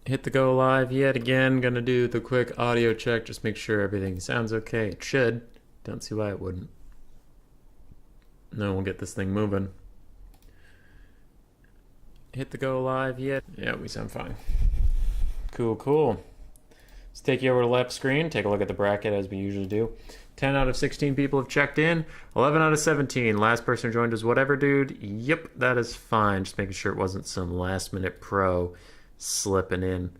Hit the go live yet again. Gonna do the quick audio check. Just make sure everything sounds okay. It should. Don't see why it wouldn't. Then we'll get this thing moving. Hit the go live yet? Yeah, we sound fine. Cool. Let's take you over to the left screen. Take a look at the bracket as we usually do. 10 out of 16 people have checked in. 11 out of 17. Last person who joined was whatever dude. Yep, that is fine. Just making sure it wasn't some last minute pro slipping in.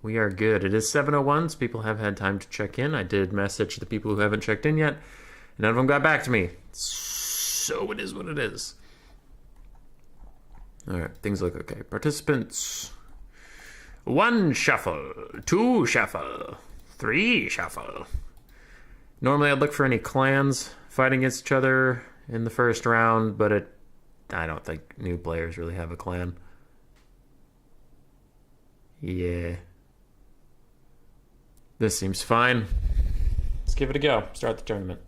We are good. It is 7:01, so people have had time to check in. I did message the people who haven't checked in yet. None of them got back to me. So it is what it is. Alright, things look okay. Participants. 1 shuffle. 2 shuffle. 3 shuffle. Normally I'd look for any clans fighting against each other in the first round, but I don't think new players really have a clan. Yeah. This seems fine. Let's give it a go. Start the tournament.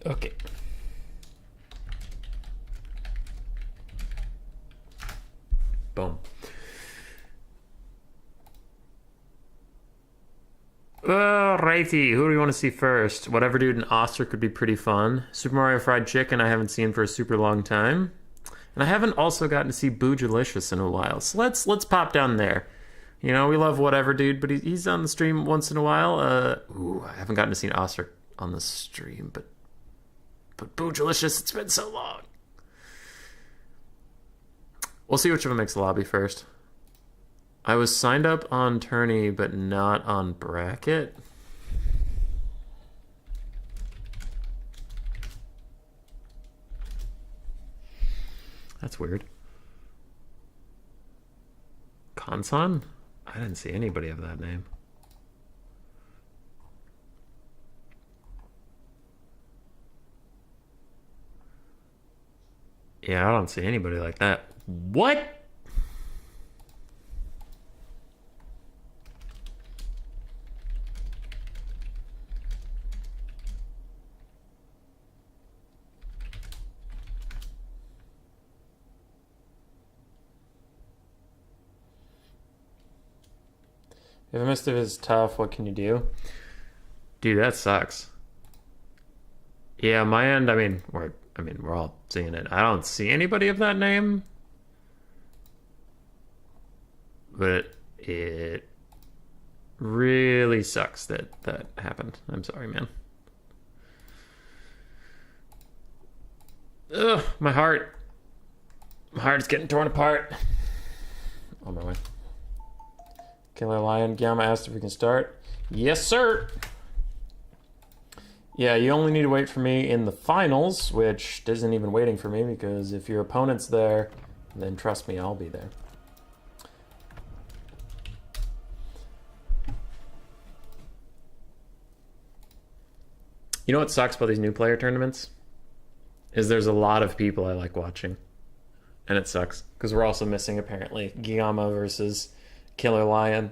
Okay. Boom. Alrighty, who do we want to see first? Whatever dude in Oster could be pretty fun. Super Mario Fried Chicken I haven't seen for a super long time. And I haven't also gotten to see Boojalicious in a while. So let's pop down there. You know, we love whatever dude, but he's on the stream once in a while. I haven't gotten to see Oster on the stream, but Boojalicious, it's been so long. We'll see which of them makes the lobby first. I was signed up on Tourney, but not on bracket. That's weird. Konsan? I didn't see anybody of that name. Yeah, I don't see anybody like that. What? If a missive is tough, what can you do? Dude, that sucks. Yeah, my end, we're all seeing it. I don't see anybody of that name. But it really sucks that happened. I'm sorry, man. Ugh, my heart. My heart's getting torn apart. On my way. Killer Lion Gamma asked if we can start. Yes, sir. Yeah, you only need to wait for me in the finals, which isn't even waiting for me, because if your opponent's there, then trust me, I'll be there. You know what sucks about these new player tournaments? Is there's a lot of people I like watching. And it sucks, because we're also missing, apparently, Guillaume versus Killer Lion,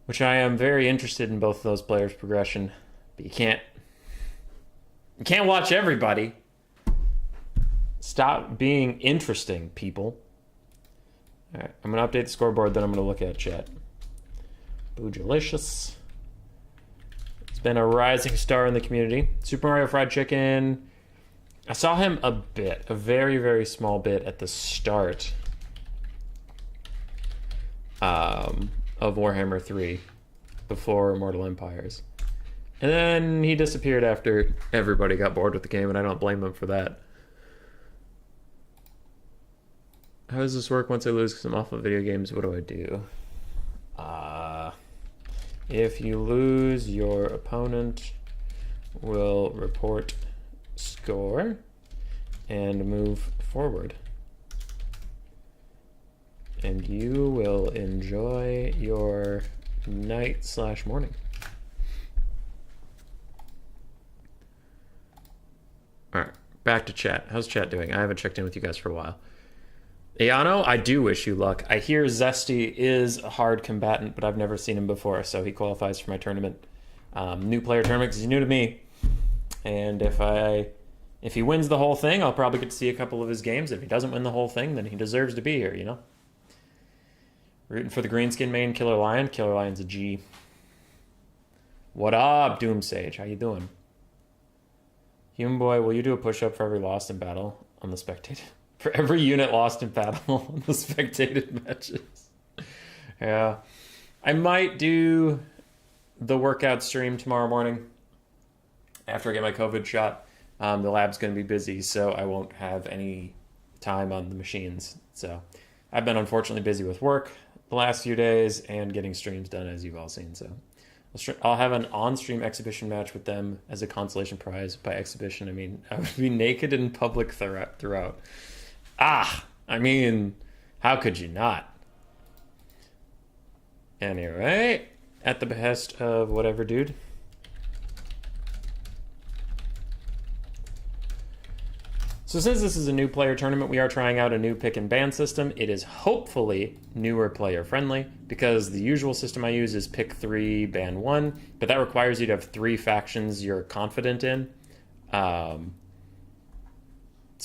which I am very interested in both of those players' progression. But you can't watch everybody. Stop being interesting, people. All right, I'm going to update the scoreboard, then I'm going to look at chat. Boojalicious. It's been a rising star in the community. Super Mario Fried Chicken. I saw him a bit, a very, very small bit at the start of Warhammer 3 before Immortal Empires. And then he disappeared after everybody got bored with the game, and I don't blame him for that. How does this work once I lose because I'm off of video games? What do I do? If you lose, your opponent will report score and move forward. And you will enjoy your night/morning. Alright, Back to chat. How's chat doing? I haven't checked in with you guys for a while. Ayano, I do wish you luck. I hear Zesty is a hard combatant, but I've never seen him before, so he qualifies for my tournament. New player tournament because he's new to me. And if he wins the whole thing, I'll probably get to see a couple of his games. If he doesn't win the whole thing, then he deserves to be here, you know? Rooting for the Greenskin main, Killer Lion. Killer Lion's a G. What up, Doom Sage? How you doing? Human Boy, will you do a push-up for every lost in battle on the spectated? For every unit lost in battle on the spectated matches. Yeah. I might do the workout stream tomorrow morning after I get my COVID shot. The lab's going to be busy, so I won't have any time on the machines. So I've been unfortunately busy with work the last few days and getting streams done, as you've all seen. So I'll have an on-stream exhibition match with them as a consolation prize. By exhibition, I mean I would be naked in public throughout. I mean, how could you not? Anyway, at the behest of whatever dude. So since this is a new player tournament, we are trying out a new pick and ban system. It is hopefully newer player friendly because the usual system I use is pick 3, ban 1, but that requires you to have 3 factions you're confident in. So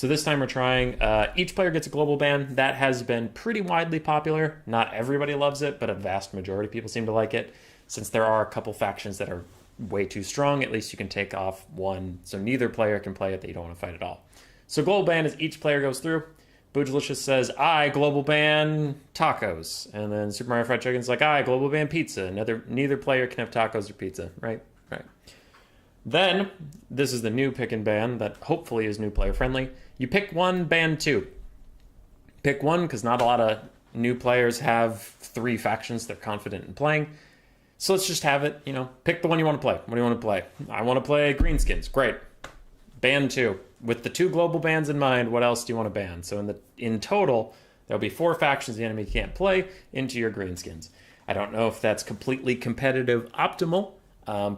this time we're trying, each player gets a global ban. That has been pretty widely popular. Not everybody loves it, but a vast majority of people seem to like it. Since there are a couple factions that are way too strong, at least you can take off one, so neither player can play it that you don't want to fight at all. So global ban is each player goes through. Boojilicious says, I global ban tacos. And then Super Mario Fried Chicken's like, I global ban pizza. Neither player can have tacos or pizza, right? Right. Then, this is the new pick and ban that hopefully is new player friendly. You pick 1, ban 2. Pick 1 because not a lot of new players have 3 factions they're confident in playing. So let's just have it, pick the one you want to play. What do you want to play? I want to play Greenskins. Great. Ban 2. With the 2 global bans in mind, what else do you want to ban? So in total, there'll be 4 factions the enemy can't play into your Greenskins. I don't know if that's completely competitive optimal.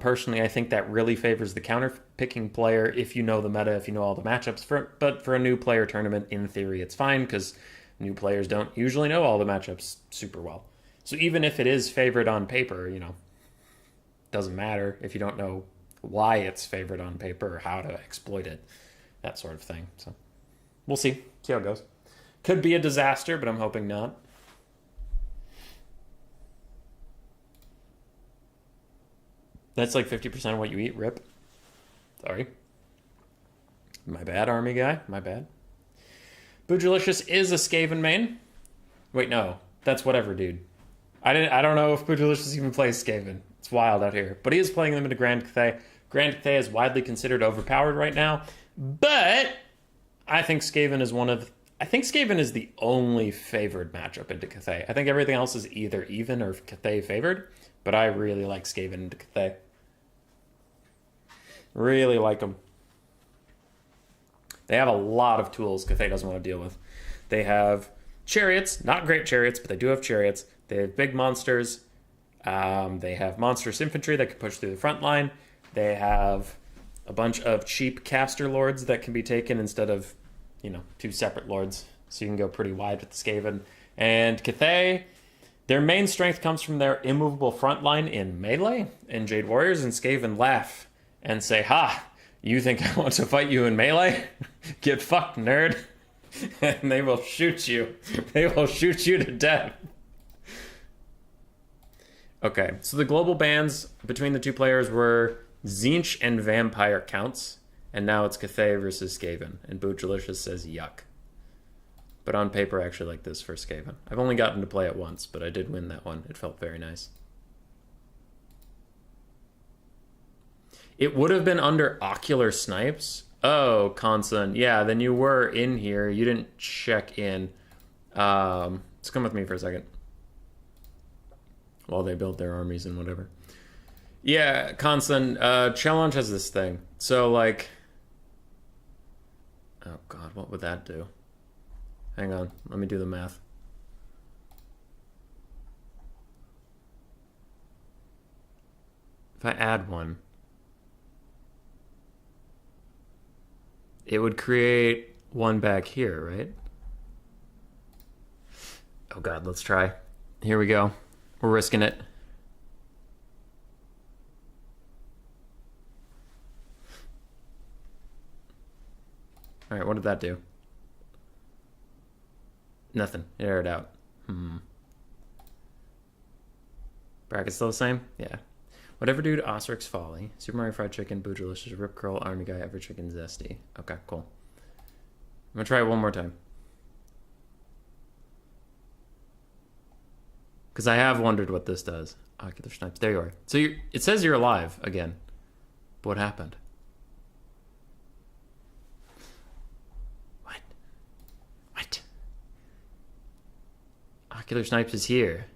Personally, I think that really favors the counter-picking player if you know the meta, if you know all the matchups. But for a new player tournament, in theory, it's fine because new players don't usually know all the matchups super well. So even if it is favored on paper, doesn't matter if you don't know why it's favored on paper or how to exploit it, that sort of thing. So we'll see how it goes. Could be a disaster, but I'm hoping not. That's like 50% of what you eat, rip. Sorry. My bad, army guy. My bad. Boojilicious is a Skaven main. Wait, no. That's whatever, dude. I don't know if Boojilicious even plays Skaven. It's wild out here. But he is playing them into Grand Cathay. Grand Cathay is widely considered overpowered right now. But I think Skaven is Skaven is the only favored matchup into Cathay. I think everything else is either even or Cathay favored. But I really like Skaven into Cathay. Really like them. They have a lot of tools Cathay doesn't want to deal with. They have chariots, not great chariots, but they do have chariots. They have big monsters. They have monstrous infantry that can push through the front line. They have a bunch of cheap caster lords that can be taken instead of, 2 separate lords. So you can go pretty wide with the Skaven. And Cathay, their main strength comes from their immovable front line in melee and Jade Warriors, and Skaven laugh and say, ha, you think I want to fight you in melee? Get fucked, nerd. And they will shoot you. They will shoot you to death. Okay, so the global bans between the 2 players were Tzeentch and Vampire counts, and now it's Cathay versus Skaven, and Boojilicious says yuck. But on paper, I actually like this for Skaven. I've only gotten to play it once, but I did win that one. It felt very nice. It would have been under Ocular Snipes. Oh, Conson. Yeah, then you were in here. You didn't check in. Let's come with me for a second. While they build their armies and whatever. Yeah, Conson, Challenge has this thing. So, like... Oh, God, what would that do? Hang on, let me do the math. If I add one... it would create one back here, right? Oh god, let's try. Here we go. We're risking it. Alright, what did that do? Nothing. It aired out. Bracket's still the same? Yeah. Whatever dude, Osric's Folly. Super Mario Fried Chicken, Boojilicious, Rip Curl, Army Guy, Ever Chicken, Zesty. Okay, cool. I'm gonna try it one more time. Because I have wondered what this does. Ocular Snipes. There you are. So it says you're alive again. But what happened? What? Ocular Snipes is here.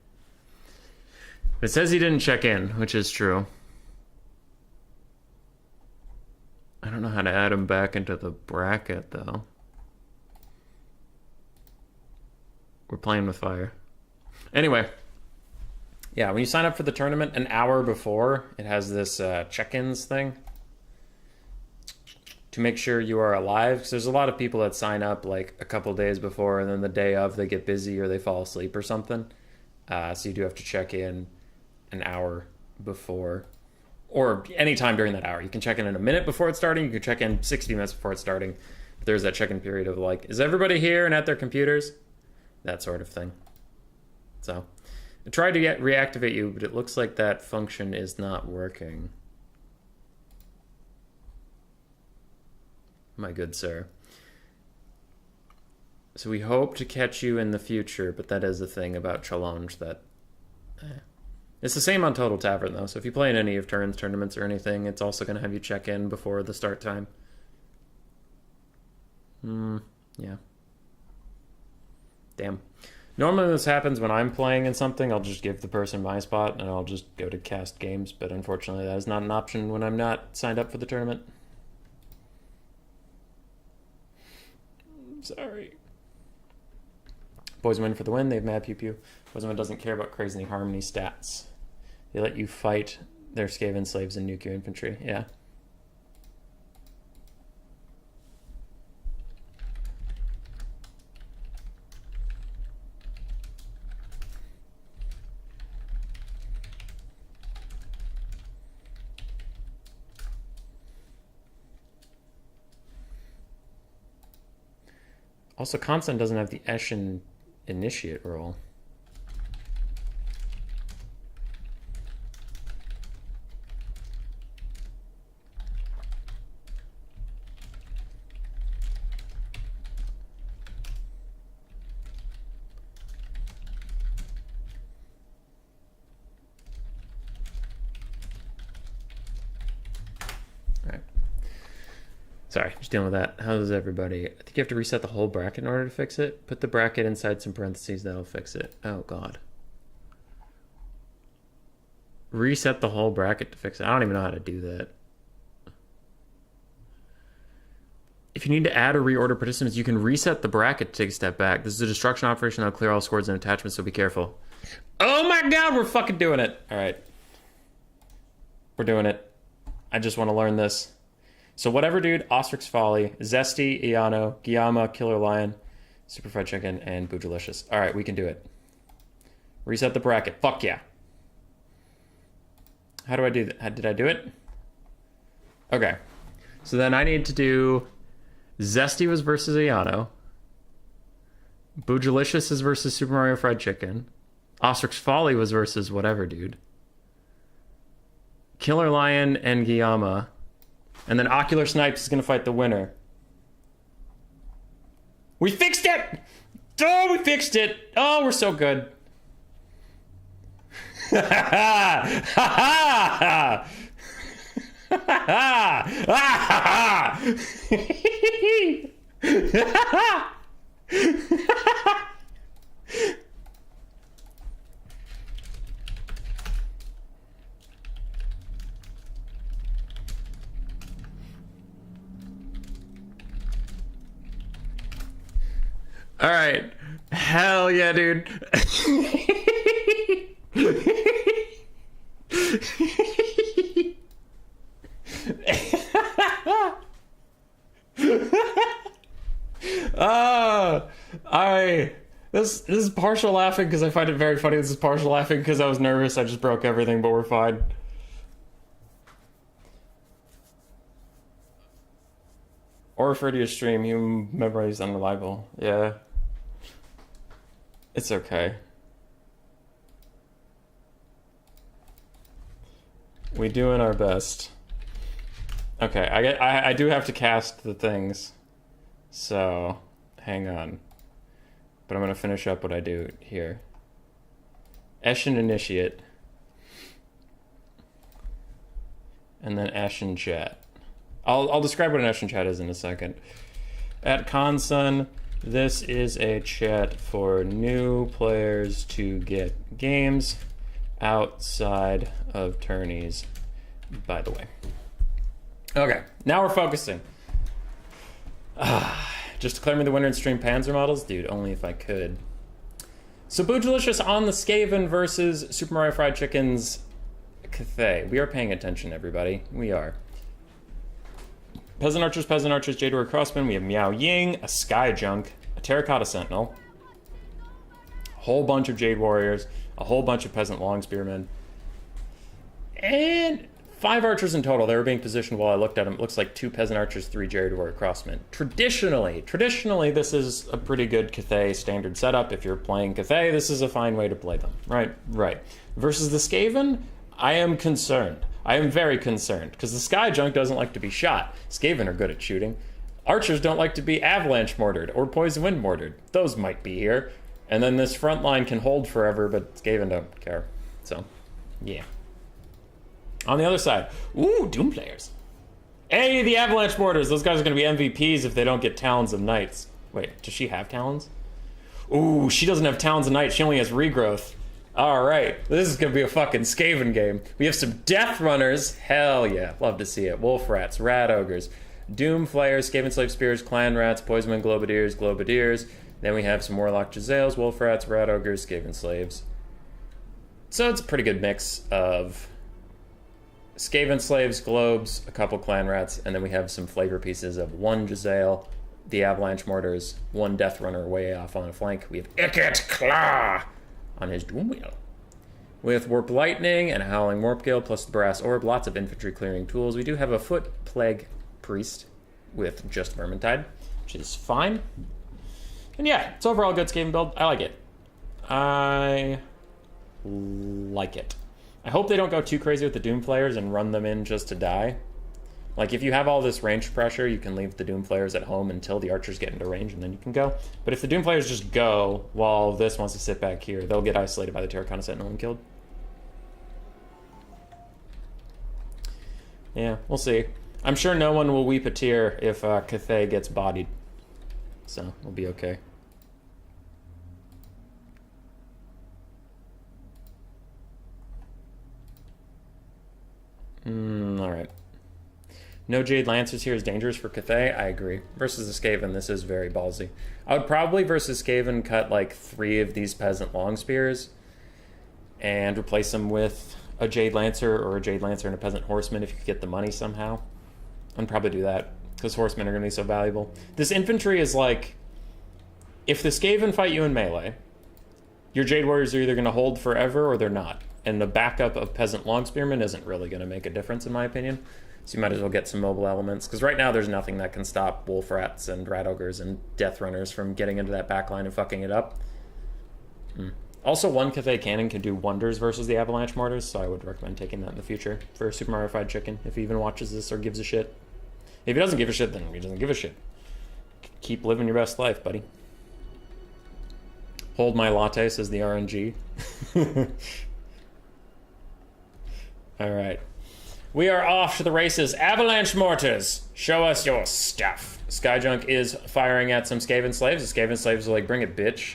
But it says he didn't check in, which is true. I don't know how to add him back into the bracket, though. We're playing with fire. Anyway. Yeah, when you sign up for the tournament an hour before, it has this check-ins thing to make sure you are alive. Because there's a lot of people that sign up like a couple days before, and then the day of they get busy or they fall asleep or something. So you do have to check in an hour before, or anytime during that hour. You can check in a minute before it's starting. You can check in 60 minutes before it's starting. There's that check-in period of like, is everybody here and at their computers? That sort of thing. So I tried to reactivate you, but it looks like that function is not working. My good sir. So we hope to catch you in the future, but that is the thing about challenge that... It's the same on Total Tavern, though, so if you play in any of Turn's tournaments or anything, it's also going to have you check in before the start time. Yeah. Damn. Normally this happens when I'm playing in something. I'll just give the person my spot and I'll just go to cast games. But unfortunately that is not an option when I'm not signed up for the tournament. Sorry. Boys win for the win. They have mad pew pew. Boys win doesn't care about crazy harmony stats. They let you fight their Skaven slaves and nuke your infantry. Yeah. Also, Constant doesn't have the Eshin Initiate role. Sorry, just dealing with that. How's everybody? I think you have to reset the whole bracket in order to fix it. Put the bracket inside some parentheses, that'll fix it. Oh, God. Reset the whole bracket to fix it. I don't even know how to do that. If you need to add or reorder participants, you can reset the bracket to take a step back. This is a destruction operation that'll clear all swords and attachments, so be careful. Oh my God, we're fucking doing it. All right. We're doing it. I just want to learn this. So whatever, dude, Ostrix Folly, Zesty, Iano, Guillaume, Killer Lion, Super Fried Chicken, and Boojilicious. All right, we can do it. Reset the bracket. Fuck yeah. How do I do that? Did I do it? Okay. So then I need to do Zesty was versus Iano. Boojilicious is versus Super Mario Fried Chicken. Ostrix Folly was versus whatever, dude. Killer Lion and Guillaume. And then Ocular Snipes is going to fight the winner. We fixed it! Oh, we fixed it! Oh, we're so good. Ha ha ha! Ha ha ha! All right. Hell yeah, dude. This is partial laughing because I find it very funny. This is partial laughing because I was nervous. I just broke everything, but we're fine. Or refer to your stream. You memory is unreliable. Yeah. It's okay. We doing our best. Okay, I do have to cast the things. So, hang on. But I'm going to finish up what I do here. Eshin Initiate. And then Eshin Chat. I'll describe what an Eshin Chat is in a second. At Consun, this is a chat for new players to get games outside of tourneys, by the way. Okay, now we're focusing. Just declare me the winner in stream Panzer models? Dude, only if I could. So Boojilicious on the Skaven versus Super Mario Fried Chicken's Cathay. We are paying attention, everybody. We are. Peasant Archers, Jade Warrior Crossman. We have Meow Ying, a Sky Junk, a Terracotta Sentinel, a whole bunch of Jade Warriors, a whole bunch of Peasant Long Spearmen, and 5 archers in total. They were being positioned while I looked at them. It looks like 2 Peasant Archers, 3 Jade Warrior Crossmen. Traditionally, this is a pretty good Cathay standard setup. If you're playing Cathay, this is a fine way to play them. Right. Versus the Skaven, I am concerned. I am very concerned, because the Sky Junk doesn't like to be shot. Skaven are good at shooting. Archers don't like to be avalanche mortared or poison wind mortared. Those might be here. And then this front line can hold forever, but Skaven don't care. So, yeah. On the other side, ooh, Doom players. Hey, the avalanche mortars. Those guys are going to be MVPs if they don't get Talons of Knights. Wait, does she have Talons? Ooh, she doesn't have Talons of Knights. She only has Regrowth. All right, this is going to be a fucking Skaven game. We have some Death Runners. Hell yeah, love to see it. Wolf Rats, Rat Ogres, Doom Flayers, Skaven Slave Spears, Clan Rats, Poisonwind Globadiers. Then we have some Warlock Jazales, Wolf Rats, Rat Ogres, Skaven Slaves. So it's a pretty good mix of Skaven Slaves, Globes, a couple Clan Rats, and then we have some flavor pieces of 1 Jazale, the Avalanche Mortars, 1 Death Runner way off on a flank. We have Icket Claw on his Doom Wheel. With Warp Lightning and a Howling Warp Gale plus the Brass Orb, lots of infantry clearing tools. We do have a Foot Plague Priest with just Vermintide, which is fine. And yeah, it's overall a good Skaven build. I like it. I hope they don't go too crazy with the Doom Flayers and run them in just to die. Like, if you have all this range pressure, you can leave the Doom Flayers at home until the archers get into range, and then you can go. But if the Doom Flayers just go while this wants to sit back here, they'll get isolated by the Terracotta Sentinel and killed. Yeah, we'll see. I'm sure no one will weep a tear if Cathay gets bodied. So, we'll be okay. Alright. No Jade Lancers here is dangerous for Cathay. I agree. Versus the Skaven, this is very ballsy. I would probably, versus Skaven, cut like 3 of these Peasant Long Spears and replace them with a Jade Lancer or a Jade Lancer and a Peasant Horseman if you could get the money somehow. I'd probably do that, because Horsemen are going to be so valuable. This infantry is like, if the Skaven fight you in melee, your Jade Warriors are either going to hold forever or they're not. And the backup of Peasant Long Spearmen isn't really going to make a difference, in my opinion. So you might as well get some mobile elements, because right now there's nothing that can stop Wolf Rats and Rat Ogres and Death Runners from getting into that backline and fucking it up. Also, 1 Cathay Cannon can do wonders versus the Avalanche Mortars, so I would recommend taking that in the future for Super Mario Fried Chicken, if he even watches this or gives a shit. If he doesn't give a shit, then he doesn't give a shit. Keep living your best life, buddy. Hold my latte, says the RNG. Alright. We are off to the races. Avalanche Mortars, show us your stuff. Skyjunk is firing at some Skaven Slaves. The Skaven Slaves are like, bring it, bitch.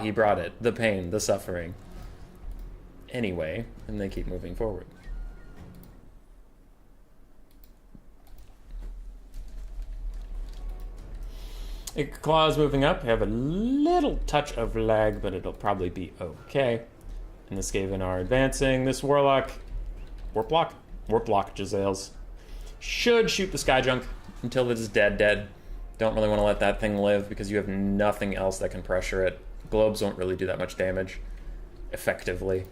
He brought it. The pain, the suffering. Anyway, and they keep moving forward. Claw's moving up. We have a little touch of lag, but it'll probably be okay. And the Skaven are advancing. This Warlock, Warp Block Jazales should shoot the Skyjunk until it is dead. Don't really want to let that thing live because you have nothing else that can pressure it. Globes won't really do that much damage effectively.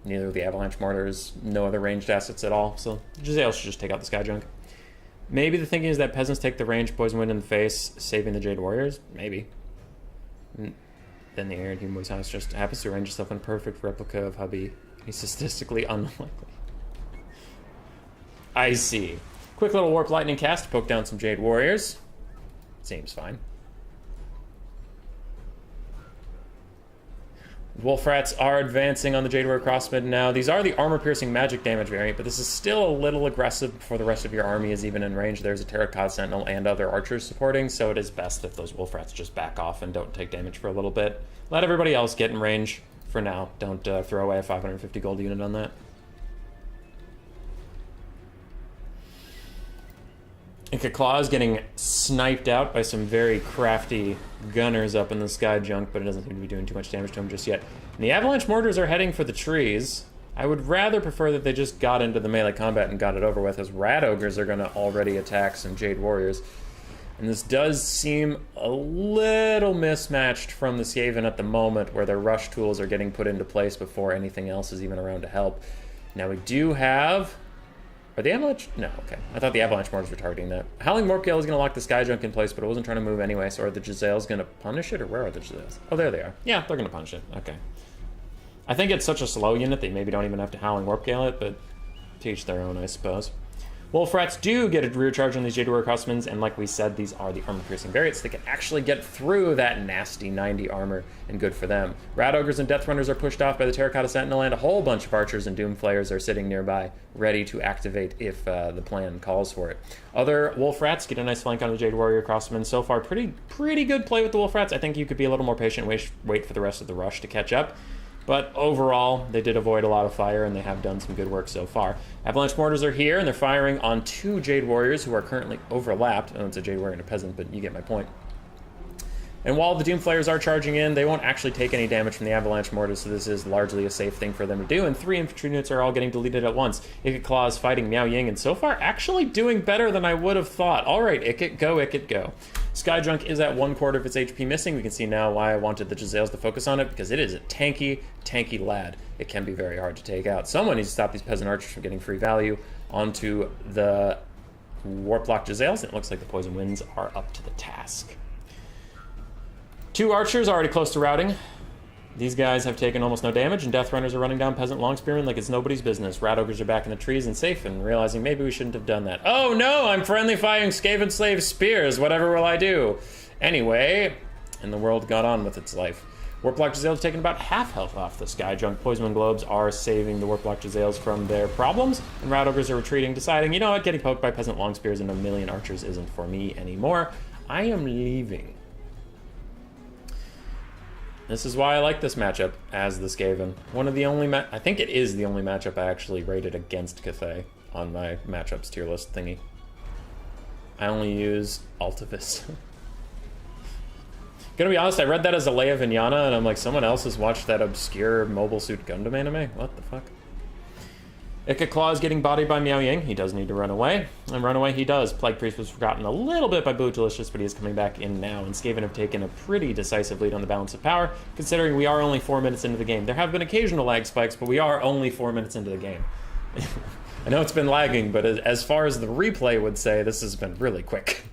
Neither of the Avalanche Mortars, no other ranged assets at all, so Jezzail should just take out the Sky Junk. Maybe the thinking is that Peasants take the range, Poison Wind in the face, saving the Jade Warriors? Maybe. Then the Iron Human's House just happens to arrange itself in a perfect replica of Hubby. He's statistically unlikely. I see. Quick little Warp Lightning cast to poke down some Jade Warriors. Seems fine. Wolf Rats are advancing on the Jade Warrior Crossman now. These are the armor-piercing magic damage variant, but this is still a little aggressive before the rest of your army is even in range. There's a Terracotta Sentinel and other archers supporting, so it is best if those Wolf Rats just back off and don't take damage for a little bit. Let everybody else get in range for now. Don't throw away a 550 gold unit on that. Inca Claw is getting sniped out by some very crafty gunners up in the Sky Junk, but it doesn't seem to be doing too much damage to him just yet. And the Avalanche Mortars are heading for the trees. I would rather prefer that they just got into the melee combat and got it over with, as Rat Ogres are going to already attack some Jade Warriors. And this does seem a little mismatched from the Skaven at the moment, where their rush tools are getting put into place before anything else is even around to help. Now we do have... Are the Avalanche? No, okay. I thought the Avalanche Mortars were targeting that. Howling Morpgale is going to lock the Sky Junk in place, but it wasn't trying to move anyway, so are the Jezzails going to punish it, or where are the Jezzails? Oh, there they are. Yeah, they're going to punish it. Okay. I think it's such a slow unit that you maybe don't even have to Howling Morpgale it, but to each their own, I suppose. Wolf Rats do get a rear charge on these Jade Warrior Crossmen, and like we said, these are the armor-piercing variants that can actually get through that nasty 90 armor, and good for them. Rat Ogres and Death Runners are pushed off by the Terracotta Sentinel, and a whole bunch of Archers and Doom Flayers are sitting nearby, ready to activate if the plan calls for it. Other Wolf Rats get a nice flank on the Jade Warrior Crossmen. So far, pretty good play with the Wolf Rats. I think you could be a little more patient, wait for the rest of the rush to catch up. But overall, they did avoid a lot of fire, and they have done some good work so far. Avalanche Mortars are here, and they're firing on 2 Jade Warriors who are currently overlapped. Oh, it's a Jade Warrior and a Peasant, but you get my point. And while the Doom Flayers are charging in, they won't actually take any damage from the Avalanche Mortars, so this is largely a safe thing for them to do. And 3 infantry units are all getting deleted at once. Ikit Claw is fighting Miao Ying, and so far actually doing better than I would have thought. All right, Ikit, go, Ikit, go. Sky Junk is at 1/4 of its HP missing. We can see now why I wanted the Jezzails to focus on it, because it is a tanky lad. It can be very hard to take out. Someone needs to stop these Peasant Archers from getting free value onto the Warplock Jezzails, and it looks like the Poison Winds are up to the task. 2 Archers already close to routing. These guys have taken almost no damage, and Death Runners are running down Peasant Longspearmen like it's nobody's business. Rat Ogres are back in the trees and safe, and realizing maybe we shouldn't have done that. Oh no, I'm friendly firing Skaven Slave Spears. Whatever will I do? Anyway, and the world got on with its life. Warplock Jezzails taking about half health off the Sky Junk. Poison Wind Globes are saving the Warplock Jezzails from their problems, and Rat Ogres are retreating, deciding, you know what, getting poked by Peasant Longspears and a million Archers isn't for me anymore. I am leaving. This is why I like this matchup as the Skaven. One of the only I think it is the only matchup I actually rated against Cathay on my matchups tier list thingy. I only use Altavis. Gonna be honest, I read that as a Leia Vignana, and I'm like, someone else has watched that obscure Mobile Suit Gundam anime? What the fuck? Ikit Claw is getting bodied by Miao Ying. He does need to run away, and run away he does. Plague Priest was forgotten a little bit by Blue Delicious, but he is coming back in now, and Skaven have taken a pretty decisive lead on the balance of power, considering we are only 4 minutes into the game. There have been occasional lag spikes, but we are only 4 minutes into the game. I know it's been lagging, but as far as the replay would say, this has been really quick.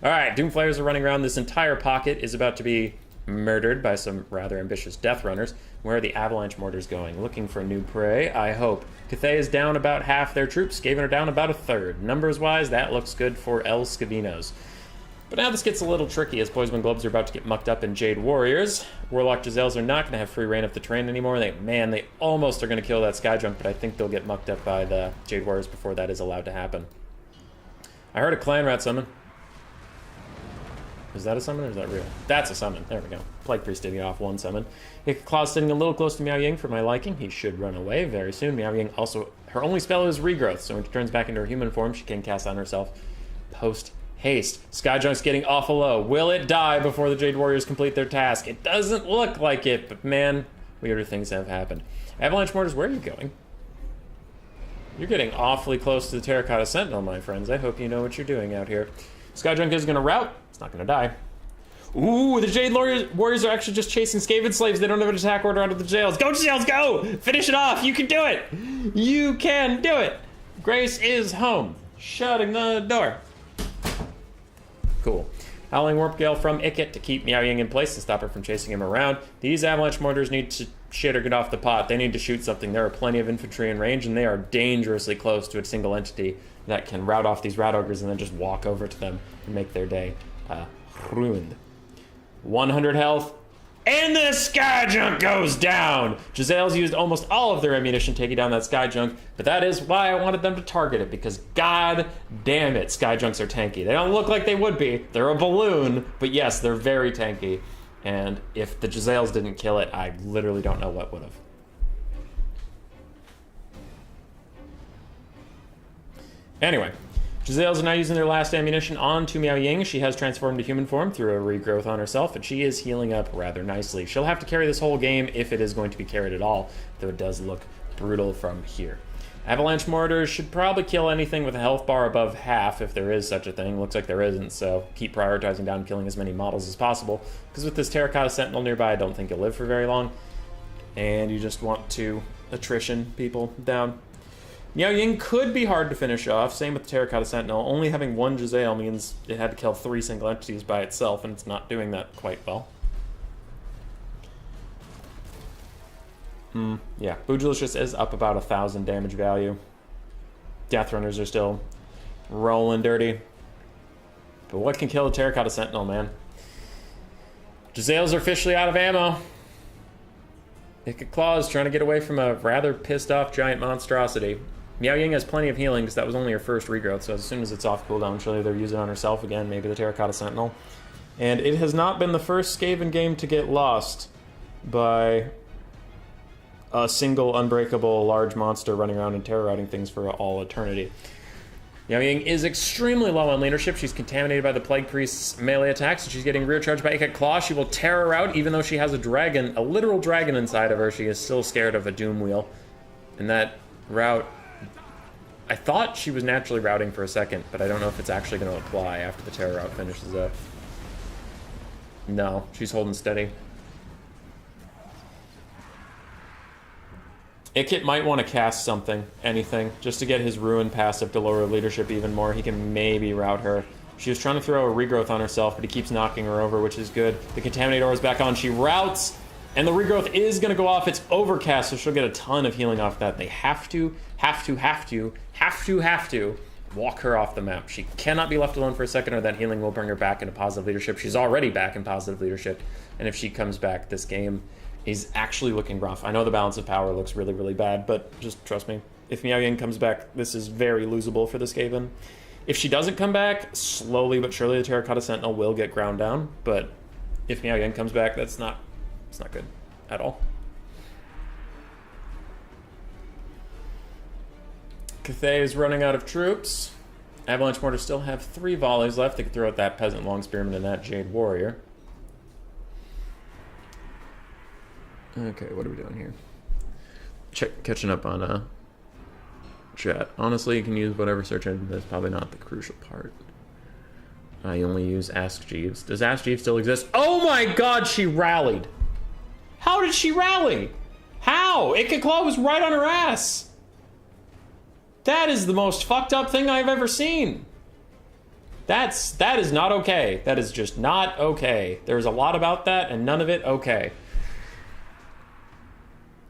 Alright, Doom Flayers are running around. This entire pocket is about to be murdered by some rather ambitious Death Runners. Where are the Avalanche Mortars going? Looking for new prey, I hope. Cathay is down about half their troops. Skaven are down about a third. Numbers-wise, that looks good for El Skavinos. But now this gets a little tricky as Poison Globes are about to get mucked up in Jade Warriors. Warlock Jezzails are not going to have free reign of the terrain anymore. They almost are going to kill that Sky Junk, but I think they'll get mucked up by the Jade Warriors before that is allowed to happen. I heard a Clan Rat summon. Is that a summon or is that real? That's a summon. There we go. Plague Priest did get off 1 summon. Ikit Claw's sitting a little close to Miao Ying for my liking. He should run away very soon. Miao Ying also, her only spell is Regrowth, so when she turns back into her human form, she can cast on herself post-haste. Sky Junk's getting awful low. Will it die before the Jade Warriors complete their task? It doesn't look like it, but man, weirder things have happened. Avalanche Mortars, where are you going? You're getting awfully close to the Terracotta Sentinel, my friends. I hope you know what you're doing out here. Skyjunk is gonna rout. It's not gonna die. Ooh, the Jade Warriors are actually just chasing Skaven slaves. They don't have an attack order out of the jails. Go, jails, go! Finish it off. You can do it. You can do it. Grace is home. Shutting the door. Cool. Howling Warp Gale from Ikit to keep Miao Ying in place and stop her from chasing him around. These Avalanche Mortars need to shit or get off the pot. They need to shoot something. There are plenty of infantry in range, and they are dangerously close to a single entity that can rout off these Rat Ogres and then just walk over to them and make their day ruined. 100 health, and the Skyjunk goes down! Gisele's used almost all of their ammunition taking down that Skyjunk, but that is why I wanted them to target it, because god damn it, Skyjunks are tanky. They don't look like they would be. They're a balloon, but yes, they're very tanky. And if the Giselles didn't kill it, I literally don't know what would have. Anyway. Giselles are now using their last ammunition onto Miao Ying. She has transformed to human form through a regrowth on herself, and she is healing up rather nicely. She'll have to carry this whole game if it is going to be carried at all, though it does look brutal from here. Avalanche Mortars should probably kill anything with a health bar above half, if there is such a thing. Looks like there isn't, so keep prioritizing down killing as many models as possible, because with this Terracotta Sentinel nearby, I don't think you'll live for very long, and you just want to attrition people down. Miao Ying could be hard to finish off, same with the Terracotta Sentinel. Only having one Giselle means it had to kill 3 single entities by itself, and it's not doing that quite well. Yeah, Boojilicious is up about 1,000 damage value. Death Runners are still rolling dirty. But what can kill the Terracotta Sentinel, man? Giselles are officially out of ammo. Ikit Claw is trying to get away from a rather pissed off giant monstrosity. Miao Ying has plenty of healing because that was only her first regrowth, so as soon as it's off cooldown, she'll either use it on herself again, maybe the Terracotta Sentinel. And it has not been the first Skaven game to get lost by a single unbreakable large monster running around and terrorizing things for all eternity. Miao Ying is extremely low on leadership. She's contaminated by the Plague Priest's melee attacks, and she's getting rear charged by Ikit Claw. She will tear her out, even though she has a dragon, a literal dragon inside of her. She is still scared of a Doom Wheel. And that route, I thought she was naturally routing for a second, but I don't know if it's actually going to apply after the terror route finishes up. No, she's holding steady. Ikit might want to cast something, anything, just to get his Ruin passive to lower leadership even more. He can maybe rout her. She was trying to throw a regrowth on herself, but he keeps knocking her over, which is good. The Contaminate Aura is back on. She routs, and the regrowth is going to go off. It's overcast, so she'll get a ton of healing off that. They have to walk her off the map. She cannot be left alone for a second, or that healing will bring her back into positive leadership. She's already back in positive leadership, and if she comes back, this game is actually looking rough. I know the balance of power looks really, really bad, but just trust me. If Miao Ying comes back, this is very losable for the Skaven. If she doesn't come back, slowly but surely the Terracotta Sentinel will get ground down, but if Miao Ying comes back, it's not good at all. Cathay is running out of troops. Avalanche Mortars still have 3 volleys left. They can throw out that Peasant Long Spearman and that Jade Warrior. Okay, what are we doing here? Catching up on chat. Honestly, you can use whatever search engine. That's probably not the crucial part. I only use Ask Jeeves. Does Ask Jeeves still exist? Oh my god, she rallied! How did she rally? How? Ikit Claw was right on her ass! That is the most fucked up thing I've ever seen. That is not okay. That is just not okay. There's a lot about that, and none of it okay.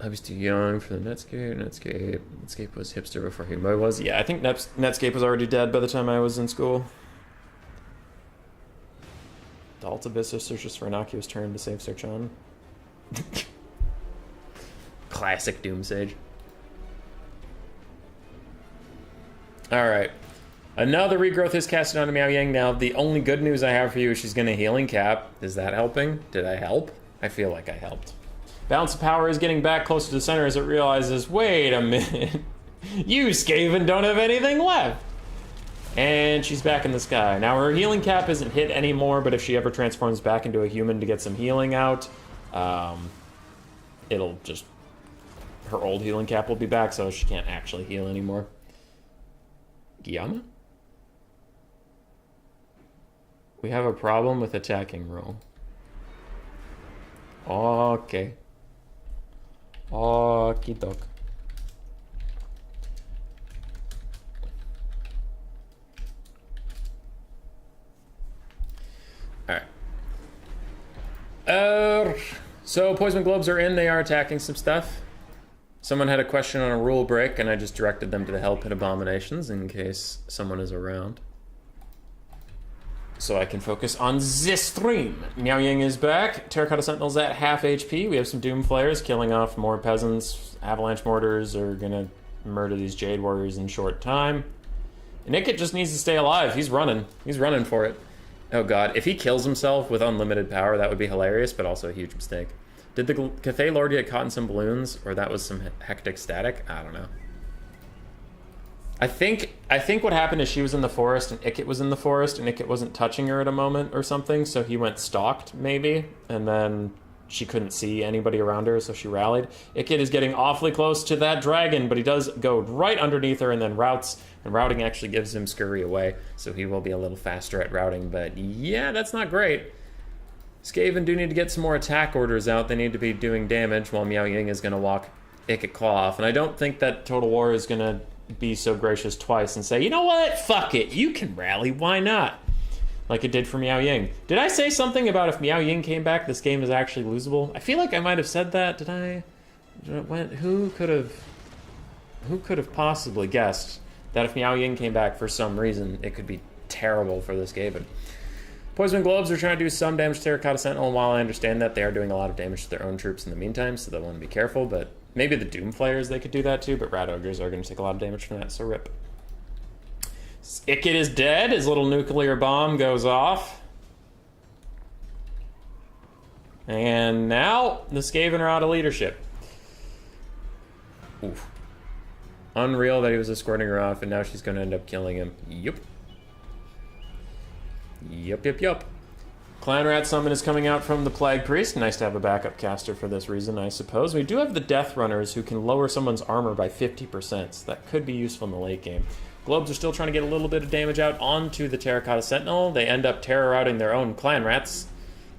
I was too young for the Netscape. Netscape was hipster before Game Boy was. Yeah, I think Netscape was already dead by the time I was in school. The Alt Abyss searches for innocuous turn to save search on. Classic Doom Sage. Alright. Another regrowth is casted onto Miao Ying. Now, the only good news I have for you is she's going to healing cap. Is that helping? Did I help? I feel like I helped. Balance of power is getting back closer to the center as it realizes, wait a minute, you Skaven don't have anything left. And she's back in the sky. Now her healing cap isn't hit anymore, but if she ever transforms back into a human to get some healing out, it'll just, her old healing cap will be back, so she can't actually heal anymore. Guillaume? We have a problem with attacking roll. Okay. Okie doke. Alright. So Poison Globes are in, they are attacking some stuff. Someone had a question on a rule break, and I just directed them to the Hell Pit Abominations in case someone is around. So I can focus on this stream. Miao Ying is back. Terracotta Sentinel's at half HP. We have some Doom Flayers killing off more peasants. Avalanche Mortars are gonna murder these Jade Warriors in short time. And Nickit just needs to stay alive. He's running. He's running for it. Oh god, if he kills himself with unlimited power, that would be hilarious, but also a huge mistake. Did the Cathay Lord get caught in some balloons, or that was some hectic static? I don't know. I think what happened is she was in the forest and Ikit was in the forest and Ikit wasn't touching her at a moment or something, so he went stalked maybe, and then she couldn't see anybody around her, so she rallied. Ikit is getting awfully close to that dragon, but he does go right underneath her and then routes, and routing actually gives him scurry away, so he will be a little faster at routing, but yeah, that's not great. Skaven do need to get some more attack orders out. They need to be doing damage while Miao Ying is going to walk Ikit Claw off, and I don't think that Total War is going to be so gracious twice and say, you know what, fuck it, you can rally, why not? Like it did for Miao Ying. Did I say something about if Miao Ying came back, this game is actually losable? I feel like I might have said that. Did I? Who could have possibly guessed that if Miao Ying came back for some reason, it could be terrible for this Skaven? Poison Globes are trying to do some damage to Terracotta Sentinel, and while I understand that, they are doing a lot of damage to their own troops in the meantime, so they'll want to be careful, but maybe the Doom Flayers, they could do that too, but Rat Ogres are going to take a lot of damage from that, so rip. Ikit is dead. His little nuclear bomb goes off. And now the Skaven are out of leadership. Oof. Unreal that he was escorting her off, and now she's going to end up killing him. Yup. Yup. Clan Rat Summon is coming out from the Plague Priest. Nice to have a backup caster for this reason, I suppose. We do have the Death Runners who can lower someone's armor by 50%, so that could be useful in the late game. Globes are still trying to get a little bit of damage out onto the Terracotta Sentinel. They end up terror-routing their own Clan Rats.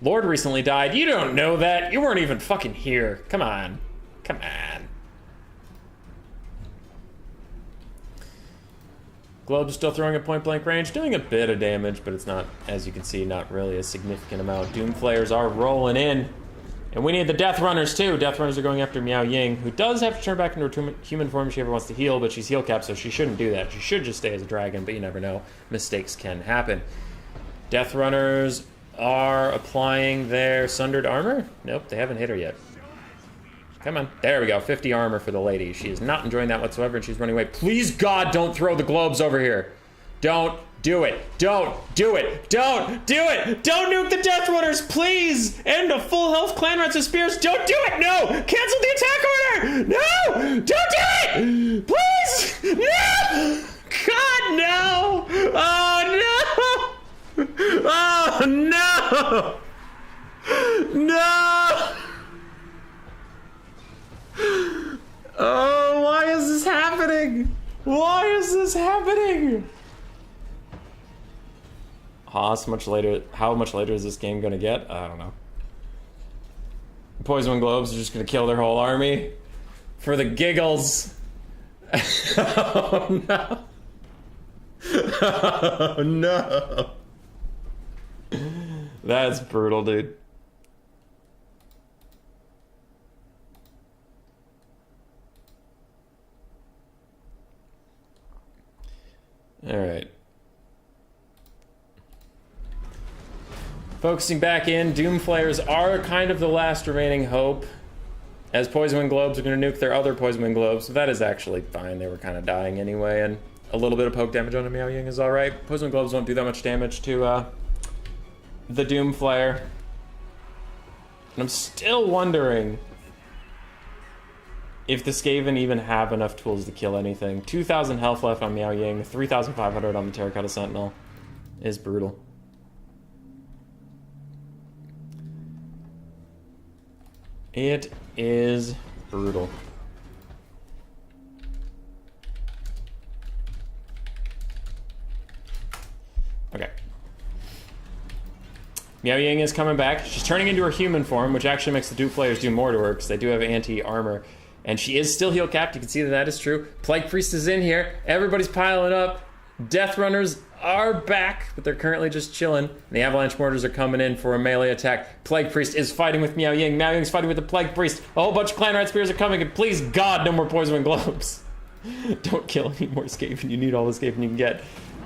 Lord recently died. You don't know that. You weren't even fucking here. Come on. Come on. Globes still throwing at point-blank range, doing a bit of damage, but it's not, as you can see, not really a significant amount. Doom Flayers are rolling in. And we need the Death Runners, too. Death Runners are going after Miao Ying, who does have to turn back into her human form if she ever wants to heal, but she's heal capped, so she shouldn't do that. She should just stay as a dragon, but you never know. Mistakes can happen. Death Runners are applying their Sundered Armor. Nope, they haven't hit her yet. Come on. There we go. 50 armor for the lady. She is not enjoying that whatsoever, and she's running away. Please, God, don't throw the globes over here. Don't do it. Don't do it. Don't do it. Don't nuke the Death Runners, please. And a full health Clan Rats and Spears. Don't do it. No. Cancel the attack order. No. Don't do it. Please. No. God, no. Oh, no. Oh, no. No. Oh, why is this happening? Why is this happening? How much later is this game gonna get? I don't know. Poison Globes are just gonna kill their whole army for the giggles. Oh no. Oh no. That's brutal, dude. All right. Focusing back in, Doom Flayers are kind of the last remaining hope, as Poison Globes are going to nuke their other Poison Globes. So that is actually fine. They were kind of dying anyway, and a little bit of poke damage on a Miao Ying is all right. Poison Globes won't do that much damage to the Doom Flayer. And I'm still wondering if the Skaven even have enough tools to kill anything. 2,000 health left on Miao Ying, 3,500 on the Terracotta Sentinel is brutal. It is brutal. Okay. Miao Ying is coming back. She's turning into her human form, which actually makes the Duke players do more to her, because they do have anti-armor. And she is still heal-capped. You can see that that is true. Plague Priest is in here. Everybody's piling up. Death Runners are back, but they're currently just chilling. And the Avalanche Mortars are coming in for a melee attack. Plague Priest is fighting with Miao Ying. Miao Ying's fighting with the Plague Priest. A whole bunch of Clan Rat Spears are coming, and please, God, no more Poison Wind Globes. Don't kill any more Skaven. You need all the Skaven you can get.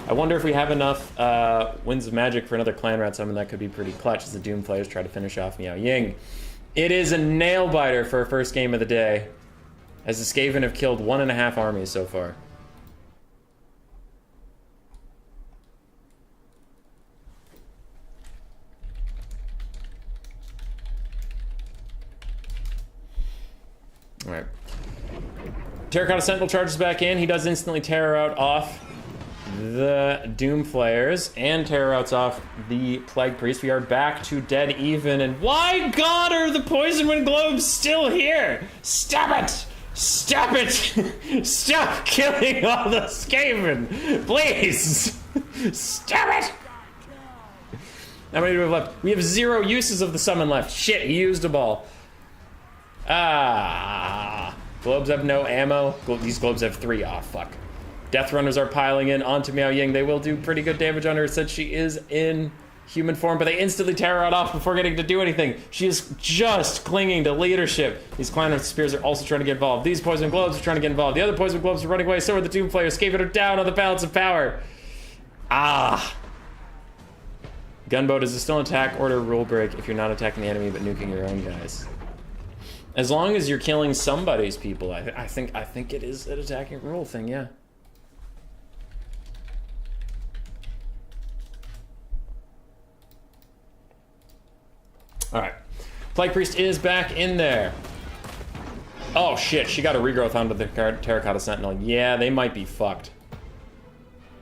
I wonder if we have enough Winds of Magic for another Clan Rat summon. That could be pretty clutch as the Doom players try to finish off Miao Ying. It is a nail-biter for our first game of the day, as the Skaven have killed 1.5 armies so far. Alright. Terracotta Sentinel charges back in. He does instantly terror out off the Doom Flayers and terror outs off the Plague Priest. We are back to dead even, and why God are the Poison Wind Globes still here? Stop it! Stop it! Stop killing all the Skaven! Please! Stop it! How many do we have left? We have 0 uses of the summon left. Shit, he used a ball. Ah. Globes have no ammo. These globes have 3. Ah, fuck. Death Runners are piling in onto Miao Ying. They will do pretty good damage on her since she is in human form, but they instantly tear her out off before getting to do anything. She is just clinging to leadership. These Clan Spears are also trying to get involved. These Poison Globes are trying to get involved. The other Poison Globes are running away. So are the Doom players. Skaven are down on the balance of power. Ah. Gunboat is a still an attack order rule break if you're not attacking the enemy but nuking your own guys. As long as you're killing somebody's people, I think it is an attacking rule thing, yeah. Alright. Plague Priest is back in there. Oh shit, she got a regrowth onto the Terracotta Sentinel. Yeah, they might be fucked.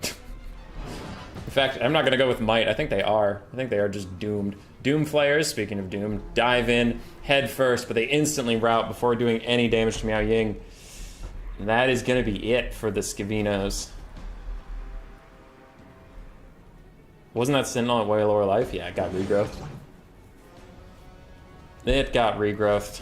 In fact, I'm not gonna go with might. I think they are. I think they are just doomed. Doom Flayers, speaking of doom, dive in head first, but they instantly rout before doing any damage to Miao Ying. And that is gonna be it for the Skavinos. Wasn't that Sentinel at way lower life? Yeah, it got regrowth. It got regrowth.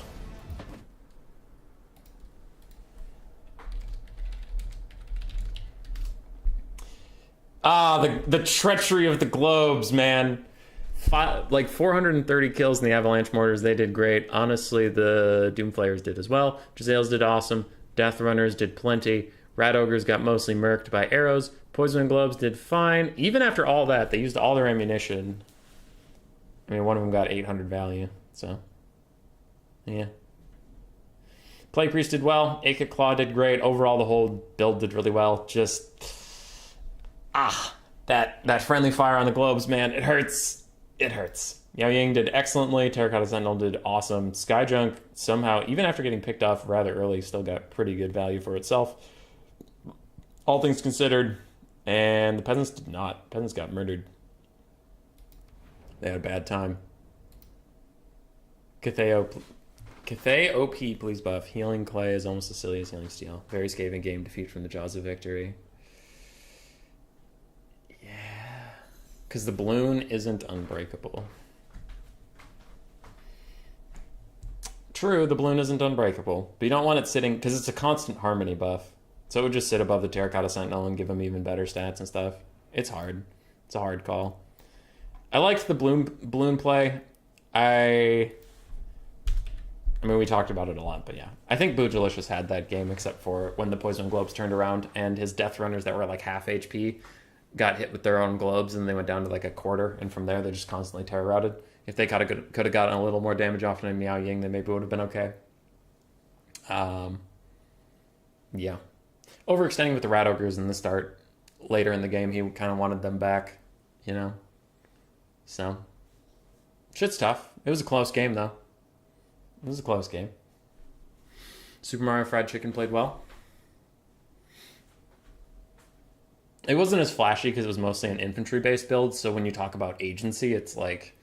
Ah, the treachery of the globes, man. Like 430 kills in the Avalanche Mortars. They did great. Honestly, the Doom Flayers did as well. Giselles did awesome. Death Runners did plenty. Rat Ogres got mostly murked by arrows. Poison Globes did fine. Even after all that, they used all their ammunition. I mean, one of them got 800 value, so... yeah. Plague Priest did well. Akit Claw did great. Overall, the whole build did really well. Just... that friendly fire on the globes, man. It hurts. It hurts. Miao Ying did excellently. Terracotta Sentinel did awesome. Skyjunk, somehow, even after getting picked off rather early, still got pretty good value for itself. All things considered. And the Peasants did not. Peasants got murdered. They had a bad time. Cathay OP, please buff. Healing Clay is almost as silly as Healing Steel. Very Skaven game. Defeat from the jaws of victory. Yeah. Because the balloon isn't unbreakable. True, the balloon isn't unbreakable. But you don't want it sitting... because it's a constant harmony buff. So it would just sit above the Terracotta Sentinel and give him even better stats and stuff. It's hard. It's a hard call. I liked the balloon play. I mean, we talked about it a lot, but yeah. I think Boojilicious had that game, except for when the Poison Globes turned around and his Death Runners that were like half HP got hit with their own globes and they went down to like a quarter, and from there they just constantly terror routed. If they could have gotten a little more damage off in Miao Ying, then maybe it would have been okay. Yeah. Overextending with the Rat Ogres in the start. Later in the game, he kind of wanted them back, you know? So, shit's tough. It was a close game, though. It was a close game. Super Mario Fried Chicken played well. It wasn't as flashy because it was mostly an infantry-based build, so when you talk about agency, it's like,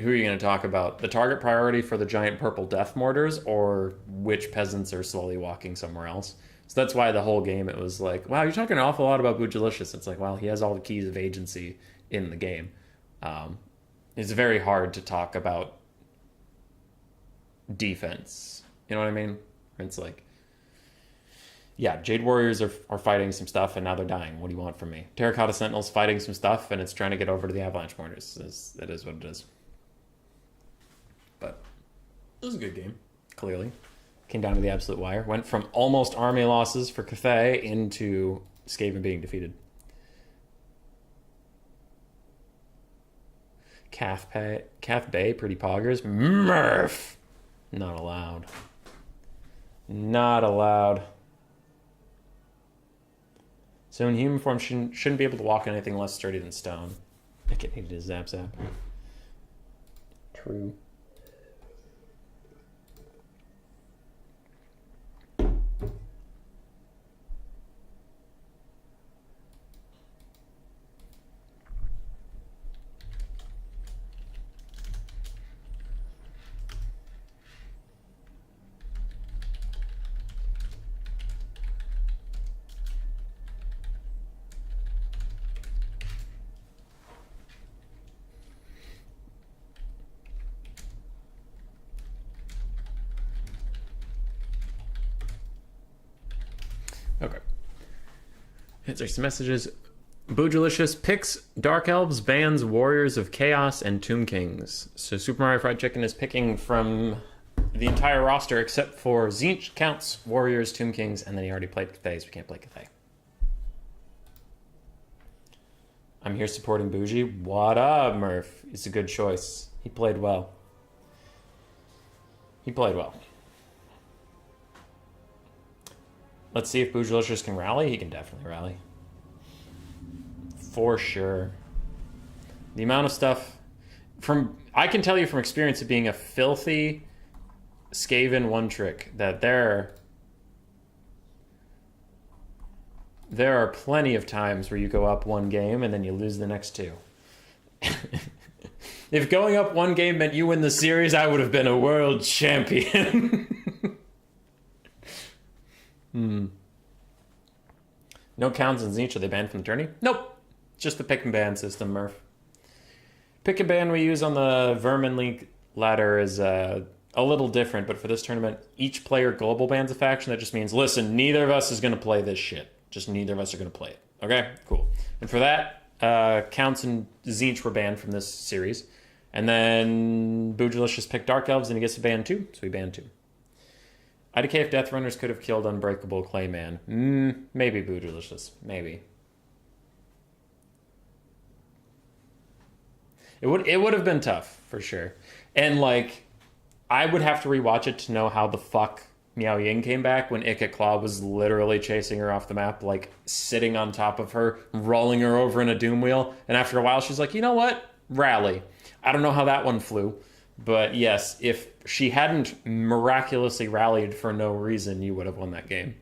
who are you going to talk about? The target priority for the giant purple death mortars, or which peasants are slowly walking somewhere else? So that's why the whole game, it was like, wow, you're talking an awful lot about Boojilicious. It's like, well, he has all the keys of agency in the game. it's very hard to talk about defense. You know what I mean? It's like, yeah, Jade Warriors are fighting some stuff and now they're dying. What do you want from me? Terracotta Sentinel's fighting some stuff and it's trying to get over to the Avalanche Mortars. It is what it is. But it was a good game, clearly. Came down to the absolute wire. Went from almost army losses for Cathay into Skaven being defeated. Cath Bay, pretty poggers. Murph! Not allowed. Not allowed. So in human form, shouldn't be able to walk on anything less sturdy than stone. I can't need to zap. True. Okay. Answer some messages. Boojilicious picks Dark Elves, bans Warriors of Chaos, and Tomb Kings. So Super Mario Fried Chicken is picking from the entire roster except for Tzeentch, Counts, Warriors, Tomb Kings, and then he already played Cathay, so we can't play Cathay. I'm here supporting Bougie. What up, Murph? It's a good choice. He played well. He played well. Let's see if Boojilicious can rally. He can definitely rally. For sure. The amount of stuff I can tell you from experience of being a filthy Skaven one trick that there are plenty of times where you go up one game and then you lose the next two. If going up one game meant you win the series, I would have been a world champion. No Counts and Tzeentch, are they banned from the tourney? Nope. Just the pick and ban system, Murph. Pick and ban we use on the Vermin League ladder is a little different, but for this tournament, each player global bans a faction. That just means, listen, neither of us is going to play this shit. Just neither of us are going to play it. Okay? Cool. And for that, Counts and Tzeentch were banned from this series. And then Boojilicious picked Dark Elves and he gets to ban 2, so we banned 2. IDK if Death Runners could have killed Unbreakable Clayman. Maybe Boojilicious. Maybe. It would have been tough, for sure. And, like, I would have to rewatch it to know how the fuck Miao Ying came back when Ikit Claw was literally chasing her off the map, like, sitting on top of her, rolling her over in a doom wheel. And after a while, she's like, you know what? Rally. I don't know how that one flew. But yes, if she hadn't miraculously rallied for no reason, you would have won that game.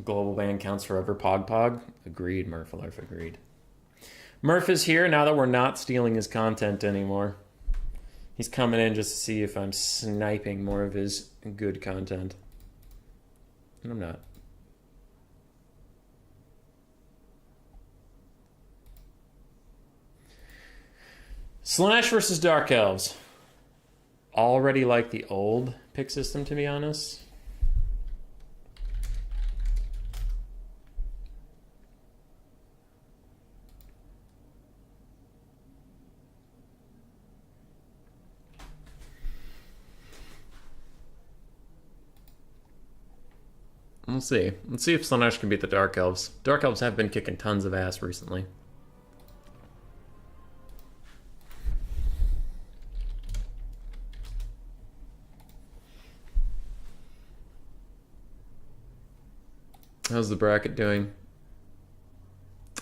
Global ban counts forever, Pog. Agreed, Murph. Agreed. Murph is here now that we're not stealing his content anymore. He's coming in just to see if I'm sniping more of his good content. And I'm not. Slaanesh versus Dark Elves. Already like the old pick system, to be honest. We'll see. Let's see if Slaanesh can beat the Dark Elves. Dark Elves have been kicking tons of ass recently. How's the bracket doing?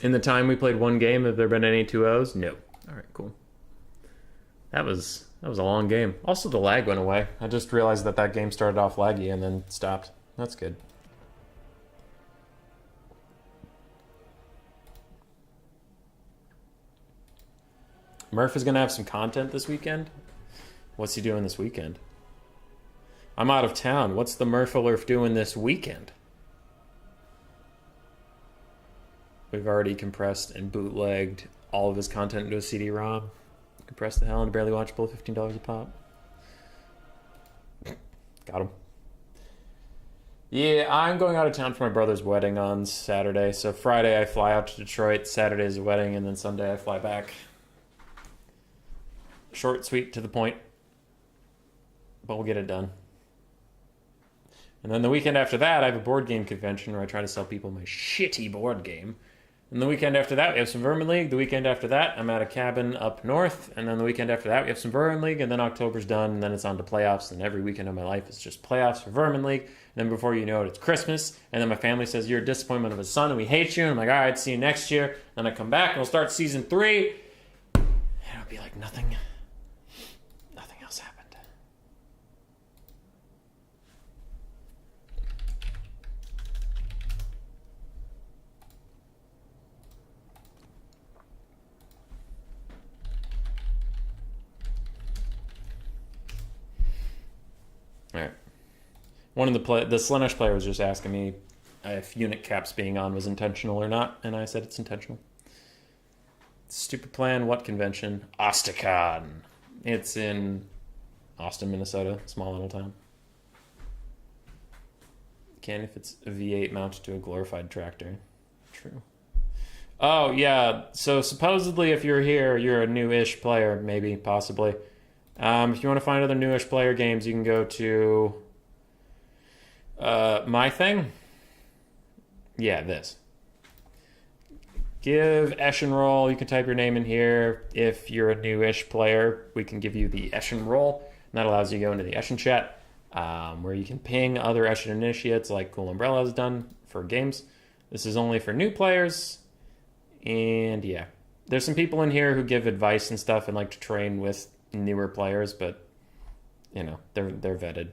In the time we played one game, have there been any 2-0s? No. All right, cool. That was a long game. Also, the lag went away. I just realized that game started off laggy and then stopped. That's good. Murph is going to have some content this weekend? What's he doing this weekend? I'm out of town. What's the Murph doing this weekend? We've already compressed and bootlegged all of his content into a CD-ROM. Compressed the hell into barely watchable, $15 a pop. Got him. Yeah, I'm going out of town for my brother's wedding on Saturday. So Friday I fly out to Detroit, Saturday's a wedding, and then Sunday I fly back. Short, sweet, to the point. But we'll get it done. And then the weekend after that, I have a board game convention where I try to sell people my shitty board game. And the weekend after that, we have some Vermin League. The weekend after that, I'm at a cabin up north. And then the weekend after that, we have some Vermin League. And then October's done, and then it's on to playoffs. And every weekend of my life is just playoffs for Vermin League. And then before you know it, it's Christmas. And then my family says, you're a disappointment of a son, and we hate you. And I'm like, all right, see you next year. Then I come back, and we'll start season 3. And it'll be like nothing else happened. All right. One of the Slaanesh player was just asking me if unit caps being on was intentional or not, and I said it's intentional. Stupid plan. What convention? Osticon. It's in Austin, Minnesota. Small little town. Can if it's a V8 mounted to a glorified tractor. True. Oh, yeah. So supposedly if you're here, you're a new-ish player, maybe, possibly. If you want to find other newish player games, you can go to my thing. Yeah, this. Give Eschen roll. You can type your name in here. If you're a newish player, we can give you the Eschen roll. And that allows you to go into the Eschen chat, where you can ping other Eschen initiates like Cool Umbrella has done for games. This is only for new players. And yeah, there's some people in here who give advice and stuff and like to train with newer players, but you know, they're vetted.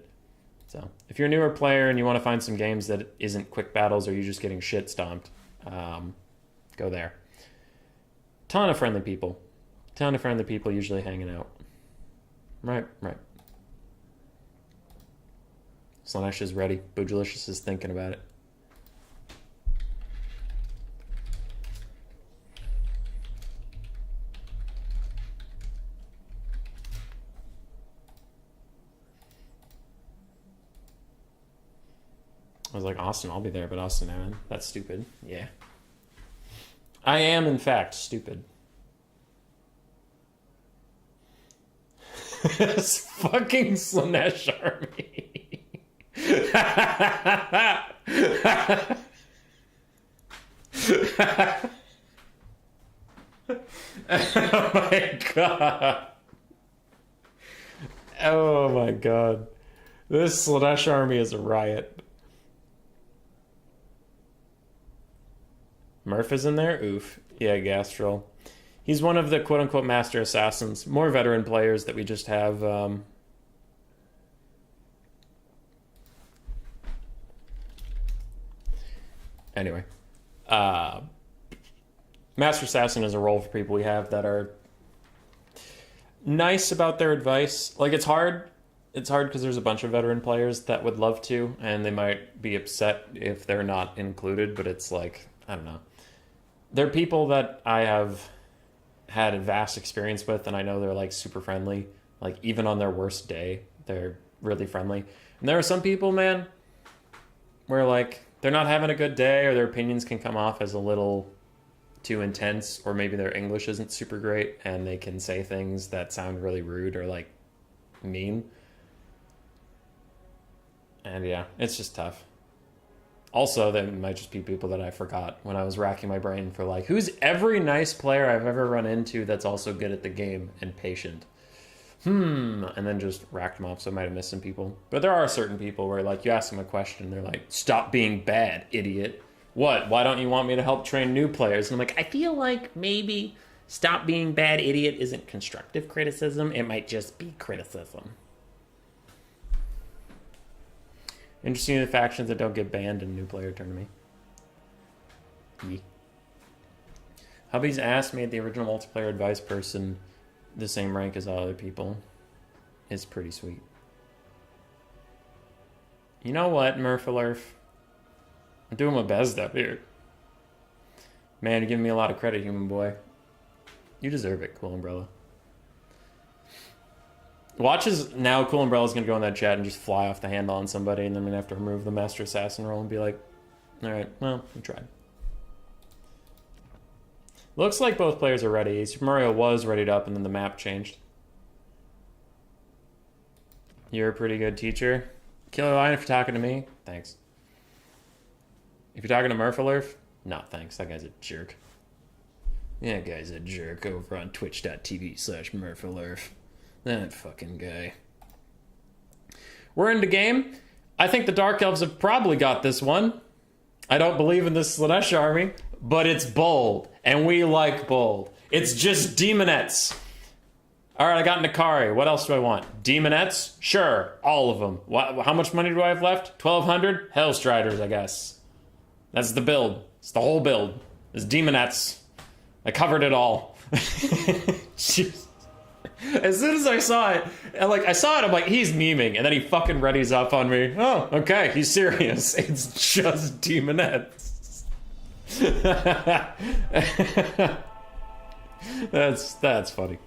So if you're a newer player and you want to find some games that isn't quick battles or you're just getting shit stomped, go there. Ton of friendly people usually hanging out. Right. Slaanesh is ready. Boojilicious is thinking about it. I was like, Austin, I'll be there, but Austin, Evan, that's stupid. Yeah. I am, in fact, stupid. This fucking Slaanesh army. Oh my god. Oh my god. This Slaanesh army is a riot. Murph is in there? Oof. Yeah, Gastrel. He's one of the quote-unquote master assassins. More veteran players that we just have. Anyway. Master assassin is a role for people we have that are nice about their advice. Like, it's hard. It's hard because there's a bunch of veteran players that would love to, and they might be upset if they're not included, but it's like, I don't know. They're people that I have had a vast experience with, and I know they're like super friendly. Like even on their worst day, they're really friendly. And there are some people, man, where like they're not having a good day, or their opinions can come off as a little too intense, or maybe their English isn't super great, and they can say things that sound really rude or like mean. And yeah, it's just tough. Also, there might just be people that I forgot when I was racking my brain for like, who's every nice player I've ever run into that's also good at the game and patient? And then just racked them off, so I might have missed some people. But there are certain people where like you ask them a question, they're like, stop being bad, idiot. What? Why don't you want me to help train new players? And I'm like, I feel like maybe stop being bad, idiot isn't constructive criticism. It might just be criticism. Interesting the factions that don't get banned in new player tournament. Hubby's ass made the original multiplayer advice person the same rank as all other people. It's pretty sweet. You know what, Murphalurf? I'm doing my best up here. Man, you're giving me a lot of credit, human boy. You deserve it, Cool Umbrella. Watch as now Cool Umbrella's gonna go in that chat and just fly off the handle on somebody, and then I'm gonna have to remove the Master Assassin role and be like, alright, well, we tried. Looks like both players are ready. Super Mario was readied up, and then the map changed. You're a pretty good teacher. Killer Lion, if you're talking to me, thanks. If you're talking to Murphalurf, no, thanks. That guy's a jerk. That guy's a jerk over on twitch.tv/Murphalurf. That fucking guy. We're into game. I think the Dark Elves have probably got this one. I don't believe in this Slaanesh army, but it's bold, and we like bold. It's just demonettes. All right, I got Nakari. What else do I want? Demonettes? Sure, all of them. How much money do I have left? 1,200? Hellstriders, I guess. That's the build. It's the whole build. It's demonettes. I covered it all. Jeez. As soon as I saw it, I'm like, he's memeing, and then he fucking readies up on me. Oh, okay, he's serious. It's just demonettes. That's funny.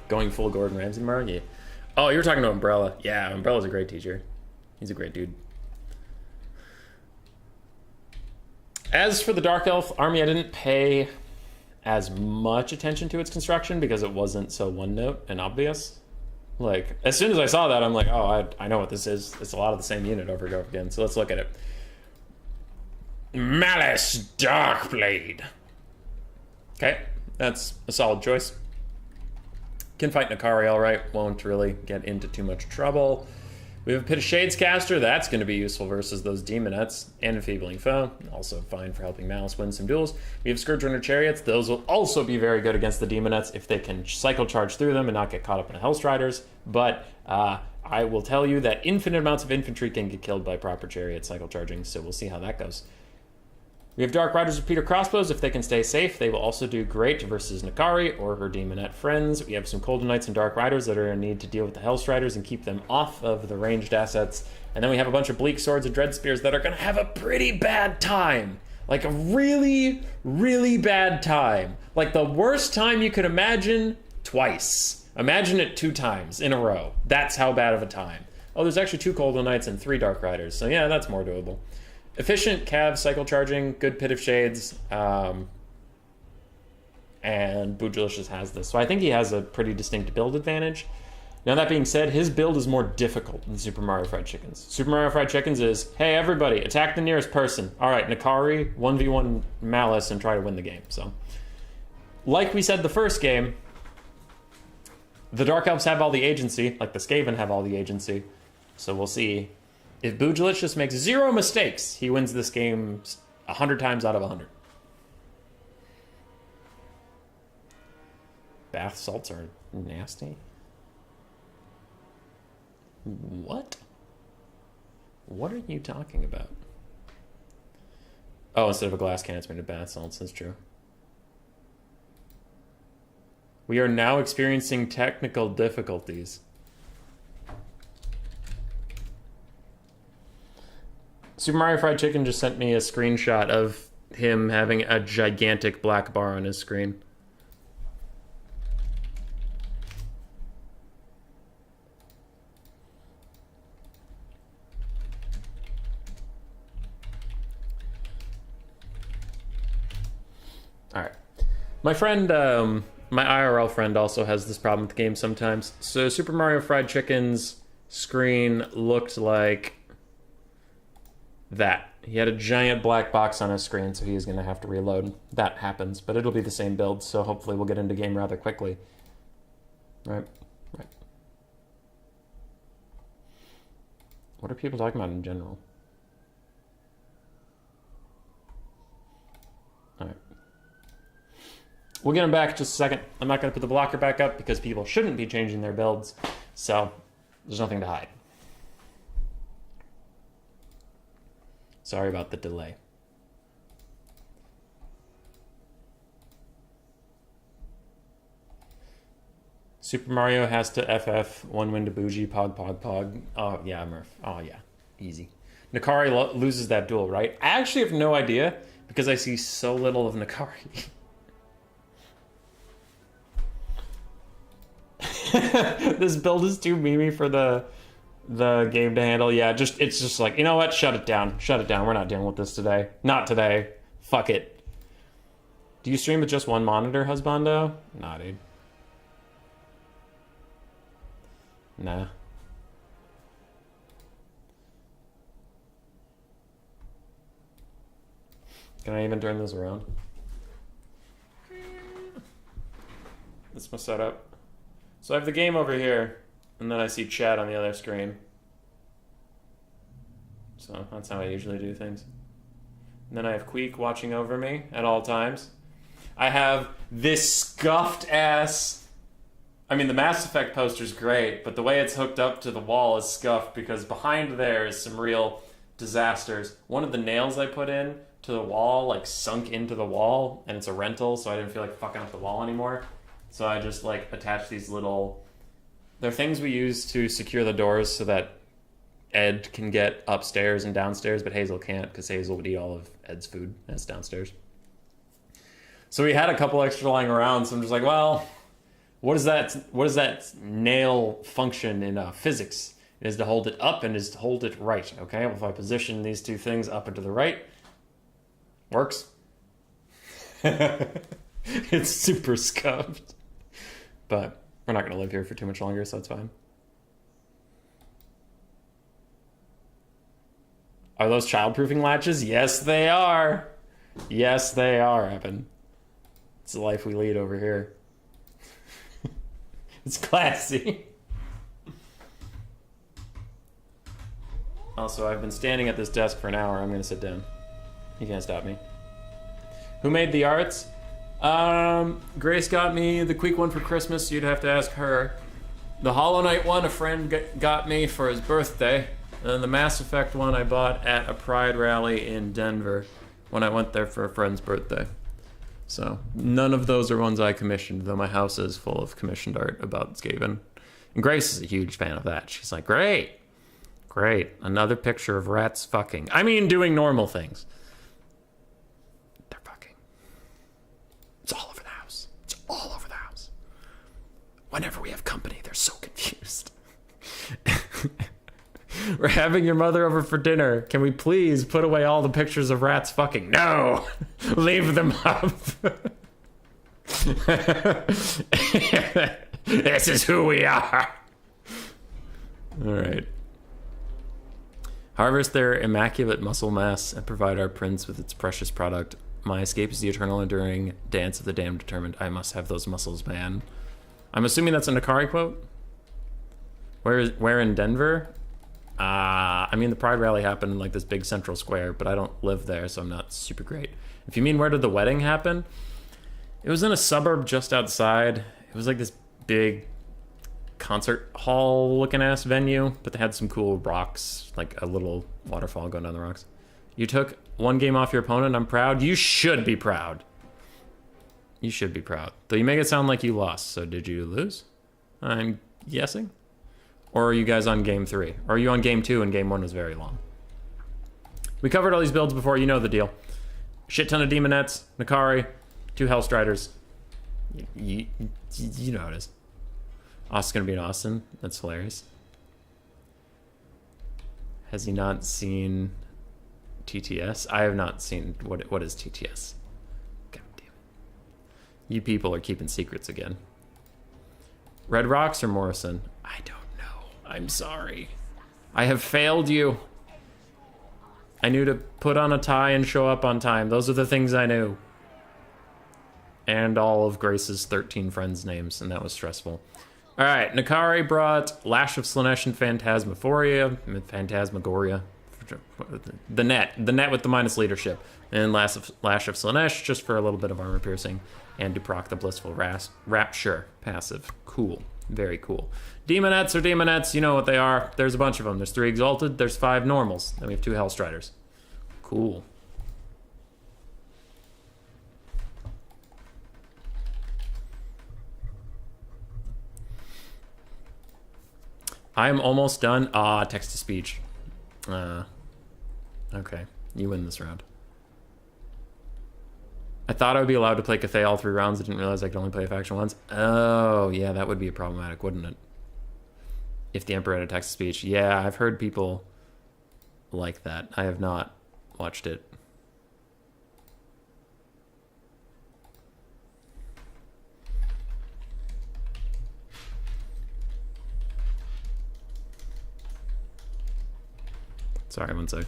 Going full Gordon Ramsay, Mark? Yeah. Oh, you were talking to Umbrella. Yeah, Umbrella's a great teacher. He's a great dude. As for the Dark Elf army, I didn't pay as much attention to its construction because it wasn't so one-note and obvious. Like, as soon as I saw that, I'm like, oh, I know what this is. It's a lot of the same unit over and over again. So let's look at it. Malice Darkblade. Okay, that's a solid choice. Can fight Nakari all right. Won't really get into too much trouble. We have a Pit of Shades caster. That's going to be useful versus those demonettes. And Enfeebling Foe. Also fine for helping Malice win some duels. We have Scourge Runner Chariots. Those will also be very good against the demonettes if they can cycle charge through them and not get caught up in Hellstriders. But I will tell you that infinite amounts of infantry can get killed by proper chariot cycle charging. So we'll see how that goes. We have Dark Riders with Peter Crossbows. If they can stay safe, they will also do great versus Nakari or her demonette friends. We have some Golden Knights and Dark Riders that are going to need to deal with the Hellstriders and keep them off of the ranged assets. And then we have a bunch of Bleak Swords and Dread Spears that are going to have a pretty bad time. Like a really, really bad time. Like the worst time you could imagine twice. Imagine it 2 times in a row. That's how bad of a time. Oh, there's actually 2 Golden Knights and 3 Dark Riders. So yeah, that's more doable. Efficient Cav cycle charging, good Pit of Shades, and Boojilicious has this. So I think he has a pretty distinct build advantage. Now that being said, his build is more difficult than Super Mario Fried Chicken's. Super Mario Fried Chicken's is, hey everybody, attack the nearest person. All right, Nakari, 1v1 Malice and try to win the game. So, like we said the first game, the Dark Elves have all the agency, like the Skaven have all the agency. So we'll see. If Boojilicious makes 0 mistakes, he wins this game 100 times out of 100. Bath salts are nasty. What? What are you talking about? Oh, instead of a glass can, it's made of bath salts. That's true. We are now experiencing technical difficulties. Super Mario Fried Chicken just sent me a screenshot of him having a gigantic black bar on his screen. All right. My friend, my IRL friend also has this problem with the game sometimes. So Super Mario Fried Chicken's screen looked like that. He had a giant black box on his screen, so he's going to have to reload. That happens, but it'll be the same build, so hopefully we'll get into game rather quickly. Right. What are people talking about in general? All right. We'll get him back in just a second. I'm not going to put the blocker back up because people shouldn't be changing their builds, so there's nothing to hide. Sorry about the delay. Super Mario has to FF, 1 win to Bougie, Pog. Oh, yeah, Murph. Oh, yeah. Easy. Nakari loses that duel, right? I actually have no idea because I see so little of Nakari. This build is too memey for the game to handle. Yeah, it's just like, you know what? Shut it down. Shut it down. We're not dealing with this today. Not today. Fuck it. Do you stream with just one monitor, husbando? Nah, dude. Nah. Can I even turn this around? That's my setup. So I have the game over here, and then I see chat on the other screen. So that's how I usually do things. And then I have Queek watching over me at all times. I have this scuffed ass... I mean, the Mass Effect poster's great, but the way it's hooked up to the wall is scuffed because behind there is some real disasters. One of the nails I put in to the wall, like, sunk into the wall, and it's a rental, so I didn't feel like fucking up the wall anymore. So I just, like, attached these little... They're things we use to secure the doors so that Ed can get upstairs and downstairs, but Hazel can't because Hazel would eat all of Ed's food that's downstairs. So we had a couple extra lying around, so I'm just like, well, what does that nail function in physics? It is to hold it up and is to hold it right, okay? Well, if I position these two things up and to the right, works. It's super scuffed. But we're not going to live here for too much longer, so that's fine. Are those child-proofing latches? Yes, they are. Yes, they are, Evan. It's the life we lead over here. It's classy. Also, I've been standing at this desk for an hour. I'm going to sit down. You can't stop me. Who made the arts? Grace got me the Queek one for Christmas, so you'd have to ask her. The Hollow Knight one, a friend got me for his birthday. And then the Mass Effect one I bought at a Pride rally in Denver when I went there for a friend's birthday. So none of those are ones I commissioned, though my house is full of commissioned art about Skaven. And Grace is a huge fan of that. She's like, great, another picture of rats fucking. I mean, doing normal things. They're fucking. It's all over the house. It's all over the house. Whenever we have company, they're so confused. We're having your mother over for dinner. Can we please put away all the pictures of rats fucking? No! Leave them up. This is who we are. All right. Harvest their immaculate muscle mass and provide our prince with its precious product. My escape is the eternal enduring dance of the damned determined. I must have those muscles, man. I'm assuming that's a Nakari quote? Where in Denver? I mean, the Pride rally happened in like this big central square, but I don't live there, so I'm not super great. If you mean where did the wedding happen? It was in a suburb just outside. It was like this big concert hall looking ass venue, but they had some cool rocks, like a little waterfall going down the rocks. You took one game off your opponent. I'm proud. You should be proud. You should be proud. Though you make it sound like you lost. So did you lose? I'm guessing. Or are you guys on game 3? Or are you on game 2 and game 1 was very long? We covered all these builds before. You know the deal. Shit ton of Demonettes, Nakari, 2 Hellstriders. You know how it is. Austin's gonna be in Austin. That's hilarious. Has he not seen TTS? I have not seen what is TTS. God damn it. You people are keeping secrets again. Red Rocks or Morrison? I don't know. I'm sorry. I have failed you. I knew to put on a tie and show up on time. Those are the things I knew. And all of Grace's 13 friends' names, and that was stressful. All right, Nakari brought Lash of Slaanesh and Phantasmagoria. The net with the minus leadership. And Lash of Slaanesh just for a little bit of armor piercing. And to proc the Blissful Rapture passive. Cool. Very cool. Demonettes are Demonettes. You know what they are. There's a bunch of them. There's 3 Exalted. There's 5 Normals. Then we have 2 Hellstriders. Cool. I'm almost done. Text-to-speech. Okay, you win this round. I thought I would be allowed to play Cathay all 3 rounds. I didn't realize I could only play a faction once. Oh, yeah, that would be problematic, wouldn't it? If the Emperor had a text-to-speech. Yeah, I've heard people like that. I have not watched it. Sorry, one sec.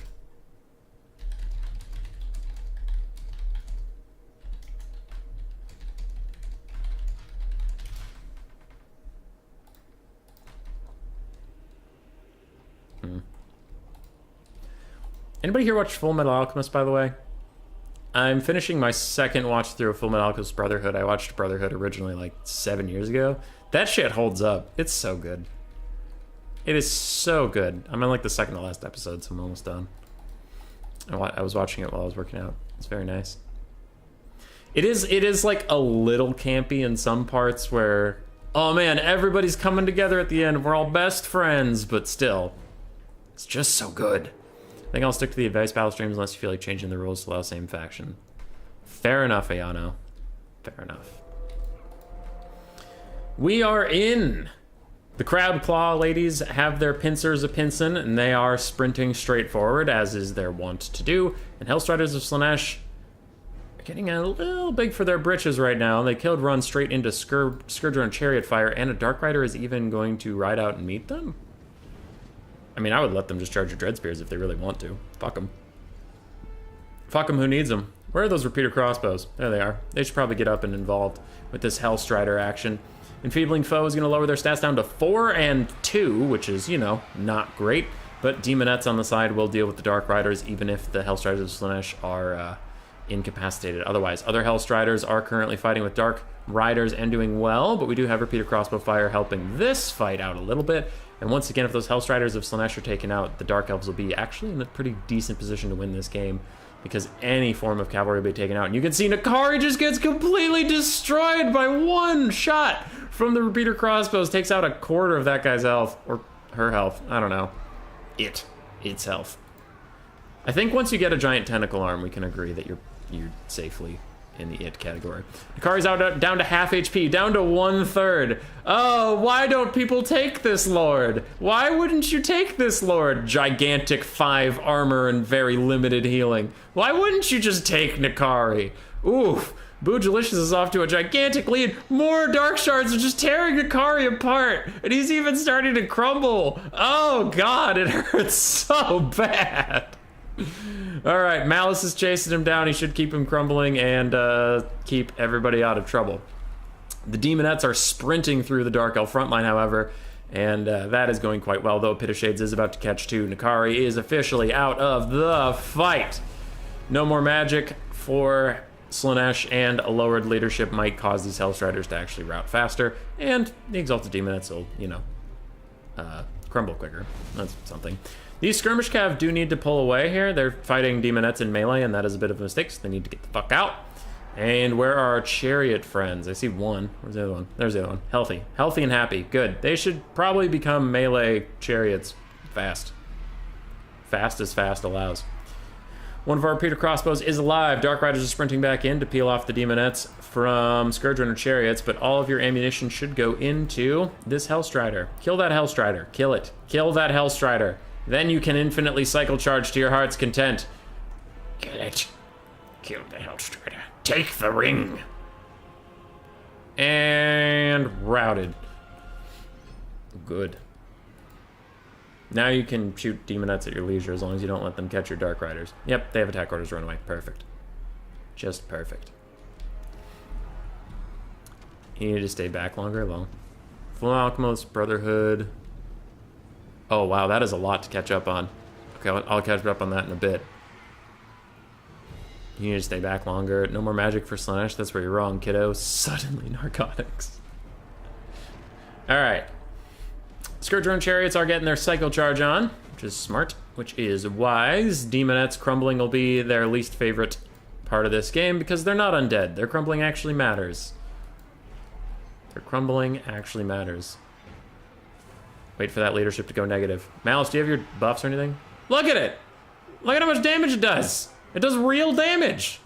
Anybody here watch Full Metal Alchemist, by the way? I'm finishing my second watch through of Full Metal Alchemist Brotherhood. I watched Brotherhood originally like 7 years ago. That shit holds up. It's so good. It is so good. I'm on like the second to last episode, so I'm almost done. I was watching it while I was working out. It's very nice. It is like a little campy in some parts where, oh man, everybody's coming together at the end. We're all best friends, but still, it's just so good. I think I'll stick to the advice battle streams unless you feel like changing the rules to allow same faction. Fair enough, Ayano. Fair enough. We are in. The Crowd Claw ladies have their pincers a-pincin', and they are sprinting straight forward, as is their wont to do. And Hellstriders of Slaanesh are getting a little big for their britches right now. They killed run straight into Scourger and Chariot Fire, and a Dark Rider is even going to ride out and meet them? I mean, I would let them just charge your Dread Spears if they really want to. Fuck them. Fuck them, who needs them? Where are those repeater crossbows? There they are. They should probably get up and involved with this Hellstrider action. Enfeebling Foe is going to lower their stats down to 4 and 2, which is, you know, not great. But Demonettes on the side will deal with the Dark Riders, even if the Hellstriders of Slaanesh are incapacitated. Otherwise, other Hellstriders are currently fighting with Dark Riders and doing well, but we do have repeater crossbow fire helping this fight out a little bit. And once again, if those Hellstriders of Slaanesh are taken out, the Dark Elves will be actually in a pretty decent position to win this game, because any form of cavalry will be taken out. And you can see Nakari just gets completely destroyed by one shot from the repeater crossbows. Takes out a quarter of that guy's health, or her health. I don't know. Its health. I think once you get a giant tentacle arm, we can agree that you're safely in the it category. Nakari's out down to half HP, down to 1/3. Oh, why don't people take this lord? Why wouldn't you take this lord? Gigantic 5 armor and very limited healing. Why wouldn't you just take Nakari? Oof. Boojilicious is off to a gigantic lead. More Dark Shards are just tearing Nakari apart. And he's even starting to crumble. Oh god, it hurts so bad. Alright, Malice is chasing him down. He should keep him crumbling and keep everybody out of trouble. The Demonettes are sprinting through the Dark Elf front line, however, and that is going quite well, though Pit of Shades is about to catch 2. Nakari is officially out of the fight. No more magic for Slaanesh, and a lowered leadership might cause these Hellstriders to actually rout faster, and the Exalted Demonettes will, you know, crumble quicker. That's something. These Skirmish Cav do need to pull away here. They're fighting Demonettes in melee, and that is a bit of a mistake, so they need to get the fuck out. And where are our Chariot friends? I see one. Where's the other one? There's the other one. Healthy. Healthy and happy. Good. They should probably become melee Chariots fast. Fast as fast allows. One of our repeater crossbows is alive. Dark Riders are sprinting back in to peel off the Demonettes from Scourger Chariots, but all of your ammunition should go into this Hellstrider. Kill that Hellstrider. Kill it. Kill that Hellstrider. Then you can infinitely cycle charge to your heart's content. Kill it. Kill the Hellstrider. Take the ring. And routed. Good. Now you can shoot Demonettes at your leisure as long as you don't let them catch your Dark Riders. Yep, they have attack orders, run away. Perfect. Just perfect. You need to stay back longer? Well, Full Alchemist, Brotherhood. Oh, wow, that is a lot to catch up on. Okay, I'll catch up on that in a bit. You need to stay back longer. No more magic for Slaanesh. That's where you're wrong, kiddo. Suddenly narcotics. Alright. Scourger and Chariots are getting their cycle charge on, which is smart, which is wise. Demonettes crumbling will be their least favorite part of this game because they're not undead. Their crumbling actually matters. Their crumbling actually matters. Wait for that leadership to go negative. Malice, do you have your buffs or anything? Look at it! Look at how much damage it does. It does real damage.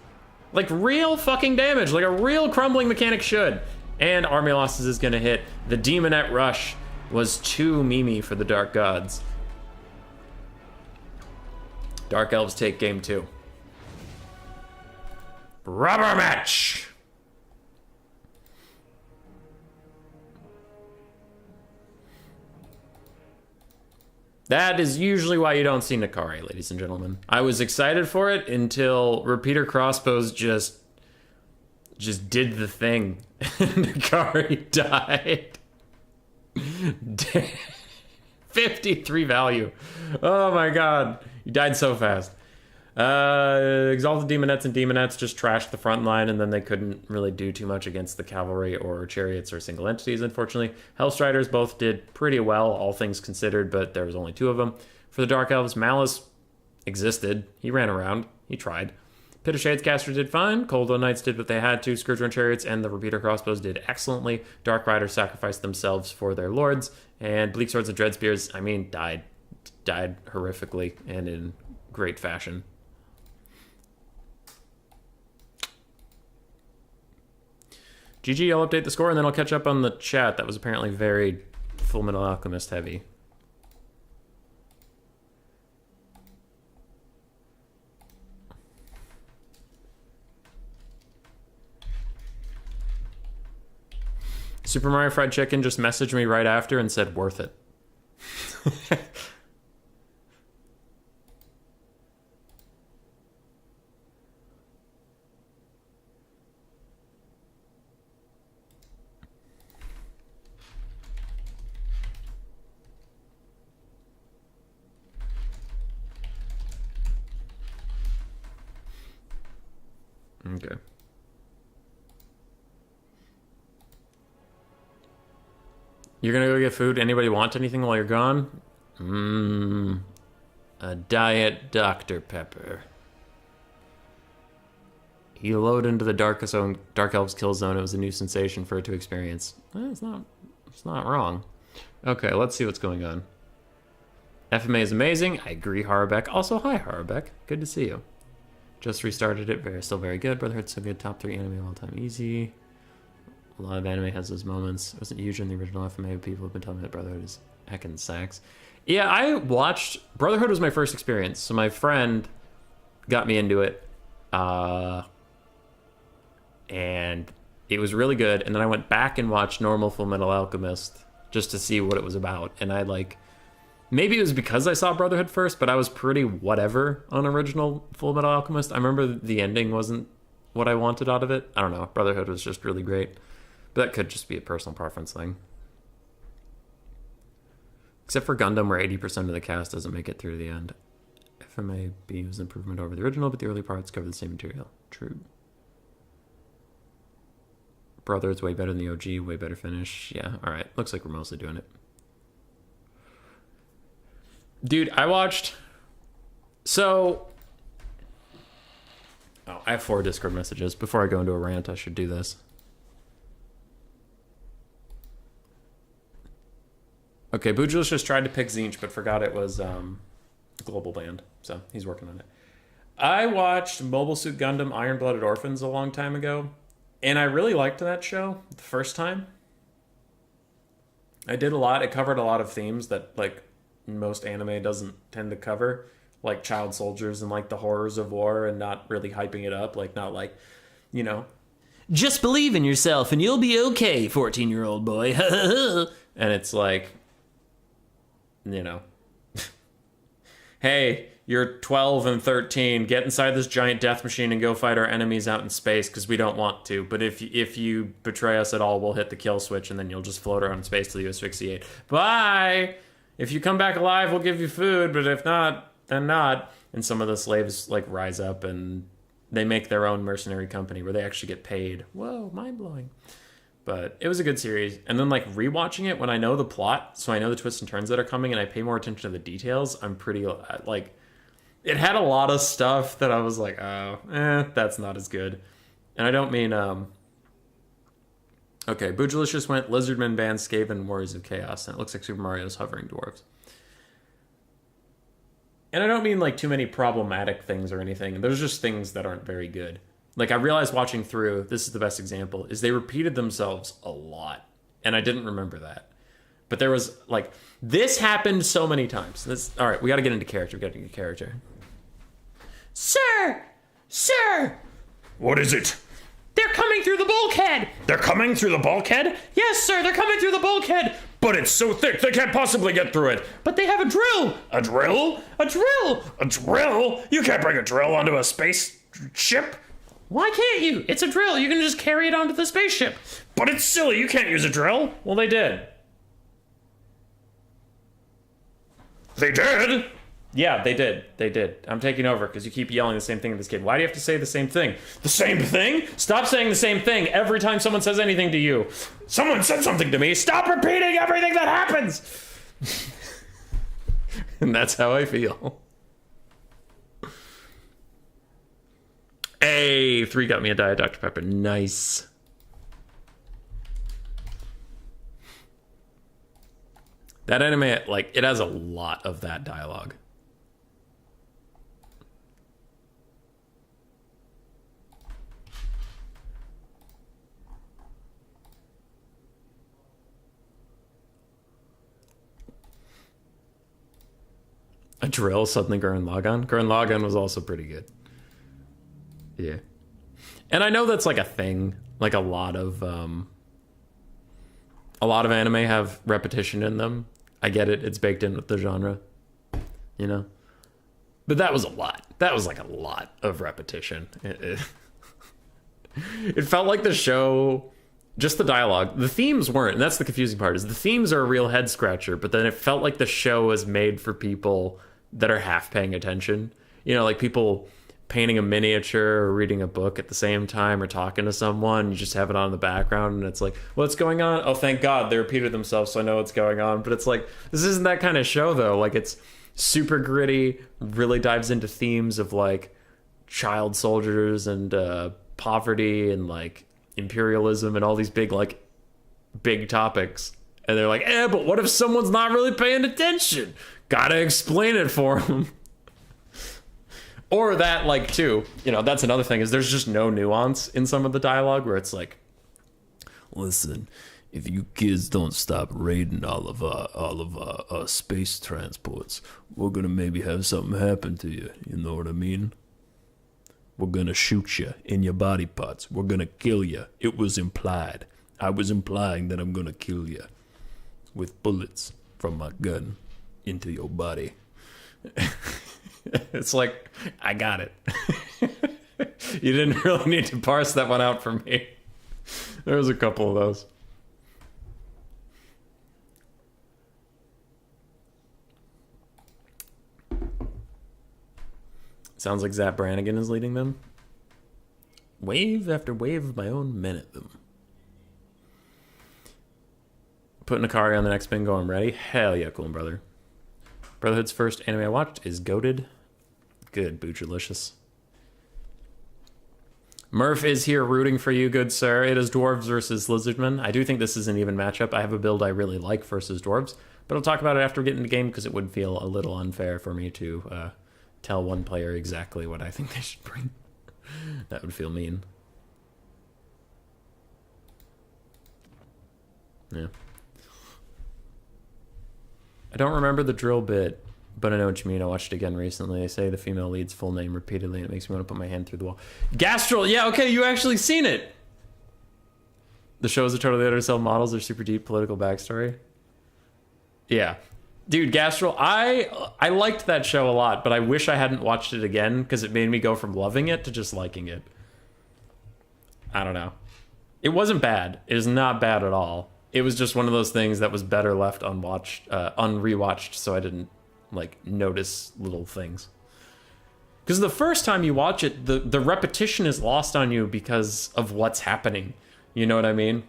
Like real fucking damage, like a real crumbling mechanic should. And Army Losses is gonna hit. The Demonette Rush was too memey for the Dark Gods. Dark Elves take game 2. Rubber match! That is usually why you don't see Nakari, ladies and gentlemen. I was excited for it until repeater crossbows just did the thing. Nakari died. 53 value. Oh my god. You died so fast. Exalted Demonettes and Demonettes just trashed the front line, and then they couldn't really do too much against the cavalry or chariots or single entities, unfortunately. Hellstriders both did pretty well, all things considered, but there was only 2 of them. For the Dark Elves, Malice existed. He ran around. He tried. Pit of Shades Caster did fine. Cold Knights did what they had to. Scourge Chariots and the Repeater Crossbows did excellently. Dark Riders sacrificed themselves for their lords. And Bleak Swords and Dread Spears, I mean, died horrifically and in great fashion. GG, I'll update the score and then I'll catch up on the chat. That was apparently very Fullmetal Alchemist heavy. Super Mario Fried Chicken just messaged me right after and said, worth it. Okay. You're gonna go get food? Anybody want anything while you're gone? A Diet Dr. Pepper. You load into the Dark Elves kill zone. It was a new sensation for it to experience. It's not wrong. Okay, let's see what's going on. FMA is amazing. I agree, Harbeck. Also, hi, Harbeck. Good to see you. Just restarted it. Still very good. Brotherhood's so good. Top 3 anime all time easy. A lot of anime has those moments. It wasn't huge in the original FMA, but people have been telling me that Brotherhood is heckin' sacks. Yeah, I watched... Brotherhood was my first experience, so my friend got me into it. And it was really good. And then I went back and watched normal Fullmetal Alchemist just to see what it was about. And I, like... Maybe it was because I saw Brotherhood first, but I was pretty whatever on original Fullmetal Alchemist. I remember the ending wasn't what I wanted out of it. I don't know. Brotherhood was just really great. But that could just be a personal preference thing. Except for Gundam, where 80% of the cast doesn't make it through the end. FMAB was an improvement over the original, but the early parts cover the same material. True. Brotherhood's way better than the OG, way better finish. Yeah, alright. Looks like we're mostly doing it. Dude, I watched... So... Oh, I have 4 Discord messages. Before I go into a rant, I should do this. Okay, Boojulus just tried to pick Zinch, but forgot it was global band. So, he's working on it. I watched Mobile Suit Gundam Iron-Blooded Orphans a long time ago. And I really liked that show the first time. I did a lot. It covered a lot of themes that, like, most anime doesn't tend to cover, like child soldiers and like the horrors of war, and not really hyping it up, like not like, you know, just believe in yourself and you'll be okay, 14-year-old boy. And it's like, you know, hey, you're 12 and 13, get inside this giant death machine and go fight our enemies out in space because we don't want to, but if you betray us at all, we'll hit the kill switch and then you'll just float around in space till you asphyxiate. Bye. If you come back alive, we'll give you food, but if not, then not. And some of the slaves, like, rise up and they make their own mercenary company where they actually get paid. Whoa, mind-blowing. But it was a good series. And then, like, rewatching it when I know the plot, so I know the twists and turns that are coming, and I pay more attention to the details, I'm pretty, like... It had a lot of stuff that I was like, oh, that's not as good. And I don't mean, Okay, Boojulus just went Lizardman band Skaven Warriors of Chaos, and it looks like Super Mario's hovering dwarves. And I don't mean like too many problematic things or anything. There's just things that aren't very good. Like I realized watching through, this is the best example, is they repeated themselves a lot. And I didn't remember that. But there was like, this happened so many times. All right, we got to get into character. Sir! Sir! What is it? They're coming through the bulkhead! They're coming through the bulkhead? Yes, sir, they're coming through the bulkhead! But it's so thick, they can't possibly get through it. But they have a drill! A drill? A drill! A drill? You can't bring a drill onto a spaceship. Why can't you? It's a drill. You can just carry it onto the spaceship. But it's silly, you can't use a drill. Well, they did. They did? Yeah, they did. They did. I'm taking over because you keep yelling the same thing at this kid. Why do you have to say the same thing? The same thing? Stop saying the same thing every time someone says anything to you. Someone said something to me. Stop repeating everything that happens. And that's how I feel. Hey, 3 got me a Diet Dr. Pepper. Nice. That anime, like, it has a lot of that dialogue. A drill, suddenly Gurren Lagann. Gurren Lagann was also pretty good. Yeah. And I know that's like a thing. Like a lot of anime have repetition in them. I get it. It's baked in with the genre. You know? But that was a lot. That was like a lot of repetition. It felt like the show, just the dialogue. The themes weren't, and that's the confusing part, is the themes are a real head scratcher, but then it felt like the show was made for people that are half paying attention. You know, like people painting a miniature or reading a book at the same time or talking to someone. You just have it on in the background and it's like, what's going on? Oh, thank God they repeated themselves so I know what's going on. But it's like, this isn't that kind of show though. Like it's super gritty, really dives into themes of like child soldiers and poverty and like imperialism and all these big topics. And they're like, but what if someone's not really paying attention? Gotta explain it for them. Or that, like, too, you know, that's another thing, is there's just no nuance in some of the dialogue where it's like, listen, if you kids don't stop raiding all of our space transports, we're gonna maybe have something happen to you. You know what I mean? We're gonna shoot you in your body parts. We're gonna kill you. It was implied. I was implying that I'm gonna kill you with bullets from my gun into your body. It's like, I got it. You didn't really need to parse that one out for me. There was a couple of those. Sounds like Zap Brannigan is leading them. Wave after wave of my own men at them. Putting Akari on the next bingo, I'm ready. Hell yeah, cool brother. Brotherhood's first anime I watched is Goated. Good, Boocherlicious. Murph is here rooting for you, good sir. It is Dwarves versus Lizardmen. I do think this is an even matchup. I have a build I really like versus Dwarves, but I'll talk about it after we get into the game because it would feel a little unfair for me to tell one player exactly what I think they should bring. That would feel mean. Yeah. I don't remember the drill bit, but I know what you mean. I watched it again recently. They say the female lead's full name repeatedly, and it makes me want to put my hand through the wall. Gastral! Yeah, okay, you actually seen it! The shows are totally undersell models. They're super deep political backstory. Yeah. Dude, Gastral, I liked that show a lot, but I wish I hadn't watched it again, because it made me go from loving it to just liking it. I don't know. It wasn't bad. It is not bad at all. It was just one of those things that was better left unrewatched, so I didn't like notice little things. Because the first time you watch it, the repetition is lost on you because of what's happening. You know what I mean?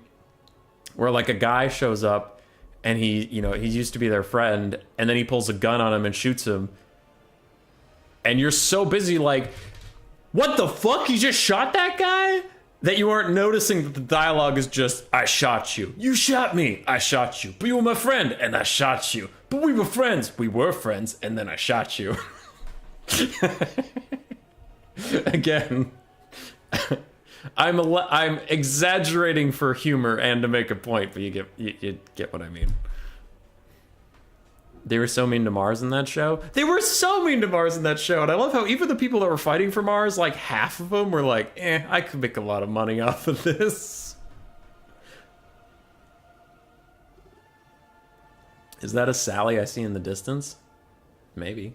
Where like a guy shows up and he used to be their friend, and then he pulls a gun on him and shoots him. And you're so busy like, what the fuck? You just shot that guy? That you aren't noticing that the dialogue is just, I shot you. You shot me. I shot you. But you were my friend, and I shot you. But we were friends. We were friends, and then I shot you. Again, I'm exaggerating for humor and to make a point, but you get what I mean. They were so mean to Mars in that show. They were so mean to Mars in that show, and I love how even the people that were fighting for Mars, like half of them were like, I could make a lot of money off of this. Is that a Sally I see in the distance? Maybe.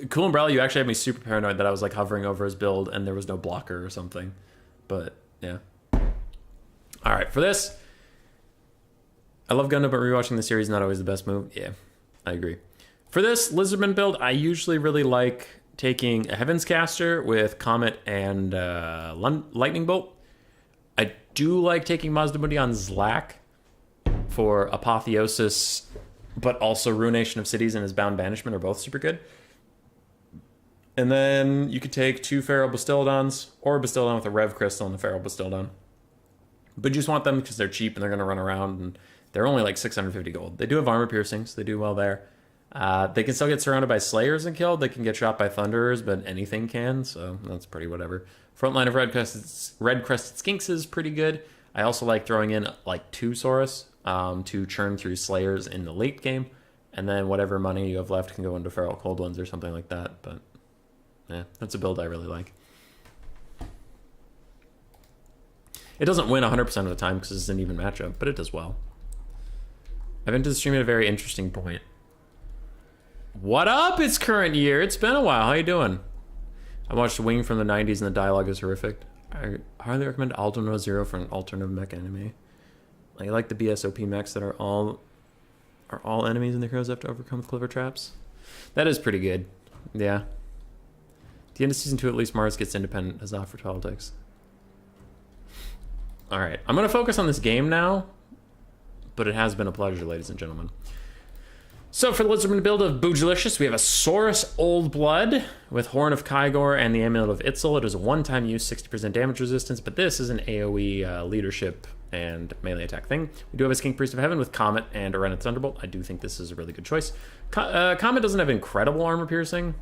Cool Umbrella, you actually had me super paranoid that I was like hovering over his build and there was no blocker or something. But, yeah. Alright, for this, I love Gundam, but rewatching the series is not always the best move. Yeah, I agree. For this Lizardman build, I usually really like taking a Heaven's Caster with Comet and Lightning Bolt. I do like taking Mazdamundi on Zlak for Apotheosis, but also Ruination of Cities and his Bound Banishment are both super good. And then you could take 2 Feral Bastildons, or a Bastildon with a Rev Crystal and a Feral Bastildon. But you just want them because they're cheap and they're going to run around, and they're only like 650 gold. They do have armor piercing, so they do well there. They can still get surrounded by Slayers and killed. They can get shot by Thunderers, but anything can, so that's pretty whatever. Front line of Red Crested Skinks is pretty good. I also like throwing in like 2 Saurus to churn through Slayers in the late game, and then whatever money you have left can go into Feral Cold Ones or something like that. But yeah, that's a build I really like. It doesn't win 100% of the time because it's an even matchup, but it does well. I've entered the stream at a very interesting point. What up? It's current year. It's been a while. How you doing? I watched Wing from the 90s and the dialogue is horrific. I highly recommend Aldo Zero for an alternative mech anime. I like the BSOP mechs that are all enemies and the heroes have to overcome with clever traps. That is pretty good. Yeah. At the end of season 2, at least Mars gets independent as for politics. Alright, I'm going to focus on this game now, but it has been a pleasure, ladies and gentlemen. So for the Lizardman build of Boojilicious, we have a Saurus Old Blood with Horn of Kygor and the Amulet of Itzel. It is a one-time use, 60% damage resistance, but this is an AoE leadership and melee attack thing. We do have a Skink Priest of Heaven with Comet and Arena's Thunderbolt. I do think this is a really good choice. Comet doesn't have incredible armor piercing,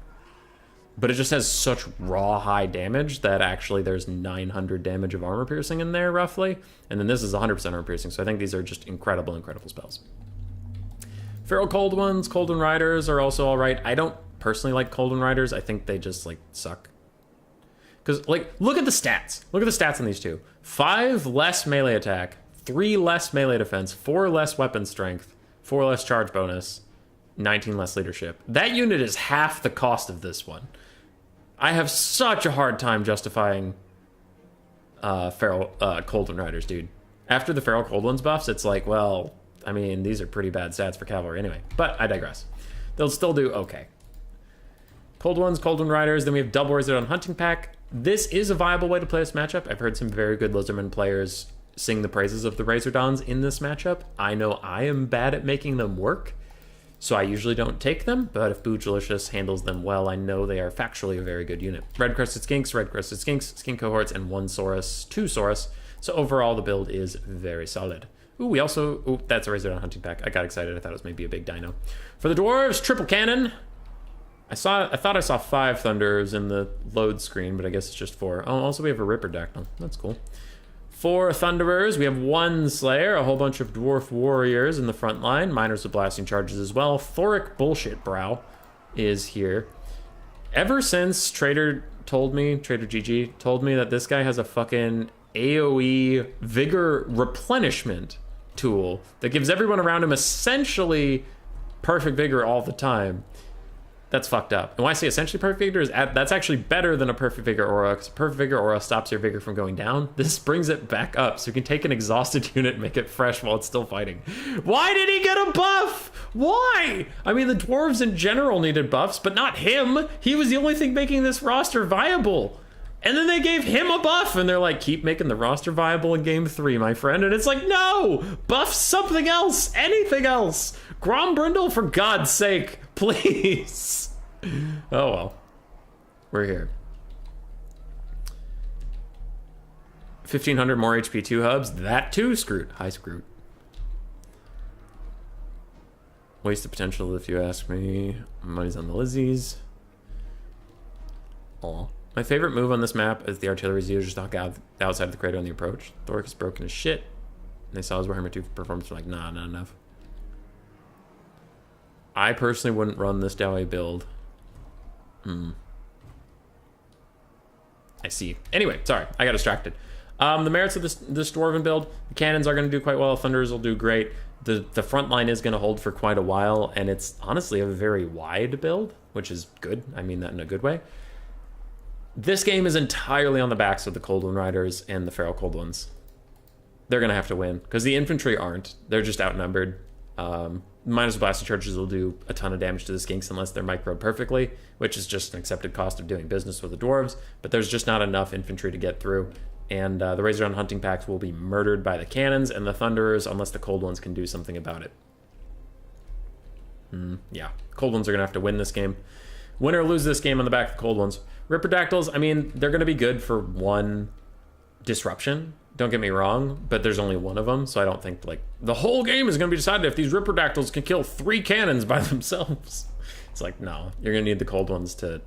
but it just has such raw high damage that actually there's 900 damage of armor piercing in there, roughly. And then this is 100% armor piercing, so I think these are just incredible, incredible spells. Feral Cold Ones, Colden Riders are also alright. I don't personally like Colden Riders. I think they just, like, suck. Because, like, look at the stats. Look at the stats on these two. 5 less melee attack, 3 less melee defense, 4 less weapon strength, 4 less charge bonus, 19 less leadership. That unit is half the cost of this one. I have such a hard time justifying Feral Colden Riders, dude. After the Feral Cold Ones buffs, it's like, well, I mean, these are pretty bad stats for cavalry anyway. But I digress. They'll still do okay. Cold Ones, Colden Riders. Then we have Double Razor on Hunting Pack. This is a viable way to play this matchup. I've heard some very good Lizardman players sing the praises of the Razordons in this matchup. I know I am bad at making them work, so I usually don't take them, but if Boojilicious handles them well, I know they are factually a very good unit. Red Crested Skinks, Skink Cohorts, and 1 Saurus, 2 Saurus. So overall, the build is very solid. Ooh, we also... Ooh, that's a Razordon Hunting Pack. I got excited. I thought it was maybe a big dino. For the Dwarves, Triple Cannon. I thought I saw 5 Thunders in the load screen, but I guess it's just 4. Oh, also we have a Ripperdactyl. That's cool. 4 Thunderers. We have 1 Slayer, a whole bunch of Dwarf Warriors in the front line. Miners with Blasting Charges as well. Thoric Bullshit Brow is here. Ever since Trader GG told me that this guy has a fucking AoE Vigor Replenishment tool that gives everyone around him essentially perfect Vigor all the time. That's fucked up. And when I say essentially perfect Vigor, that's actually better than a perfect Vigor aura, because perfect Vigor aura stops your Vigor from going down. This brings it back up, so you can take an exhausted unit and make it fresh while it's still fighting. Why did he get a buff? Why? I mean, the dwarves in general needed buffs, but not him. He was the only thing making this roster viable. And then they gave him a buff, and they're like, keep making the roster viable in game 3, my friend. And it's like, no! Buff something else! Anything else! Grombrindle, for God's sake, please! Oh well. We're here. 1,500 more HP 2 hubs. That too screwed. High screwed. Wasted potential if you ask me. Money's on the Lizzies. Aw. My favorite move on this map is the artillery's used just knock out outside of the crater on the approach. Thork is broken as shit. And they saw his Warhammer 2 performance, like, nah, not enough. I personally wouldn't run this Dowey build. I see. Anyway, sorry, I got distracted. The merits of this Dwarven build, the cannons are going to do quite well. Thunderers will do great. The front line is going to hold for quite a while, and it's honestly a very wide build, which is good. I mean that in a good way. This game is entirely on the backs of the Cold One Riders and the Feral Cold Ones. They're going to have to win, because the infantry aren't. They're just outnumbered. Minus blasting charges will do a ton of damage to the skinks unless they're microed perfectly, which is just an accepted cost of doing business with the dwarves, but there's just not enough infantry to get through. And the Razordon hunting packs will be murdered by the cannons and the Thunderers unless the Cold Ones can do something about it. Yeah, Cold Ones are going to have to win this game. Win or lose this game on the back of the Cold Ones. Ripperdactyls, I mean, they're going to be good for one disruption. Don't get me wrong, but there's only one of them, so I don't think, like, the whole game is going to be decided if these Ripperdactyls can kill 3 cannons by themselves. It's like, no, you're going to need the Cold Ones to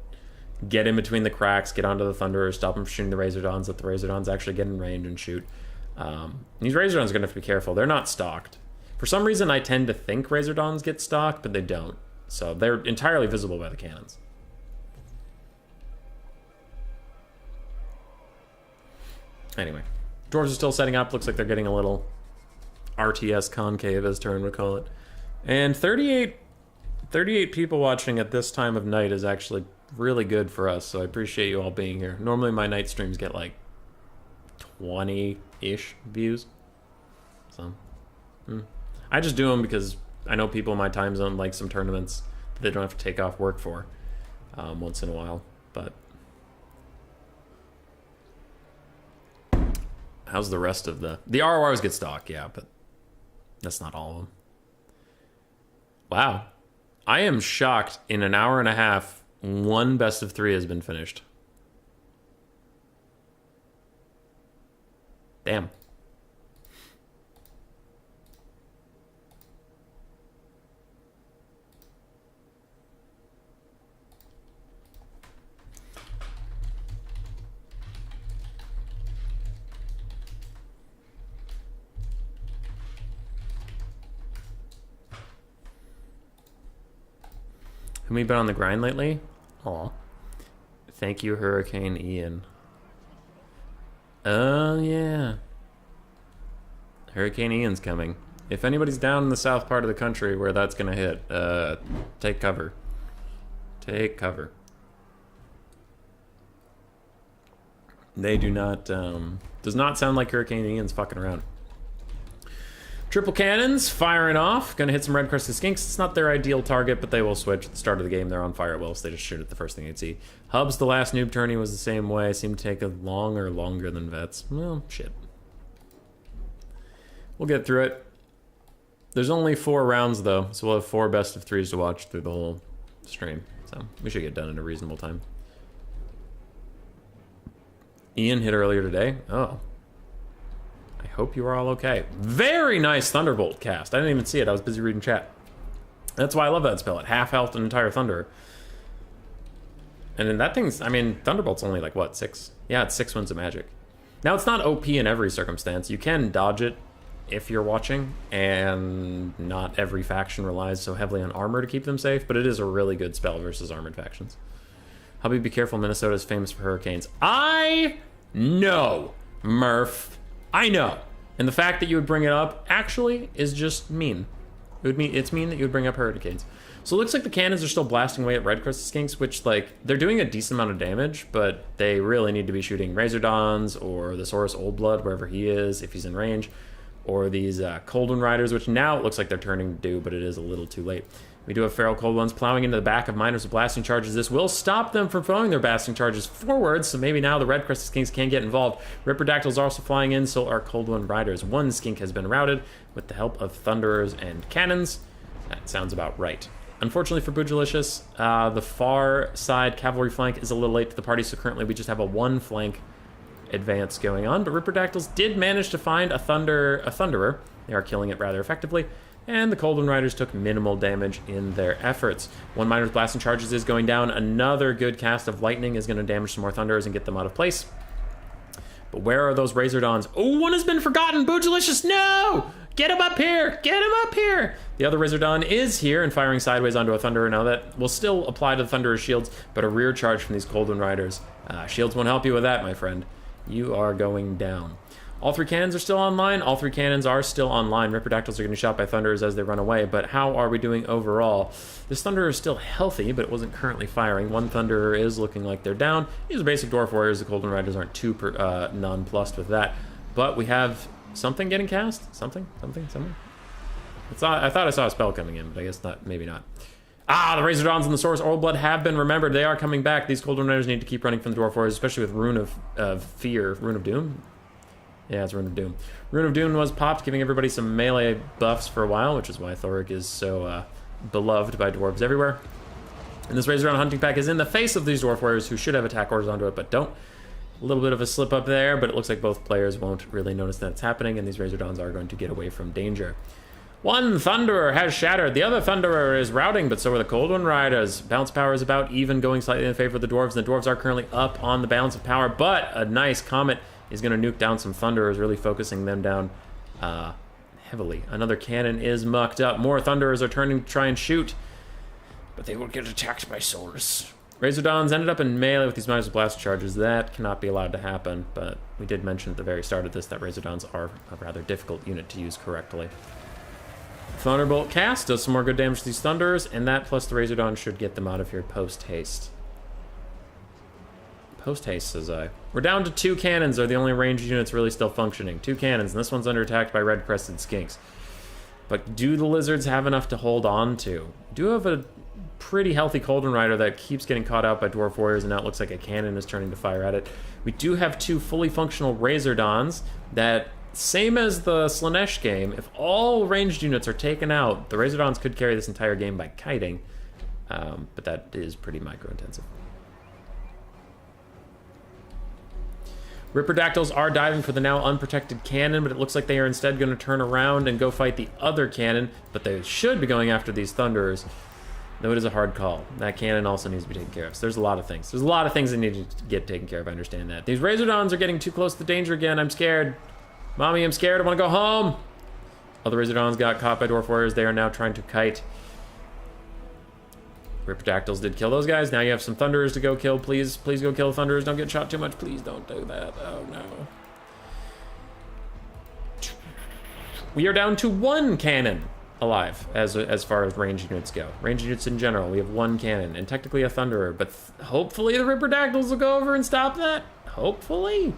get in between the cracks, get onto the Thunderers, stop them from shooting the Razordons, let the Razordons actually get in range and shoot. These Razordons are going to have to be careful. They're not stocked. For some reason, I tend to think Razordons get stocked, but they don't. So they're entirely visible by the cannons. Anyway, dwarves are still setting up. Looks like they're getting a little RTS concave, as Turin would call it. And 38 people watching at this time of night is actually really good for us, so I appreciate you all being here. Normally my night streams get like 20-ish views. So, I just do them because I know people in my time zone like some tournaments that they don't have to take off work for once in a while. But how's the rest of the RORs get stock? Yeah, but that's not all of them. Wow. I am shocked. In an hour and a half, one best of 3 has been finished. Damn. Have we been on the grind lately? Aw. Thank you, Hurricane Ian. Oh, yeah. Hurricane Ian's coming. If anybody's down in the south part of the country where that's going to hit, take cover. Take cover. They do not, does not sound like Hurricane Ian's fucking around. Triple cannons firing off. Gonna hit some red crested skinks. It's not their ideal target, but they will switch at the start of the game. They're on fire at will, so they just shoot at the first thing they'd see. Hubs, the last noob tourney, was the same way. Seemed to take a longer than vets. Well, shit. We'll get through it. There's only 4 rounds, though, so we'll have 4 best of 3s to watch through the whole stream. So we should get done in a reasonable time. Ian hit earlier today. Oh. I hope you are all okay. Very nice Thunderbolt cast. I didn't even see it. I was busy reading chat. That's why I love that spell. It half health an entire Thunderer. And then that thing's, I mean, Thunderbolt's only like, what, 6? Yeah, it's 6 winds of magic. Now, it's not OP in every circumstance. You can dodge it if you're watching, and not every faction relies so heavily on armor to keep them safe, but it is a really good spell versus armored factions. Hubby, be careful. Minnesota is famous for hurricanes. I know, Murph. I know. And the fact that you would bring it up actually is just mean. It's mean that you would bring up hurricanes. So it looks like the cannons are still blasting away at red crested skinks, which, like, they're doing a decent amount of damage, but they really need to be shooting Razordons or the Saurus Old Blood, wherever he is, if he's in range, or these Cold One Riders, which now it looks like they're turning due, but it is a little too late. We do have Feral Cold Ones plowing into the back of miners with blasting charges. This will stop them from throwing their blasting charges forward, so maybe now the red crested skinks can get involved. Ripperdactyls are also flying in, so are Cold One Riders. One skink has been routed with the help of Thunderers and Cannons. That sounds about right. Unfortunately for Boojilicious, the far side cavalry flank is a little late to the party, so currently we just have a 1 flank advance going on, but Ripperdactyls did manage to find a Thunderer. They are killing it rather effectively. and the Cold Wind Riders took minimal damage in their efforts. One Miner's Blast and Charges is going down. Another good cast of Lightning is going to damage some more Thunderers and get them out of place. But where are those Razor Dawns? Oh, one has been forgotten! Boojilicious, no! Get him up here! Get him up here! The other Razor Dawn is here and firing sideways onto a Thunderer. Now that will still apply to the Thunderer's shields, but a rear charge from these Cold Wind Riders. Shields won't help you with that, my friend. You are going down. All 3 cannons are still online. All 3 cannons are still online. Ripperdactyls are getting shot by Thunderers as they run away, but how are we doing overall? This Thunderer is still healthy, but it wasn't currently firing. One Thunderer is looking like they're down. These are basic Dwarf Warriors. The Cold Wind Riders aren't too nonplussed with that. But we have something getting cast? Something? I thought I saw a spell coming in, but I guess not. Maybe not. Ah, the Razor Dawns and the Source Old Blood have been remembered. They are coming back. These Cold Wind Riders need to keep running from the Dwarf Warriors, especially with Rune of Fear. Rune of Doom? Yeah, it's Rune of Doom. Rune of Doom was popped, giving everybody some melee buffs for a while, which is why Thoric is so beloved by dwarves everywhere. And this Razor Dawn hunting pack is in the face of these Dwarf Warriors who should have attack orders onto it, but don't. A little bit of a slip up there, but it looks like both players won't really notice that it's happening, and these Razor Dawns are going to get away from danger. One Thunderer has shattered. The other Thunderer is routing, but so are the Cold Wind Riders. Bounce power is about even, going slightly in favor of the Dwarves. And the Dwarves are currently up on the balance of power, but a nice Comet is going to nuke down some Thunderers, really focusing them down heavily. Another cannon is mucked up. More Thunderers are turning to try and shoot, but they will get attacked by swords. Razor Dawns ended up in melee with these Miner's Blast charges. That cannot be allowed to happen, but we did mention at the very start of this that Razor Dawns are a rather difficult unit to use correctly. Thunderbolt cast does some more good damage to these Thunderers, and that plus the Razor Dawn should get them out of here post-haste. Post-haste, says I. We're down to 2 cannons are the only ranged units really still functioning. 2 cannons, and this one's under attack by red-crested skinks. But do the lizards have enough to hold on to? Do have a pretty healthy Cold Wind Rider that keeps getting caught out by Dwarf Warriors, and now it looks like a cannon is turning to fire at it. We do have 2 fully functional Razor Dawns that, same as the Slaanesh game, if all ranged units are taken out, the Razor Dawns could carry this entire game by kiting, but that is pretty micro-intensive. Ripperdactyls are diving for the now unprotected cannon, but it looks like they are instead going to turn around and go fight the other cannon, but they should be going after these Thunderers, though it is a hard call. That cannon also needs to be taken care of. So there's a lot of things. There's a lot of things that need to get taken care of, I understand that. These Razor Dawns are getting too close to danger again. I'm scared. Mommy, I'm scared. I want to go home. Other Razor Dawns got caught by Dwarf Warriors. They are now trying to kite. Ripperdactyls did kill those guys. Now you have some Thunderers to go kill. Please, please go kill the Thunderers. Don't get shot too much. Please don't do that. Oh, no. We are down to 1 cannon alive as far as ranged units go. Ranged units in general, we have 1 cannon and technically a Thunderer, but hopefully the Ripperdactyls will go over and stop that. Hopefully.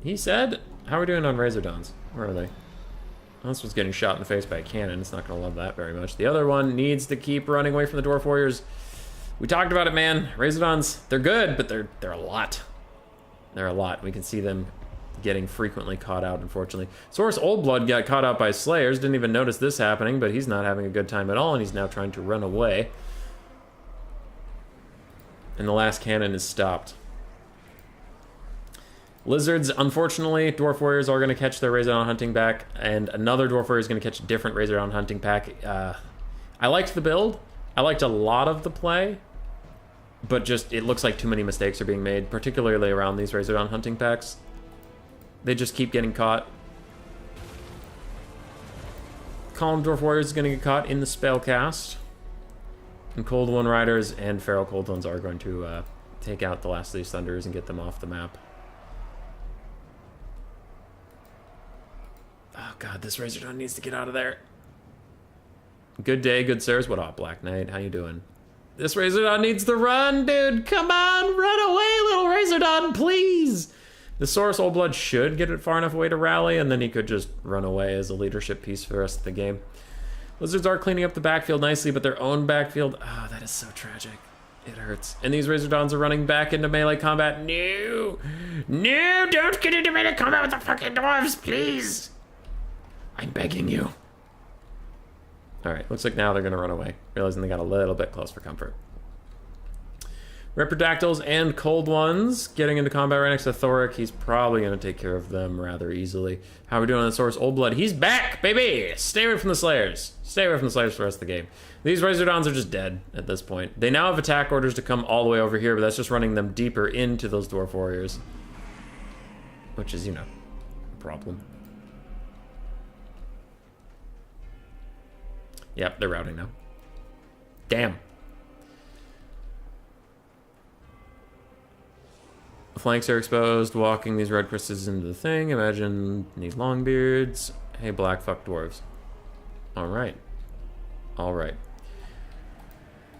He said. How are we doing on Razor Dawns? Where are they? This one's getting shot in the face by a cannon. It's not going to love that very much. The other one needs to keep running away from the Dwarf Warriors. We talked about it, man. Razor Dawns, they're good, but they're a lot. They're a lot. We can see them getting frequently caught out, unfortunately. Source Old Blood got caught out by Slayers. Didn't even notice this happening, but he's not having a good time at all, and he's now trying to run away. And the last cannon is stopped. Lizards, unfortunately, Dwarf Warriors are going to catch their Razor Dawn hunting back, and another Dwarf Warrior is going to catch a different Razor Dawn hunting pack. I liked the build. I liked a lot of the play, but just it looks like too many mistakes are being made, particularly around these Razor Dawn hunting packs. They just keep getting caught. Column Dwarf Warriors is going to get caught in the spell cast, and Cold Wind Riders and Feral Cold Ones are going to take out the last of these Thunderers and get them off the map. Oh god, this Razor Dawn needs to get out of there. Good day, good sirs. What up, Black Knight? How you doing? This Razor Dawn needs to run, dude. Come on, run away, little Razor Dawn, please. The Source Old Blood should get it far enough away to rally, and then he could just run away as a leadership piece for the rest of the game. Lizards are cleaning up the backfield nicely, but their own backfield... Oh, that is so tragic. It hurts. And these Razor Dawns are running back into melee combat. No! No, don't get into melee combat with the fucking dwarves, please! I'm begging you. Alright, looks like now they're going to run away, realizing they got a little bit close for comfort. Reprodactyls and Cold Ones getting into combat right next to Thoric. He's probably going to take care of them rather easily. How are we doing on the source? Old Blood. He's back, baby! Stay away from the Slayers. Stay away from the Slayers for the rest of the game. These Razordons are just dead at this point. They now have attack orders to come all the way over here, but that's just running them deeper into those Dwarf Warriors. Which is, you know, a problem. Yep, they're routing now. Damn. Flanks are exposed, walking these red crystals into the thing. Imagine these long beards. Hey, black fuck dwarves. Alright. Alright.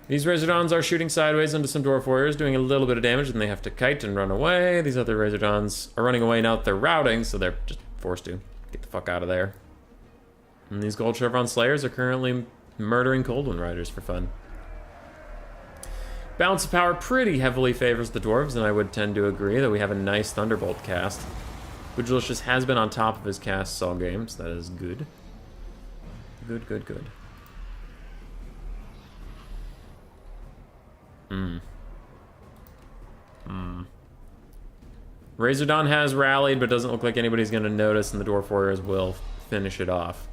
These Razordons are shooting sideways into some Dwarf Warriors, doing a little bit of damage, and they have to kite and run away. These other Razordons are running away now that they're routing, so they're just forced to get the fuck out of there. And these Gold Chevron Slayers are currently murdering Cold One Riders for fun. Balance of power pretty heavily favors the dwarves, and I would tend to agree that we have a nice Thunderbolt cast. Bujulicious has been on top of his casts all game, so that is good. Good, good, good. Razordon has rallied, but doesn't look like anybody's going to notice, and the Dwarf Warriors will finish it off.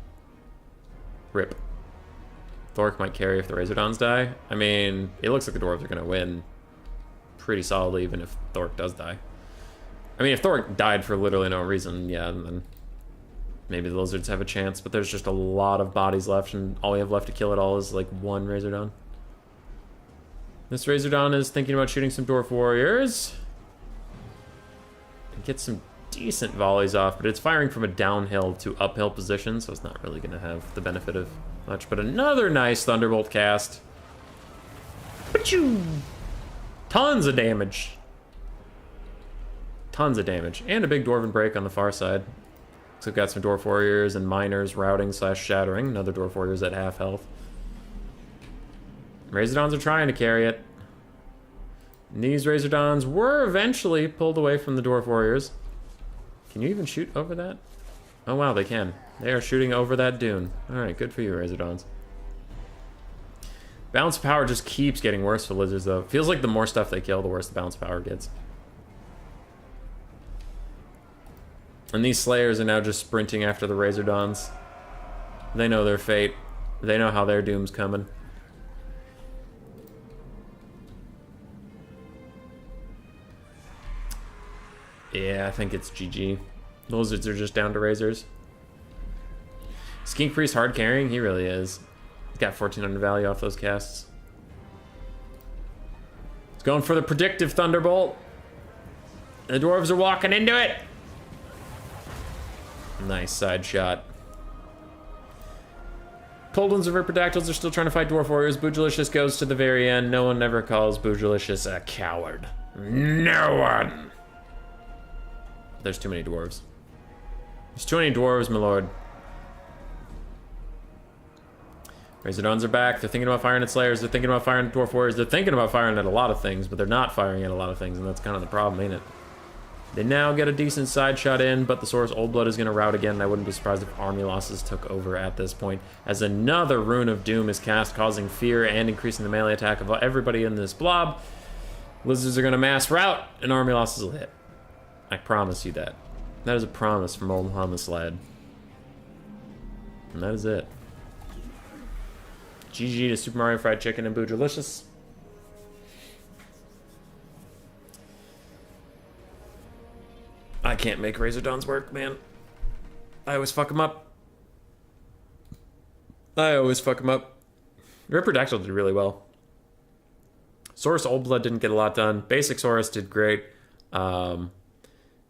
Rip. Thoric might carry if the Razordons die. I mean, it looks like the Dwarves are going to win pretty solidly, even if Thoric does die. I mean, if Thoric died for literally no reason, yeah, then maybe the Lizards have a chance, but there's just a lot of bodies left, and all we have left to kill it all is, like, one Razordon. This Razordon is thinking about shooting some Dwarf Warriors. And get some decent volleys off, but it's firing from a downhill to uphill position, so it's not really going to have the benefit of much. But another nice Thunderbolt cast. Achoo! Tons of damage. Tons of damage. And a big Dwarven break on the far side. So we've got some Dwarf Warriors and Miners routing / shattering. Another Dwarf Warriors at half health. Razordons are trying to carry it. And these Razordons were eventually pulled away from the Dwarf Warriors. Can you even shoot over that? Oh wow, they can. They are shooting over that dune. Alright, good for you, Razordons. Balance of power just keeps getting worse for lizards, though. Feels like the more stuff they kill, the worse the balance of power gets. And these Slayers are now just sprinting after the Razordons. They know their fate. They know how their doom's coming. Yeah, I think it's GG. The lizards are just down to razors. Skink Priest hard carrying? He really is. He's got 1400 value off those casts. He's going for the predictive Thunderbolt. The dwarves are walking into it. Nice side shot. Cold Ones of Reprodactyls are still trying to fight Dwarf Warriors. Bujulicious goes to the very end. No one ever calls Bujulicious a coward. No one! There's too many dwarves. There's too many dwarves, my lord. Razordons are back. They're thinking about firing at Slayers. They're thinking about firing at Dwarf Warriors. They're thinking about firing at a lot of things, but they're not firing at a lot of things, and that's kind of the problem, ain't it? They now get a decent side shot in, but the source Old Blood is going to rout again, and I wouldn't be surprised if army losses took over at this point, as another Rune of Doom is cast, causing fear and increasing the melee attack of everybody in this blob. Lizards are going to mass rout, and army losses will hit. I promise you that. That is a promise from old Hummus Lad. And that is it. GG to Super Mario Fried Chicken and Bujulicious. I can't make Razordons work, man. I always fuck them up. Reprodactyl did really well. Source Old Blood didn't get a lot done. Basic Source did great.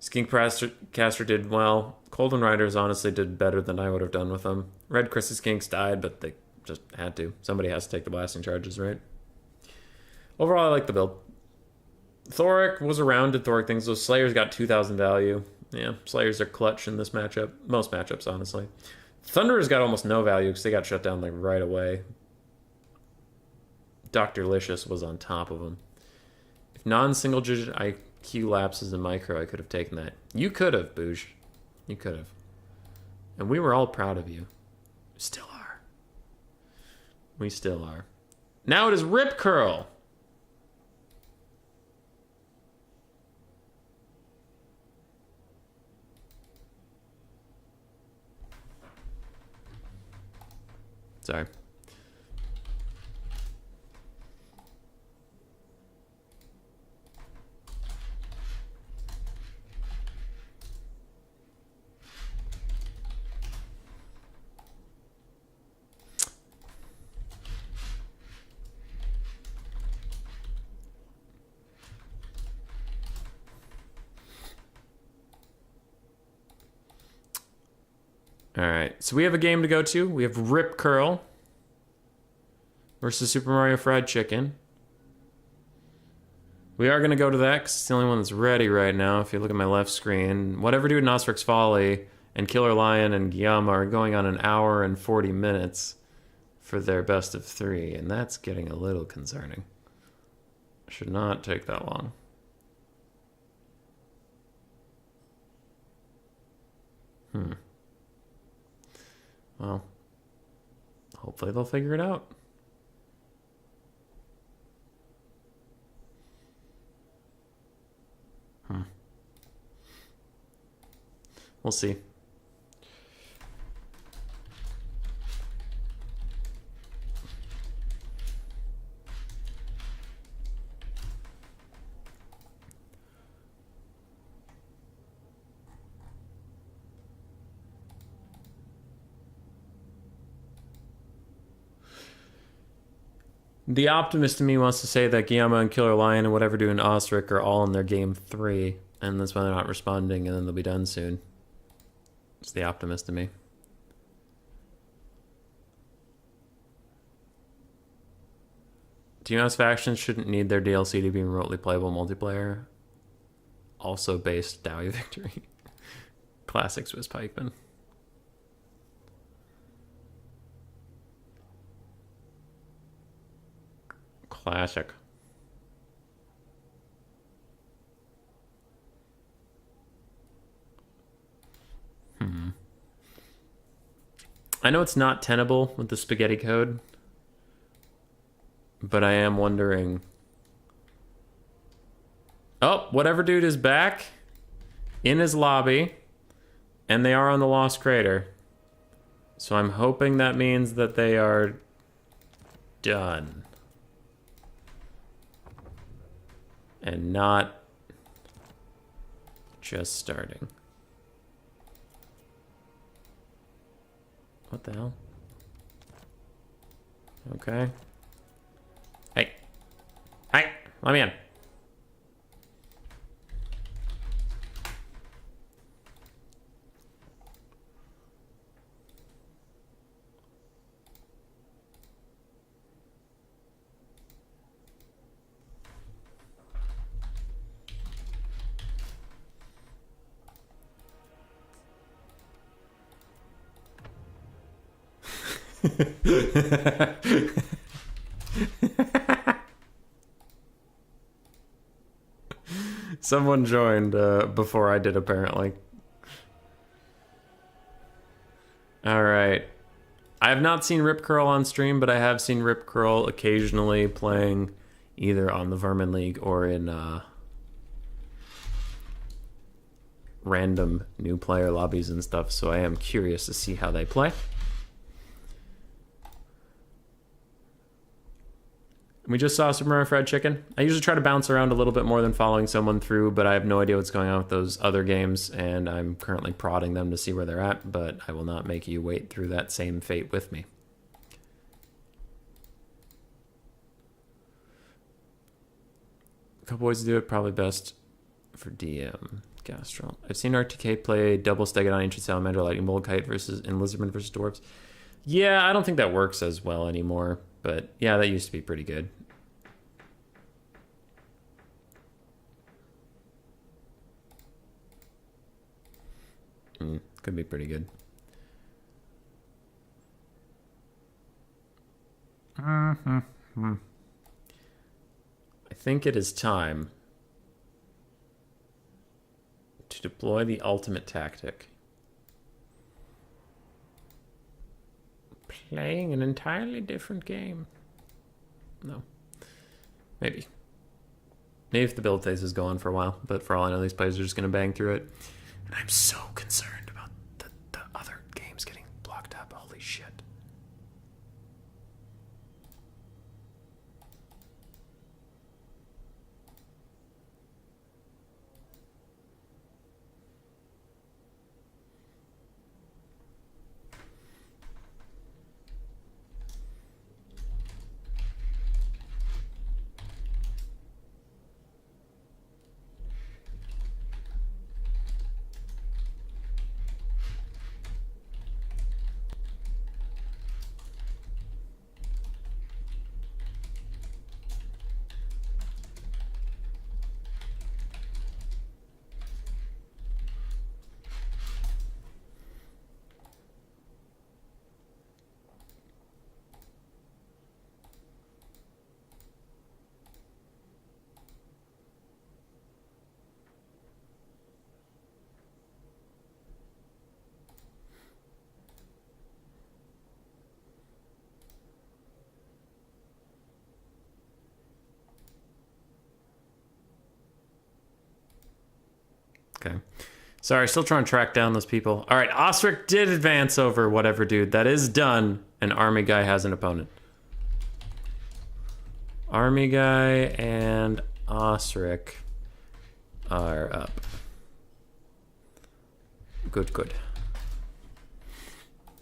Skink Caster did well. Cold One Riders honestly did better than I would have done with them. Red Chris's Skinks died, but they just had to. Somebody has to take the blasting charges, right? Overall, I like the build. Thoric was around, did Thoric things. Those Slayers got 2,000 value. Yeah, Slayers are clutch in this matchup. Most matchups, honestly. Thunderers got almost no value because they got shut down like right away. Dr. Licious was on top of them. If non-single digit IQ lapses in micro, I could have taken that. You could have, Boosh. You could have. And we were all proud of you. Still are. We still are. Now it is Rip Curl. Sorry. All right, so we have a game to go to. We have Rip Curl versus Super Mario Fried Chicken. We are going to go to that because it's the only one that's ready right now. If you look at my left screen, Whatever Dude in Ostric's Folly and Killer Lion and Guillaume are going on 1 hour and 40 minutes for their best of 3, and that's getting a little concerning. Should not take that long. Well, hopefully they'll figure it out. We'll see. The optimist in me wants to say that Guillermo and Killer Lion and Whatever Dude and Ostrich are all in their game 3, and that's why they're not responding, and then they'll be done soon. It's the optimist in me. TMS factions shouldn't need their DLC to be remotely playable multiplayer. Also based Dowie Victory. Classic Swiss Pikeman. Classic. I know it's not tenable with the spaghetti code, but I am wondering. Oh, Whatever Dude is back in his lobby, and they are on the Lost Crater. So I'm hoping that means that they are done. And not just starting. What the hell? Okay. Hey. Hey, let me in. Someone joined before I did, apparently. All right. I have not seen Rip Curl on stream, but I have seen Rip Curl occasionally playing either on the Vermin League or in random new player lobbies and stuff, so I am curious to see how they play. We just saw Super Mario Fried Chicken. I usually try to bounce around a little bit more than following someone through, but I have no idea what's going on with those other games, and I'm currently prodding them to see where they're at, but I will not make you wait through that same fate with me. A couple ways to do it, probably best for DM. Gastral. I've seen RTK play double Stegodon, Ancient Salamander, Lightning Bolt Kite versus and Lizardman versus Dwarves. Yeah, I don't think that works as well anymore, but yeah, that used to be pretty good. Could be pretty good. I think it is time to deploy the ultimate tactic. Playing an entirely different game. No. Maybe. Maybe if the build phase is going for a while, but for all I know, these players are just going to bang through it. And I'm so concerned about the other games getting blocked up. Holy shit. Okay. Sorry, still trying to track down those people. All right, Osric did advance over whatever dude. That is done, and Army Guy has an opponent. Army Guy and Osric are up. Good, good.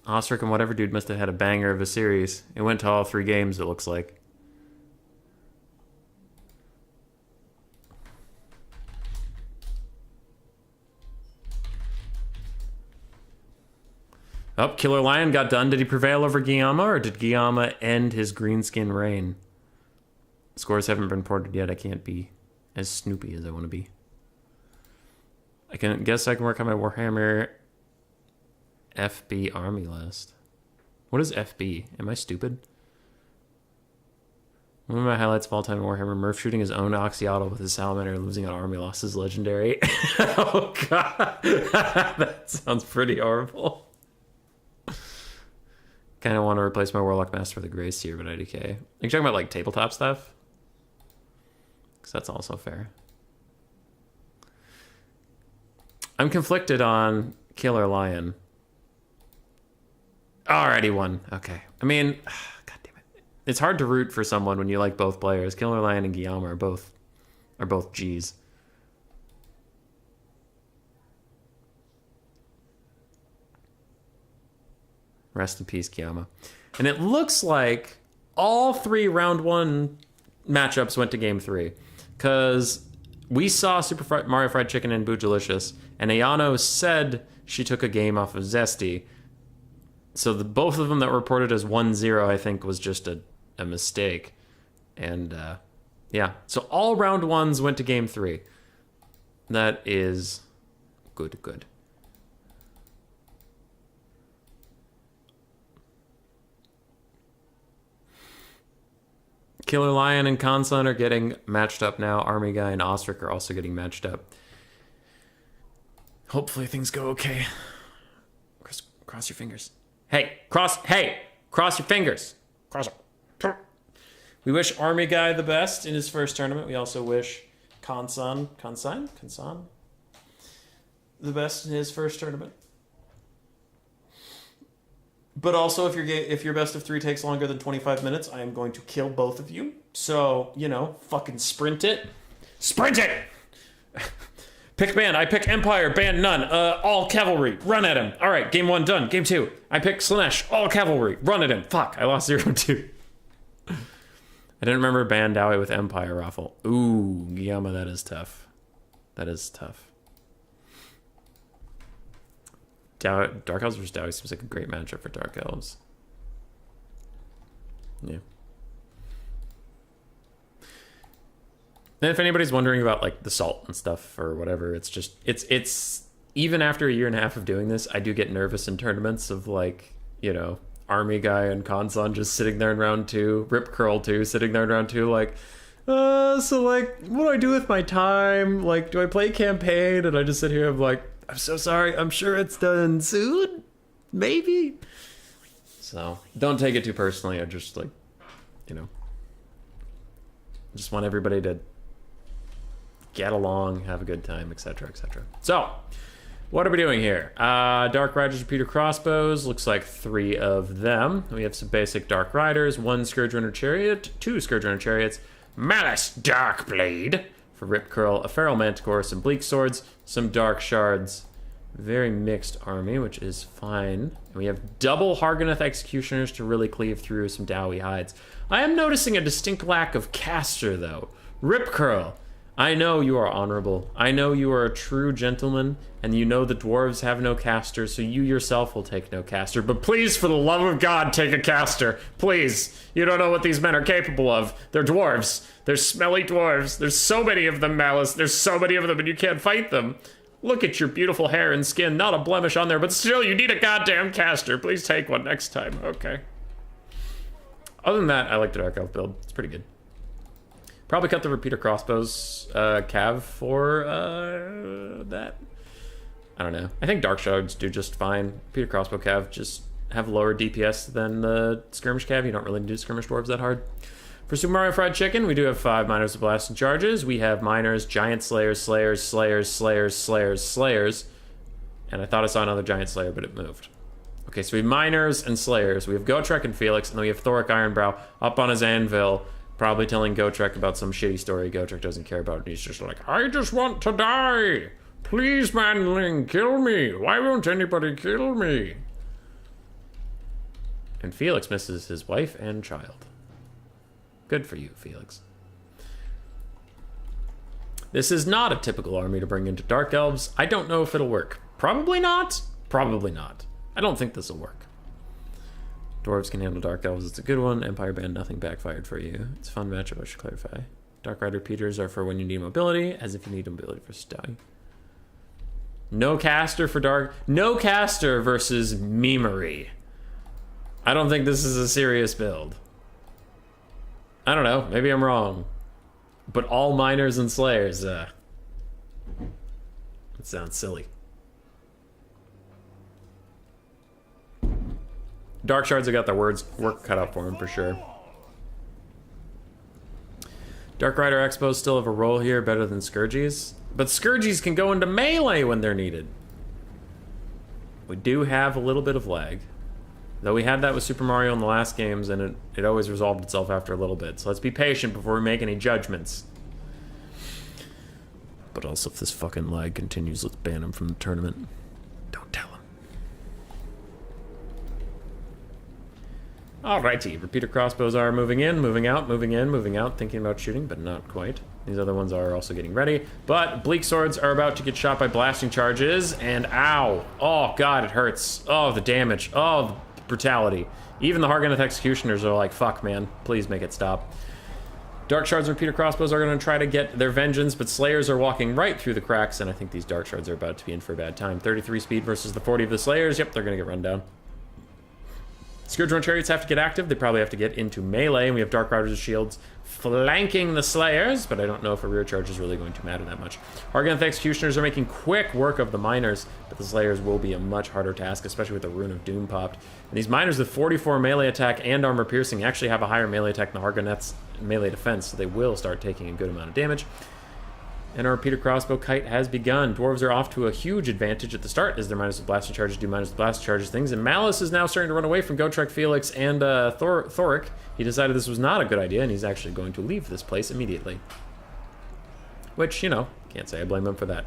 Osric and whatever dude must have had a banger of a series. It went to all 3 games, it looks like. Oh, Killer Lion got done. Did he prevail over Guillaume, or did Guillaume end his greenskin reign? Scores haven't been reported yet. I can't be as snoopy as I want to be. I guess I can work on my Warhammer FB army list. What is FB? Am I stupid? One of my highlights of all time in Warhammer, Murph shooting his own Oxyotl with his salamander, losing an army loss is legendary. Oh god. That sounds pretty horrible. Kind of want to replace my Warlock Master with a Grey Seer, but IDK. Are you talking about like tabletop stuff? Because that's also fair. I'm conflicted on Killer Lion. Already won. Okay. I mean, god damn it. It's hard to root for someone when you like both players. Killer Lion and Guillaume are both G's. Rest in peace, Guillaume. And it looks like all 3 round 1 matchups went to game 3. Because we saw Mario Fried Chicken and Boojilicious, and Ayano said she took a game off of Zesty. So both of them that were reported as 1-0, I think, was just a mistake. And, yeah. So all round 1s went to game 3. That is good, good. Killer Lion and Khansan are getting matched up now. Army Guy and Osric are also getting matched up. Hopefully things go okay. Cross your fingers. Hey, cross your fingers. Cross it. We wish Army Guy the best in his first tournament. We also wish Khansan the best in his first tournament. But also, if your best of 3 takes longer than 25 minutes, I am going to kill both of you. So, you know, fucking sprint it. Sprint it! Pick band. I pick Empire. Band none. All cavalry. Run at him. All right, game 1 done. Game 2. I pick Slaanesh. All cavalry. Run at him. Fuck, I lost 0-2. I didn't remember band Dowie with Empire Raffle. Ooh, Guillaume, that is tough. That is tough. Dark Elves versus Dowie seems like a great matchup for Dark Elves. Yeah. And if anybody's wondering about like the salt and stuff or whatever, it's just it's even after a year and a half of doing this, I do get nervous in tournaments of like, you know, Army Guy and Khansan just sitting there in round 2, Rip Curl 2 sitting there in round 2 like, so like what do I do with my time? Like, do I play campaign? And I just sit here, I'm like, I'm so sorry. I'm sure it's done soon. Maybe. So, don't take it too personally. I just, like, you know, just want everybody to get along, have a good time, etc., etc. So, what are we doing here? Dark Riders, repeater crossbows. Looks like 3 of them. We have some basic Dark Riders, 1 Scourge Runner Chariot, 2 Scourge Runner Chariots, Malice Darkblade for Rip Curl, a Feral Manticore, some Bleak Swords, some Dark Shards. Very mixed army, which is fine. And we have double Hargoneth Executioners to really cleave through some Dowie Hides. I am noticing a distinct lack of caster, though. Rip Curl, I know you are honorable. I know you are a true gentleman, and you know the dwarves have no caster, so you yourself will take no caster. But please, for the love of God, take a caster. Please. You don't know what these men are capable of. They're dwarves. They're smelly dwarves. There's so many of them, Malice. There's so many of them, and you can't fight them. Look at your beautiful hair and skin. Not a blemish on there, but still, you need a goddamn caster. Please take one next time. Okay. Other than that, I like the Dark Elf build. It's pretty good. Probably cut the repeater crossbows cav for that. I don't know. I think Dark Shards do just fine. Repeater crossbow cav just have lower DPS than the skirmish cav. You don't really do skirmish dwarves that hard. For Super Mario Fried Chicken, we do have 5 miners with blasting charges. We have miners, giant slayers, slayers, slayers, slayers, slayers, slayers. And I thought I saw another giant slayer, but it moved. Okay, so we have miners and slayers. We have Gotrek and Felix, and then we have Thoric Ironbrow up on his anvil, probably telling Gotrek about some shitty story Gotrek doesn't care about. And he's just like, I just want to die. Please, manling, kill me. Why won't anybody kill me? And Felix misses his wife and child. Good for you, Felix. This is not a typical army to bring into Dark Elves. I don't know if it'll work. Probably not. Probably not. I don't think this will work. Dwarves can handle Dark Elves. It's a good one. Empire Band, nothing backfired for you. It's a fun matchup, I should clarify. Dark Rider Peters are for when you need mobility, as if you need mobility for stun. No caster for Dark... No caster versus memery. I don't think this is a serious build. I don't know. Maybe I'm wrong. But all miners and slayers, it sounds silly. Dark Shards have got their work cut out for them, for sure. Dark Rider Expos still have a role here, better than Scourgies. But Scourgies can go into melee when they're needed. We do have a little bit of lag. Though we had that with Super Mario in the last games, and it always resolved itself after a little bit. So let's be patient before we make any judgments. But also, if this fucking lag continues, let's ban him from the tournament. Don't tell him. Alrighty, repeater crossbows are moving in, moving out, moving in, moving out, thinking about shooting, but not quite. These other ones are also getting ready. But Bleak Swords are about to get shot by blasting charges, and ow. Oh, God, it hurts. Oh, the damage. Oh, the brutality. Even the Hargoneth Executioners are like, fuck, man. Please make it stop. Dark Shards and repeater crossbows are going to try to get their vengeance, but Slayers are walking right through the cracks, and I think these Dark Shards are about to be in for a bad time. 33 speed versus the 40 of the Slayers. Yep, they're going to get run down. Scourge Run Chariots have to get active. They probably have to get into melee, and we have Dark Riders with shields flanking the Slayers, but I don't know if a rear charge is really going to matter that much. Hargoneth Executioners are making quick work of the Miners, but the Slayers will be a much harder task, especially with the Rune of Doom popped. And these Miners with 44 melee attack and armor piercing actually have a higher melee attack than the Hargoneth's melee defense, so they will start taking a good amount of damage. And our repeater crossbow kite has begun. Dwarves are off to a huge advantage at the start as their minus the blaster charges do minus the blaster charges things. And Malice is now starting to run away from Gotrek, Felix, and Thoric. He decided this was not a good idea, and he's actually going to leave this place immediately. Which, you know, can't say I blame him for that.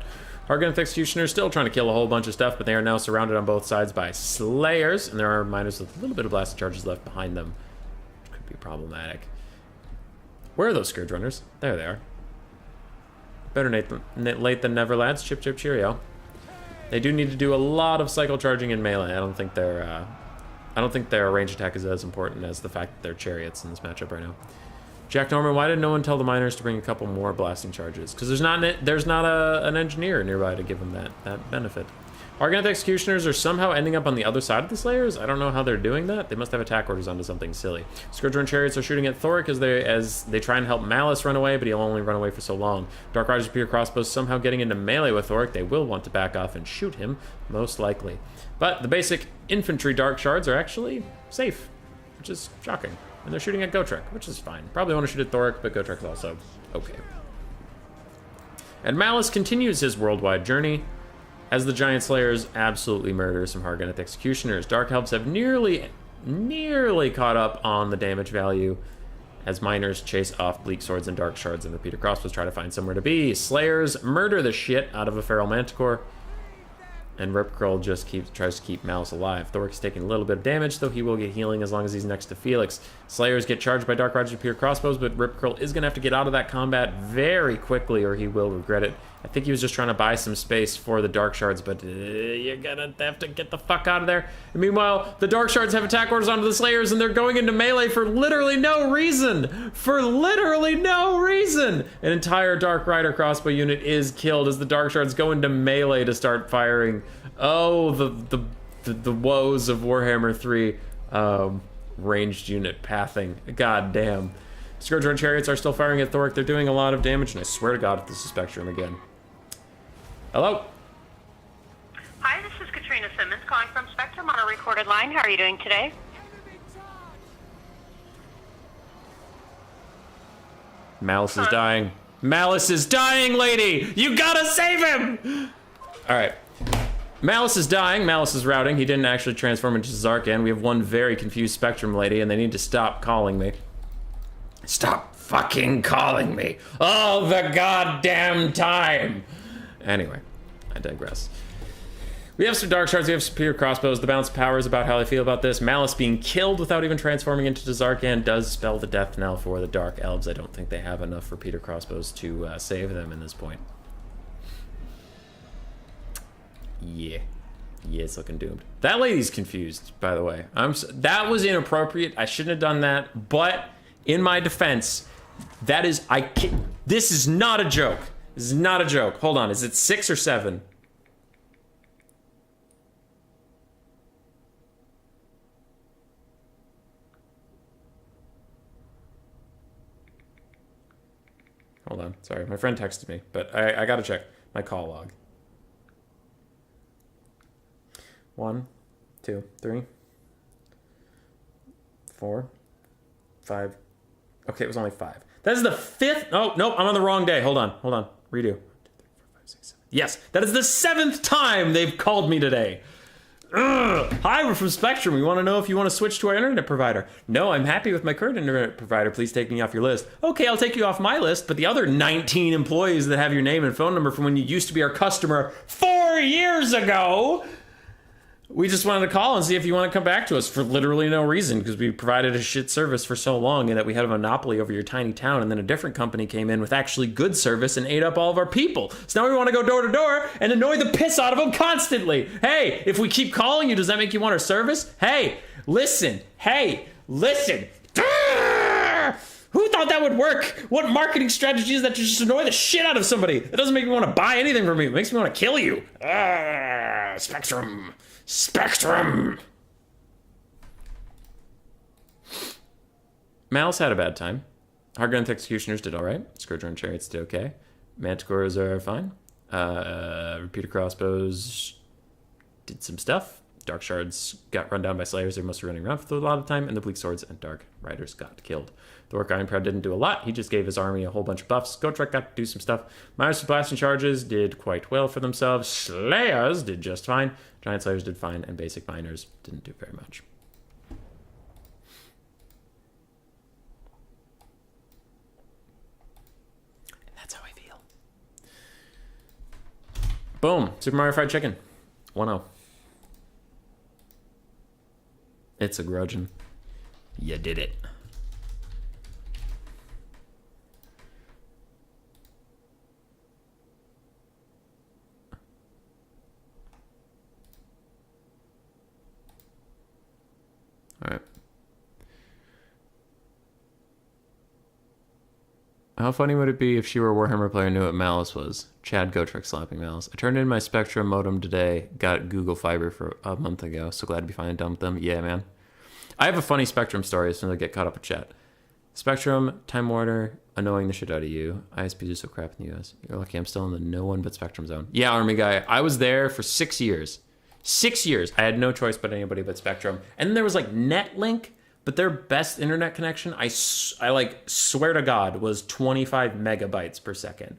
Hargoneth Executioner is still trying to kill a whole bunch of stuff, but they are now surrounded on both sides by Slayers, and there are miners with a little bit of blaster charges left behind them, which could be problematic. Where are those Scourge Runners? There they are. Better late than never, lads. Chip, chip, cheerio. They do need to do a lot of cycle charging in melee. I don't think their range attack is as important as the fact that they're chariots in this matchup right now. Jack Norman, why did no one tell the miners to bring a couple more blasting charges? Because there's not an engineer nearby to give them that benefit. Hargoneth Executioners are somehow ending up on the other side of the Slayers. I don't know how they're doing that. They must have attack orders onto something silly. Scourge Run Chariots are shooting at Thoric as they try and help Malice run away, but he'll only run away for so long. Dark Riders Repeater Crossbows somehow getting into melee with Thoric. They will want to back off and shoot him, most likely. But the basic infantry Dark Shards are actually safe, which is shocking. And they're shooting at Gotrek, which is fine. Probably want to shoot at Thoric, but Gotrek is also okay. And Malice continues his worldwide journey as the Giant Slayers absolutely murder some Hargoneth Executioners. Dark Elves have nearly caught up on the damage value as miners chase off Bleak Swords and Dark Shards and Repeater Crossbows try to find somewhere to be. Slayers murder the shit out of a Feral Manticore, and Rip Curl just tries to keep Malice alive. Thoric's taking a little bit of damage, though he will get healing as long as he's next to Felix. Slayers get charged by Dark Riders Repeater Crossbows, but Rip Curl is going to have to get out of that combat very quickly or he will regret it. I think he was just trying to buy some space for the Dark Shards, but you're gonna have to get the fuck out of there. And meanwhile, the Dark Shards have attack orders onto the Slayers, and they're going into melee for literally no reason. For literally no reason! An entire Dark Rider crossbow unit is killed as the Dark Shards go into melee to start firing. Oh, the woes of Warhammer 3 ranged unit pathing. God damn. Scourge Run Chariots are still firing at Thoric. They're doing a lot of damage, and I swear to God if this is Spectrum again. Hello? Hi, this is Katrina Simmons calling from Spectrum on a recorded line. How are you doing today? Malice is dying. Malice is dying, lady! You gotta save him! Alright. Malice is dying. Malice is routing. He didn't actually transform into Zarkan. We have one very confused Spectrum lady, and they need to stop calling me. Stop fucking calling me all the goddamn time! Anyway, I digress. We have some dark shards, we have superior crossbows. The balance of power is about how I feel about this. Malice being killed without even transforming into Zarkan does spell the death knell for the Dark Elves. I don't think they have enough repeater crossbows to save them in this point. Yeah. Yeah, it's looking doomed. That lady's confused, by the way. That was inappropriate. I shouldn't have done that. But in my defense, that is... This is not a joke. This is not a joke. Hold on. Is it 6 or 7? Hold on. Sorry. My friend texted me, but I gotta check my call log. 1, 2, 3, 4, 5. Okay, it was only 5. That is the 5th. Oh, nope, I'm on the wrong day. Hold on. Redo. 1, 2, 3, 4, 5, 6, 7. Yes, that is the 7th time they've called me today. Ugh. Hi, we're from Spectrum. We want to know if you want to switch to our internet provider. No, I'm happy with my current internet provider. Please take me off your list. Okay, I'll take you off my list, but the other 19 employees that have your name and phone number from when you used to be our customer 4 years ago... We just wanted to call and see if you want to come back to us for literally no reason, because we provided a shit service for so long and that we had a monopoly over your tiny town, and then a different company came in with actually good service and ate up all of our people. So now we want to go door to door and annoy the piss out of them constantly. Hey, if we keep calling you, does that make you want our service? Hey, listen. Who thought that would work? What marketing strategy is that to just annoy the shit out of somebody? That doesn't make me want to buy anything from you. It makes me want to kill you. Spectrum! Malice had a bad time. Hardgunth Executioners did alright. Scourger and Chariots did okay. Manticores are fine. Repeater Crossbows did some stuff. Dark Shards got run down by Slayers. They're mostly running around for a lot of time. And the Bleak Swords and Dark Riders got killed. The Orc Ironproud didn't do a lot. He just gave his army a whole bunch of buffs. Gotrek got to do some stuff. Miners with Blasting Charges did quite well for themselves. Slayers did just fine. Giant Slayers did fine. And Basic Miners didn't do very much. And that's how I feel. Boom. Super Mario Fried Chicken. 1-0. It's a grudging. You did it. All right. How funny would it be if she were a Warhammer player and knew what Malice was? Chad Gotrek slapping Malice. I turned in my Spectrum modem today. Got Google Fiber for a month ago. So glad to be finally done with them. Yeah, man. I have a funny Spectrum story as soon as I get caught up with chat. Spectrum, Time Warner, annoying the shit out of you. ISPs are so crap in the US. You're lucky I'm still in the no one but Spectrum zone. Yeah, Army guy. I was there for 6 years. 6 years. I had no choice but anybody but Spectrum. And then there was like Netlink, but their best internet connection, I like swear to God, was 25 megabytes per second.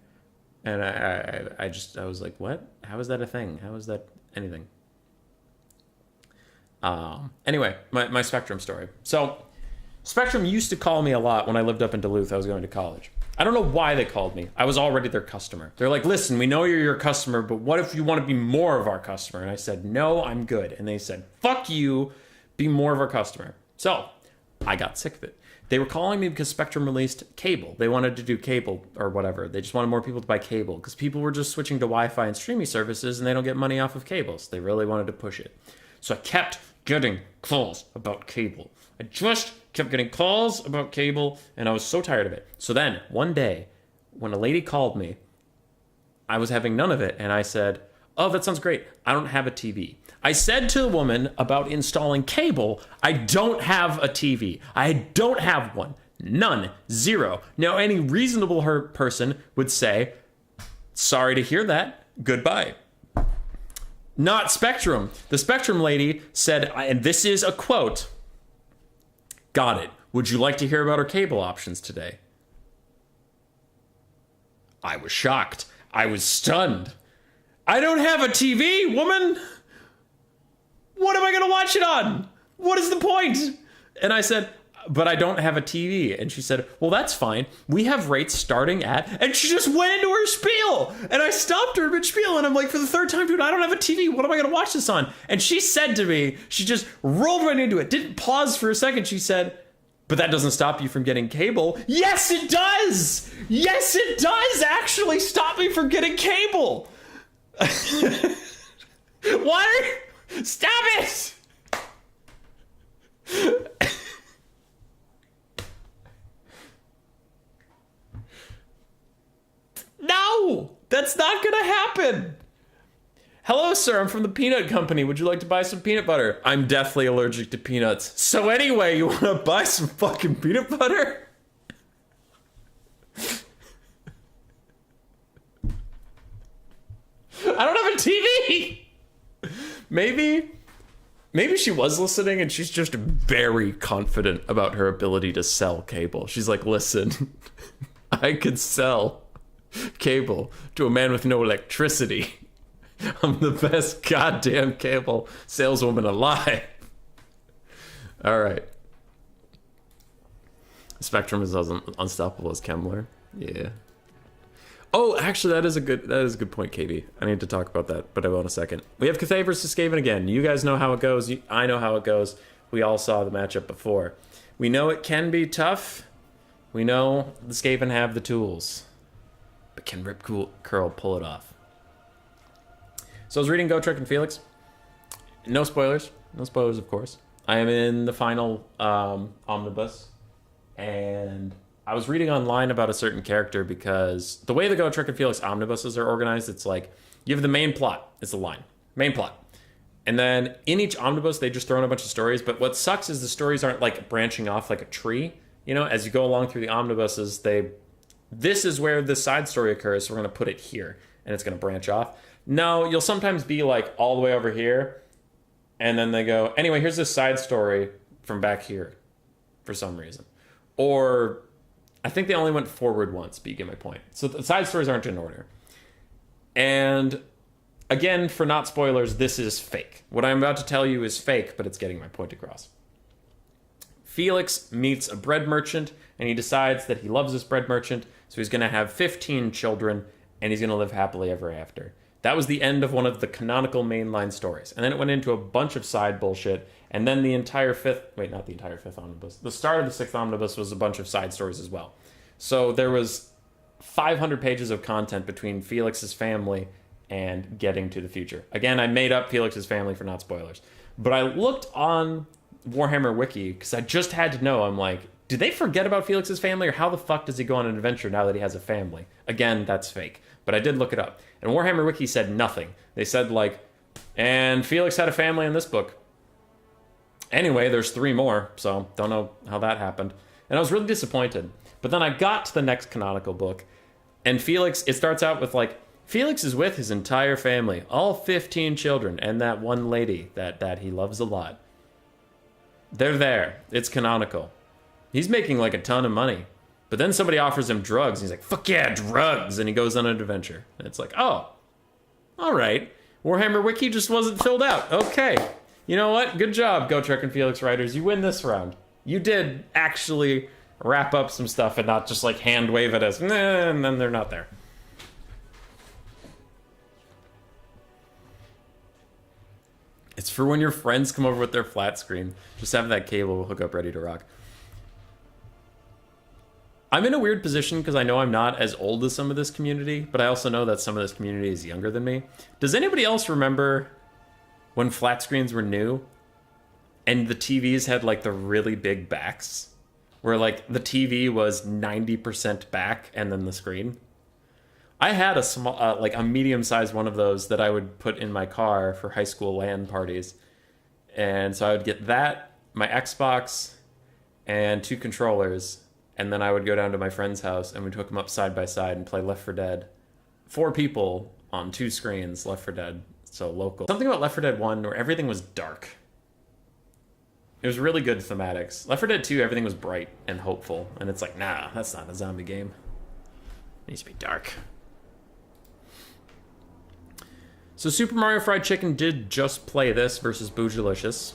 And I was like, what? How is that a thing? How is that anything? Anyway, my Spectrum story. So Spectrum used to call me a lot when I lived up in Duluth. I was going to college. I don't know why they called me. I was already their customer. They're like, listen, we know you're your customer, but what if you want to be more of our customer? And I said, no, I'm good. And they said, fuck you, be more of our customer. So I got sick of it. They were calling me because Spectrum released cable. They wanted to do cable or whatever. They just wanted more people to buy cable because people were just switching to Wi-Fi and streaming services and they don't get money off of cables. They really wanted to push it. So I kept getting calls about cable. I just kept getting calls about cable, and I was so tired of it. So then, one day, when a lady called me, I was having none of it, and I said, oh, that sounds great. I don't have a TV. I said to the woman about installing cable, I don't have a TV. I don't have one. None. Zero. Now, any reasonable person would say, sorry to hear that. Goodbye. Not Spectrum. The Spectrum lady said, and this is a quote, got it. Would you like to hear about our cable options today? I was shocked. I was stunned. I don't have a TV, woman! What am I gonna watch it on? What is the point? And I said, but I don't have a TV. And she said, well, that's fine. We have rates starting at... And she just went into her spiel. And I stopped her mid-spiel, and I'm like, for the third time, dude, I don't have a TV. What am I going to watch this on? And she said to me, she just rolled right into it, didn't pause for a second. She said, but that doesn't stop you from getting cable. Yes, it does! Yes, it does actually stop me from getting cable! What? Stop it! No! That's not gonna happen! Hello, sir, I'm from the peanut company. Would you like to buy some peanut butter? I'm deathly allergic to peanuts. So anyway, you wanna buy some fucking peanut butter? I don't have a TV! Maybe she was listening and she's just very confident about her ability to sell cable. She's like, listen, I could sell cable to a man with no electricity. I'm the best goddamn cable saleswoman alive. All right. Spectrum is as unstoppable as Kemmler. Yeah. Oh, actually, that is a good point, KB. I need to talk about that, but I will in a second. We have Cathay versus Skaven again. You guys know how it goes. I know how it goes. We all saw the matchup before. We know it can be tough. We know the Skaven have the tools. But can Rip Curl pull it off? So I was reading Gotrek and Felix. No spoilers. No spoilers, of course. I am in the final omnibus. And I was reading online about a certain character because the way the Gotrek and Felix omnibuses are organized, it's like you have the main plot. It's the line. Main plot. And then in each omnibus, they just throw in a bunch of stories. But what sucks is the stories aren't like branching off like a tree. You know, as you go along through the omnibuses, this is where the side story occurs, so we're going to put it here, and it's going to branch off. No, you'll sometimes be like all the way over here, and then they go, anyway, here's this side story from back here for some reason. Or I think they only went forward once, but you get my point. So the side stories aren't in order. And again, for not spoilers, this is fake. What I'm about to tell you is fake, but it's getting my point across. Felix meets a bread merchant, and he decides that he loves this bread merchant, so he's going to have 15 children, and he's going to live happily ever after. That was the end of one of the canonical mainline stories. And then it went into a bunch of side bullshit, and then the entire not the entire fifth omnibus. The start of the sixth omnibus was a bunch of side stories as well. So there was 500 pages of content between Felix's family and getting to the future. Again, I made up Felix's family for not spoilers. But I looked on Warhammer Wiki, because I just had to know. I'm like, did they forget about Felix's family, or how the fuck does he go on an adventure now that he has a family? Again, that's fake. But I did look it up. And Warhammer Wiki said nothing. They said, like, and Felix had a family in this book. Anyway, there's 3 more, so don't know how that happened. And I was really disappointed. But then I got to the next canonical book, and Felix, it starts out with, like, Felix is with his entire family, all 15 children, and that one lady that he loves a lot. They're there. It's canonical. He's making, like, a ton of money. But then somebody offers him drugs, and he's like, fuck yeah, drugs! And he goes on an adventure. And it's like, oh, all right. Warhammer Wiki just wasn't filled out. Okay. You know what? Good job, Gotrek and Felix writers. You win this round. You did actually wrap up some stuff and not just, like, hand wave it as, nah, and then they're not there. It's for when your friends come over with their flat screen. Just have that cable hook up ready to rock. I'm in a weird position because I know I'm not as old as some of this community, but I also know that some of this community is younger than me. Does anybody else remember when flat screens were new and the TVs had like the really big backs where like the TV was 90% back and then the screen? I had a small, like a medium-sized one of those that I would put in my car for high school LAN parties. And so I would get that, my Xbox, and 2 controllers. And then I would go down to my friend's house and we'd hook them up side by side and play Left 4 Dead. 4 people on 2 screens, Left 4 Dead, so local. Something about Left 4 Dead 1 where everything was dark. It was really good thematics. Left 4 Dead 2, everything was bright and hopeful. And it's like, nah, that's not a zombie game. It needs to be dark. So Super Mario Fried Chicken did just play this versus Boojilicious.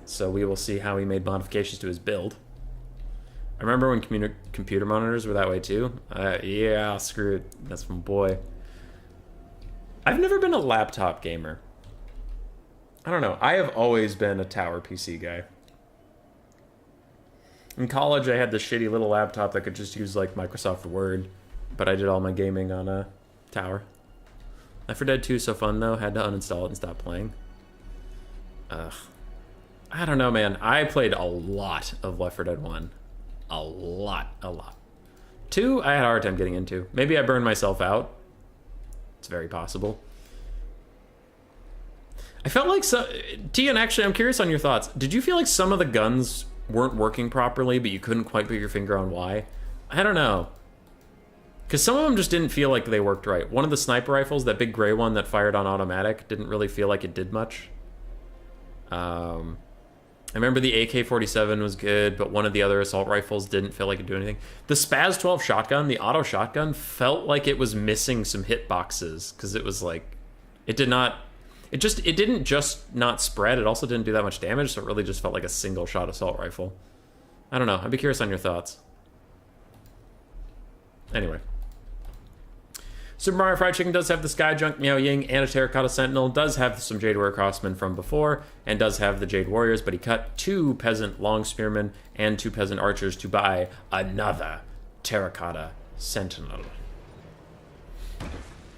So we will see how he made modifications to his build. I remember when computer monitors were that way too. Yeah, screw it. That's my boy. I've never been a laptop gamer. I don't know. I have always been a tower PC guy. In college, I had this shitty little laptop that could just use like Microsoft Word, but I did all my gaming on a tower. Left 4 Dead 2 is so fun though. Had to uninstall it and stop playing. Ugh. I don't know, man. I played a lot of Left 4 Dead 1. A lot. 2, I had a hard time getting into. Maybe I burned myself out. It's very possible. I felt like Tian, actually, I'm curious on your thoughts. Did you feel like some of the guns weren't working properly, but you couldn't quite put your finger on why? I don't know. Because some of them just didn't feel like they worked right. One of the sniper rifles, that big gray one that fired on automatic, didn't really feel like it did much. I remember the AK-47 was good, but one of the other assault rifles didn't feel like it did anything. The Spaz 12 shotgun, the auto shotgun, felt like it was missing some hitboxes, because it was like, it didn't just not spread, it also didn't do that much damage, so it really just felt like a single shot assault rifle. I don't know, I'd be curious on your thoughts. Anyway. Super Mario Fried Chicken does have the Sky Junk, Meow Ying, and a Terracotta Sentinel, does have some Jade Warrior Crossmen from before, and does have the Jade Warriors, but he cut 2 Peasant Long Spearmen and 2 Peasant Archers to buy another Terracotta Sentinel.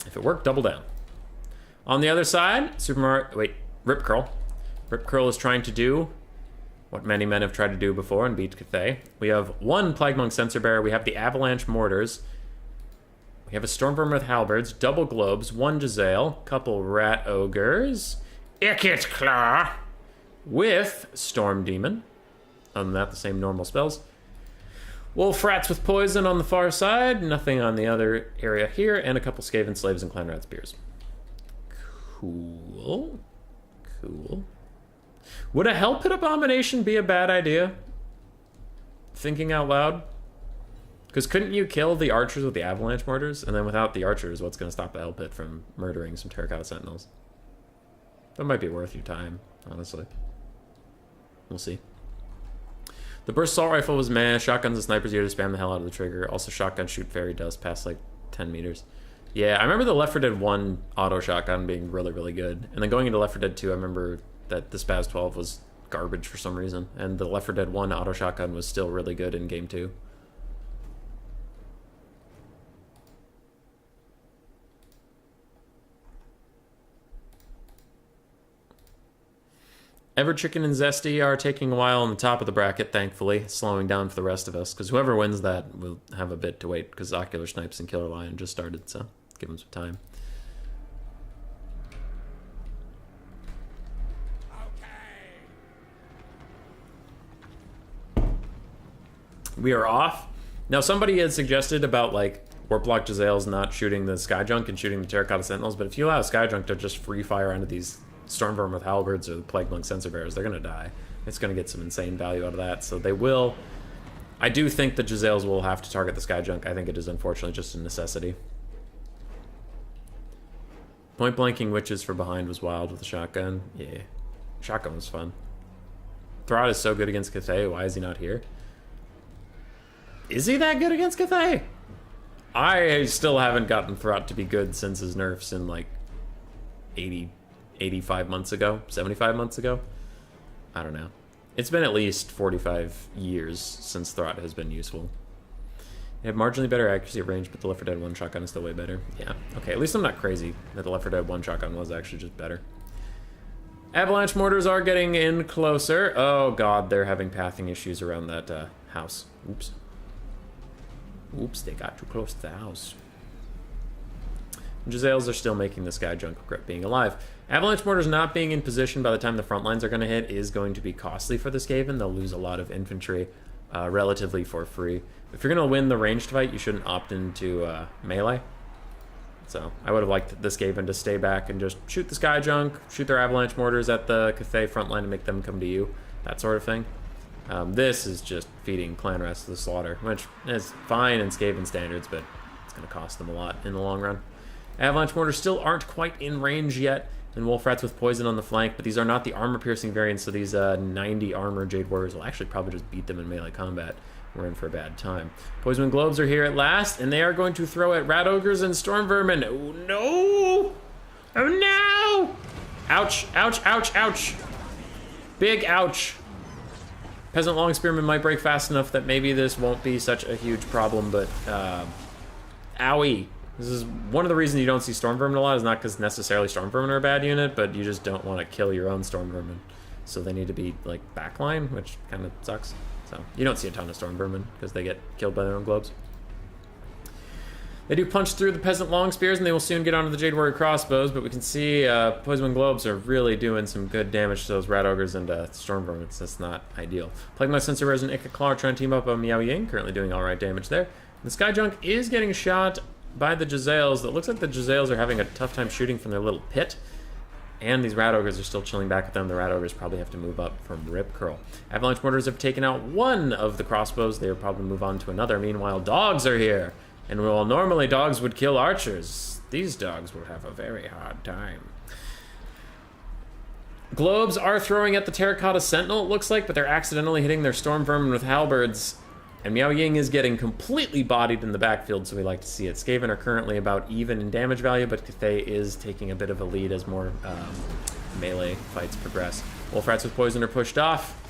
If it worked, double down. On the other side, Rip Curl. Rip Curl is trying to do what many men have tried to do before and beat Cathay. We have 1 Plague Monk Sensor Bearer, we have the Avalanche Mortars, we have a Stormvermin with Halberds, double Globes, 1 Giselle, couple Rat Ogres, Ickit Claw, with Storm Demon. Other than that, the same normal spells. Wolf Rats with Poison on the far side, nothing on the other area here, and a couple Skaven Slaves and Clan Rat Spears. Cool. Would a Hell Pit Abomination be a bad idea? Thinking out loud? Because couldn't you kill the archers with the avalanche mortars? And then without the archers, what's going to stop the Hell Pit from murdering some Terracotta Sentinels? That might be worth your time, honestly. We'll see. The Burst Assault Rifle was meh. Shotguns and snipers, you had to spam the hell out of the trigger. Also, shotgun shoot fairy dust past like 10 meters. Yeah, I remember the Left 4 Dead 1 auto shotgun being really, really good. And then going into Left 4 Dead 2, I remember that the Spaz 12 was garbage for some reason. And the Left 4 Dead 1 auto shotgun was still really good in Game 2. Ever Chicken and Zesty are taking a while on the top of the bracket, thankfully, slowing down for the rest of us, because whoever wins that will have a bit to wait, because Ocular Snipes and Killer Lion just started, so give them some time. Okay. We are off. Now, somebody had suggested about, like, Warplock Giselles not shooting the Sky Junk and shooting the Terracotta Sentinels, but if you allow Sky Junk to just free fire onto these Stormvermin with Halberds or the Plague Monk Sensor Bearers, they're going to die. It's going to get some insane value out of that. So they will... I do think the Giselles will have to target the Sky Junk. I think it is unfortunately just a necessity. Point blanking witches for behind was wild with the shotgun. Yeah. Shotgun was fun. Throt is so good against Cathay. Why is he not here? Is he that good against Cathay? I still haven't gotten Throt to be good since his nerfs in like 85 months ago, 75 months ago. I don't know. It's been at least 45 years since Throt has been useful. They have marginally better accuracy at range, but the Left 4 Dead 1 shotgun is still way better. Yeah, okay, at least I'm not crazy that the Left 4 Dead 1 shotgun was actually just better. Avalanche mortars are getting in closer. Oh god, they're having pathing issues around that house. Oops. Oops, they got too close to the house. Giselles are still making the Sky Junk regret being alive. Avalanche mortars not being in position by the time the front lines are going to hit is going to be costly for the Skaven. They'll lose a lot of infantry relatively for free. If you're going to win the ranged fight, you shouldn't opt into melee. So I would have liked the Skaven to stay back and just shoot the Sky Junk, shoot their Avalanche mortars at the Cathay front line and make them come to you, that sort of thing. This is just feeding Clan Rats to the slaughter, which is fine in Skaven standards, but it's going to cost them a lot in the long run. Avalanche Mortars still aren't quite in range yet, and Wolf Rats with Poison on the flank, but these are not the armor-piercing variants, so these 90 armor Jade Warriors will actually probably just beat them in melee combat. We're in for a bad time. Poison Globes are here at last, and they are going to throw at Rat Ogres and Storm Vermin. Oh, no! Oh, no! Ouch, ouch, ouch, ouch. Big ouch. Peasant Long Spearman might break fast enough that maybe this won't be such a huge problem, but owie. This is one of the reasons you don't see Storm Vermin a lot, is not because necessarily Storm Vermin are a bad unit, but you just don't want to kill your own Storm Vermin. So they need to be, like, backline, which kind of sucks. So you don't see a ton of Storm Vermin because they get killed by their own globes. They do punch through the Peasant Long Spears, and they will soon get onto the Jade Warrior crossbows, but we can see Poison Globes are really doing some good damage to those Rat Ogres and Storm Vermin, so that's not ideal. Plague Mouse Sensor Res and Ica Claw are trying to team up on Meow Ying, currently doing alright damage there. And the Sky Junk is getting shot by the Jezzails. It looks like the Jezzails are having a tough time shooting from their little pit. And these Rat Ogres are still chilling back with them. The Rat Ogres probably have to move up from Rip Curl. Avalanche Mortars have taken out one of the crossbows. They will probably move on to another. Meanwhile, dogs are here. And while normally dogs would kill archers, these dogs will have a very hard time. Globes are throwing at the Terracotta Sentinel, it looks like, but they're accidentally hitting their Storm Vermin with halberds. And Meow Ying is getting completely bodied in the backfield, so we like to see it. Skaven are currently about even in damage value, but Cathay is taking a bit of a lead as more melee fights progress. Wolf Rats with Poison are pushed off.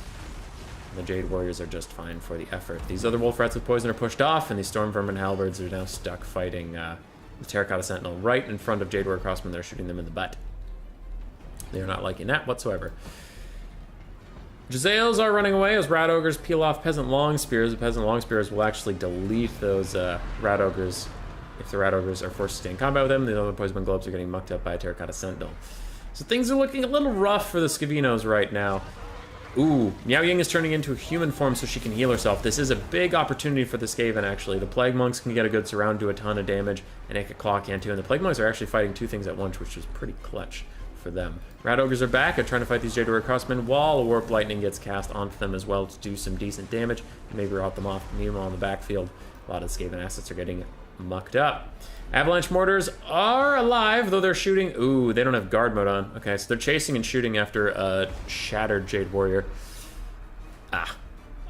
The Jade Warriors are just fine for the effort. These other Wolf Rats with Poison are pushed off, and the Storm Vermin Halberds are now stuck fighting the Terracotta Sentinel right in front of Jade Warrior Crossmen. They're shooting them in the butt. They are not liking that whatsoever. Jezzails are running away as Rat Ogres peel off Peasant Long Spears. The Peasant Long Spears will actually delete those Rat Ogres if the Rat Ogres are forced to stay in combat with them. The other Poison Globes are getting mucked up by a Terracotta Sentinel. So things are looking a little rough for the Skavinos right now. Ooh, Meow Ying is turning into a human form so she can heal herself. This is a big opportunity for the Skaven, actually. The Plague Monks can get a good surround, do a ton of damage, and Ica Claw can too. And the Plague Monks are actually fighting two things at once, which is pretty clutch for them. Rat Ogres are back. They're trying to fight these Jade Warrior Crossmen while a Warp Lightning gets cast onto them as well to do some decent damage and maybe rout them off. Meanwhile, in the backfield, a lot of the Skaven assets are getting mucked up. Avalanche Mortars are alive, though they're shooting. Ooh, they don't have guard mode on. Okay, so they're chasing and shooting after a shattered Jade Warrior.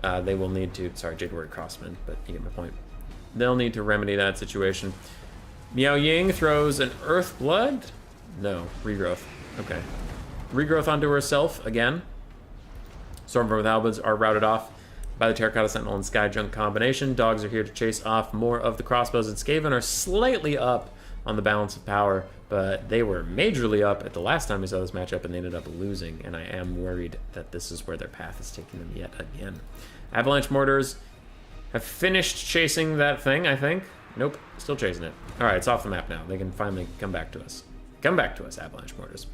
They will need to... Sorry, Jade Warrior Crossman, but you get my point. They'll need to remedy that situation. Meow Ying throws an Earth Blood? No, Regrowth. Okay. Regrowth onto herself again. Stormvermin with Halberds are routed off by the Terracotta Sentinel and Sky Junk combination. Dogs are here to chase off more of the crossbows, and Skaven are slightly up on the balance of power, but they were majorly up at the last time we saw this matchup, and they ended up losing, and I am worried that this is where their path is taking them yet again. Avalanche Mortars have finished chasing that thing, I think. Nope, still chasing it. All right, it's off the map now. They can finally come back to us. Come back to us, Avalanche Mortars.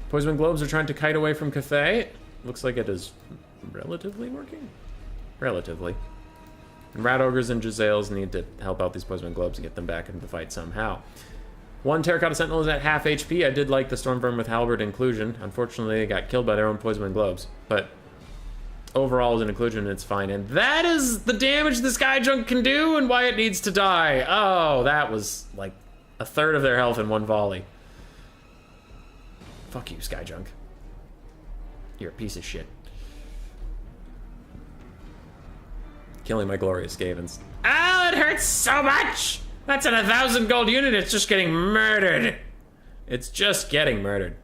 Poison Globes are trying to kite away from Cathay. Looks like it is relatively working. Relatively. And Rat Ogres and Jezzails need to help out these Poison Globes and get them back into the fight somehow. One Terracotta Sentinel is at half HP. I did like the Storm Vermin with Halberd inclusion. Unfortunately, they got killed by their own Poison Globes. But overall, as an inclusion, it's fine. And that is the damage the Sky Junk can do and why it needs to die. Oh, that was like a third of their health in one volley. Fuck you, Sky Junk. You're a piece of shit. Killing my glorious Skavens. Oh, it hurts so much! That's an 1,000 gold unit, it's just getting murdered. It's just getting murdered.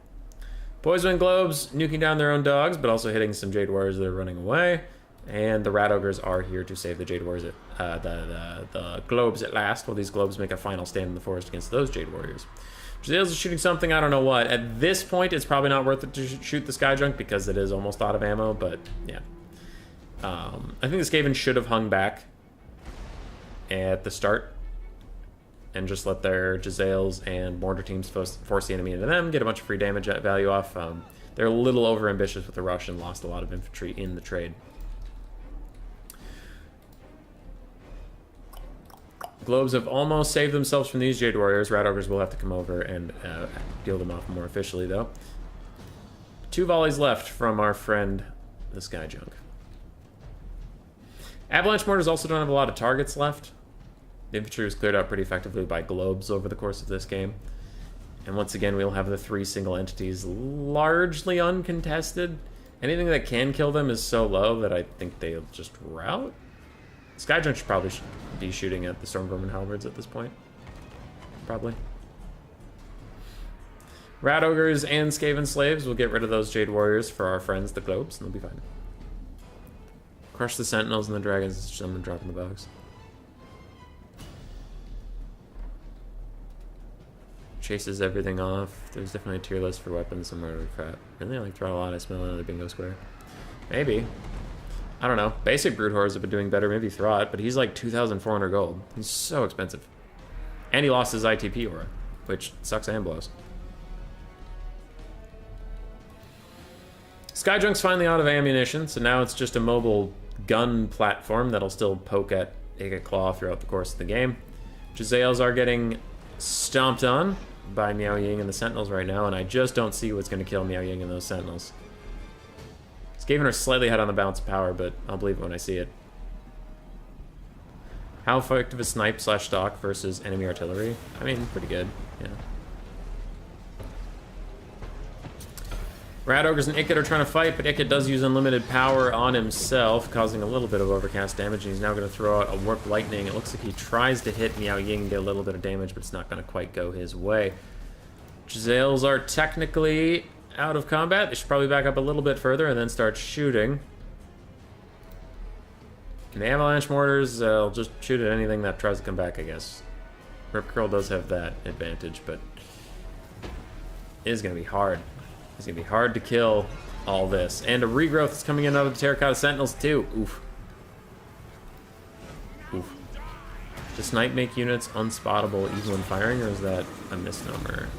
Poison Globes nuking down their own dogs, but also hitting some Jade Warriors that are running away. And the Rat Ogres are here to save the Jade Warriors, the Globes at last, while these Globes make a final stand in the forest against those Jade Warriors. Jezzails is shooting something, I don't know what. At this point, it's probably not worth it to shoot the Sky Junk because it is almost out of ammo, but yeah. I think the Skaven should have hung back at the start and just let their Jezzails and Mortar teams force the enemy into them, get a bunch of free damage value off. They're a little over-ambitious with the rush and lost a lot of infantry in the trade. Globes have almost saved themselves from these Jade Warriors. Rat Ogres will have to come over and deal them off more officially, though. 2 volleys left from our friend, the Sky Junk. Avalanche Mortars also don't have a lot of targets left. The infantry was cleared out pretty effectively by globes over the course of this game. And once again, we'll have the 3 single entities largely uncontested. Anything that can kill them is so low that I think they'll just rout. Skyjunk should probably be shooting at the Stormvermin halberds at this point. Probably. Rat Ogres and Skaven Slaves will get rid of those Jade Warriors for our friends, the Globes, and they'll be fine. Crush the Sentinels and the Dragons, someone dropping the box. Chases everything off. There's definitely a tier list for weapons somewhere to crap. Really? Like throw a lot of smell into the bingo square. Maybe. I don't know. Basic Brood Horrors have been doing better. Maybe Throt, but he's like 2,400 gold. He's so expensive. And he lost his ITP aura, which sucks and blows. Skyjunk's finally out of ammunition, so now it's just a mobile gun platform that'll still poke at Iga Claw throughout the course of the game. Jezzails are getting stomped on by Miao Ying and the Sentinels right now, and I just don't see what's going to kill Miao Ying and those Sentinels. Skaven are slightly ahead on the balance of power, but I'll believe it when I see it. How effective is snipe / stalk versus enemy artillery? I mean, pretty good, yeah. Rat Ogres and Ikit are trying to fight, but Ikit does use unlimited power on himself, causing a little bit of overcast damage, and he's now going to throw out a Warp Lightning. It looks like he tries to hit Miao Ying and get a little bit of damage, but it's not going to quite go his way. Jezzails are technically out of combat. They should probably back up a little bit further and then start shooting. And the Avalanche Mortars, they'll just shoot at anything that tries to come back, I guess. Rip Curl does have that advantage, but it is going to be hard. It's going to be hard to kill all this. And a regrowth is coming in out of the Terracotta Sentinels, too. Oof. Oof. Does Snipe make units unspottable even when firing, or is that a misnomer?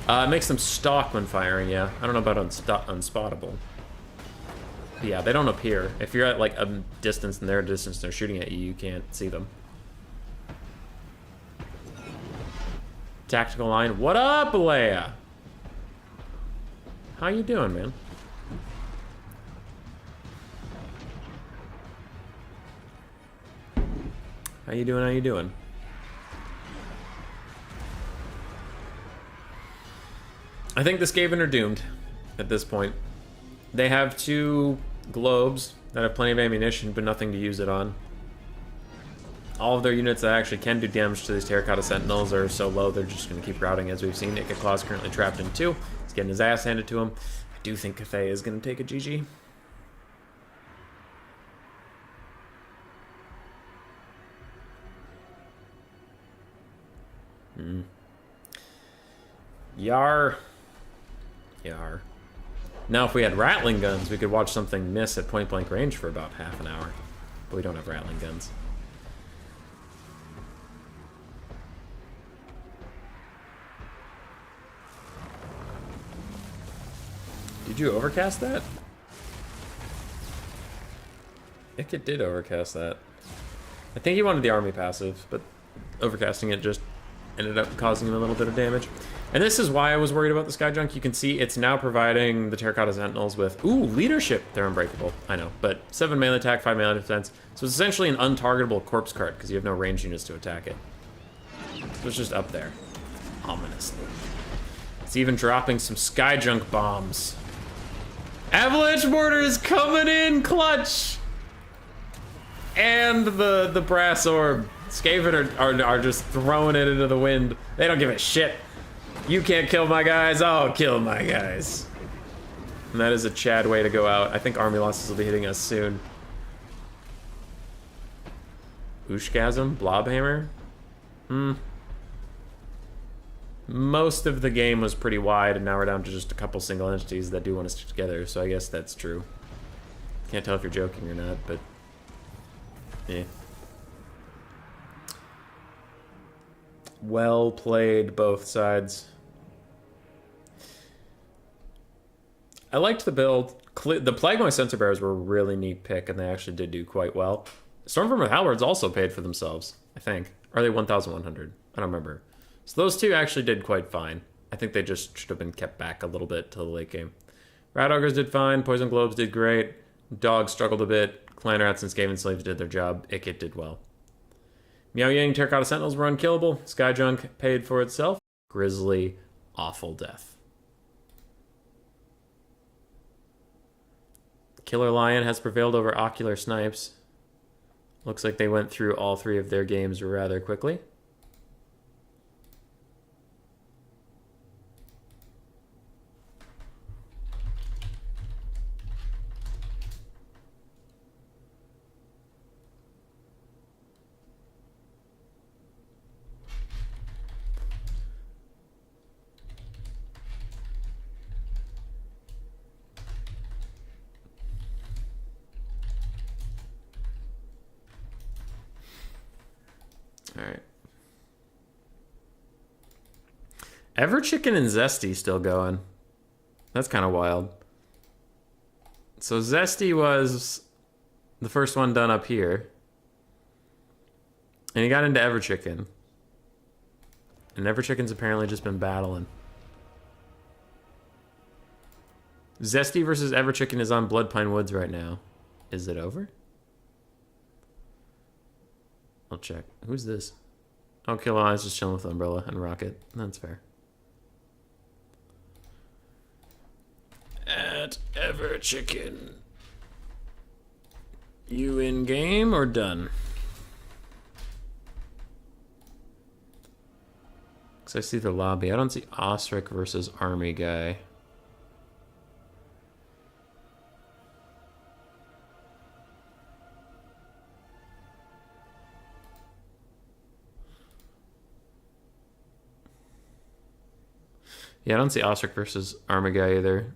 It makes them stalk when firing, yeah. I don't know about unspottable. But yeah, they don't appear. If you're at like a distance and they're a distance and they're shooting at you, you can't see them. Tactical line. What up, Leia? How you doing, man? How you doing? How you doing? I think the Skaven are doomed at this point. They have 2 globes that have plenty of ammunition, but nothing to use it on. All of their units that actually can do damage to these Terracotta Sentinels are so low, they're just going to keep routing, as we've seen. Iga Claw's currently trapped in 2. He's getting his ass handed to him. I do think Cathay is going to take a GG. Yar. Yar. Now, if we had Rattling Guns, we could watch something miss at point-blank range for about half an hour. But we don't have Rattling Guns. Did you overcast that? I think it did overcast that. I think he wanted the army passive, but overcasting it just ended up causing him a little bit of damage. And this is why I was worried about the Skyjunk. You can see it's now providing the Terracotta Sentinels with, ooh, leadership. They're unbreakable, I know, but 7 melee attack, 5 melee defense. So it's essentially an untargetable corpse cart because you have no range units to attack it. So it's just up there, ominously. It's even dropping some Skyjunk bombs. Avalanche Mortar is coming in clutch! And the Brass Orb. Skaven are just throwing it into the wind. They don't give a shit. You can't kill my guys, I'll kill my guys. And that is a Chad way to go out. I think army losses will be hitting us soon. Ushgasm? Blobhammer? Most of the game was pretty wide, and now we're down to just a couple single entities that do want to stick together, so I guess that's true. Can't tell if you're joking or not, but... yeah. Well played, both sides. I liked the build. The Plaguemore Sensor Bearers were a really neat pick, and they actually did do quite well. Stormvermin Halberds also paid for themselves, I think. Or are they 1,100? I don't remember. So those 2 actually did quite fine. I think they just should have been kept back a little bit till the late game. Rat Ogres did fine. Poison Globes did great. Dogs struggled a bit. Clan Rats and Skaven Slaves did their job. Ikit did well. Meow Yang Terracotta Sentinels were unkillable. Sky Junk paid for itself. Grisly, awful death. Killer Lion has prevailed over Ocular Snipes. Looks like they went through all three of their games rather quickly. All right. Ever Chicken and Zesty still going. That's kind of wild. So Zesty was the first one done up here. And he got into Ever Chicken. And Ever Chicken's apparently just been battling. Zesty versus Ever Chicken is on Bloodpine Woods right now. Is it over? I'll check. Who's this? Oh, Killer Eyes just chilling with Umbrella and Rocket. That's fair. At Ever Chicken. You in game or done? Because I see the lobby. I don't see Osric versus Army Guy. Yeah, I don't see Osric versus Army Guy either.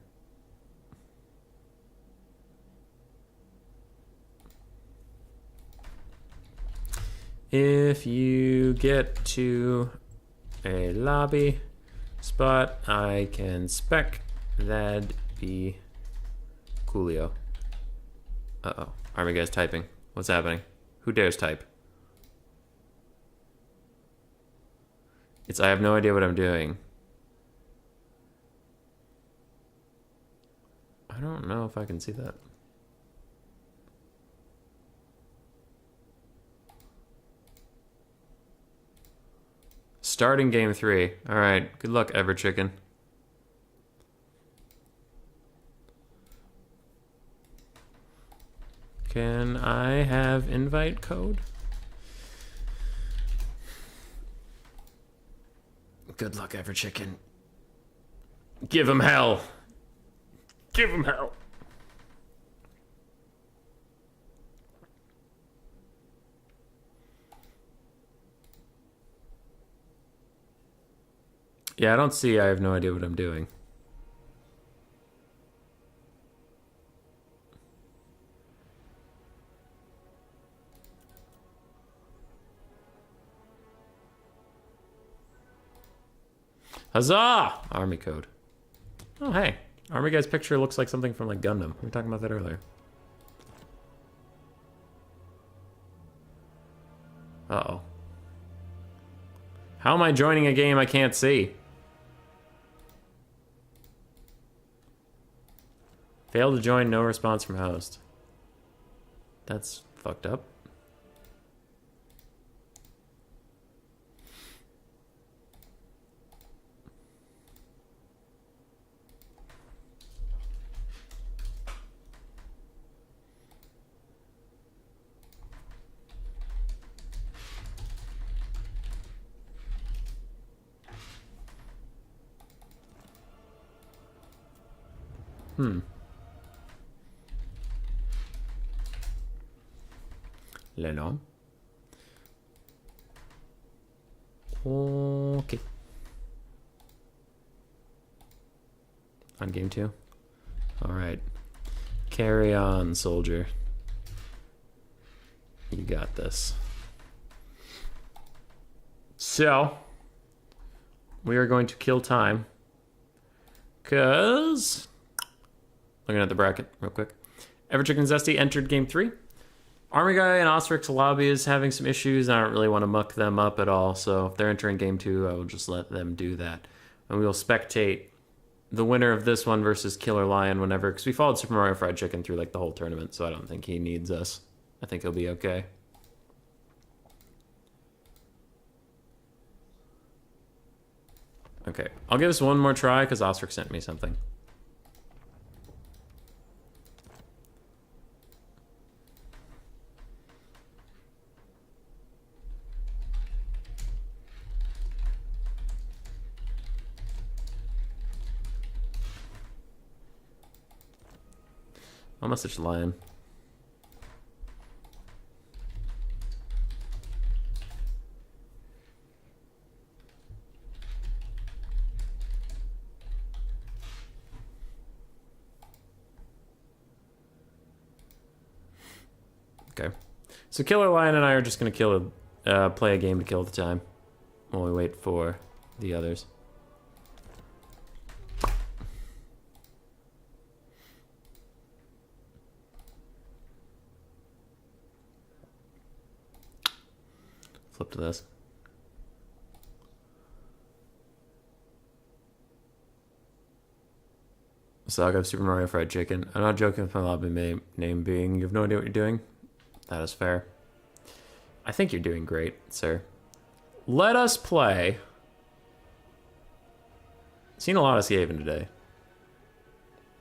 If you get to a lobby spot, I can spec. That'd be coolio. Uh-oh. Army Guy's typing. What's happening? Who dares type? I have no idea what I'm doing. I don't know if I can see that. Starting game 3. All right. Good luck, Ever Chicken. Can I have invite code? Good luck, Ever Chicken. Give him hell. Give him hell. Yeah, I don't see. I have no idea what I'm doing. Huzzah! Army code. Oh, hey. Army Guy's picture looks like something from, like, Gundam. We were talking about that earlier. Uh-oh. How am I joining a game I can't see? Failed to join, no response from host. That's fucked up. Lennon. Okay. On game 2? Alright. Carry on, soldier. You got this. So, we are going to kill time. Because... Looking at the bracket real quick. Everchicken Zesty entered game 3. Army Guy and Osric's lobby is having some issues. I don't really want to muck them up at all, so if they're entering game 2, I will just let them do that. And we will spectate the winner of this one versus Killer Lion whenever, because we followed Super Mario Fried Chicken through like the whole tournament, so I don't think he needs us. I think he'll be okay. Okay, I'll give this one more try because Osric sent me something. Almost such a lion. Okay. So Killer Lion and I are just going to play a game to kill the time while we wait for the others. Flip to this. Saga of Super Mario Fried Chicken. I'm not joking with my lobby name being, you have no idea what you're doing. That is fair. I think you're doing great, sir. Let us play. Seen a lot of Skaven today.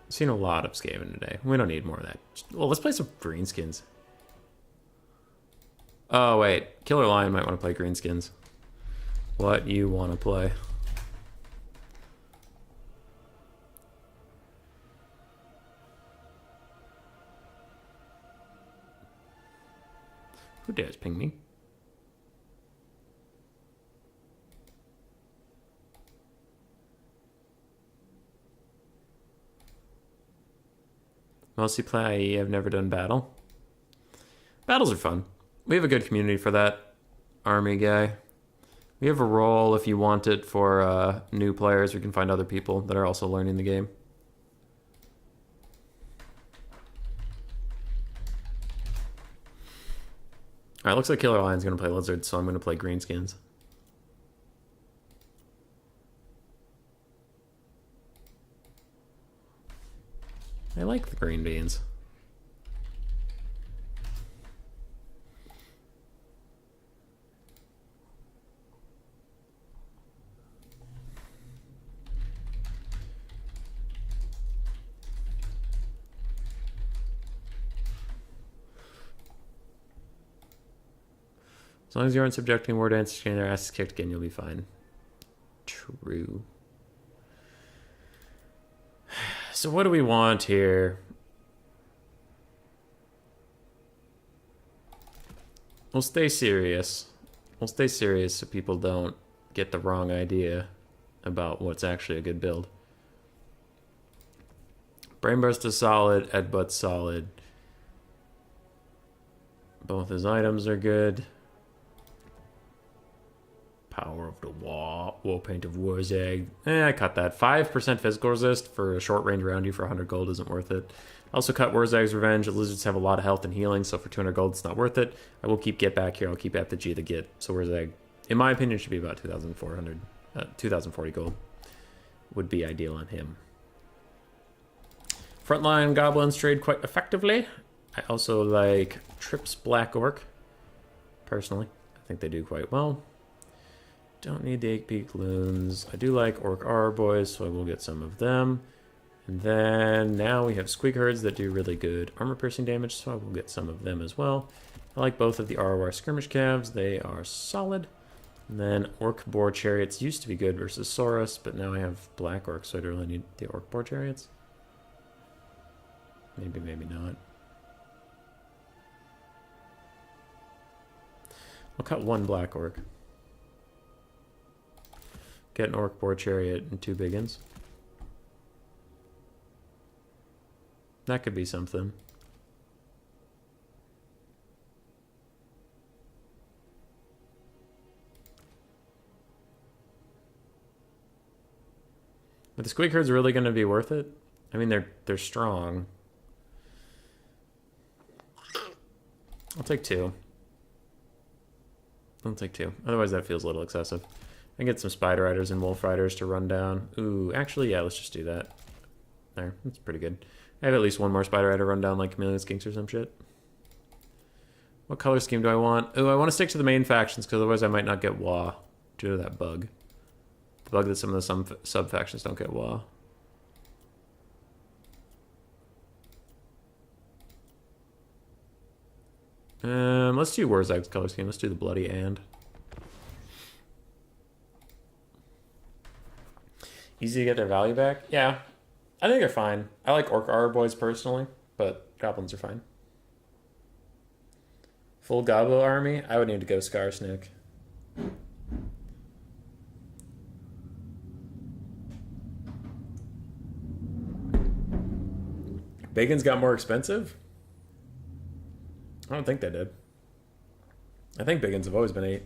Seen a lot of Skaven today. We don't need more of that. Well, let's play some Greenskins. Oh, wait. Killer Lion might want to play Greenskins. What you want to play? Who dares ping me? Mostly play, I've never done battle. Battles are fun. We have a good community for that. Army guy. We have a role if you want it for new players. We can find other people that are also learning the game. Alright, looks like Killer Lion's going to play Lizard, so I'm going to play Greenskins. I like the green beans. As long as you aren't subjecting war dancers to getting their asses kicked again, you'll be fine. True. So what do we want here? We'll stay serious. We'll stay serious so people don't get the wrong idea about what's actually a good build. Brainburst is solid, Headbutt's solid. Both his items are good. Power of the War Paint of Warzag. I cut that. 5% physical resist for a short range around you for 100 gold isn't worth it. I also cut Warzag's Revenge. The lizards have a lot of health and healing, so for 200 gold it's not worth it. I will keep Get back here. I'll keep at the G the Get. So Warzag, in my opinion, should be about 2,040 gold. Would be ideal on him. Frontline goblins trade quite effectively. I also like Trips Black Orc. Personally, I think they do quite well. Don't need the 8-peak loons. I do like Orc R boys, so I will get some of them. And then now we have Squig Herds that do really good armor piercing damage, so I will get some of them as well. I like both of the ROR skirmish calves. They are solid. And then Orc Boar Chariots used to be good versus Saurus, but now I have Black Orcs, so I don't really need the Orc Boar Chariots. Maybe, maybe not. I'll cut one Black Orc. Get an Orc Boar Chariot and 2 biggins. That could be something. Are the Squig Herds really going to be worth it? I mean, they're strong. I'll take 2. I'll take 2. Otherwise, that feels a little excessive. I can get some Spider Riders and Wolf Riders to run down. Ooh, actually, yeah, let's just do that. There, that's pretty good. I have at least one more Spider Rider run down like Chameleon Skinks or some shit. What color scheme do I want? Ooh, I want to stick to the main factions because otherwise I might not get Wah due to that bug. The bug that some of the sub-factions don't get well. Let's do Warzag's color scheme. Let's do the bloody and. Easy to get their value back? Yeah. I think they're fine. I like Orc Armor Boys personally, but Goblins are fine. Full Gobbo army? I would need to go Scarsnick. Bacon's got more expensive? I don't think they did. I think Biggins have always been 8.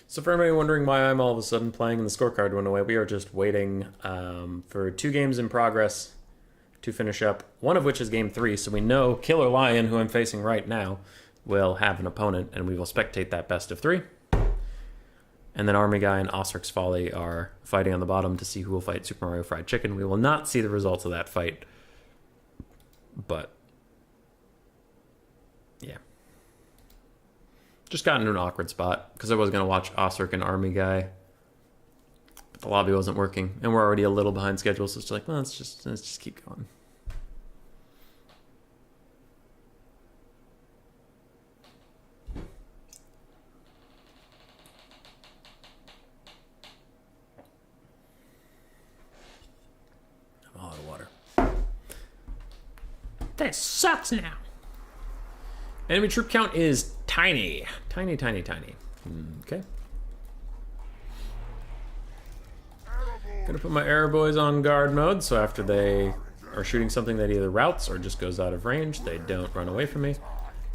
So for anybody wondering why I'm all of a sudden playing and the scorecard went away, we are just waiting for 2 games in progress to finish up, one of which is game 3, so we know Killer Lion, who I'm facing right now, will have an opponent, and we will spectate that best of 3. And then Army Guy and Osric's Folly are fighting on the bottom to see who will fight Super Mario Fried Chicken. We will not see the results of that fight, but yeah. Just got into an awkward spot, because I was going to watch Osric and Army Guy, but the lobby wasn't working, and we're already a little behind schedule, so it's like, well, let's just keep going. I'm all out of water. That sucks now. Enemy troop count is tiny. Tiny, tiny, tiny. Okay. Gonna put my arrow boys on guard mode, so after they are shooting something that either routes or just goes out of range, they don't run away from me.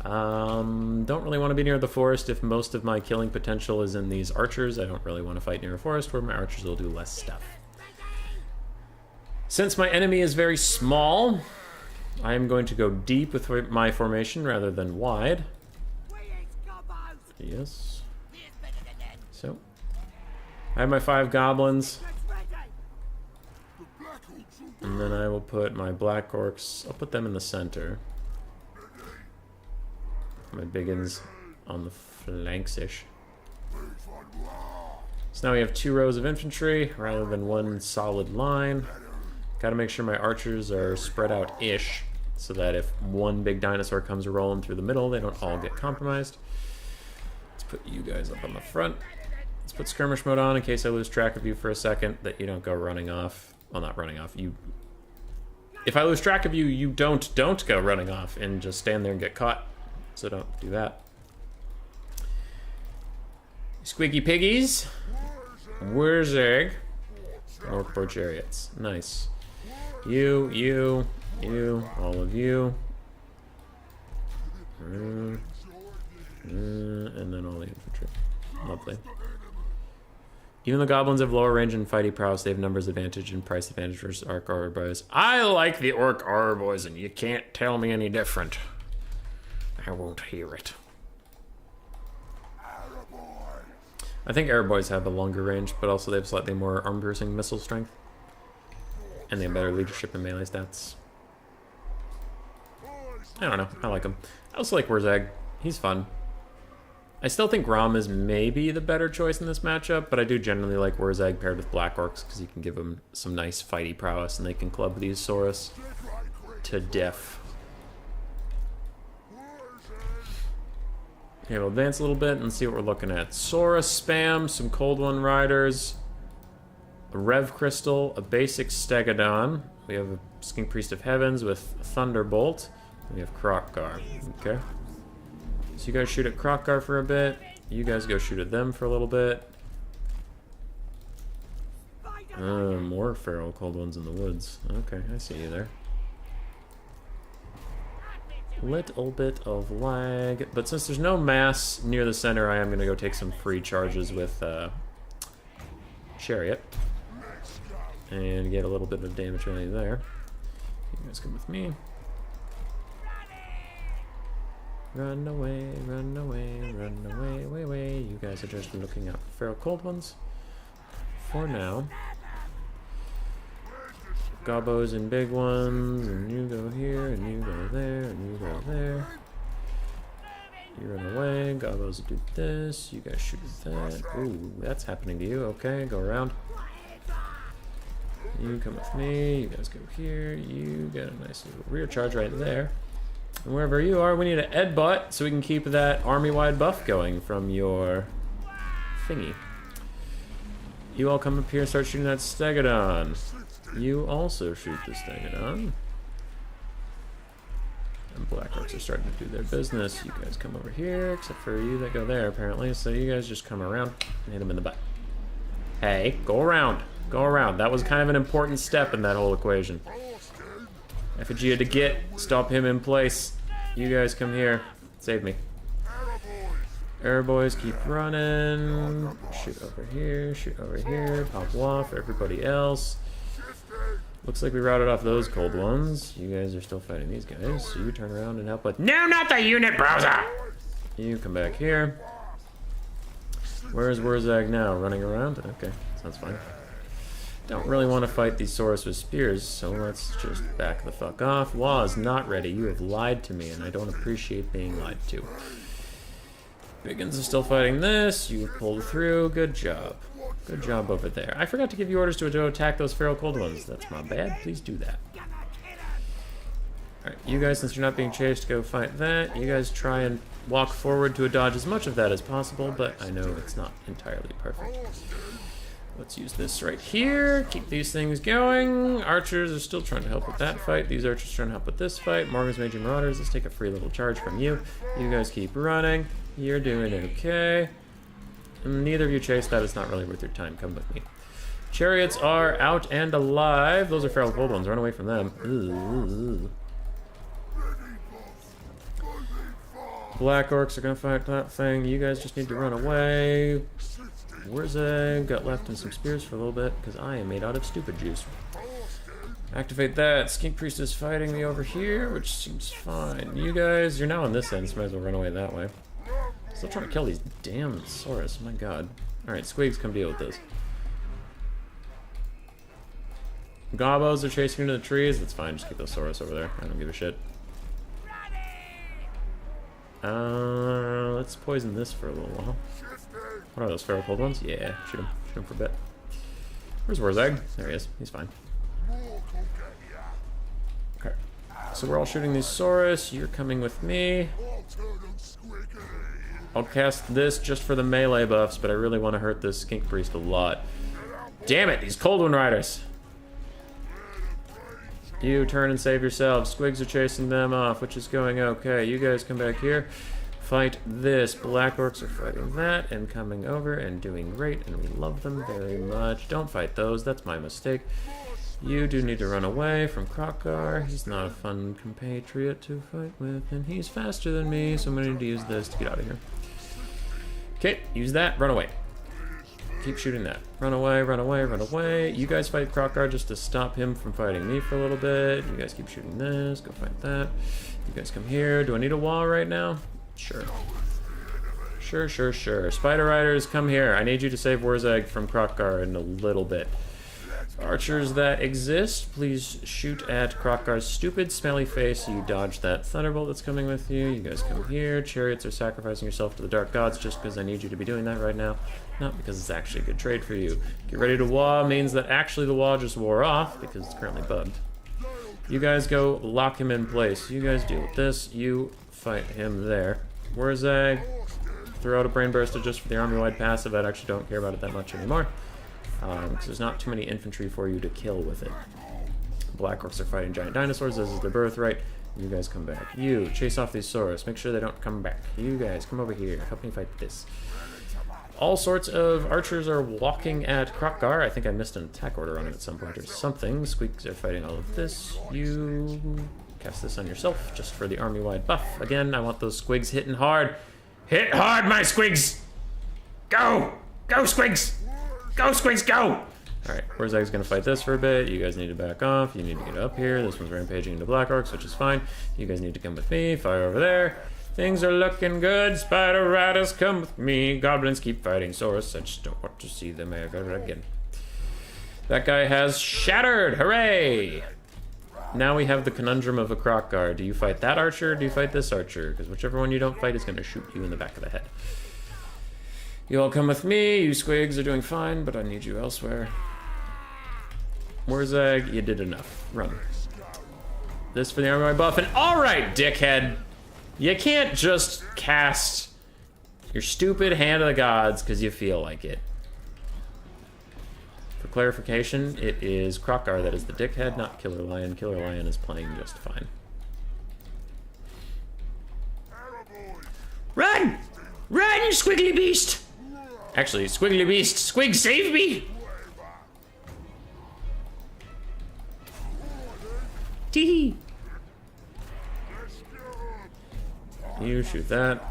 Don't really want to be near the forest if most of my killing potential is in these archers. I don't really want to fight near a forest where my archers will do less stuff. Since my enemy is very small, I am going to go deep with my formation rather than wide. Yes. So, I have my 5 goblins. And then I will put my black orcs, I'll put them in the center. My biggins on the flanks-ish. So now we have 2 rows of infantry rather than 1 solid line. Gotta make sure my archers are spread out-ish, so that if one big dinosaur comes rolling through the middle, they don't all get compromised. Let's put you guys up on the front. Let's put skirmish mode on in case I lose track of you for a second, that you don't go running off. Well, not running off. If I lose track of you, you don't go running off and just stand there and get caught. So don't do that. Squeaky piggies. Where's Egg? Orc bow chariots. Nice. You, all of you. And then all the infantry. Lovely. Even the goblins have lower range and fighting prowess, they have numbers advantage and price advantage versus Orc Armor Boys. I like the Orc Armor Boys, and you can't tell me any different. I won't hear it. I think Arrow Boys have a longer range, but also they have slightly more arm-piercing missile strength. And they have better leadership and melee stats. I don't know, I like him. I also like Warzag. He's fun. I still think Rom is maybe the better choice in this matchup, but I do generally like Warzag paired with Black Orcs because you can give them some nice fighty prowess and they can club these Saurus to death. Okay, we'll advance a little bit and see what we're looking at. Saurus spam, some Cold One Riders, a Rev Crystal, a basic Stegodon. We have a Skink Priest of Heavens with Thunderbolt. And we have Krokgar. Okay. So you guys shoot at Krokgar for a bit. You guys go shoot at them for a little bit. More feral cold ones in the woods. Okay, I see you there. Little bit of lag. But since there's no mass near the center, I am going to go take some free charges with Chariot. And get a little bit of damage value there. You guys come with me. Run away, run away, run away, way, way. You guys are just looking out for feral cold ones. For now. Gobbos and big ones, and you go here, and you go there, and you go there. You run away, Gobbos do this, you guys shoot that. Ooh, that's happening to you. Okay, go around. You come with me, you guys go here, you get a nice little rear charge right there. And wherever you are, we need an Ed butt so we can keep that army-wide buff going from your thingy. You all come up here and start shooting that Stegodon. You also shoot the Stegodon. And Black Orcs are starting to do their business. You guys come over here, except for you that go there, apparently. So you guys just come around and hit them in the butt. Hey, go around. Go around. That was kind of an important step in that whole equation. Effigy had to get, stop him in place. You guys come here. Save me. Air boys keep running. Shoot over here, pop off everybody else. Looks like we routed off those cold ones. You guys are still fighting these guys, so you turn around and help with. No, not the unit browser! You come back here. Where's Wurzag now? Running around? Okay, sounds fine. Don't really want to fight these Saurus with spears, so let's just back the fuck off. Law is not ready. You have lied to me, and I don't appreciate being lied to. Biggins is still fighting this. You pulled through. Good job. Good job over there. I forgot to give you orders to attack those feral cold ones. That's my bad. Please do that. Alright, you guys, since you're not being chased, go fight that. You guys try and walk forward to dodge as much of that as possible, but I know it's not entirely perfect. Let's use this right here. Keep these things going. Archers are still trying to help with that fight. These archers are trying to help with this fight. Morgan's Major Marauders. Let's take a free little charge from you. You guys keep running. You're doing okay. Neither of you chase that. It's not really worth your time. Come with me. Chariots are out and alive. Those are feral cold ones. Run away from them. Ooh. Black Orcs are going to fight that thing. You guys just need to run away. Where's got left in some spears for a little bit, because I am made out of stupid juice. Activate that. Skink Priest is fighting me over here, which seems fine. You guys, you're now on this end, so might as well run away that way. Still trying to kill these damn Saurus, my god. Alright, Squigs, come deal with this. Gobbos are chasing into the trees. That's fine, just keep those Saurus over there. I don't give a shit. Let's poison this for a little while. What are those feral cold ones? Yeah, shoot him for a bit. Where's Wurzag? There he is. He's fine. Okay, so we're all shooting these Saurus. You're coming with me. I'll cast this just for the melee buffs, but I really want to hurt this Skink Priest a lot. Damn it, these Cold One Riders! You turn and save yourselves. Squigs are chasing them off, which is going okay. You guys come back here. Fight this. Black Orcs are fighting that and coming over and doing great, and we love them very much. Don't fight those. That's my mistake. You do need to run away from Krokgar. He's not a fun compatriot to fight with, and he's faster than me, so I'm going to need to use this to get out of here. Okay, use that. Run away. Keep shooting that. Run away, run away, run away. You guys fight Krokgar just to stop him from fighting me for a little bit. You guys keep shooting this. Go fight that. You guys come here. Do I need a wall right now? Sure. Sure. Spider Riders, come here. I need you to save Wurzag from Krokgar in a little bit. Archers that exist, please shoot at Krokgar's stupid, smelly face so you dodge that Thunderbolt that's coming with you. You guys come here. Chariots are sacrificing yourself to the Dark Gods just because I need you to be doing that right now. Not because it's actually a good trade for you. Get ready to wah means that actually the wah just wore off because it's currently bugged. You guys go lock him in place. You guys deal with this. You fight him there. Wurzag, throw out a Brain Burster just for the army-wide passive. I actually don't care about it that much anymore. Because there's not too many infantry for you to kill with it. Black Orcs are fighting giant dinosaurs. This is their birthright. You guys come back. You chase off these Saurus. Make sure they don't come back. You guys come over here. Help me fight this. All sorts of archers are walking at Krokgar. I think I missed an attack order on it at some point or something. Squeaks are fighting all of this. You cast this on yourself just for the army-wide buff. Again, I want those squigs hitting hard. Hit hard, my squigs! Go! Go, squigs! Go, squigs, go! Alright, Wurzag's gonna fight this for a bit. You guys need to back off. You need to get up here. This one's rampaging into Black Orcs, which is fine. You guys need to come with me. Fire over there. Things are looking good. Spider riders, come with me. Goblins keep fighting. Saurus, I just don't want to see them ever again. That guy has shattered. Hooray! Now we have the conundrum of a croc guard. Do you fight that archer or do you fight this archer? Because whichever one you don't fight is going to shoot you in the back of the head. You all come with me. You squigs are doing fine, but I need you elsewhere. Warzag, you did enough. Run. This for the army buff. And alright, dickhead. You can't just cast your stupid Hand of the Gods because you feel like it. For clarification, it is Krokgar that is the dickhead, not Killer Lion. Killer Lion is playing just fine. Run! Run, you squiggly beast! Actually, squiggly beast, Squig, save me! Tee. You shoot that.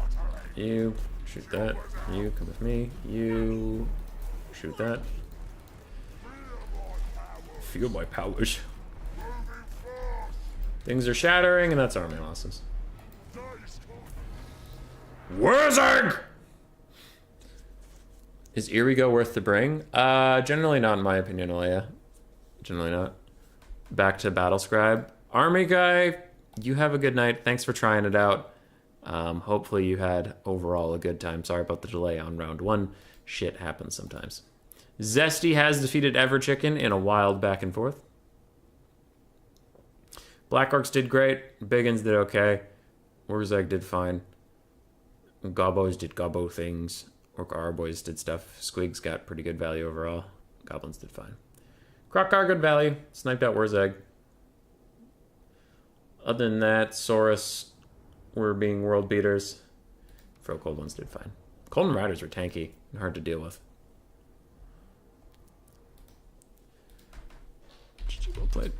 You shoot that. You come with me. You shoot that. Feel my powers. Things are shattering, and that's army losses. Wurzag! Is Irigo worth the bring? Generally not, in my opinion, Alea. Generally not. Back to Battle Scribe. Army guy, you have a good night. Thanks for trying it out. Hopefully you had overall a good time. Sorry about the delay on round 1. Shit happens sometimes. Zesty has defeated Everchicken in a wild back and forth. Black Orcs did great. Biggins did okay. Wurzag did fine. Gobbos did gobbo things. Orc Boys did stuff. Squigs got pretty good value overall. Goblins did fine. Krokgar, good value. Sniped out Wurzag. Other than that, Saurus were being world beaters. Fro Cold Ones did fine. Colton Riders were tanky and hard to deal with. Well played.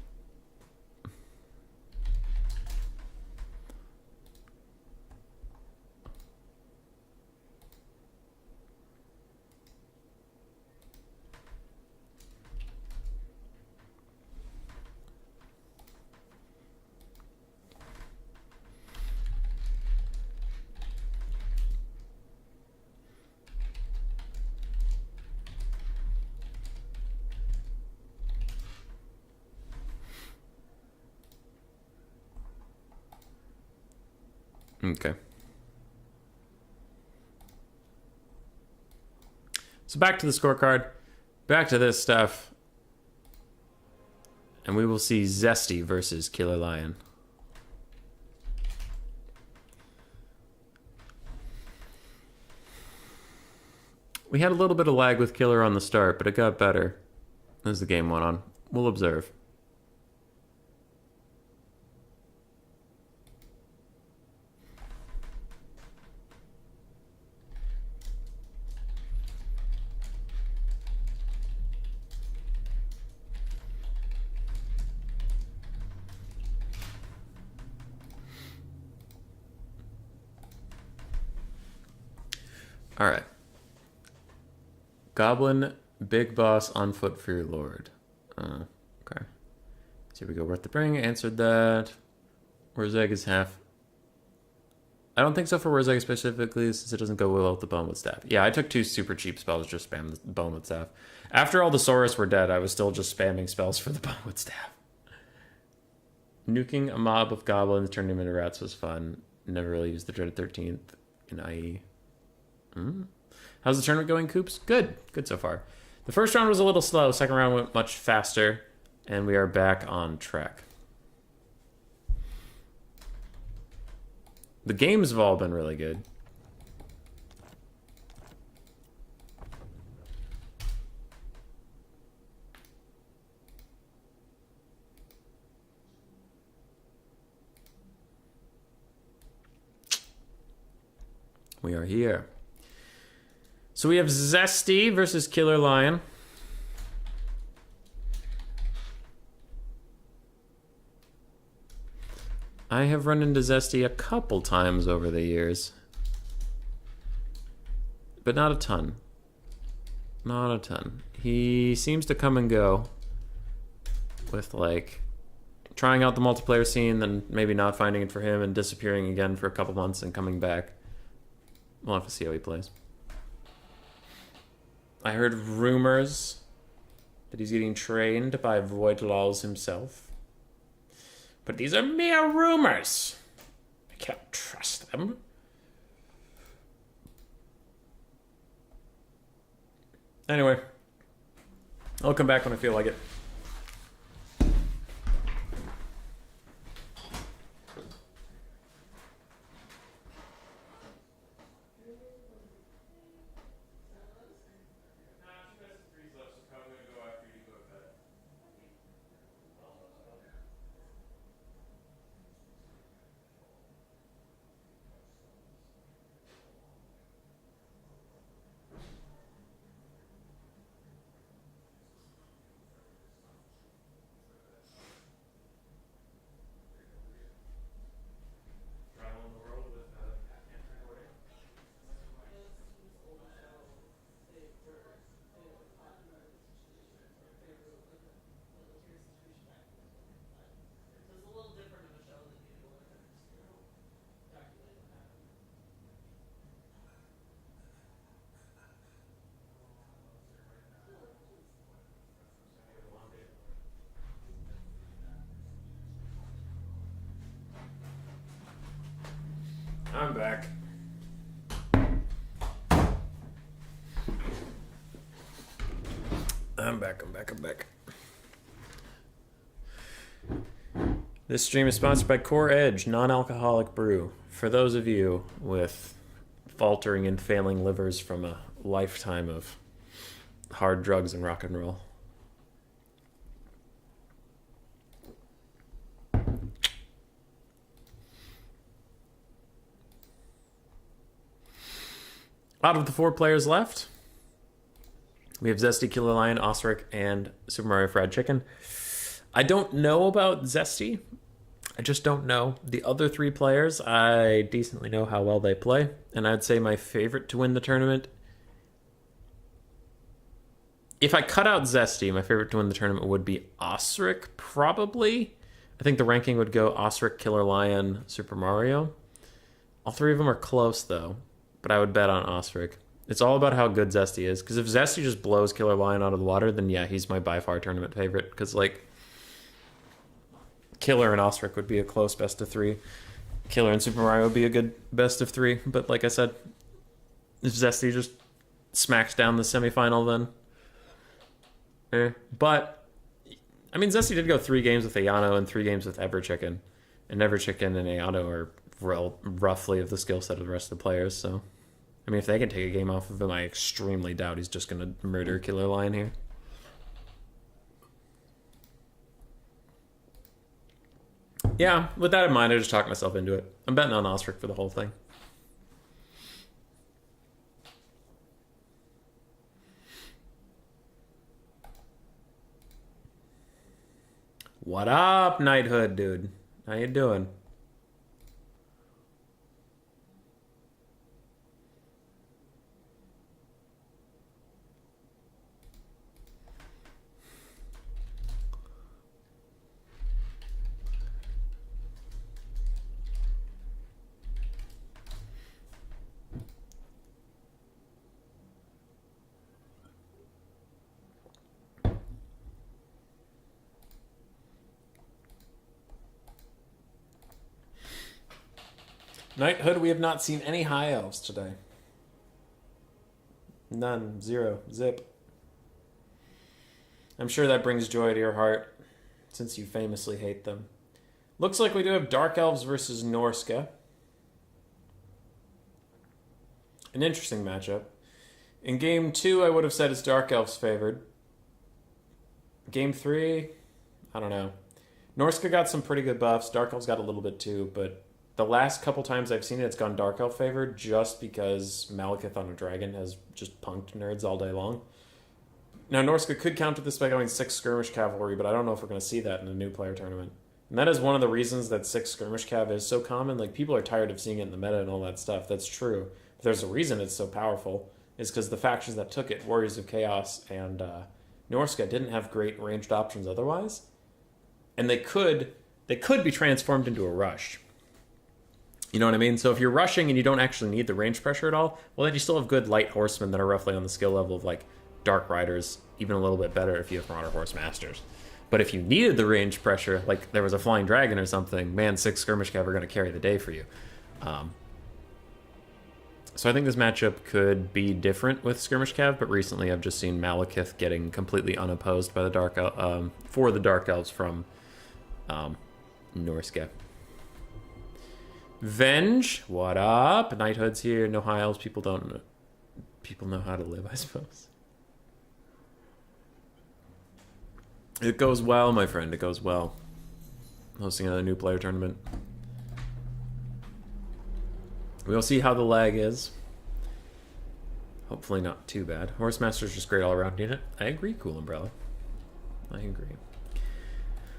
Okay. So back to the scorecard. Back to this stuff. And we will see Zesty versus Killer Lion. We had a little bit of lag with Killer on the start, but it got better as the game went on. We'll observe. All right. Goblin, big boss on foot for your lord. Okay. So here we go. Worth the bring. Answered that. Wurzag is half. I don't think so for Wurzag specifically, since it doesn't go well with the Bone with Staff. Yeah, I took 2 super cheap spells, just spam the Bone with Staff. After all the Saurus were dead, I was still just spamming spells for the Bone with Staff. Nuking a mob of goblins, turning them into rats was fun. Never really used the Dreaded 13th in IE. How's the tournament going, Coops? Good. Good so far. The first round was a little slow. Second round went much faster. And we are back on track. The games have all been really good. We are here. So we have Zesty versus Killer Lion. I have run into Zesty a couple times over the years. But not a ton. Not a ton. He seems to come and go with, like, trying out the multiplayer scene, then maybe not finding it for him and disappearing again for a couple months and coming back. We'll have to see how he plays. I heard rumors that he's getting trained by Void Laws himself. But these are mere rumors. I can't trust them. Anyway, I'll come back when I feel like it. I'm back. I'm back. This stream is sponsored by Core Edge, non-alcoholic brew. For those of you with faltering and failing livers from a lifetime of hard drugs and rock and roll. Out of the 4 players left, we have Zesty, Killer Lion, Osric, and Super Mario Fried Chicken. I don't know about Zesty. I just don't know. The other 3 players, I decently know how well they play. And I'd say my favorite to win the tournament... If I cut out Zesty, my favorite to win the tournament would be Osric, probably. I think the ranking would go Osric, Killer Lion, Super Mario. All 3 of them are close, though. But I would bet on Osric. It's all about how good Zesty is. Because if Zesty just blows Killer Lion out of the water, then yeah, he's my by far tournament favorite. Because, like, Killer and Osric would be a close best of 3. Killer and Super Mario would be a good best of 3. But like I said, if Zesty just smacks down the semifinal, then... But, I mean, Zesty did go 3 games with Ayano and 3 games with Everchicken. And Everchicken and Ayano are roughly of the skill set of the rest of the players, so I mean, if they can take a game off of him, I extremely doubt he's just gonna murder Killer Lion here. Yeah, with that in mind, I just talked myself into it. I'm betting on Osric for the whole thing. What up, Knighthood, dude? How you doing? Knighthood, we have not seen any high elves today. None. 0. Zip. I'm sure that brings joy to your heart, since you famously hate them. Looks like we do have Dark Elves versus Norska. An interesting matchup. In Game 2, I would have said it's Dark Elves favored. Game 3, I don't know. Norska got some pretty good buffs. Dark Elves got a little bit too, but the last couple times I've seen it, it's gone Dark Elf favored just because Malekith on a dragon has just punked nerds all day long. Now, Norska could counter this by going 6 skirmish cavalry, but I don't know if we're going to see that in a new player tournament. And that is one of the reasons that 6 skirmish cav is so common. Like, people are tired of seeing it in the meta and all that stuff. That's true. But there's a reason it's so powerful. Is because the factions that took it, Warriors of Chaos and Norska, didn't have great ranged options otherwise. And they could they could be transformed into a rush. You know what I mean? So if you're rushing and you don't actually need the range pressure at all, well, then you still have good light horsemen that are roughly on the skill level of like dark riders, even a little bit better if you have Marauder horse masters. But if you needed the range pressure, like there was a flying dragon or something, man, 6 skirmish cav are going to carry the day for you. So I think this matchup could be different with skirmish cav, but recently I've just seen Malekith getting completely unopposed by the for the Dark Elves from Norska. Venge, what up? Knighthood's here. No high elves. People know how to live, I suppose. It goes well, my friend. It goes well. Hosting another new player tournament. We'll see how the lag is. Hopefully not too bad. Horsemaster's just great all around unit. I agree, Cool Umbrella. I agree.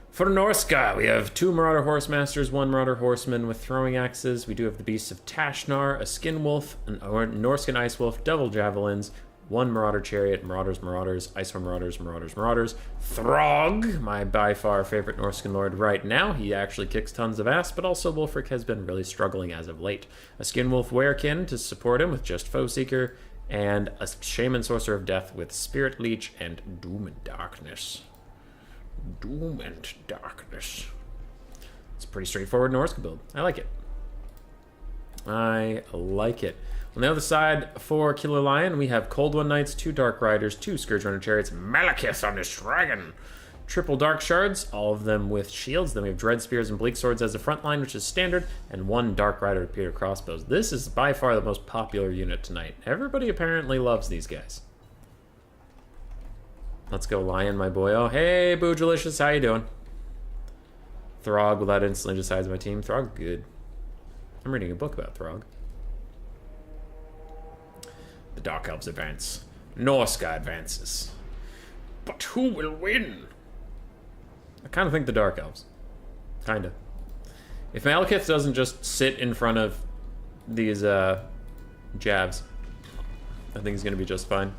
For Norska, we have 2 Marauder Horsemasters, 1 Marauder Horseman with throwing axes. We do have the Beasts of Tashnar, a Skin Wolf, a Norskan Ice Wolf, Double Javelins, 1 Marauder Chariot, Marauders, Iceborne Marauders, Throg, my by far favorite Norskan Lord right now. He actually kicks tons of ass, but also Wolfric has been really struggling as of late. A Skin Wolf Werekin to support him with just Foe Seeker, and a Shaman Sorcerer of Death with Spirit Leech and Doom and Darkness. Doom and Darkness. It's a pretty straightforward Norska build. I like it. I like it. On the other side, for Killer Lion, we have Cold One Knights, 2 Dark Riders, 2 Scourge Runner Chariots, Malekith on this dragon, triple Dark Shards, all of them with shields. Then we have Dread Spears and Bleak Swords as the front line, which is standard, and 1 Dark Rider with Peter Crossbows. This is by far the most popular unit tonight. Everybody apparently loves these guys. Let's go, Lion, my boy. Oh, hey, Boojilicious, how you doing? Throg, well, that instantly decides my team. Throg, good. I'm reading a book about Throg. The Dark Elves advance. Norska advances. But who will win? I kind of think the Dark Elves. Kind of. If Malekith doesn't just sit in front of these jabs, I think he's going to be just fine.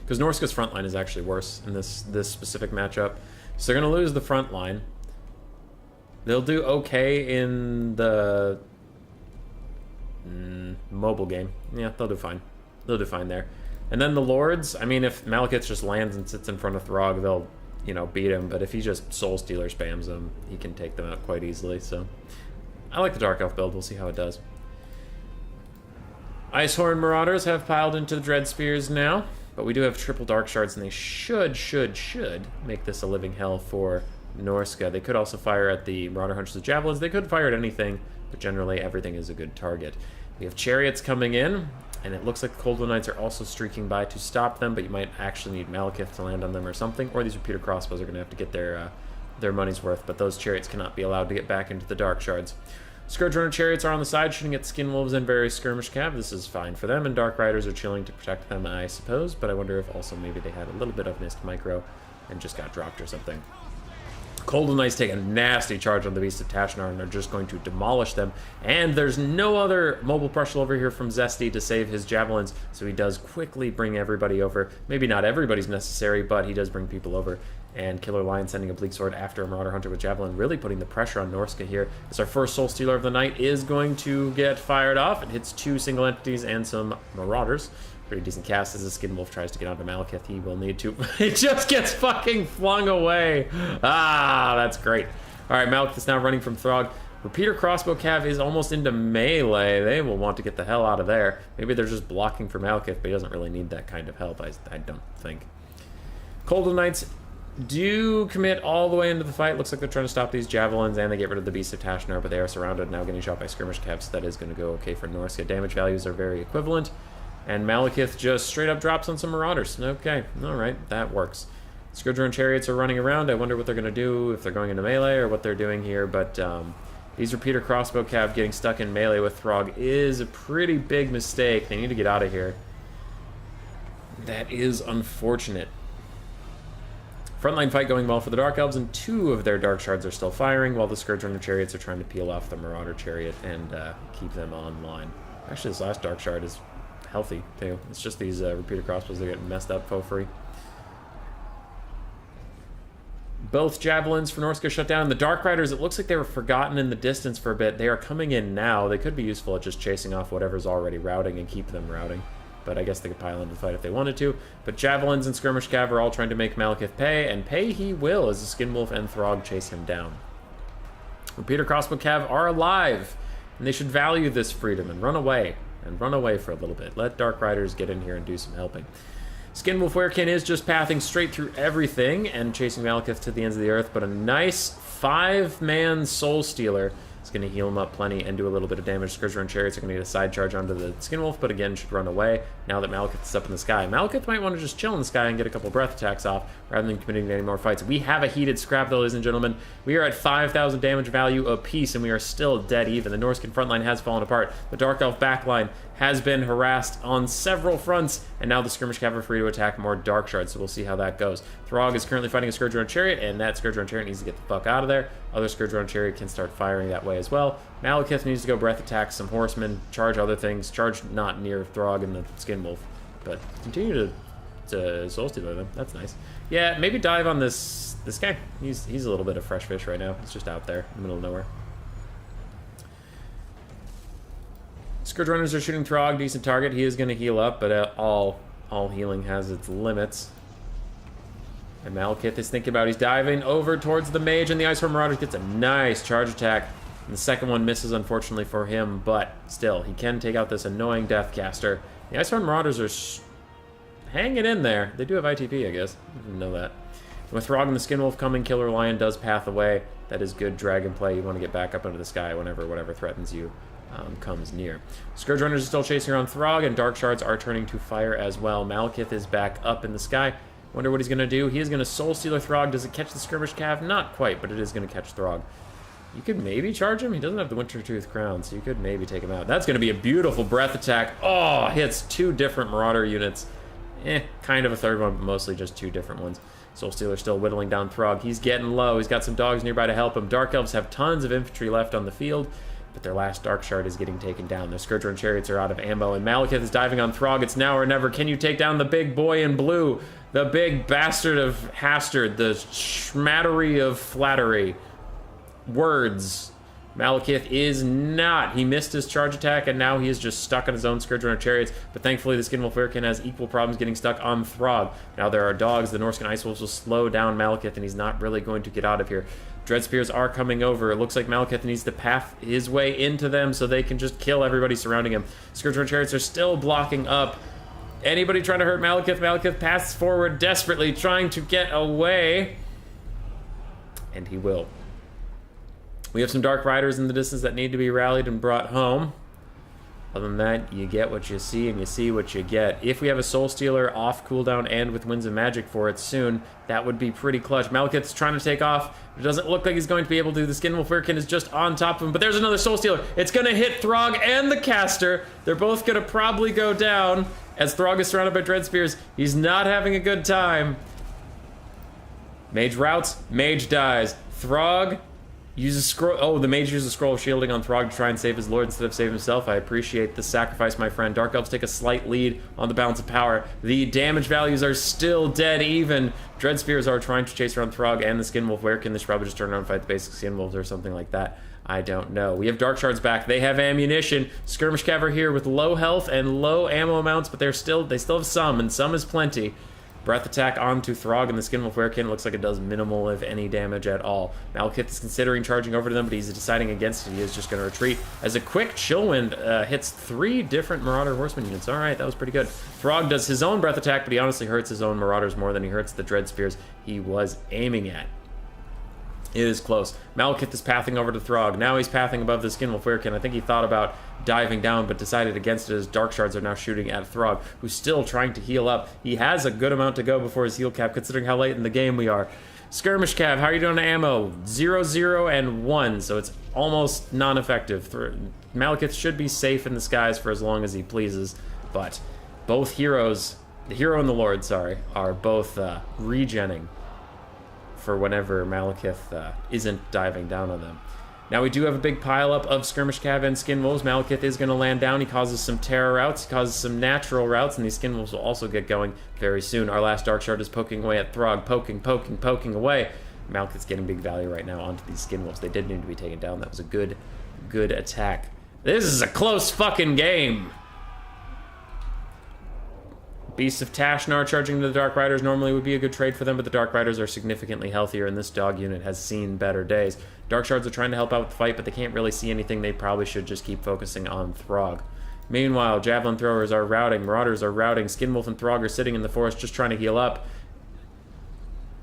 Because Norska's front line is actually worse in this specific matchup. So they're going to lose the front line. They'll do okay in the mobile game. Yeah, they'll do fine. They'll do fine there. And then the Lords, I mean, if Malekith just lands and sits in front of Throg, they'll, beat him. But if he just Soul Stealer spams them, he can take them out quite easily. So I like the Dark Elf build. We'll see how it does. Icehorn Marauders have piled into the Dread Spears now. But we do have triple Dark Shards, and they should make this a living hell for Norska. They could also fire at the Marauder Hunters with Javelins. They could fire at anything, but generally everything is a good target. We have Chariots coming in, and it looks like the Cold One Knights are also streaking by to stop them, but you might actually need Malekith to land on them or something, or these Repeater Crossbows are going to have to get their money's worth, but those Chariots cannot be allowed to get back into the Dark Shards. Scourge Runner Chariots are on the side, shooting at Skin Wolves and various Skirmish Cav. This is fine for them, and Dark Riders are chilling to protect them, I suppose, but I wonder if also maybe they had a little bit of missed micro and just got dropped or something. Cold and Knights take a nasty charge on the Beast of Tashnar and are just going to demolish them, and there's no other mobile pressure over here from Zesty to save his Javelins, so he does quickly bring everybody over. Maybe not everybody's necessary, but he does bring people over. And Killer Lion sending a Bleak Sword after a Marauder Hunter with Javelin, really putting the pressure on Norska here. As our first Soul Stealer of the night is going to get fired off. It hits 2 single entities and some Marauders. Pretty decent cast as the Skin Wolf tries to get onto Malekith. He will need to. It just gets fucking flung away. Ah, that's great. All right, Malekith is now running from Throg. Repeater Crossbow Cav is almost into melee. They will want to get the hell out of there. Maybe they're just blocking for Malekith, but he doesn't really need that kind of help, I don't think. Cold Knights do commit all the way into the fight. Looks like they're trying to stop these Javelins, and they get rid of the Beast of Tashnar, but they are surrounded, now getting shot by Skirmish Cav, so that is going to go okay for Norska. Damage values are very equivalent, and Malekith just straight up drops on some Marauders. Okay, alright, that works. Scourge Runner Chariots are running around. I wonder what they're going to do, if they're going into melee or what they're doing here, but these Repeater Crossbow Cav getting stuck in melee with Throg is a pretty big mistake. They need to get out of here. That is unfortunate. Frontline fight going well for the Dark Elves, and 2 of their Dark Shards are still firing, while the Scourge Runner Chariots are trying to peel off the Marauder Chariot and keep them online. Actually, this last Dark Shard is healthy, too. It's just these Repeater Crossbows that get messed up for free. Both javelins for Norska shut down. The Dark Riders, it looks like they were forgotten in the distance for a bit. They are coming in now. They could be useful at just chasing off whatever's already routing and keep them routing. But I guess they could pile into the fight if they wanted to. But javelins and skirmish cav are all trying to make Malekith pay, and pay he will as the Skinwolf and Throg chase him down. Repeater crossbow cav are alive, and they should value this freedom and run away for a little bit. Let Dark Riders get in here and do some helping. Skinwolf Werekin is just pathing straight through everything and chasing Malekith to the ends of the earth, but a nice 5-man Soul Stealer is going to heal him up plenty and do a little bit of damage. Scourger and Chariots are going to get a side charge onto the Skinwolf, but again should run away now that Malekith is up in the sky. Malekith might want to just chill in the sky and get a couple breath attacks off rather than committing to any more fights. We have a heated scrap though, ladies and gentlemen. We are at 5,000 damage value apiece, and we are still dead even. The Norskan front line has fallen apart. The Dark Elf back line has been harassed on several fronts, and now the Skirmish Cav are free to attack more Dark Shards, so we'll see how that goes. Throg is currently fighting a Scourger on Chariot, and that Scourger on Chariot needs to get the fuck out of there. Other Scourger on Chariot can start firing that way as well. Malekith needs to go breath attack some horsemen, charge other things, charge not near Throg and the Skinwolf, but continue to Soul Stealer them. That's nice. Yeah, maybe dive on this guy. He's a little bit of fresh fish right now. He's just out there in the middle of nowhere. Scourge Runners are shooting Throg, decent target. He is going to heal up, but all healing has its limits. And Malekith is thinking about, he's diving over towards the Mage, and the Iceborne Marauders gets a nice charge attack. And the second one misses, unfortunately, for him, but still, he can take out this annoying Deathcaster. The Iceborne Marauders are hanging in there. They do have ITP, I guess. I didn't know that. With Throg and the Skinwolf coming, Killer Lion does path away. That is good dragon play. You want to get back up into the sky whenever whatever threatens you comes near. Scourge Runners are still chasing around Throg, and Dark Shards are turning to fire as well. Malekith is back up in the sky. Wonder what he's going to do. He is going to Soul Stealer Throg. Does it catch the Skirmish Cav? Not quite, but it is going to catch Throg. You could maybe charge him. He doesn't have the Wintertooth Crown, so you could maybe take him out. That's going to be a beautiful breath attack. Oh, hits 2 different Marauder units. Kind of a third one, but mostly just 2 different ones. Soul Stealer still whittling down Throg. He's getting low. He's got some dogs nearby to help him. Dark Elves have tons of infantry left on the field, but their last Dark Shard is getting taken down. Their Scourger and Chariots are out of ammo, and Malekith is diving on Throg. It's now or never. Can you take down the big boy in blue? The big bastard of Hastard, the schmattery of flattery. Words. Malekith is not. He missed his charge attack, and now he is just stuck on his own Scourger and Chariots. But thankfully, the Skinwolf Werekin has equal problems getting stuck on Throg. Now there are dogs. The Norskan Ice Wolves will slow down Malekith, and he's not really going to get out of here. Dread Spears are coming over. It looks like Malekith needs to path his way into them so they can just kill everybody surrounding him. Scourger and Chariots are still blocking up. Anybody trying to hurt Malekith? Malekith passes forward desperately, trying to get away. And he will. We have some Dark Riders in the distance that need to be rallied and brought home. Other than that, you get what you see, and you see what you get. If we have a Soul Stealer off cooldown and with Winds of Magic for it soon, that would be pretty clutch. Malekith's trying to take off. It doesn't look like he's going to be able to. The Skinwolf Werekin is just on top of him, but there's another Soul Stealer. It's going to hit Throg and the caster. They're both going to probably go down as Throg is surrounded by Dread Spears. He's not having a good time. Mage routes, Mage dies. Throg uses scroll. Oh, the Mage uses scroll of shielding on Throg to try and save his lord instead of saving himself. I appreciate the sacrifice, my friend. Dark Elves take a slight lead on the balance of power. The damage values are still dead even. Dread Spears are trying to chase around Throg and the Skinwolf Werekin. They should probably just turn around and fight the basic Skinwolves or something like that. I don't know. We have Dark Shards back. They have ammunition. Skirmish Cav are here with low health and low ammo amounts, but they still have some, and some is plenty. Breath attack onto Throg and the Skinwolf Werekin. Looks like it does minimal, if any, damage at all. Malekith is considering charging over to them, but he's deciding against it. He is just going to retreat as a quick Chillwind hits 3 different Marauder Horseman units. All right, that was pretty good. Throg does his own breath attack, but he honestly hurts his own Marauders more than he hurts the Dread Spears he was aiming at. It is close. Malekith is pathing over to Throg. Now he's pathing above the Skinwolf Werekin. I think he thought about diving down, but decided against it as Dark Shards are now shooting at Throg, who's still trying to heal up. He has a good amount to go before his heal cap, considering how late in the game we are. Skirmish Cav, how are you doing on ammo? 0, 0, and 1, so it's almost non-effective. Malekith should be safe in the skies for as long as he pleases, but both heroes, the hero and the Lord, sorry, are both regenning for whenever Malekith isn't diving down on them. Now we do have a big pileup of Skirmish Cav and Skinwolves. Malekith is going to land down. He causes some terror routes. He causes some natural routes, and these Skinwolves will also get going very soon. Our last Dark Shard is poking away at Throg. Poking away. Malekith's getting big value right now onto these Skin Wolves. They did need to be taken down. That was a good attack. This is a close fucking game. Beasts of Tashnar charging the Dark Riders normally would be a good trade for them, but the Dark Riders are significantly healthier, and this dog unit has seen better days. Dark Shards are trying to help out with the fight, but they can't really see anything. They probably should just keep focusing on Throg. Meanwhile, Javelin Throwers are routing, Marauders are routing, Skinwolf and Throg are sitting in the forest just trying to heal up.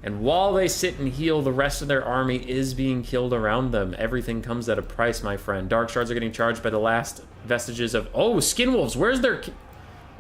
And while they sit and heal, the rest of their army is being killed around them. Everything comes at a price, my friend. Dark Shards are getting charged by the last vestiges of... Oh, Skinwolves, where's their...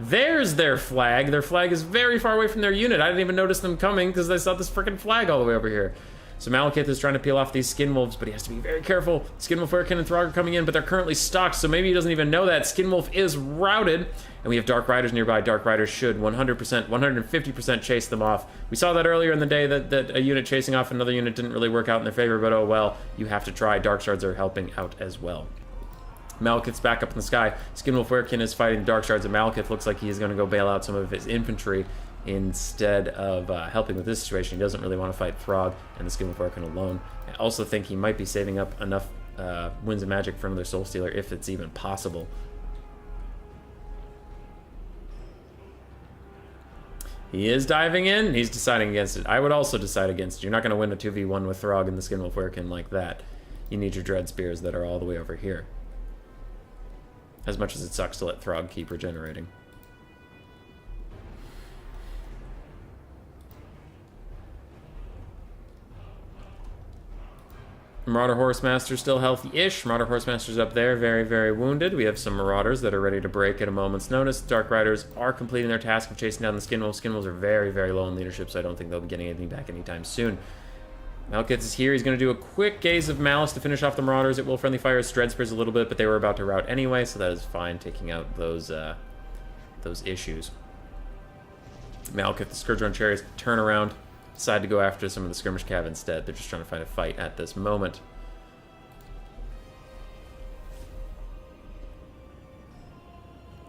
There's their flag. Their flag is very far away from their unit. I didn't even notice them coming because I saw this freaking flag all the way over here. So Malekith is trying to peel off these Skin Wolves, but he has to be very careful. Skinwolf, Werkin, and Throg are coming in, but they're currently stocked, so maybe he doesn't even know that. Skinwolf is routed, and we have Dark Riders nearby. Dark Riders should 100%, 150% chase them off. We saw that earlier in the day that a unit chasing off another unit didn't really work out in their favor, but oh well, you have to try. Dark Shards are helping out as well. Malekith's back up in the sky. Skinwolf Werkin is fighting Dark Shards, and Malekith looks like he's going to go bail out some of his infantry instead of helping with this situation. He doesn't really want to fight Throg and the Skinwolf Werkin alone. I also think he might be saving up enough Winds of Magic for another Soul Stealer, if it's even possible. He is diving in. He's deciding against it. I would also decide against it. You're not going to win a 2v1 with Throg and the Skinwolf Werkin like that. You need your Dread Spears that are all the way over here. As much as it sucks to let Throg keep regenerating. Marauder Horsemaster still healthy-ish. Marauder Horsemaster's up there, very, very wounded. We have some Marauders that are ready to break at a moment's notice. Dark Riders are completing their task of chasing down the Skinwolves. Skinwolves are very, very low in leadership, so I don't think they'll be getting anything back anytime soon. Malekith is here. He's going to do a quick Gaze of Malice to finish off the Marauders. It will friendly fire his Dread Spears a little bit, but they were about to rout anyway, so that is fine, taking out those issues. Malekith, the Scourge on Chariots, turn around, decide to go after some of the Skirmish Cav instead. They're just trying to find a fight at this moment.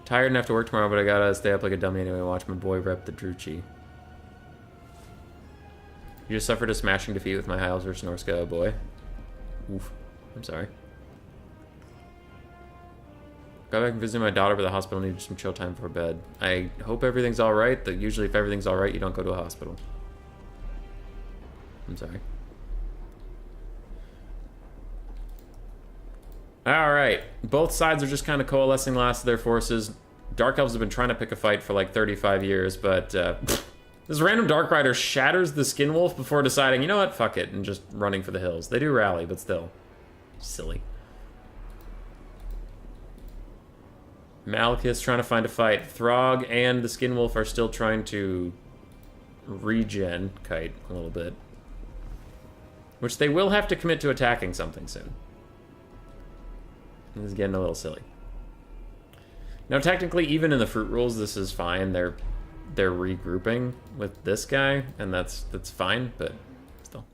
Tired and have to work tomorrow, but I gotta stay up like a dummy anyway and watch my boy rep the Druchii. You just suffered a smashing defeat with my High Elves versus Norska, oh boy. Oof. I'm sorry. Got back and visited my daughter, but the hospital needed some chill time before bed. I hope everything's alright. Usually if everything's alright, you don't go to a hospital. I'm sorry. Alright. Both sides are just kind of coalescing last of their forces. Dark Elves have been trying to pick a fight for like 35 years, but this random Dark Rider shatters the Skinwolf before deciding, you know what, fuck it, and just running for the hills. They do rally, but still. Silly. Malekith's trying to find a fight. Throg and the Skinwolf are still trying to regen Kite a little bit. Which they will have to commit to attacking something soon. This is getting a little silly. Now, technically, even in the fruit rules, this is fine. They're regrouping with this guy, and that's fine, but still.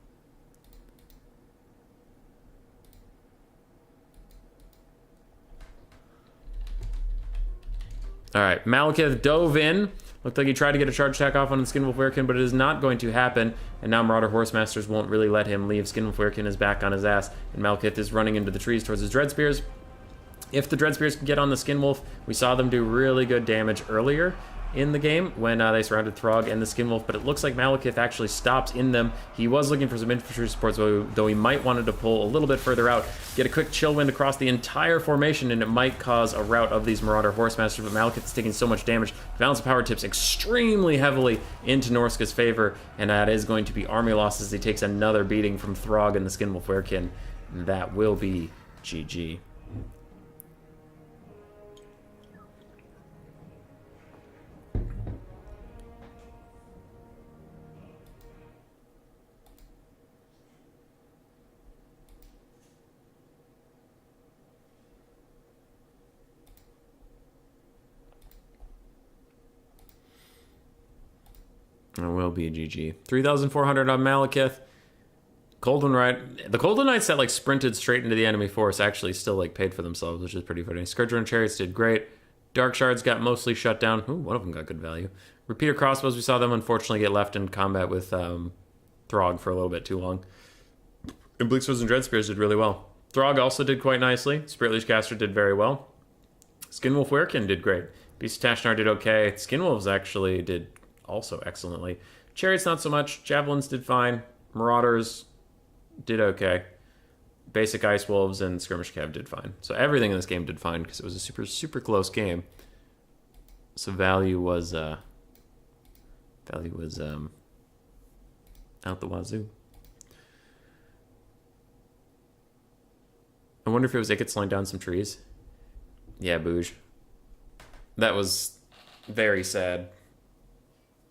Alright, Malekith dove in. Looked like he tried to get a charge attack off on the Skinwolf Werkin, but it is not going to happen. And now Marauder Horsemasters won't really let him leave. Skinwolf Werkin is back on his ass, and Malekith is running into the trees towards his Dread Spears. If the Dread Spears can get on the Skinwolf, we saw them do really good damage earlier in the game when they surrounded Throg and the Skinwolf, but it looks like Malekith actually stops in them. He was looking for some infantry supports, though he might wanted to pull a little bit further out, get a quick chill wind across the entire formation, and it might cause a rout of these Marauder Horsemasters, but Malekith is taking so much damage. The balance of power tips extremely heavily into Norska's favor, and that is going to be army losses. He takes another beating from Throg and the Skinwolf Werkin, and that will be GG. It will be a GG. 3,400 on Malekith. Golden Ride. The Golden Knights that like sprinted straight into the enemy force actually still like paid for themselves, which is pretty funny. Scourger and Chariots did great. Dark Shards got mostly shut down. Ooh, one of them got good value. Repeater Crossbows, we saw them unfortunately get left in combat with Throg for a little bit too long. And Bleakswords and Dreadspears did really well. Throg also did quite nicely. Spirit Leech Caster did very well. Skinwolf Werekin did great. Beast of Tashnar did okay. Skinwolves actually did also excellently. Chariots not so much. Javelins did fine. Marauders did okay. Basic Ice Wolves and Skirmish Cav did fine. So everything in this game did fine because it was a super, super close game. So value was out the wazoo. I wonder if it was Icket slowing down some trees. Yeah, Booge. That was very sad.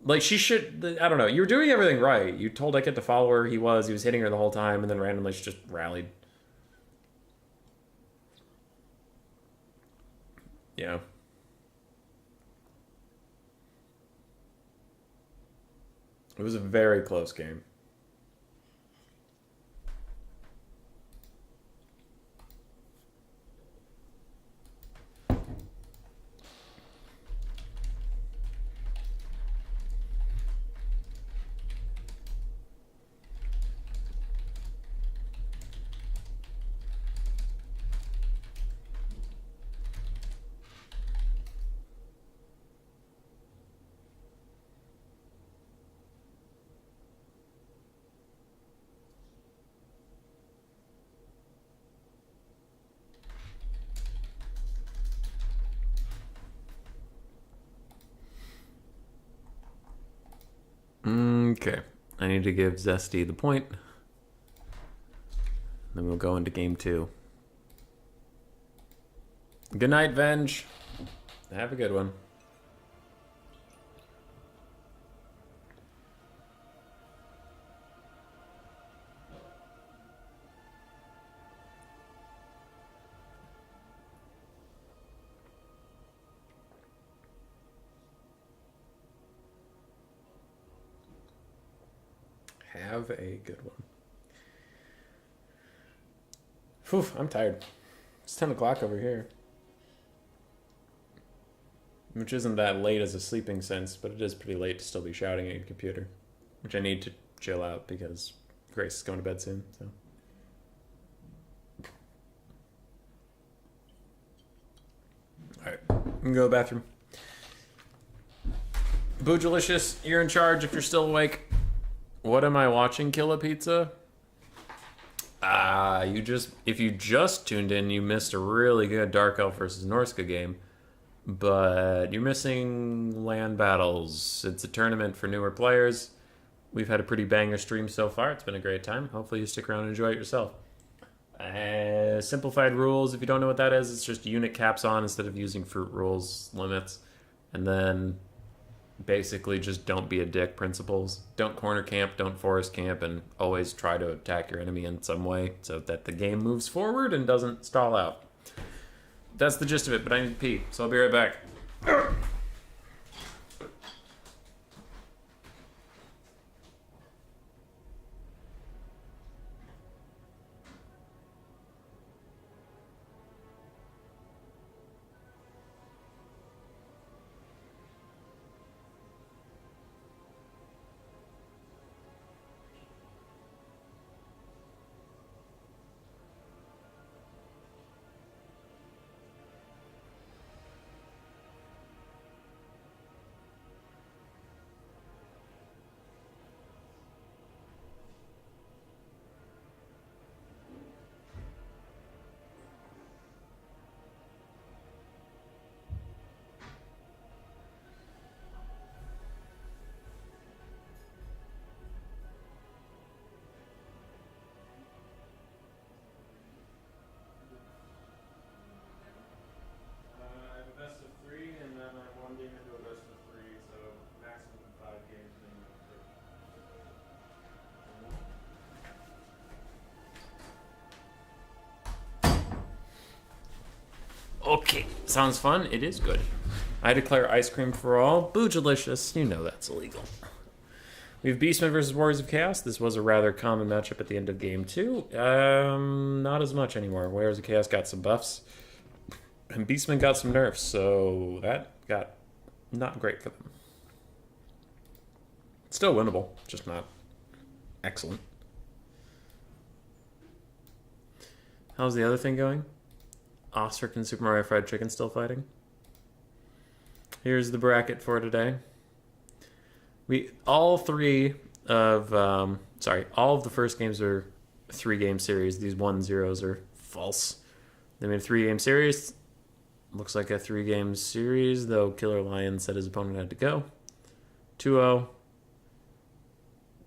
Like, she should... I don't know. You were doing everything right. You told Icket to follow her. He was hitting her the whole time, and then randomly she just rallied. Yeah. It was a very close game. Okay, I need to give Zesty the point. Then we'll go into game 2. Good night, Venge. Have a good one. Have a good one. Whew, I'm tired. It's 10 o'clock over here. Which isn't that late as a sleeping sense, but it is pretty late to still be shouting at your computer. Which I need to chill out because Grace is going to bed soon, so. Alright, I'm gonna go to the bathroom. Boojalicious, you're in charge if you're still awake. What am I watching, Killa Pizza? If you just tuned in, you missed a really good Dark Elf versus Norska game. But you're missing land battles. It's a tournament for newer players. We've had a pretty banger stream so far. It's been a great time. Hopefully you stick around and enjoy it yourself. Simplified rules, if you don't know what that is, it's just unit caps on instead of using fruit rules limits. And then basically just don't be a dick principles. Don't corner camp, don't forest camp, and always try to attack your enemy in some way so that the game moves forward and doesn't stall out. That's the gist of it, but I need to pee, so I'll be right back. Okay, sounds fun. It is good. I declare ice cream for all. Boojalicious. You know that's illegal. We have Beastmen versus Warriors of Chaos. This was a rather common matchup at the end of game 2. Not as much anymore. Warriors of Chaos got some buffs. And Beastmen got some nerfs, so that got not great for them. Still winnable, just not Excellent. How's the other thing going? Ostrich and Super Mario Fried Chicken still fighting? Here's the bracket for today. All of the first games are 3-game series. These 1-0s are false. They made a 3-game series. Looks like a 3-game series, though Killer Lion said his opponent had to go. 2-0.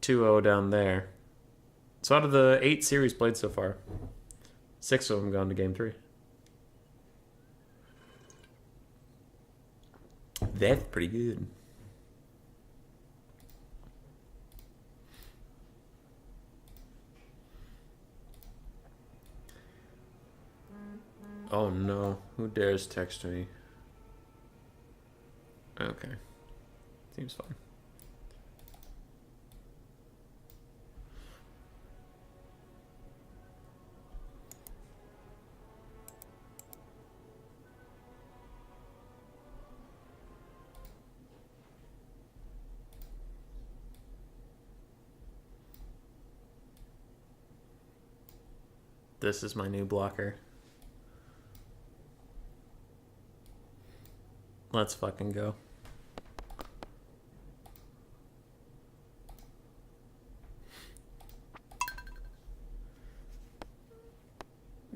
2-0 down there. So out of the 8 series played so far, 6 of them gone to game 3. That's pretty good. Oh no, who dares text me? Okay. Seems fine. This is my new blocker. Let's fucking go.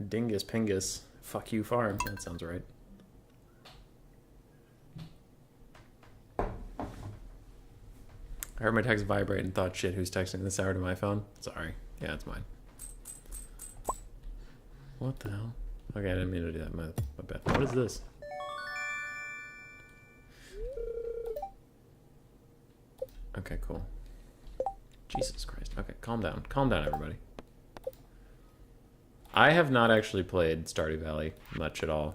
Dingus Pingus. Fuck you, farm. That sounds right. I heard my text vibrate and thought, shit, who's texting this hour to my phone? Sorry. Yeah, it's mine. What the hell? Okay, I didn't mean to do that. My bad. What is this? Okay, cool. Jesus Christ. Okay, calm down. Calm down, everybody. I have not actually played Stardew Valley much at all.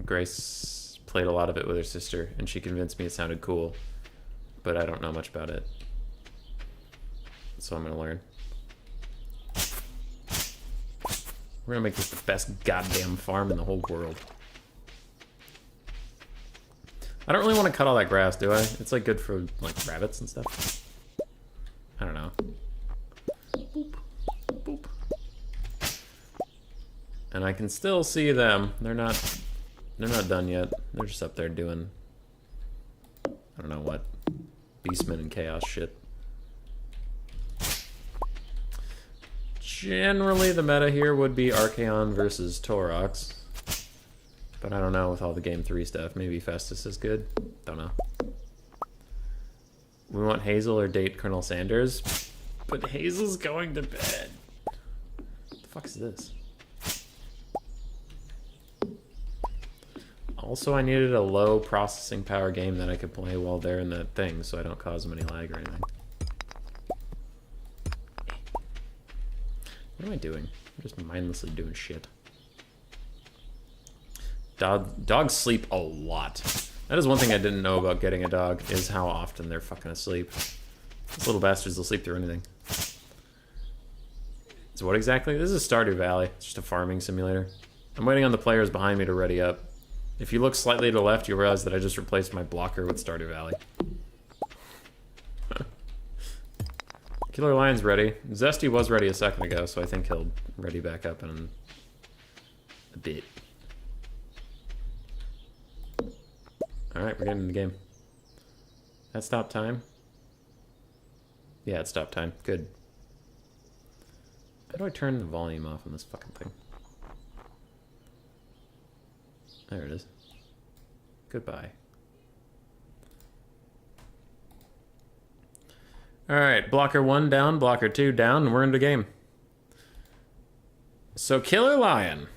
Grace played a lot of it with her sister, and she convinced me it sounded cool. But I don't know much about it. So I'm gonna learn. We're gonna make this the best goddamn farm in the whole world. I don't really want to cut all that grass, do I? It's like good for like rabbits and stuff. I don't know. Boop. Boop. And I can still see them. They're not done yet. They're just up there doing I don't know what. Beastmen and chaos shit. Generally, the meta here would be Archaon versus Taurox. But I don't know with all the game 3 stuff. Maybe Festus is good. Don't know. We want Hazel or date Colonel Sanders. But Hazel's going to bed. What the fuck is this? Also, I needed a low processing power game that I could play while they're in that thing so I don't cause them any lag or anything. What am I doing? I'm just mindlessly doing shit. Dogs sleep a lot. That is one thing I didn't know about getting a dog, is how often they're fucking asleep. These little bastards will sleep through anything. So what exactly? This is Stardew Valley. It's just a farming simulator. I'm waiting on the players behind me to ready up. If you look slightly to the left, you'll realize that I just replaced my blocker with Stardew Valley. Killer Lion's ready. Zesty was ready a second ago, so I think he'll ready back up in a bit. Alright, we're getting in the game. That stop time? Yeah, it stopped time. Good. How do I turn the volume off on this fucking thing? There it is. Goodbye. Alright, blocker 1 down, blocker 2 down, and we're in the game. So Killer Lion.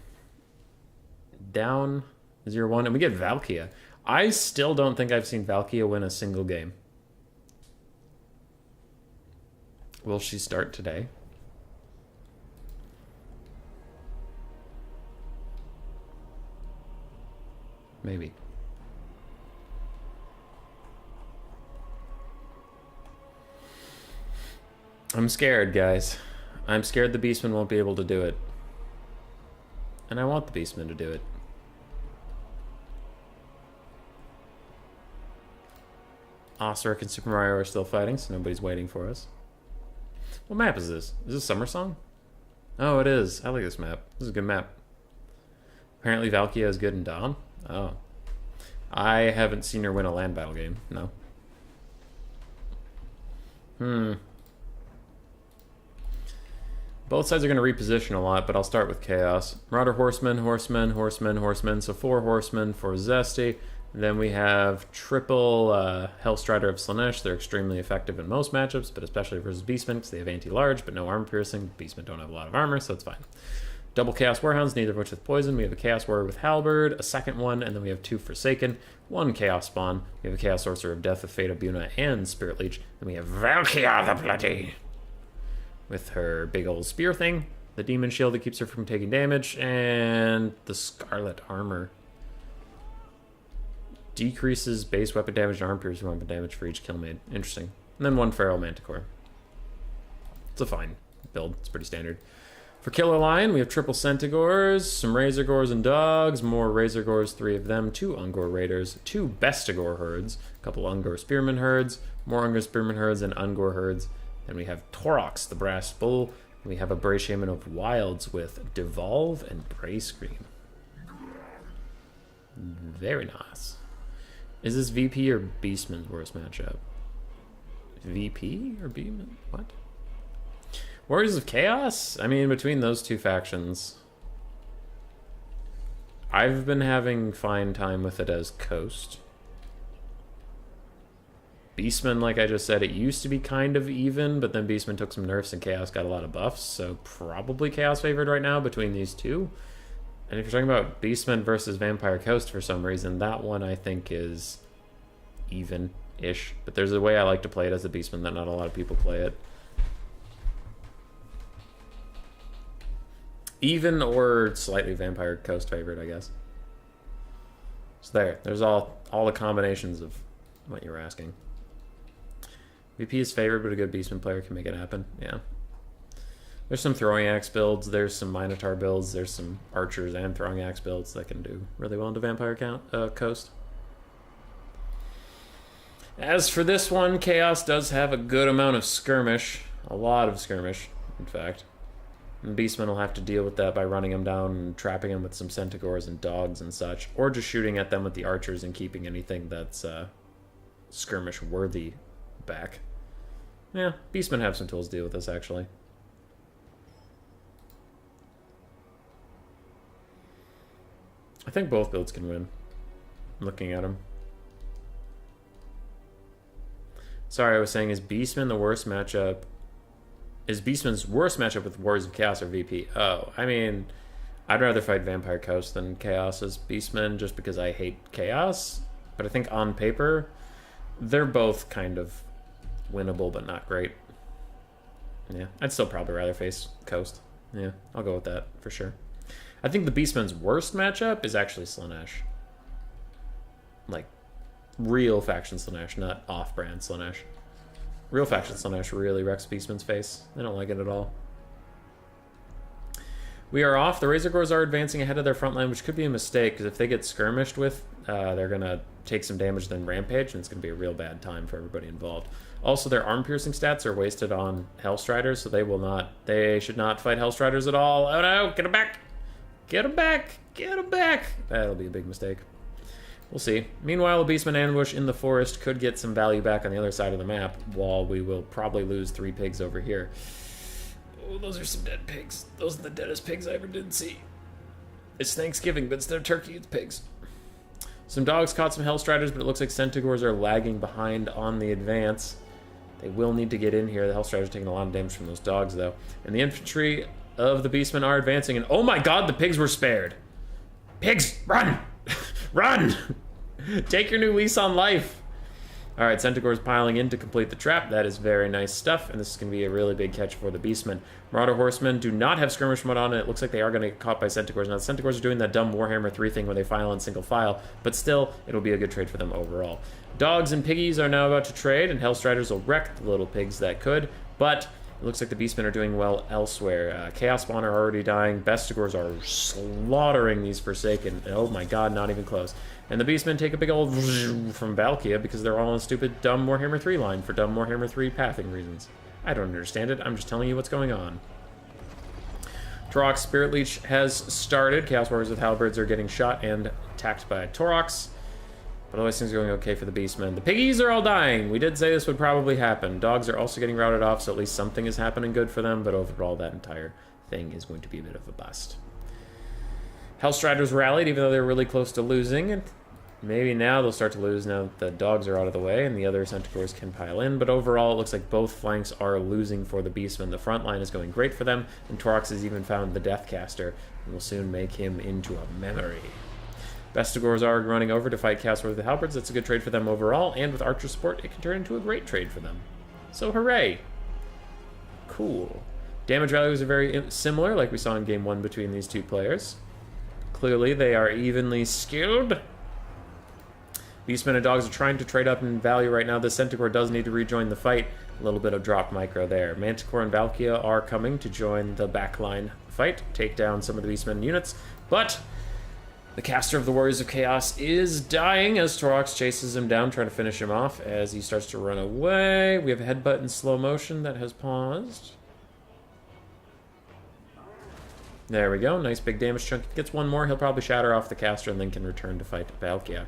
Down 0-1, and we get Valkia. I still don't think I've seen Valkia win a single game. Will she start today? Maybe. I'm scared, guys. I'm scared the Beastmen won't be able to do it. And I want the Beastmen to do it. Osric and Super Mario are still fighting, so nobody's waiting for us. What map is this? Is this Summer Song? Oh, it is. I like this map. This is a good map. Apparently Valkia is good in Dom. Oh. I haven't seen her win a land battle game. No. Both sides are going to reposition a lot, but I'll start with Chaos. Marauder Horsemen, Horsemen, Horsemen, Horsemen. So 4 Horsemen for Zesty. Then we have triple Hellstrider of Slaanesh. They're extremely effective in most matchups, but especially versus Beastmen because they have anti-large, but no armor piercing. Beastmen don't have a lot of armor, so it's fine. Double Chaos Warhounds, neither of which with poison. We have a Chaos Warrior with Halberd, a second one, and then we have 2 Forsaken, 1 Chaos Spawn. We have a Chaos Sorcerer of Death with Fate of Buna and Spirit Leech. Then we have Valkia the Bloody with her big old spear thing, the Demon Shield that keeps her from taking damage, and the Scarlet Armor. Decreases base weapon damage and arm piercing weapon damage for each kill made. Interesting. And then 1 Feral Manticore. It's a fine build. It's pretty standard. For Killer Lion, we have triple Centigores, some Razor Gores and Dogs, more Razor Gores, 3 of them, 2 Ungor Raiders, 2 Bestigore herds, a couple Ungor Spearman herds, more Ungor Spearman herds and Ungor herds. Then we have Torox, the Brass Bull. And we have a Bray Shaman of Wilds with Devolve and Bray Scream. Very nice. Is this VP or Beastman's worst matchup? VP or Beastman? What? Warriors of Chaos? I mean, between those two factions, I've been having fine time with it as Coast. Beastmen, like I just said, it used to be kind of even, but then Beastmen took some nerfs and Chaos got a lot of buffs, so probably Chaos favored right now between these two. And if you're talking about Beastmen versus Vampire Coast for some reason, that one I think is even-ish. But there's a way I like to play it as a Beastman that not a lot of people play it. Even or slightly Vampire Coast favorite, I guess. So there's all the combinations of what you were asking. VP is favored, but a good Beastman player can make it happen. Yeah. There's some Throwing Axe builds, there's some Minotaur builds, there's some Archers and Throwing Axe builds that can do really well into Vampire Coast. As for this one, Chaos does have a good amount of skirmish. A lot of skirmish, in fact. And Beastmen will have to deal with that by running them down and trapping them with some Centigores and Dogs and such, or just shooting at them with the Archers and keeping anything that's skirmish-worthy back. Yeah, Beastmen have some tools to deal with this, actually. I think both builds can win. I'm looking at them. Sorry, I was saying, is Beastman the worst matchup? Is Beastman's worst matchup with Warriors of Chaos or VP? Oh, I mean, I'd rather fight Vampire Coast than Chaos as Beastman just because I hate Chaos. But I think on paper, they're both kind of winnable, but not great. Yeah, I'd still probably rather face Coast. Yeah, I'll go with that for sure. I think the Beastman's worst matchup is actually Slaanesh. Like, real faction Slaanesh, not off-brand Slaanesh. Real faction Slaanesh really wrecks Beastman's face. I don't like it at all. We are off. The Razor Gores are advancing ahead of their front line, which could be a mistake, because if they get skirmished with, they're going to take some damage, then rampage, and it's going to be a real bad time for everybody involved. Also, their arm-piercing stats are wasted on Hellstriders, so they should not fight Hellstriders at all. Oh no, get them back! Get them back! Get them back! That'll be a big mistake. We'll see. Meanwhile, a Beastman ambush in the forest could get some value back on the other side of the map, while we will probably lose 3 pigs over here. Oh, those are some dead pigs. Those are the deadest pigs I ever did see. It's Thanksgiving, but instead of turkey, it's pigs. Some dogs caught some Hellstriders, but it looks like Centigores are lagging behind on the advance. They will need to get in here. The Hellstriders are taking a lot of damage from those dogs, though. And the infantry of the Beastmen are advancing, and oh my god, the pigs were spared. Pigs, run! Run! Take your new lease on life. Alright, Centigores piling in to complete the trap. That is very nice stuff, and this is going to be a really big catch for the Beastmen. Marauder Horsemen do not have skirmish mode on, and it looks like they are going to get caught by Centigores. Now, the Centigores are doing that dumb Warhammer 3 thing where they file in single file, but still, it'll be a good trade for them overall. Dogs and piggies are now about to trade, and Hellstriders will wreck the little pigs that could, but it looks like the Beastmen are doing well elsewhere. Chaos Spawn are already dying. Bestigores are slaughtering these Forsaken. Oh my god, not even close. And the Beastmen take a big old from Valkia because they're all on a stupid dumb Warhammer 3 line for dumb Warhammer 3 pathing reasons. I don't understand it. I'm just telling you what's going on. Torox Spirit Leech has started. Chaos Warriors with Halberds are getting shot and attacked by Torox. But otherwise things are going okay for the Beastmen. The piggies are all dying. We did say this would probably happen. Dogs are also getting routed off, so at least something is happening good for them, but overall that entire thing is going to be a bit of a bust. Hellstriders rallied, even though they were really close to losing. And maybe now they'll start to lose now that the dogs are out of the way and the other Centaurs can pile in. But overall, it looks like both flanks are losing for the Beastmen. The front line is going great for them, and Torox has even found the Deathcaster and will soon make him into a memory. Bestigors are running over to fight Chaos Warriors with Halberds. That's a good trade for them overall, and with Archer support, it can turn into a great trade for them. So hooray! Cool. Damage values are very similar, like we saw in Game 1 between these two players. Clearly, they are evenly skilled. Beastmen and Dogs are trying to trade up in value right now. The Centaur does need to rejoin the fight. A little bit of drop micro there. Manticore and Valkia are coming to join the backline fight, take down some of the Beastmen units, but the caster of the Warriors of Chaos is dying as Torox chases him down, trying to finish him off as he starts to run away. We have a headbutt in slow motion that has paused. There we go. Nice big damage chunk. If he gets one more, he'll probably shatter off the caster and then can return to fight Valkia.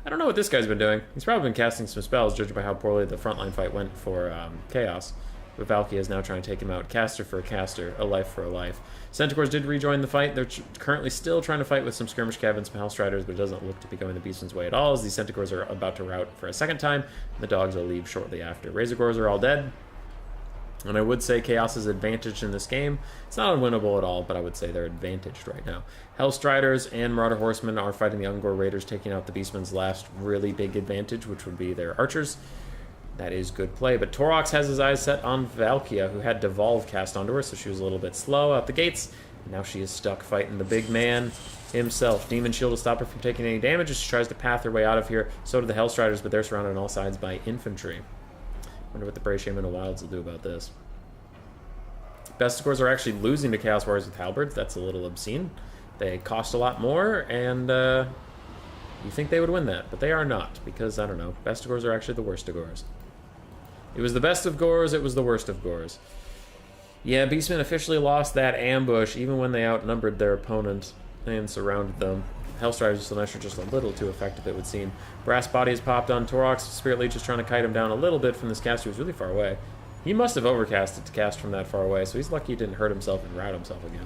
I don't know what this guy's been doing. He's probably been casting some spells, judging by how poorly the frontline fight went for Chaos. But Valkia is now trying to take him out. Caster for a caster, a life for a life. Centaurs did rejoin the fight. They're currently still trying to fight with some skirmish cav and some Hellstriders, but it doesn't look to be going the Beastman's way at all, as these Centaurs are about to rout for a second time. The dogs will leave shortly after. Razorgors are all dead. And I would say Chaos's advantage in this game. It's not unwinnable at all, but I would say they're advantaged right now. Hellstriders and Marauder Horsemen are fighting the Ungor Raiders, taking out the Beastmen's last really big advantage, which would be their archers. That is good play, but Torox has his eyes set on Valkia, who had Devolve cast onto her, so she was a little bit slow out the gates. Now she is stuck fighting the big man himself. Demon Shield will stop her from taking any damage as she tries to path her way out of here. So do the Hellstriders, but they're surrounded on all sides by infantry. Wonder what the Brave Shaman of Wilds will do about this. Bestigors are actually losing to Chaos Warriors with Halberds. That's a little obscene. They cost a lot more, and you think they would win that, but they are not, because, I don't know, Bestigors are actually the worst of Gors. It was the best of Gors, it was the worst of Gors. Yeah, Beastmen officially lost that ambush, even when they outnumbered their opponent and surrounded them. Hellstriders and Slaanesh are just a little too effective, it would seem. Brass Body has popped on Torox. Spirit Leech is trying to kite him down a little bit from this caster who's really far away. He must have overcasted to cast from that far away, so he's lucky he didn't hurt himself and rout himself again.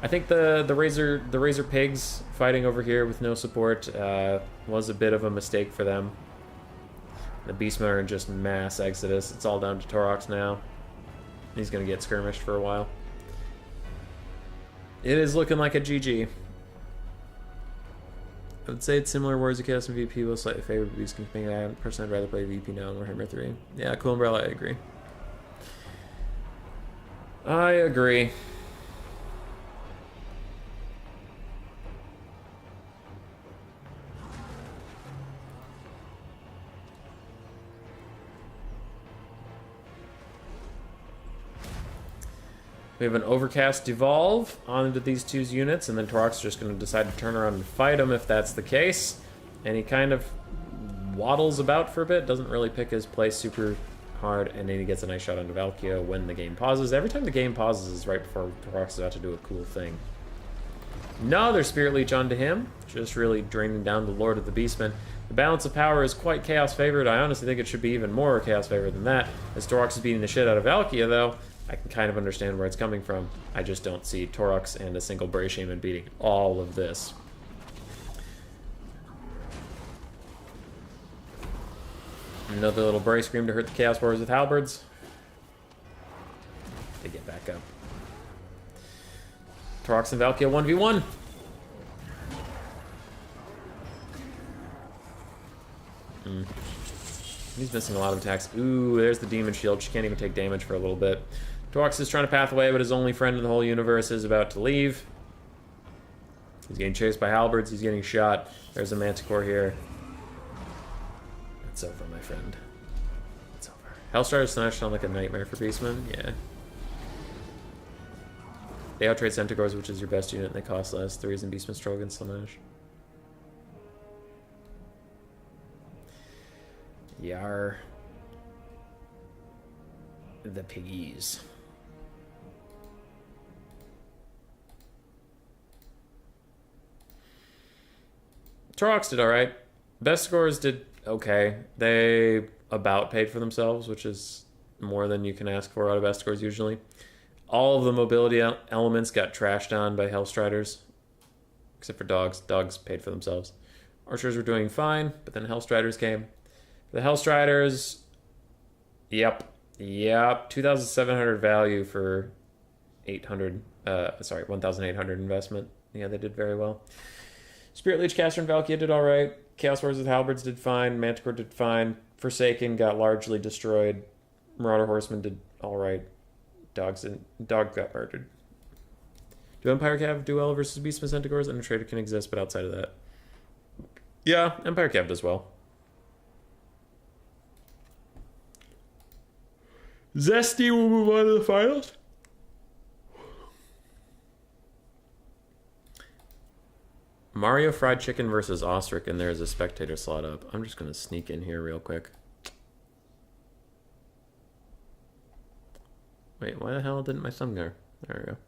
I think the Razor Pigs fighting over here with no support was a bit of a mistake for them. The Beastmen are in just mass exodus. It's all down to Torox now. He's going to get skirmished for a while. It is looking like a GG. I would say it's similar. Warriors of Chaos and VP will slightly favor Beastmen. Personally, I'd rather play VP now in Warhammer 3. Yeah, Cool Umbrella, I agree. I agree. We have an Overcast Devolve onto these two units, and then Torox is just going to decide to turn around and fight him if that's the case. And he kind of waddles about for a bit, doesn't really pick his place super hard, and then he gets a nice shot onto Valkia when the game pauses. Every time the game pauses is right before Torox is about to do a cool thing. Another Spirit Leech onto him, just really draining down the Lord of the Beastmen. The balance of power is quite Chaos favored. I honestly think it should be even more Chaos favored than that. As Torox is beating the shit out of Valkia, though, I can kind of understand where it's coming from. I just don't see Torox and a single Brave Shaman beating all of this. Another little Brave Scream to hurt the Chaos Warriors with Halberds. They get back up. Torox and Valkia 1v1. He's missing a lot of attacks. Ooh, there's the Demon Shield. She can't even take damage for a little bit. Torox is trying to path away, but his only friend in the whole universe is about to leave. He's getting chased by Halberds. He's getting shot. There's a Manticore here. It's over, my friend. It's over. Hellstriders Slaanesh sound like a nightmare for Beastmen. Yeah. They outtrade Centaurs, which is your best unit, and they cost less. The reason Beastmen struggle against Slaanesh. Yar. the piggies. Turloks did alright. Best scores did okay. They about paid for themselves, which is more than you can ask for out of best scores usually. All of the mobility elements got trashed on by Hellstriders. Except for dogs. Dogs paid for themselves. Archers were doing fine, but then Hellstriders came. The Hellstriders... Yep. 2,700 value for 1,800 investment. Yeah, they did very well. Spirit Leech, Caster, and Valkia did alright. Chaos Wars with Halberds did fine. Manticore did fine. Forsaken got largely destroyed. Marauder Horseman did alright. Dog got murdered. Do Empire Cav do well versus Beastmen Centaurs? And a trader can exist, but outside of that. Yeah, Empire Cav does well. Zesty will move on to the finals. Mario Fried Chicken versus Ostrich, and there's a spectator slot up. I'm just going to sneak in here real quick. Wait, why the hell didn't my thumb go? There we go.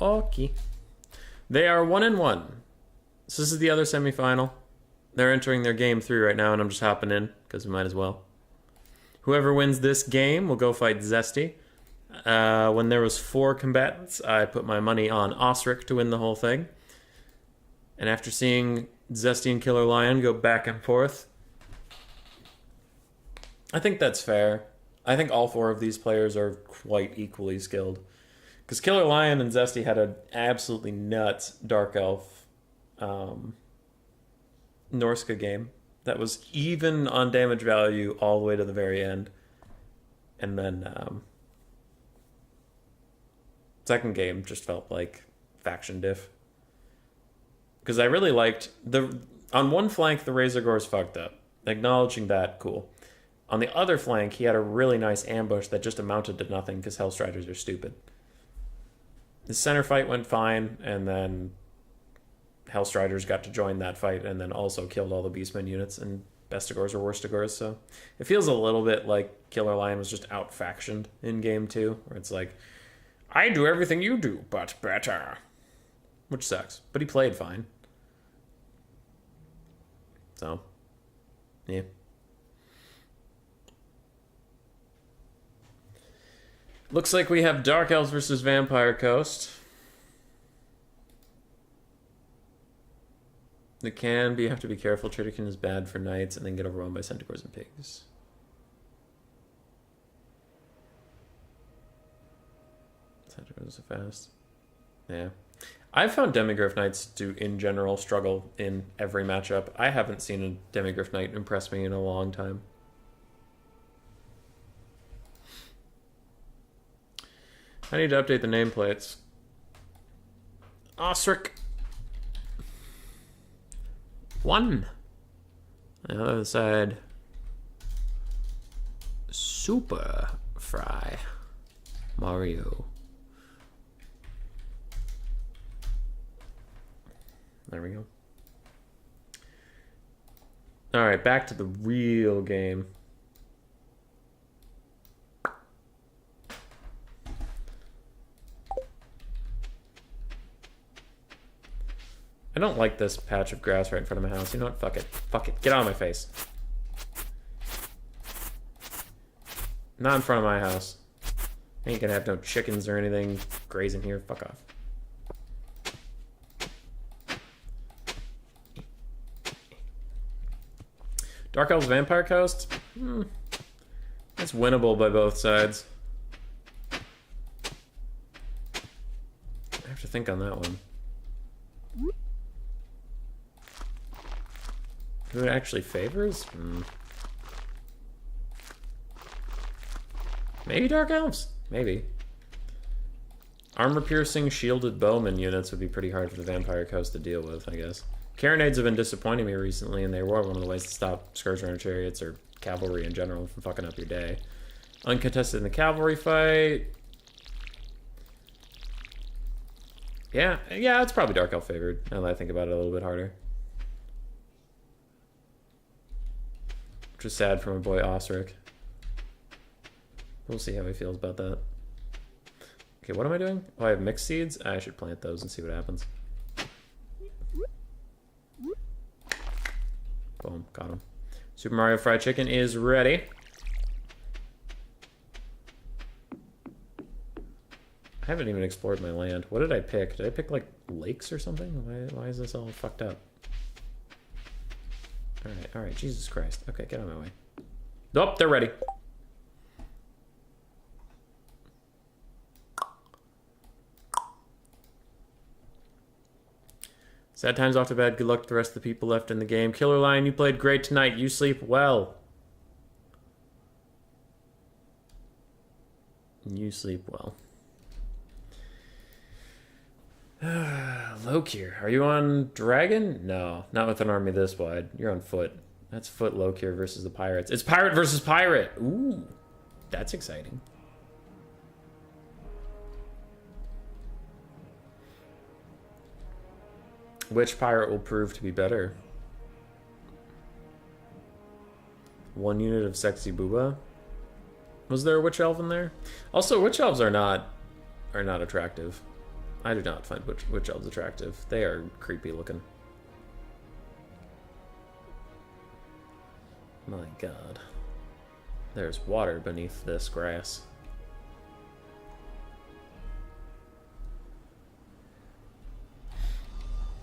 Okay. They are 1-1. So this is the other semifinal. They're entering their game 3 right now, and I'm just hopping in because we might as well. Whoever wins this game will go fight Zesty. When there was 4 combatants, I put my money on Osric to win the whole thing. And after seeing Zesty and Killer Lion go back and forth, I think that's fair. I think all 4 of these players are quite equally skilled. Because Killer Lion and Zesty had an absolutely nuts Dark Elf Norska game that was even on damage value all the way to the very end. And then second game just felt like faction diff. Because I really liked... on one flank, the Razor Gore's fucked up. Acknowledging that, cool. On the other flank, he had a really nice ambush that just amounted to nothing because Hellstriders are stupid. The center fight went fine, and then Hellstriders got to join that fight and then also killed all the Beastmen units, and Bestigors or Worstigors, so it feels a little bit like Killer Lion was just out-factioned in Game 2, where it's like, I do everything you do, but better. Which sucks, but he played fine. So, yeah. Looks like we have Dark Elves versus Vampire Coast. It can be, you have to be careful. Traderkin is bad for knights and then get overwhelmed by centaurs and pigs. Centaurs are fast. Yeah. I've found Demigryph Knights do, in general, struggle in every matchup. I haven't seen a Demigryph Knight impress me in a long time. I need to update the nameplates. Osric. 1. On the other side, Super Fry Mario. There we go. Alright, back to the real game. I don't like this patch of grass right in front of my house. You know what? Fuck it. Fuck it. Get out of my face. Not in front of my house. Ain't gonna have no chickens or anything grazing here. Fuck off. Dark Elves Vampire Coast? That's winnable by both sides. I have to think on that one. Who it actually favors? Maybe Dark Elves. Maybe. Armor-piercing, shielded bowman units would be pretty hard for the Vampire Coast to deal with, I guess. Carronades have been disappointing me recently, and they were one of the ways to stop Scourge Runner Chariots or cavalry in general from fucking up your day. Uncontested in the cavalry fight. Yeah, it's probably Dark Elf favored, now that I think about it a little bit harder. Which is sad for my boy Osric. We'll see how he feels about that. Okay, what am I doing? Oh, I have mixed seeds? I should plant those and see what happens. Boom, got him. Super Mario Fried Chicken is ready. I haven't even explored my land. What did I pick? Did I pick, like, lakes or something? Why is this all fucked up? Alright, Jesus Christ. Okay, get out of my way. Nope, they're ready. Sad times off to bed. Good luck to the rest of the people left in the game. Killer Lion, you played great tonight. You sleep well. You sleep well. Lokir, are you on Dragon? No, not with an army this wide. You're on foot. That's foot Lokir versus the pirates. It's pirate versus pirate. Ooh, that's exciting. Which pirate will prove to be better? One unit of sexy booba. Was there a witch elf in there? Also, witch elves are not attractive. I do not find witch elves attractive. They are creepy looking. My god. There's water beneath this grass.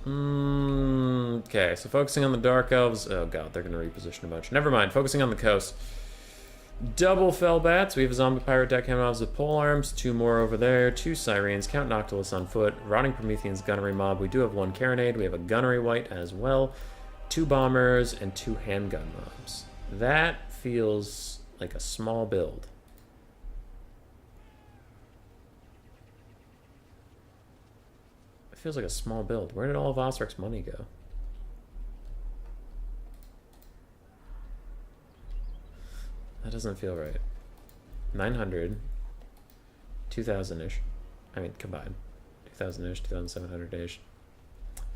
Okay, so focusing on the Dark Elves. Oh god, they're going to reposition a bunch. Never mind, focusing on the coast. Double Fellbats. We have a zombie pirate deck coming off with pole arms. 2 more over there. 2 Sirens. Count Noctilus on foot. Rotting Promethean's gunnery mob. We do have 1 Carronade. We have a gunnery white as well. 2 bombers and 2 handgun mobs. That feels like a small build. It feels like a small build. Where did all of Osric's money go? That doesn't feel right. 900, 2,000-ish. I mean, combined. 2,000-ish, 2,700-ish,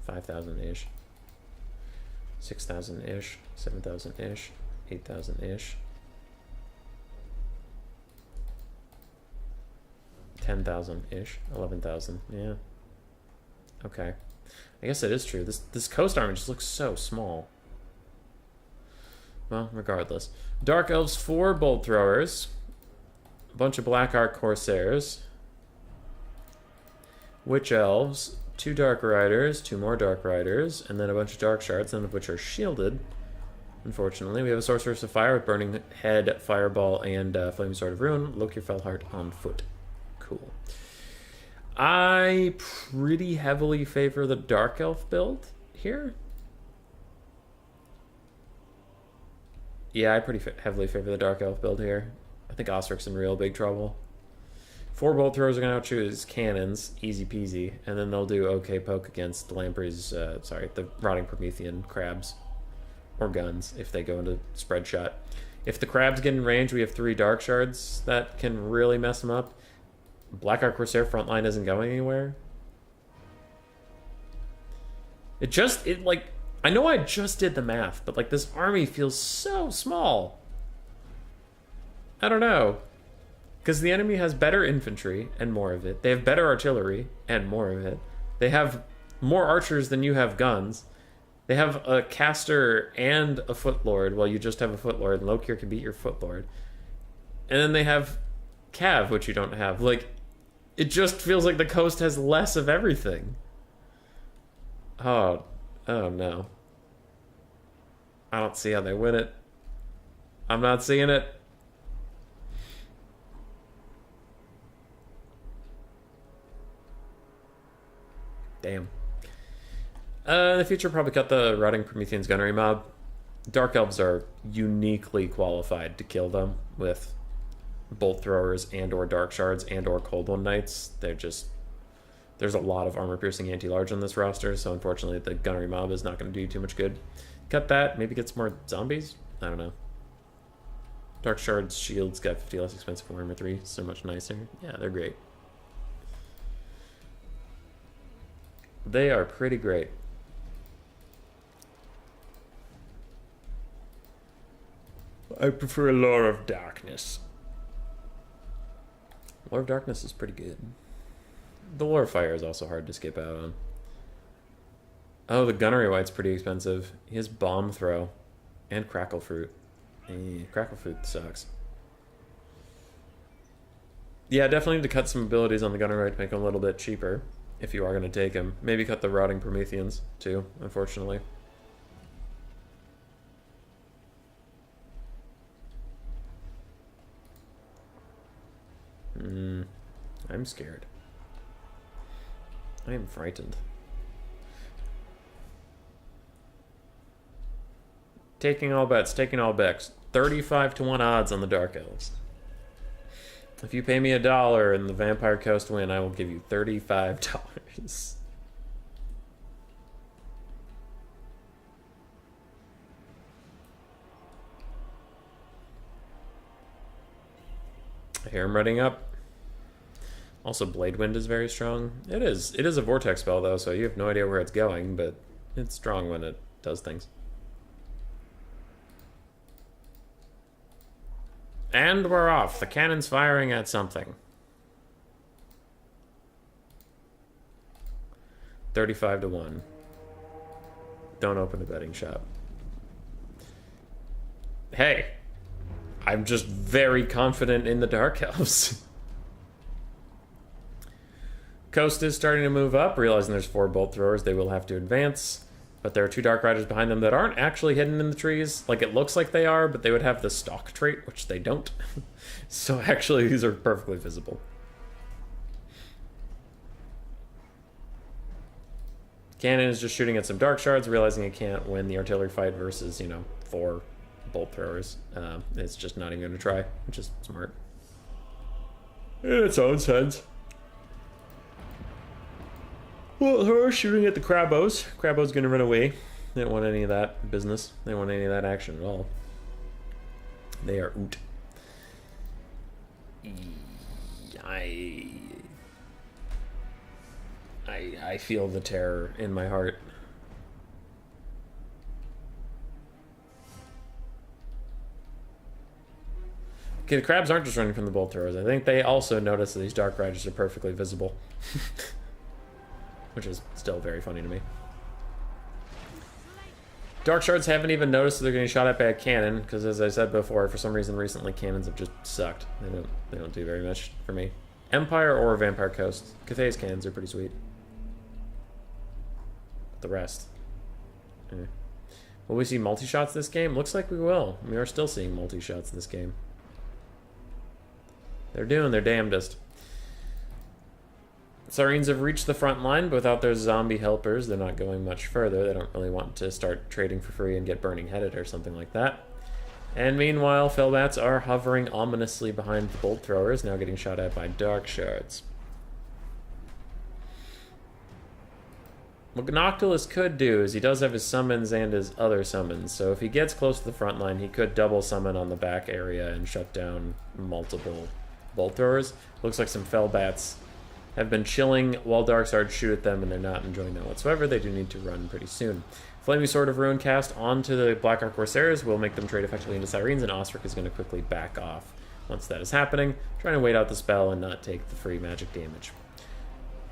5,000-ish, 6,000-ish, 7,000-ish, 8,000-ish, 10,000-ish, 11,000. Yeah. Okay. I guess it is true. This coast army just looks so small. Well, regardless. Dark Elves, 4 bolt throwers. A bunch of Black Ark Corsairs. Witch Elves, 2 Dark Riders, 2 more Dark Riders, and then a bunch of Dark Shards, none of which are shielded. Unfortunately, we have a Sorceress of Fire with Burning Head, Fireball, and Flaming Sword of Ruin. Lokir Fellheart on foot. Cool. I pretty heavily favor the Dark Elf build here. Yeah, I pretty heavily favor the Dark Elf build here. I think Osric's in real big trouble. 4 bolt throwers are going to choose cannons, easy peasy, and then they'll do okay poke against the Lamprey's, the Rotting Promethean crabs. Or guns, if they go into spread shot. If the crabs get in range, we have 3 Dark Shards that can really mess them up. Black Ark Corsair frontline isn't going anywhere. I know I just did the math, but, like, this army feels so small. I don't know. Because the enemy has better infantry and more of it. They have better artillery and more of it. They have more archers than you have guns. They have a caster and a footlord, while you just have a footlord, and Lokir can beat your footlord. And then they have Cav, which you don't have. Like, it just feels like the coast has less of everything. Oh no. I don't see how they win it. I'm not seeing it. Damn. In the future, probably cut the Rotting Promethean's gunnery mob. Dark Elves are uniquely qualified to kill them with bolt throwers and or dark shards and or cold one knights. There's a lot of armor piercing anti-large on this roster, so unfortunately the gunnery mob is not going to do too much good. Cut that, maybe get some more zombies? I don't know. Dark shards, shields got 50 less expensive from armor 3, so much nicer. Yeah, they're great. They are pretty great. I prefer Lore of Darkness. Lore of Darkness is pretty good. The Lore of Fire is also hard to skip out on. Oh, the Gunnery White's pretty expensive. He has Bomb Throw and Crackle Fruit. Crackle Fruit sucks. Yeah, definitely need to cut some abilities on the Gunnery White to make him a little bit cheaper if you are going to take him. Maybe cut the Rotting Prometheans too, unfortunately. I'm scared. I am frightened. Taking all bets, taking all bets. 35 to 1 odds on the Dark Elves. If you pay me $1 and the Vampire Coast win, I will give you $35. I hear him running up. Also, Blade Wind is very strong. It is a vortex spell, though, so you have no idea where it's going, but it's strong when it does things. And we're off. The cannon's firing at something. 35 to 1. Don't open a betting shop. Hey, I'm just very confident in the Dark Elves. Coast is starting to move up, realizing there's 4 bolt throwers. They will have to advance, but there are 2 Dark Riders behind them that aren't actually hidden in the trees. Like, it looks like they are, but they would have the stalk trait, which they don't. So actually, these are perfectly visible. Cannon is just shooting at some Dark Shards, realizing it can't win the artillery fight versus, 4 bolt throwers. It's just not even going to try, which is smart. In its own sense. Well, her shooting at the Crabos. Crabos gonna run away. They don't want any of that business. They don't want any of that action at all. They are oot. I feel the terror in my heart. Okay, the crabs aren't just running from the bolt throwers. I think they also notice that these Dark Riders are perfectly visible. Which is still very funny to me. Dark Shards haven't even noticed that they're getting shot at by a cannon, because as I said before, for some reason recently cannons have just sucked. They don't do very much for me. Empire or Vampire Coast. Cathay's cannons are pretty sweet. The rest. Will we see multi-shots this game? Looks like we will. We are still seeing multi-shots this game. They're doing their damnedest. Sirens have reached the front line, but without their zombie helpers, they're not going much further. They don't really want to start trading for free and get burning headed or something like that. And meanwhile, Fellbats are hovering ominously behind the bolt throwers, now getting shot at by Dark Shards. What Noctilus could do is he does have his summons and his other summons, so if he gets close to the front line, he could double summon on the back area and shut down multiple bolt throwers. Looks like some Fellbats have been chilling while Dark Shards shoot at them, and they're not enjoying that whatsoever. They do need to run pretty soon. Flaming Sword of Ruin cast onto the Black Ark Corsairs will make them trade effectively into Sirens, and Osric is going to quickly back off once that is happening, trying to wait out the spell and not take the free magic damage.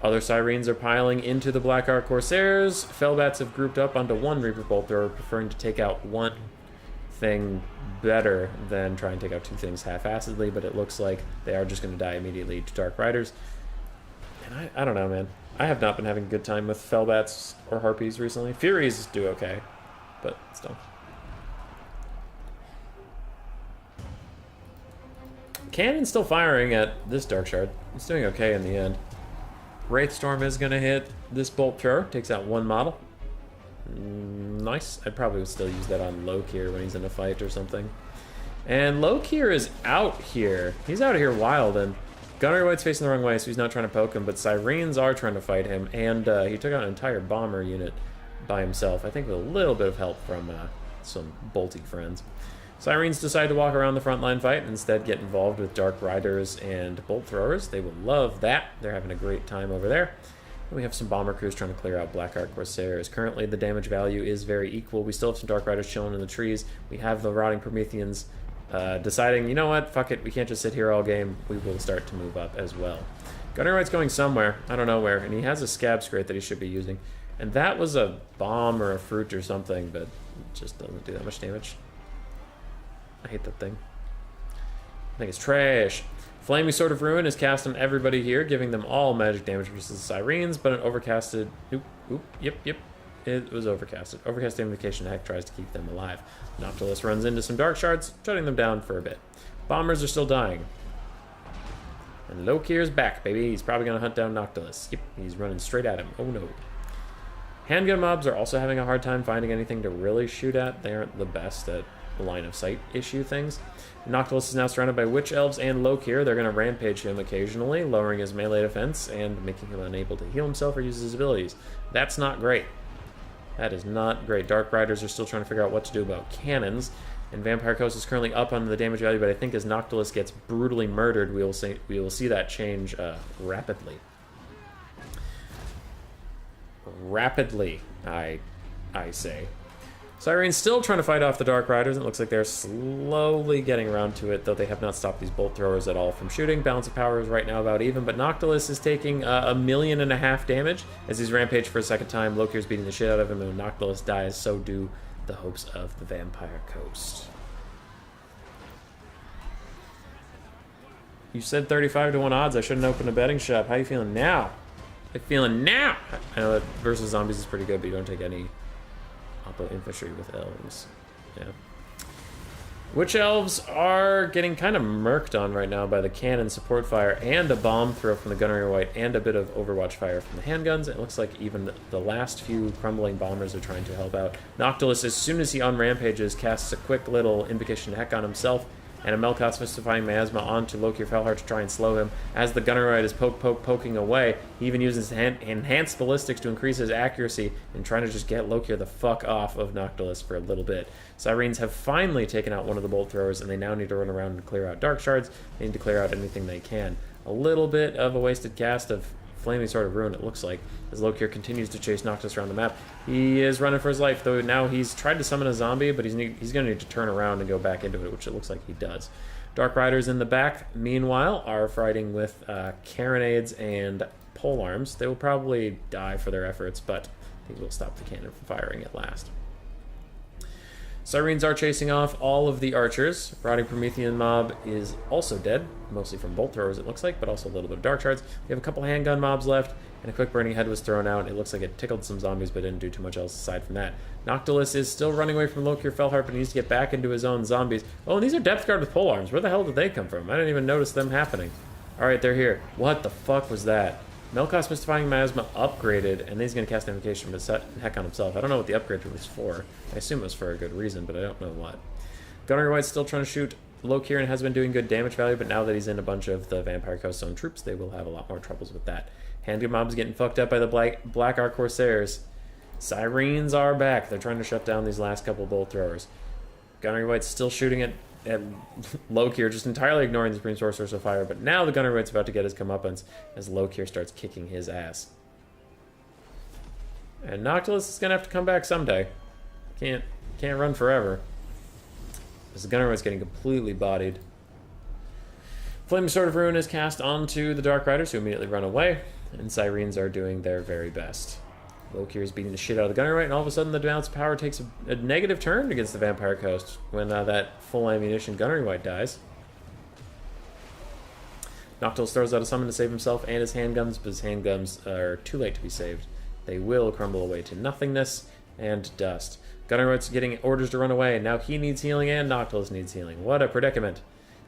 Other Sirens are piling into the Black Ark Corsairs. Fellbats have grouped up onto one Reaper Bolt Thrower, preferring to take out one thing better than try and take out 2 things half-assedly, but it looks like they are just going to die immediately to Dark Riders. And I don't know, man. I have not been having a good time with Fellbats or Harpies recently. Furies do okay, but still. Cannon's still firing at this Dark Shard. It's doing okay in the end. Wraithstorm is going to hit this Bolt Thrower. Takes out 1 model. Nice. I'd probably still use that on Lokir when he's in a fight or something. And Lokir is out here. He's out here wild, and Gunnery White's facing the wrong way, so he's not trying to poke him, but Sirens are trying to fight him, and he took out an entire bomber unit by himself, I think with a little bit of help from some bolty friends. Sirens decide to walk around the frontline fight and instead get involved with Dark Riders and Bolt Throwers. They will love that. They're having a great time over there. And we have some bomber crews trying to clear out Black Ark Corsairs. Currently, the damage value is very equal. We still have some Dark Riders chilling in the trees. We have the Rotting Prometheans deciding, you know what, fuck it, we can't just sit here all game. We will start to move up as well. Gunnery White's going somewhere. I don't know where. And he has a Scab Scrate that he should be using. And that was a bomb or a fruit or something, but it just doesn't do that much damage. I hate that thing. I think it's trash. Flaming Sword of Ruin is cast on everybody here, giving them all magic damage versus the Sirens, but an overcasted... Yep. It was overcasted. Overcast Invocation Heck tries to keep them alive. Noctilus runs into some Dark Shards, shutting them down for a bit. Bombers are still dying. And Lokir's back, baby. He's probably going to hunt down Noctilus. Yep, he's running straight at him. Oh no. Handgun mobs are also having a hard time finding anything to really shoot at. They aren't the best at line of sight issue things. Noctilus is now surrounded by Witch Elves and Lokir. They're going to rampage him occasionally, lowering his melee defense and making him unable to heal himself or use his abilities. That's not great. That is not great. Dark Riders are still trying to figure out what to do about cannons, and Vampire Coast is currently up on the damage value, but I think as Noctilus gets brutally murdered, we will see that change rapidly. Rapidly, I say. Siren's still trying to fight off the Dark Riders. It looks like they're slowly getting around to it, though they have not stopped these Bolt Throwers at all from shooting. Balance of power is right now about even, but Noctilus is taking 1.5 million damage as he's rampaged for a second time. Lokir's beating the shit out of him, and when Noctilus dies, so do the hopes of the Vampire Coast. You said 35 to 1 odds. I shouldn't open a betting shop. How you feeling now? I'm feeling now! I know that versus zombies is pretty good, but you don't take any infantry with elves. Yeah. Witch Elves are getting kind of murked on right now by the cannon support fire and a bomb throw from the Gunnery White and a bit of overwatch fire from the handguns. It looks like even the last few crumbling bombers are trying to help out. Noctilus, as soon as he unrampages, casts a quick little Invocation Heck on himself and a Melkoth's Mystifying Miasma onto Lokir Felheart to try and slow him. As the Gunnery White is poking away, he even uses enhanced ballistics to increase his accuracy and trying to just get Lokir the fuck off of Noctilus for a little bit. Sirens have finally taken out one of the Bolt Throwers, and they now need to run around and clear out Dark Shards. They need to clear out anything they can. A little bit of a wasted cast of Flaming Sword of Ruin, it looks like, as Lokir continues to chase Noctilus around the map. He is running for his life, though now he's tried to summon a zombie, but he's going to need to turn around and go back into it, which it looks like he does. Dark Riders in the back, meanwhile, are fighting with Carronades and Polearms. They will probably die for their efforts, but things will stop the cannon from firing at last. Sirens are chasing off all of the archers. Rotting Promethean mob is also dead, mostly from Bolt Throwers it looks like, but also a little bit of Dark Shards. We have a couple handgun mobs left, and a quick Burning Head was thrown out. It looks like it tickled some zombies, but didn't do too much else aside from that. Noctilus is still running away from Lokir Felheart, but he needs to get back into his own zombies. Oh, and these are Depth Guard with polearms. Where the hell did they come from? I didn't even notice them happening. Alright, they're here. What the fuck was that? Melkoth's Mystifying Miasma upgraded, and then he's going to cast Invocation of Heck on himself. I don't know what the upgrade was for. I assume it was for a good reason, but I don't know what. Gunnery White's still trying to shoot Lokir and has been doing good damage value, but now that he's in a bunch of the Vampire Coast Zone troops, they will have a lot more troubles with that. Handgun mob's getting fucked up by the Black Ark Corsairs. Sirens are back. They're trying to shut down these last couple Bolt Throwers. Gunnery White's still shooting at Lokir, just entirely ignoring the Supreme Sorceress of Fire, but now the Gunnery White's about to get his comeuppance as Lokir starts kicking his ass. And Noctilus is going to have to come back someday. Can't run forever. As the Gunnery White's getting completely bodied. Flaming Sword of Ruin is cast onto the Dark Riders, who immediately run away, and Sirens are doing their very best. Lokir is beating the shit out of the Gunnery White, and all of a sudden the balance of power takes a negative turn against the Vampire Coast when that full ammunition Gunnery White dies. Noctilus throws out a summon to save himself and his handguns, but his handguns are too late to be saved. They will crumble away to nothingness and dust. Gunnery White's getting orders to run away, and now he needs healing and Noctilus needs healing. What a predicament.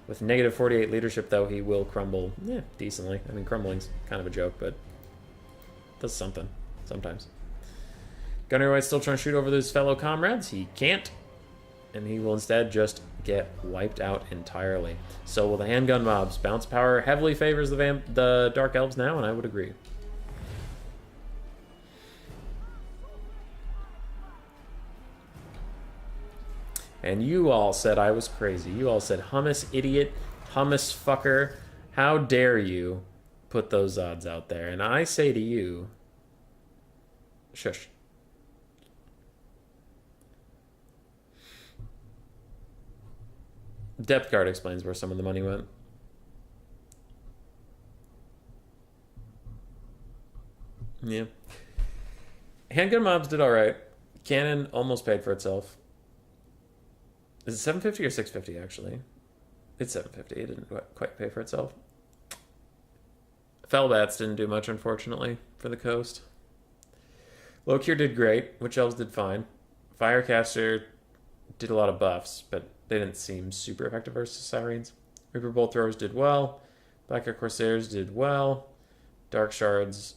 With negative 48 leadership, though, he will crumble decently. I mean, crumbling's kind of a joke, but does something sometimes. Gunner White's still trying to shoot over his fellow comrades. He can't. And he will instead just get wiped out entirely. So will the handgun mobs. Bounce power heavily favors the Dark Elves now, and I would agree. And you all said I was crazy. You all said, hummus idiot, hummus fucker. How dare you put those odds out there? And I say to you, shush. Depth card explains where some of the money went. Yeah. Handgun mobs did alright. Cannon almost paid for itself. Is it 750 or 650 actually? It's 750. It didn't quite pay for itself. Fellbats didn't do much, unfortunately, for the coast. Lokir did great. Witch Elves did fine. Firecaster did a lot of buffs, but they didn't seem super effective versus Sirens. Reaper Bolt Throwers did well. Blacker Corsairs did well. Dark Shards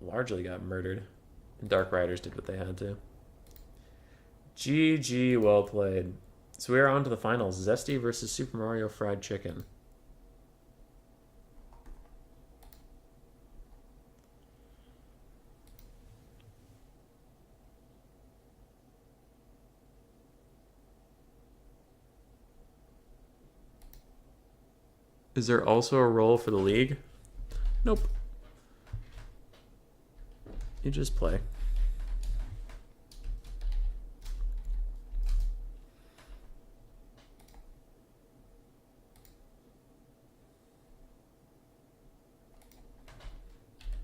largely got murdered. And Dark Riders did what they had to. GG, well played. So we are on to the finals. Zesty versus Super Mario Fried Chicken. Is there also a role for the league? Nope. You just play.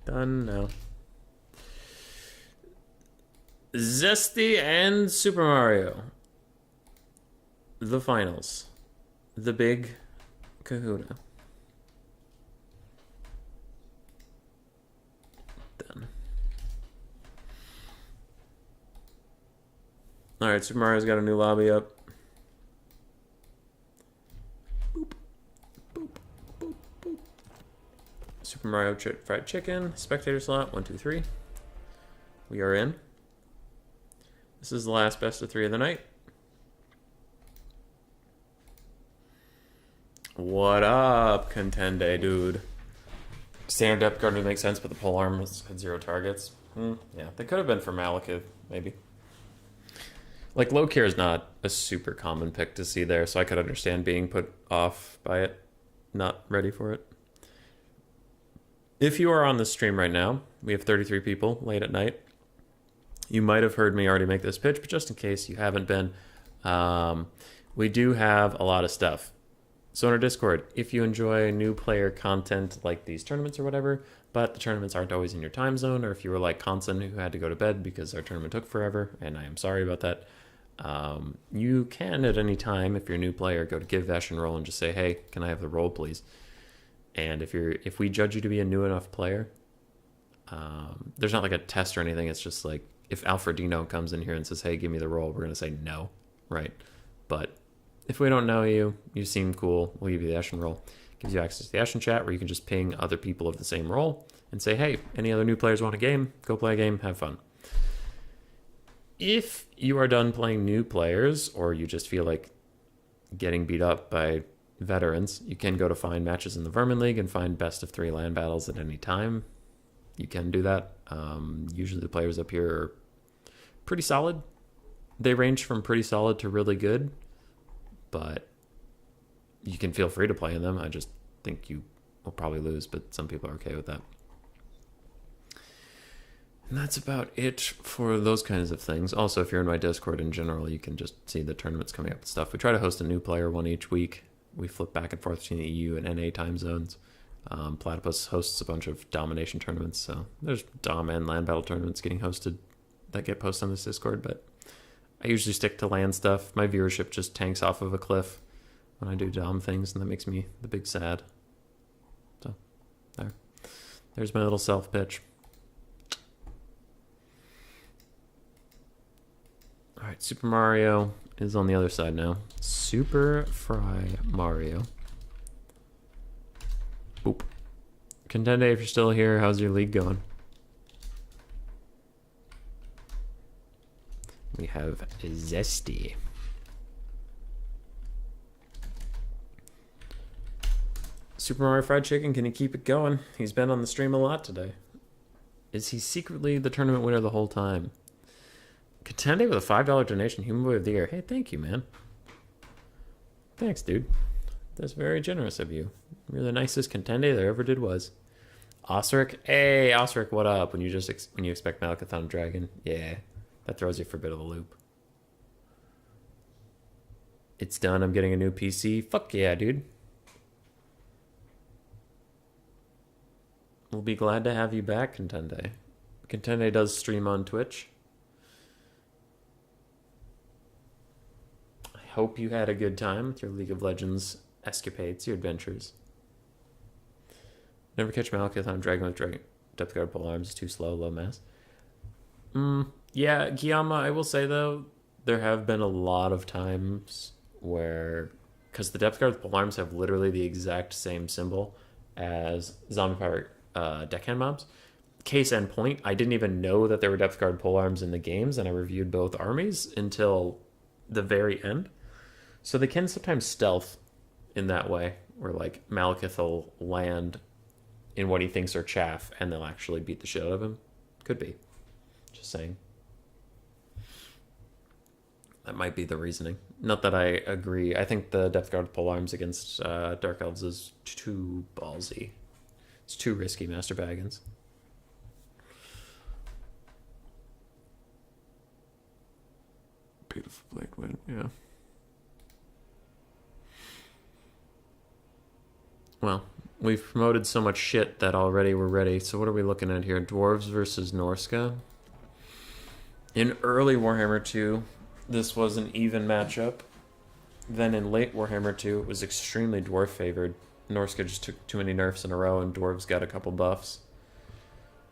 Done now. Zesty and Super Mario. The finals. The big kahuna. Done. Alright, Super Mario's got a new lobby up. Boop. Boop. Boop. Boop. Super Mario Fried Chicken. Spectator slot. 1, 2, 3. We are in. This is the last best of 3 of the night. What up, Contende, dude? Standard depth card would make sense, but the pole arm had 0 targets. Yeah, they could have been for Malekith, maybe. Like, Lokir is not a super common pick to see there, so I could understand being put off by it. Not ready for it. If you are on the stream right now, we have 33 people late at night. You might have heard me already make this pitch, but just in case you haven't been, we do have a lot of stuff. So in our Discord, if you enjoy new player content like these tournaments or whatever, but the tournaments aren't always in your time zone, or if you were like Conson who had to go to bed because our tournament took forever, and I am sorry about that, you can at any time, if you're a new player, go to Give Vesh and Roll and just say, hey, can I have the roll, please? And if we judge you to be a new enough player, there's not like a test or anything. It's just like, if Alfredino comes in here and says, hey, give me the roll, we're going to say no, right? But if we don't know you, you seem cool, we'll give you the Ashen roll. Gives you access to the Ashen chat where you can just ping other people of the same role and say, hey, any other new players want a game? Go play a game, have fun. If you are done playing new players, or you just feel like getting beat up by veterans, you can go to find matches in the Vermin League and find best of 3 land battles at any time. You can do that. Usually the players up here are pretty solid. They range from pretty solid to really good, but you can feel free to play in them. I just think you will probably lose, but some people are okay with that. And that's about it for those kinds of things. Also, if you're in my Discord in general, you can just see the tournaments coming up and stuff. We try to host a new player one each week. We flip back and forth between the EU and NA time zones. Platypus hosts a bunch of domination tournaments, so there's dom and land battle tournaments getting hosted that get posted on this Discord, but I usually stick to land stuff. My viewership just tanks off of a cliff when I do dom things, and that makes me the big sad. So, there's my little self-pitch. Alright, Super Mario is on the other side now. Super Fry Mario. Boop. Contende, if you're still here, how's your league going? We have Zesty. Super Mario Fried Chicken, can you keep it going? He's been on the stream a lot today. Is he secretly the tournament winner the whole time? Cathay with a $5 donation, Human Boy of the Year. Hey, thank you, man. Thanks, dude. That's very generous of you. You're the nicest Contende there ever did was. Osric, hey, Osric, what up? When you expect Malakathon Dragon, yeah, that throws you for a bit of a loop. It's done. I'm getting a new PC. Fuck yeah, dude. We'll be glad to have you back, Contende. Contende does stream on Twitch. I hope you had a good time with your League of Legends escapades, your adventures. Never catch Malakathon Dragon with Dragon Depth Guard Pole Arms. Is too slow, low mass. Yeah, Giyama, I will say though, there have been a lot of times where, because the Depth Guard Pole Arms have literally the exact same symbol as Zombie Pirate deckhand mobs. Case in point, I didn't even know that there were Depth Guard Pole Arms in the games, and I reviewed both armies until the very end. So they can sometimes stealth in that way, where like Malekith will land in what he thinks are chaff, and they'll actually beat the shit out of him. Could be. Just saying. That might be the reasoning. Not that I agree. I think the Depth Guard Pole Arms against Dark Elves is too ballsy. It's too risky, Master Baggins. Beautiful Blade win, yeah. Well, we've promoted so much shit that already we're ready. So what are we looking at here? Dwarves versus Norska. In early Warhammer 2, this was an even matchup. Then in late Warhammer 2, it was extremely dwarf favored. Norska just took too many nerfs in a row, and dwarves got a couple buffs.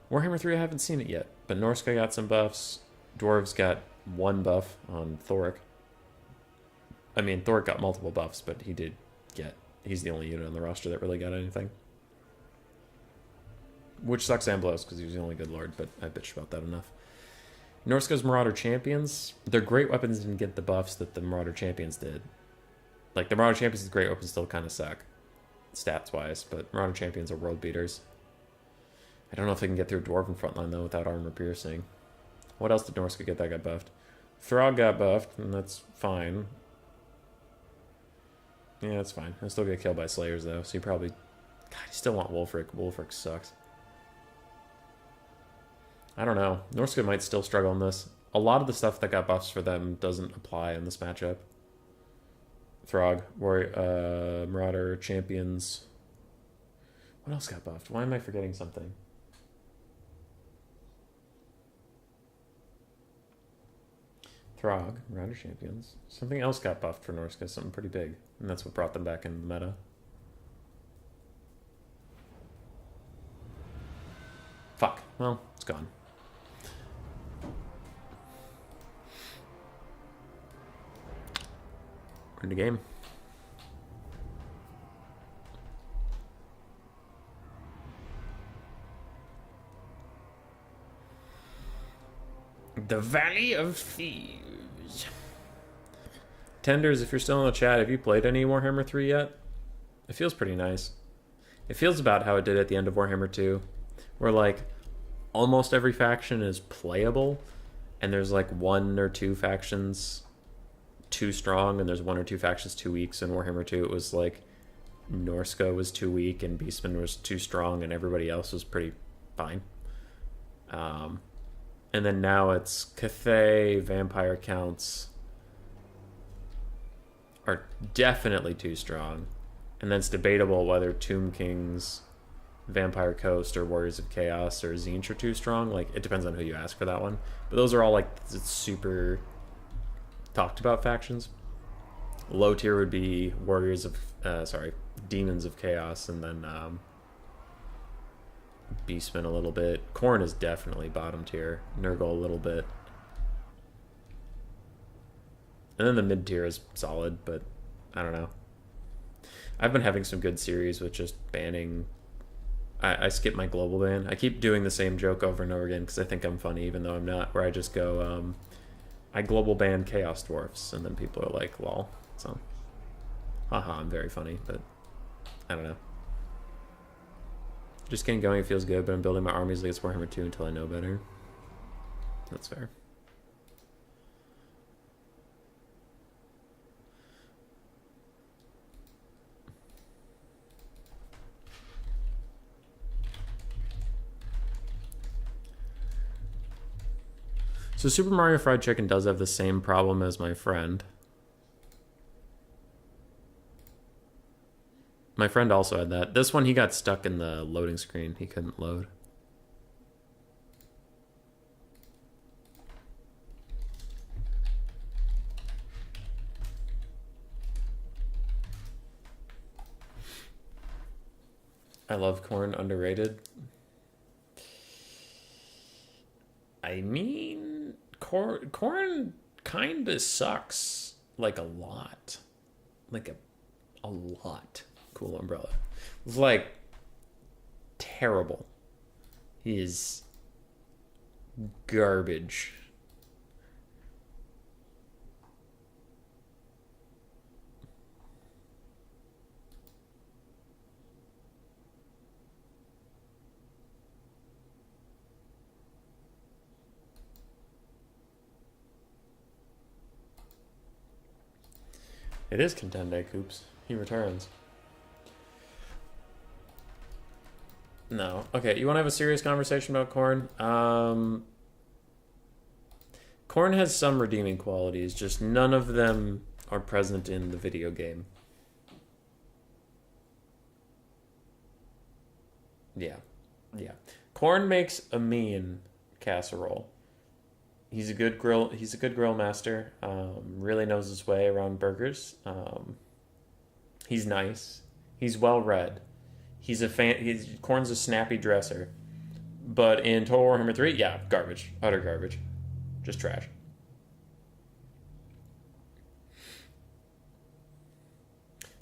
Warhammer 3, I haven't seen it yet, but Norska got some buffs. Dwarves got one buff on Thoric. I mean, Thoric got multiple buffs, but he's the only unit on the roster that really got anything. Which sucks Amblos, because he was the only good lord, but I bitched about that enough. Norska's Marauder Champions, their great weapons didn't get the buffs that the Marauder Champions did. Like, the Marauder Champions' great weapons still kind of suck, stats-wise, but Marauder Champions are world beaters. I don't know if they can get through Dwarven frontline, though, without armor piercing. What else did Norska get that got buffed? Throg got buffed, and that's fine. Yeah, that's fine. He'll still get killed by Slayers, though, so you probably... God, you still want Wolfric. Wolfric sucks. I don't know. Norska might still struggle in this. A lot of the stuff that got buffs for them doesn't apply in this matchup. Throg, Marauder, Champions... What else got buffed? Why am I forgetting something? Throg, Marauder Champions. Something else got buffed for Norska, something pretty big. And that's what brought them back into the meta. Fuck. Well, it's gone. We're in the game. The Valley of Thieves. Tenders, if you're still in the chat, have you played any Warhammer 3 yet? It feels pretty nice. It feels about how it did at the end of Warhammer 2, where like almost every faction is playable, and there's like one or two factions too strong, and there's one or two factions too weak. So in Warhammer 2, it was like Norska was too weak, and Beastmen was too strong, and everybody else was pretty fine. And then now it's Cathay, Vampire Counts are definitely too strong. And then it's debatable whether Tomb Kings, Vampire Coast, or Warriors of Chaos, or Tzeentch are too strong. Like, it depends on who you ask for that one. But those are all, like, super talked about factions. Low tier would be Demons of Chaos, and then Beastmen a little bit. Khorne is definitely bottom tier. Nurgle a little bit. And then the mid tier is solid, but I don't know. I've been having some good series with just banning. I skip my global ban. I keep doing the same joke over and over again because I think I'm funny, even though I'm not. Where I just go, I global banned Chaos Dwarfs, and then people are like, lol. So, haha, I'm very funny, but I don't know. Just getting going, it feels good, but I'm building my armies against Warhammer 2 until I know better. That's fair. So Super Mario Fried Chicken does have the same problem as my friend. My friend also had that. This one, he got stuck in the loading screen. He couldn't load. I love corn, underrated. I mean, corn kind of sucks. Like a lot. Like a lot. Cool umbrella. It's like terrible. He is garbage. It is Contende, Coops. He returns. No. Okay, you want to have a serious conversation about corn? Corn has some redeeming qualities, just none of them are present in the video game. Yeah. Yeah. Corn makes a mean casserole. He's a good grill master. Really knows his way around burgers. He's nice. He's well read. He's a fan. Corn's a snappy dresser. But in Total Warhammer 3, yeah, garbage. Utter garbage. Just trash.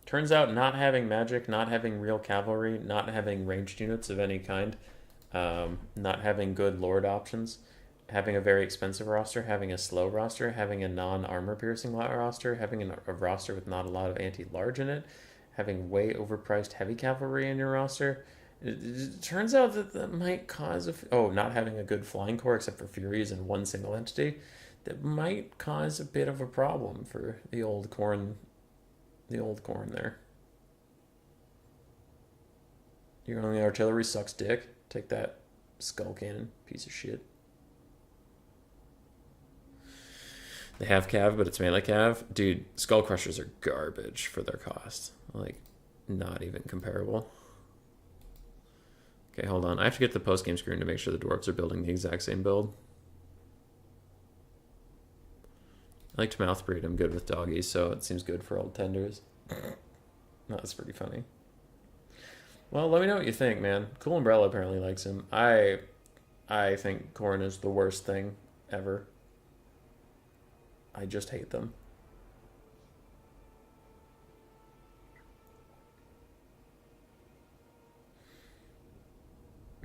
Turns out not having magic, not having real cavalry, not having ranged units of any kind, not having good lord options, having a very expensive roster, having a slow roster, having a non-armor piercing roster, having a roster with not a lot of anti-large in it, having way overpriced heavy cavalry in your roster. It turns out that might cause not having a good flying corps except for Furies in one single entity, that might cause a bit of a problem for the old corn there. Your only artillery sucks dick. Take that, skull cannon, piece of shit. They have cav, but it's melee cav. Dude, skull crushers are garbage for their cost. Like, not even comparable. Okay, hold on. I have to get the post-game screen to make sure the dwarves are building the exact same build. I like to mouth breed. I'm good with doggies, so it seems good for old tenders. No, that's pretty funny. Well, let me know what you think, man. Cool Umbrella apparently likes him. I think corn is the worst thing ever. I just hate them.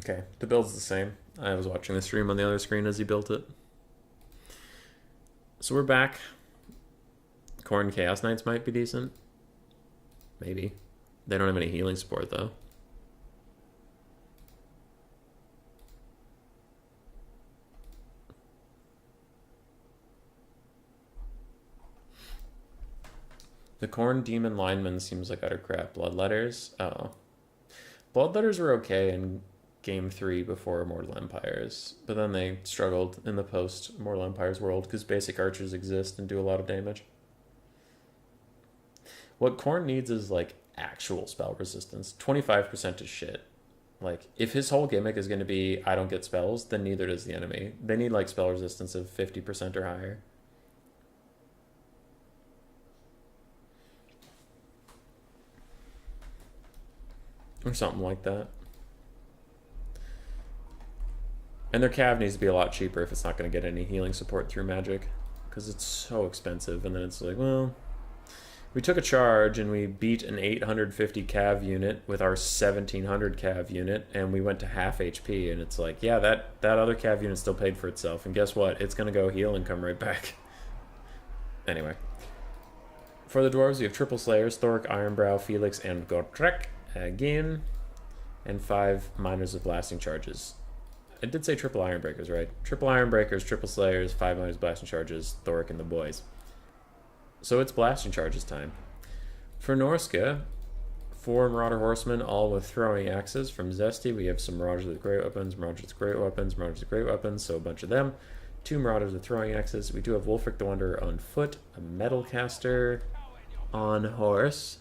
Okay, the build's the same. I was watching the stream on the other screen as he built it. So we're back. Corn Chaos Knights might be decent. Maybe. They don't have any healing support, though. The Corn Demon Lineman seems like utter crap. Bloodletters? Oh. Bloodletters were okay in Game 3 before Mortal Empires, but then they struggled in the post-Mortal Empires world because basic archers exist and do a lot of damage. What Corn needs is, like, actual spell resistance. 25% is shit. Like, if his whole gimmick is going to be, I don't get spells, then neither does the enemy. They need, like, spell resistance of 50% or higher. Or something like that. And their cav needs to be a lot cheaper if it's not going to get any healing support through magic. Because it's so expensive. And then it's like, well, we took a charge and we beat an 850 cav unit with our 1700 cav unit. And we went to half HP. And it's like, yeah, that other cav unit still paid for itself. And guess what? It's going to go heal and come right back. Anyway. For the dwarves, we have triple slayers, Thoric, Ironbrow, Felix, and Gotrek again. And 5 miners with blasting charges. I did say triple Ironbreakers, right? Triple Ironbreakers, triple slayers, 5 miners blasting charges, Thoric and the boys. So it's blasting charges time. For Norska, 4 Marauder Horsemen, all with throwing axes. From Zesty, we have some Marauders with great weapons, Marauders with great weapons, Marauders with great weapons, so a bunch of them. 2 Marauders with throwing axes. We do have Wulfric the Wanderer on foot, a Metal Caster on horse,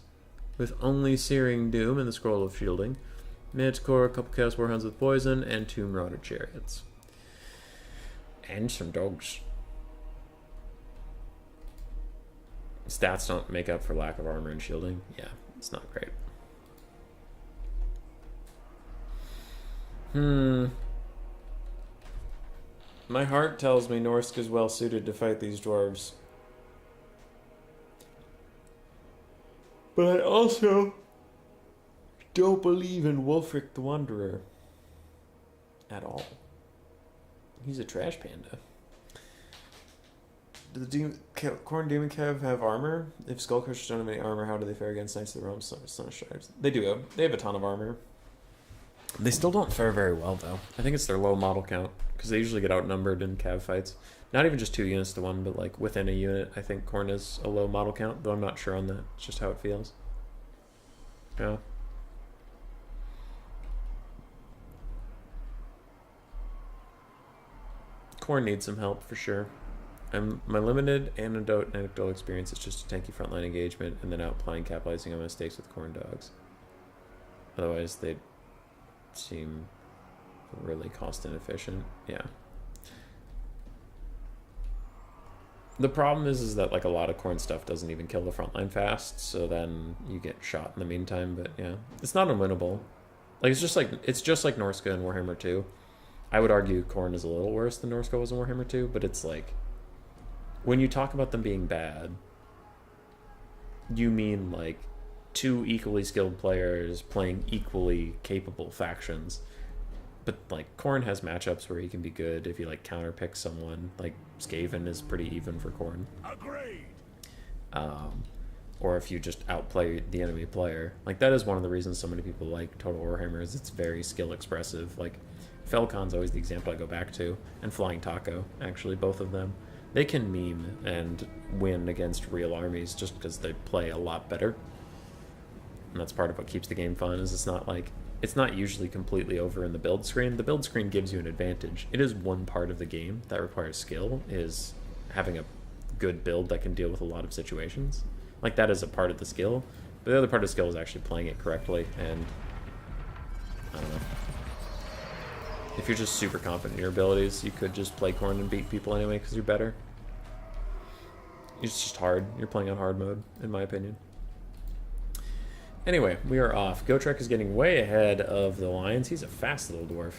with only Searing Doom and the Scroll of Shielding. Manticore, a couple Chaos Warhounds with poison, and 2 Marauder Chariots. And some dogs. Stats don't make up for lack of armor and shielding. Yeah, it's not great. My heart tells me Norsk is well suited to fight these dwarves. But I also don't believe in Wulfric the Wanderer at all. He's a trash panda. Do the Khorne Demon Cav have armor? If Skullcrushers don't have any armor, how do they fare against Knights of the Realm Slaanesh tribes? They do. They have a ton of armor. They still don't fare very well, though. I think it's their low model count, because they usually get outnumbered in Cav fights. Not even just 2 units to 1, but like within a unit, I think Khorne is a low model count, though I'm not sure on that. It's just how it feels. Yeah. Khorne needs some help for sure. My limited anecdotal experience is just a tanky frontline engagement and then outplaying capitalizing on mistakes with Khorne dogs. Otherwise, they'd seem really cost inefficient. Yeah. The problem is that like a lot of Khorne stuff doesn't even kill the frontline fast, so then you get shot in the meantime. But yeah, it's not unwinnable. Like it's just like Norska and Warhammer 2. I would argue Khorne is a little worse than Norska was in Warhammer 2, but it's like when you talk about them being bad, you mean like 2 equally skilled players playing equally capable factions. But like Khorne has matchups where he can be good if you like counterpick someone. Like Skaven is pretty even for Khorne. Agreed. Or if you just outplay the enemy player. Like that is one of the reasons so many people like Total Warhammer is it's very skill expressive. Like Felcon's always the example I go back to, and Flying Taco, actually, both of them. They can meme and win against real armies just because they play a lot better. And that's part of what keeps the game fun, is it's not usually completely over in the build screen. The build screen gives you an advantage. It is one part of the game that requires skill, is having a good build that can deal with a lot of situations. Like, that is a part of the skill. But the other part of the skill is actually playing it correctly, and I don't know. If you're just super confident in your abilities, you could just play Khorne and beat people anyway because you're better. It's just hard. You're playing on hard mode, in my opinion. Anyway, we are off. Gotrek is getting way ahead of the Lions. He's a fast little dwarf.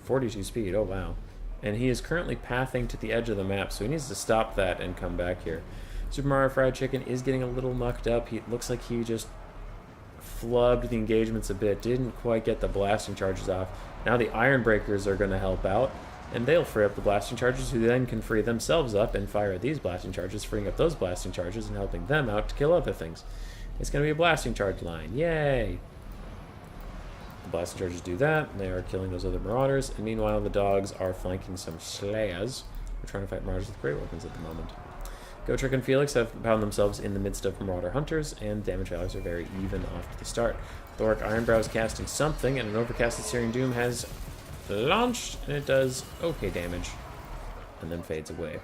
42 speed, oh wow. And he is currently pathing to the edge of the map, so he needs to stop that and come back here. Super Mario Fried Chicken is getting a little mucked up. He looks like he just flubbed the engagements a bit. Didn't quite get the blasting charges off. Now the Iron Breakers are going to help out, and they'll free up the blasting charges, who then can free themselves up and fire at these blasting charges, freeing up those blasting charges and helping them out to kill other things. It's going to be a blasting charge line. Yay! The blasting charges do that, and they are killing those other marauders, and meanwhile the dogs are flanking some slayers. We're trying to fight marauders with great weapons at the moment. Gotrek and Felix have found themselves in the midst of marauder hunters, and damage values are very even off to the start. Thoric Ironbrow is casting something, and an overcasted Searing Doom has launched, and it does okay damage, and then fades away.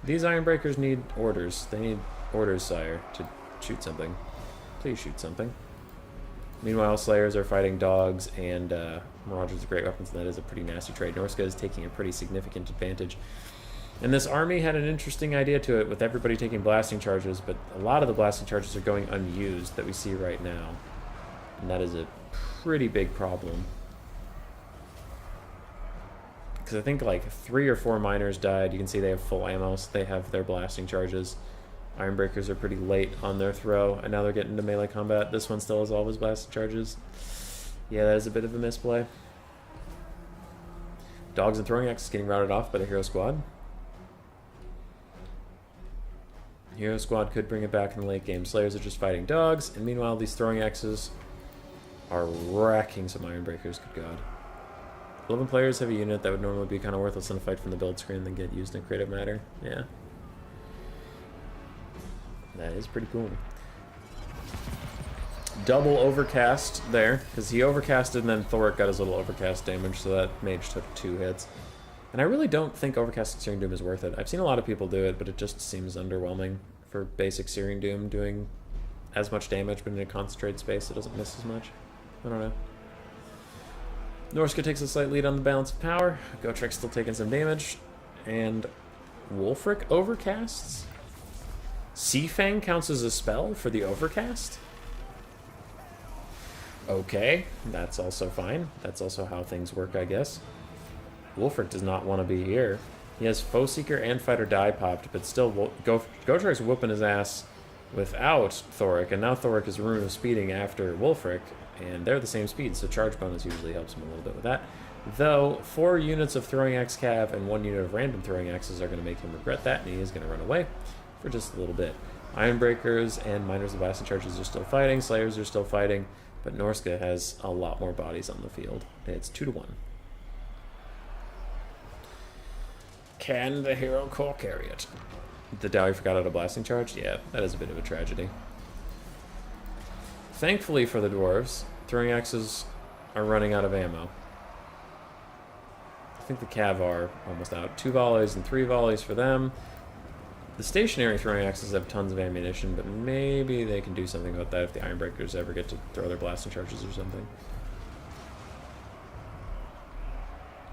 These Ironbreakers need orders. They need orders, sire, to shoot something. Please shoot something. Meanwhile, Slayers are fighting dogs and Marauders with great weapons, and that is a pretty nasty trade. Norska is taking a pretty significant advantage. And this army had an interesting idea to it with everybody taking blasting charges, but a lot of the blasting charges are going unused that we see right now. And that is a pretty big problem. Because I think like 3 or 4 miners died. You can see they have full ammo, so they have their blasting charges. Ironbreakers are pretty late on their throw, and now they're getting into melee combat. This one still has all of his blasting charges. Yeah, that is a bit of a misplay. Dogs and throwing axes getting routed off by the hero squad. Hero Squad could bring it back in the late game. Slayers are just fighting dogs, and meanwhile these throwing axes are wrecking some Ironbreakers, good god. 11 players have a unit that would normally be kind of worthless in a fight from the build screen, then get used in creative matter. Yeah. That is pretty cool. Double overcast there, because he overcasted and then Thoric got his little overcast damage, so that mage took 2 hits. And I really don't think overcasting Searing Doom is worth it. I've seen a lot of people do it, but it just seems underwhelming for basic Searing Doom doing as much damage, but in a concentrated space it doesn't miss as much. I don't know. Norska takes a slight lead on the balance of power. Gotrek's still taking some damage. And Wulfric overcasts? Seafang counts as a spell for the overcast? Okay, that's also fine. That's also how things work, I guess. Wulfric does not want to be here. He has Foe Seeker and Fighter die popped, but still, Gotrek's whooping his ass without Thoric, and now Thoric is Rune of Speeding after Wulfric, and they're the same speed, so charge bonus usually helps him a little bit with that. Though, 4 units of Throwing Axe Cav and 1 unit of random Throwing Axes are going to make him regret that, and he is going to run away for just a little bit. Ironbreakers and Miners of Blasting Charges are still fighting, Slayers are still fighting, but Norska has a lot more bodies on the field. It's 2-1. Can the Hero Core carry it? The Dowie forgot out a Blasting Charge? Yeah, that is a bit of a tragedy. Thankfully for the dwarves, throwing axes are running out of ammo. I think the Cav are almost out. 2 volleys and 3 volleys for them. The stationary throwing axes have tons of ammunition, but maybe they can do something about that if the Ironbreakers ever get to throw their blasting charges or something.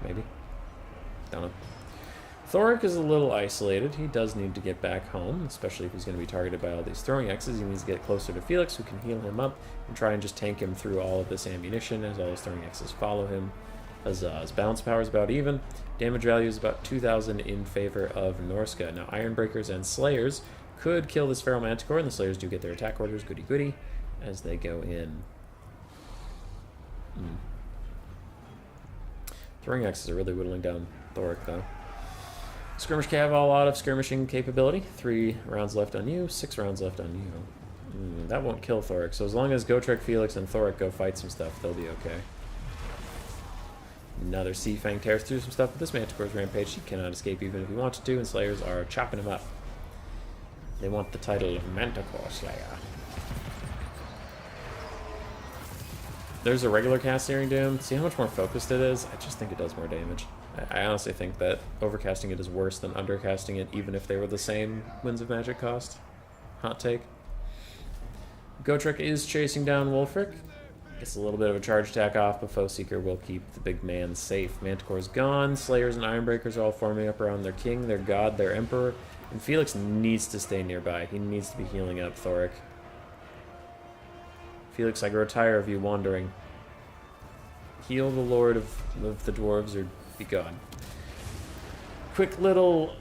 Maybe. Don't know. Thoric is a little isolated. He does need to get back home, especially if he's going to be targeted by all these throwing axes. He needs to get closer to Felix, who can heal him up and try and just tank him through all of this ammunition as all his throwing axes follow him. His balance power is about even. Damage value is about 2,000 in favor of Norska. Now, Ironbreakers and Slayers could kill this Feral Manticore, and the Slayers do get their attack orders, goody goody, as they go in. Throwing axes are really whittling down Thoric, though. Skirmish Cav all out of skirmishing capability. 3 rounds left on you, 6 rounds left on you. That won't kill Thoric, so as long as Gotrek, Felix, and Thoric go fight some stuff, they'll be okay. Another Sea Fang tears through some stuff, but this Manticore's rampage. He cannot escape even if he wanted to, and Slayers are chopping him up. They want the title of Manticore Slayer. There's a regular cast Searing Doom. See how much more focused it is? I just think it does more damage. I honestly think that overcasting it is worse than undercasting it, even if they were the same Winds of Magic cost. Hot take. Gotrek is chasing down Wulfric. Gets a little bit of a charge attack off, but Foe Seeker will keep the big man safe. Manticore's gone. Slayers and Ironbreakers are all forming up around their king, their god, their emperor. And Felix needs to stay nearby. He needs to be healing up Thoric. Felix, I grow tired of you wandering. Heal the lord of the dwarves or be gone. Quick little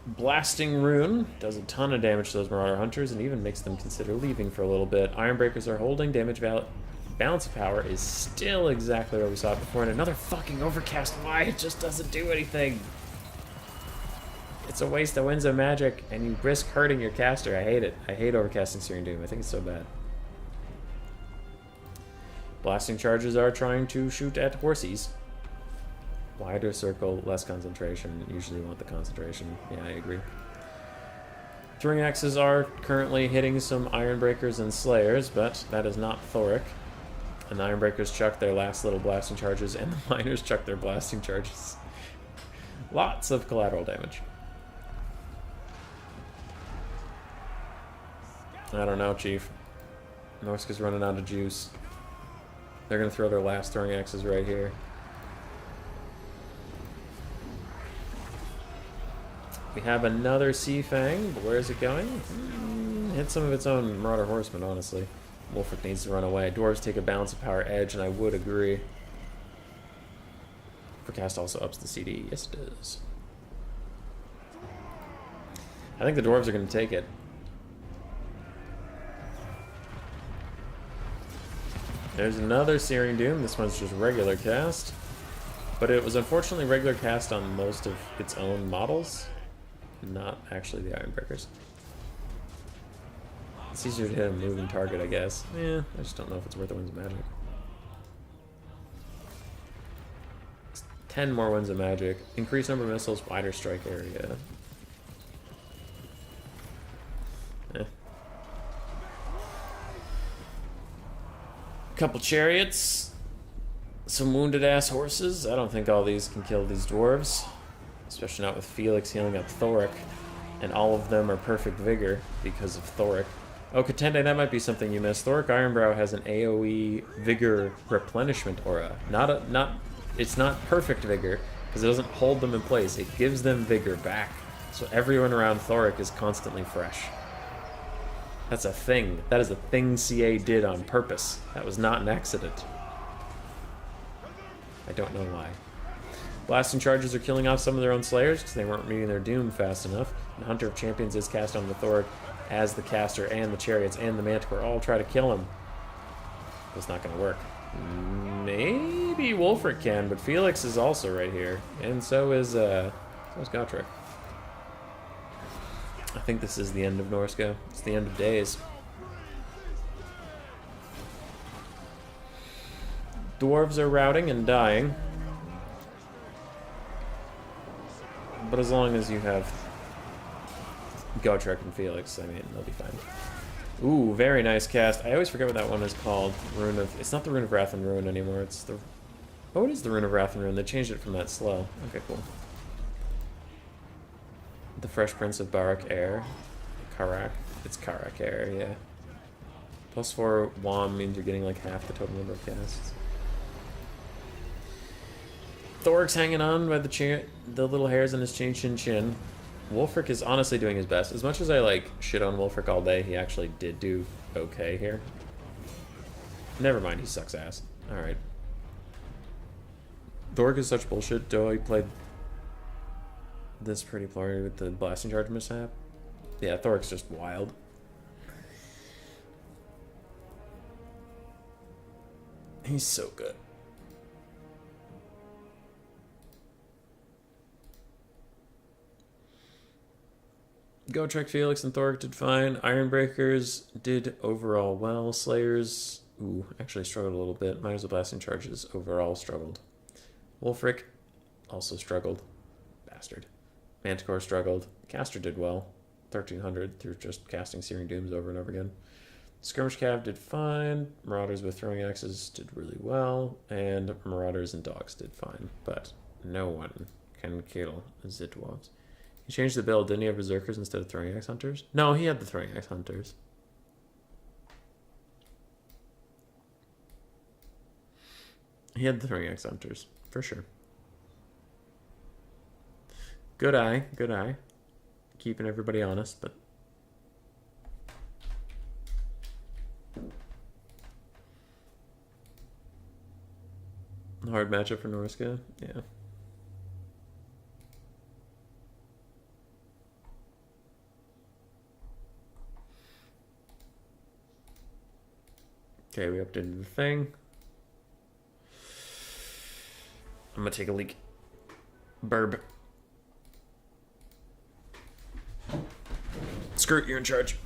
blasting rune. Does a ton of damage to those Marauder Hunters and even makes them consider leaving for a little bit. Ironbreakers are holding. Balance of power is still exactly where we saw it before. And another fucking overcast. Why? It just doesn't do anything. It's a waste of Winds of Magic, and you risk hurting your caster. I hate it. I hate overcasting Searing Doom. I think it's so bad. Blasting charges are trying to shoot at horsies. Wider circle, less concentration. Usually want the concentration. Yeah, I agree. Throwing axes are currently hitting some Ironbreakers and Slayers, but that is not Thoric. And the Ironbreakers chuck their last little blasting charges, and the Miners chuck their blasting charges. Lots of collateral damage. I don't know, Chief. Norska's running out of juice. They're going to throw their last throwing axes right here. We have another Sea Fang, but where is it going? Hit some of its own Marauder Horsemen, honestly. Wulfric needs to run away. Dwarves take a balance of power edge, and I would agree. Forecast also ups the CD. Yes, it does. I think the dwarves are going to take it. There's another Searing Doom. This one's just regular cast. But it was unfortunately regular cast on most of its own models. Not actually the Ironbreakers. It's easier to hit a moving target, I guess. Yeah, I just don't know if it's worth the Winds of Magic. 10 more Winds of Magic. Increase number of missiles, wider strike area. Eh. Couple chariots. Some wounded ass horses. I don't think all these can kill these dwarves. Especially not with Felix healing up Thoric. And all of them are perfect vigor because of Thoric. Oh, Katende, that might be something you missed. Thoric Ironbrow has an AoE vigor replenishment aura. It's not perfect vigor, because it doesn't hold them in place. It gives them vigor back. So everyone around Thoric is constantly fresh. That's a thing. That is a thing CA did on purpose. That was not an accident. I don't know why. Blasting charges are killing off some of their own slayers because they weren't meeting their doom fast enough. And Hunter of Champions is cast on the Thoric as the caster and the chariots and the Manticore all try to kill him. It's not going to work. Maybe Wolfric can, but Felix is also right here. And so is Gotrek. I think this is the end of Norska. It's the end of days. Dwarves are routing and dying. But as long as you have Gotrek and Felix, I mean, they'll be fine. Ooh, very nice cast. I always forget what that one is called. Rune of... It's not the Rune of Wrath and Ruin anymore. It's the... Oh, it is the Rune of Wrath and Ruin. They changed it from that slow. Okay, cool. The Fresh Prince of Barak Air. Karak. It's Karak Air, yeah. +4 WOM means you're getting like half the total number of casts. Thoric's hanging on by the little hairs on his chin. Wolfric is honestly doing his best. As much as I like shit on Wolfric all day, he actually did do okay here. Never mind, he sucks ass. Alright. Thoric is such bullshit. Doe played this pretty poorly with the blasting charge mishap. Yeah, Thoric's just wild. He's so good. Gotrek, Felix, and Thoric did fine. Ironbreakers did overall well. Slayers, ooh, actually struggled a little bit. Miners of Blasting Charges overall struggled. Wolfric also struggled. Bastard. Manticore struggled. Caster did well. 1300 through just casting Searing Dooms over and over again. Skirmish Cav did fine. Marauders with Throwing Axes did really well. And Marauders and Dogs did fine. But no one can kill the dwarves. He changed the build. Didn't he have Berserkers instead of Throwing Axe Hunters? No, he had the Throwing Axe Hunters. He had the Throwing Axe Hunters, for sure. Good eye, good eye. Keeping everybody honest, but... Hard matchup for Norska, yeah. Okay, we updated the thing. I'm gonna take a leak. Burb. Skirt, you're in charge.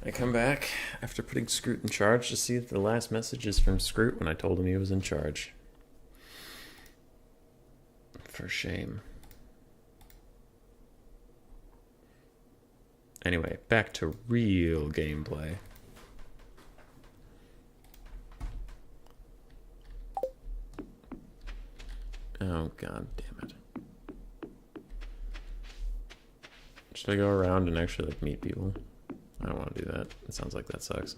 I come back after putting Scroot in charge to see if the last message is from Scroot when I told him he was in charge. For shame. Anyway, back to real gameplay. Oh, god damn it. Should I go around and actually, like, meet people? I don't want to do that. It sounds like that sucks.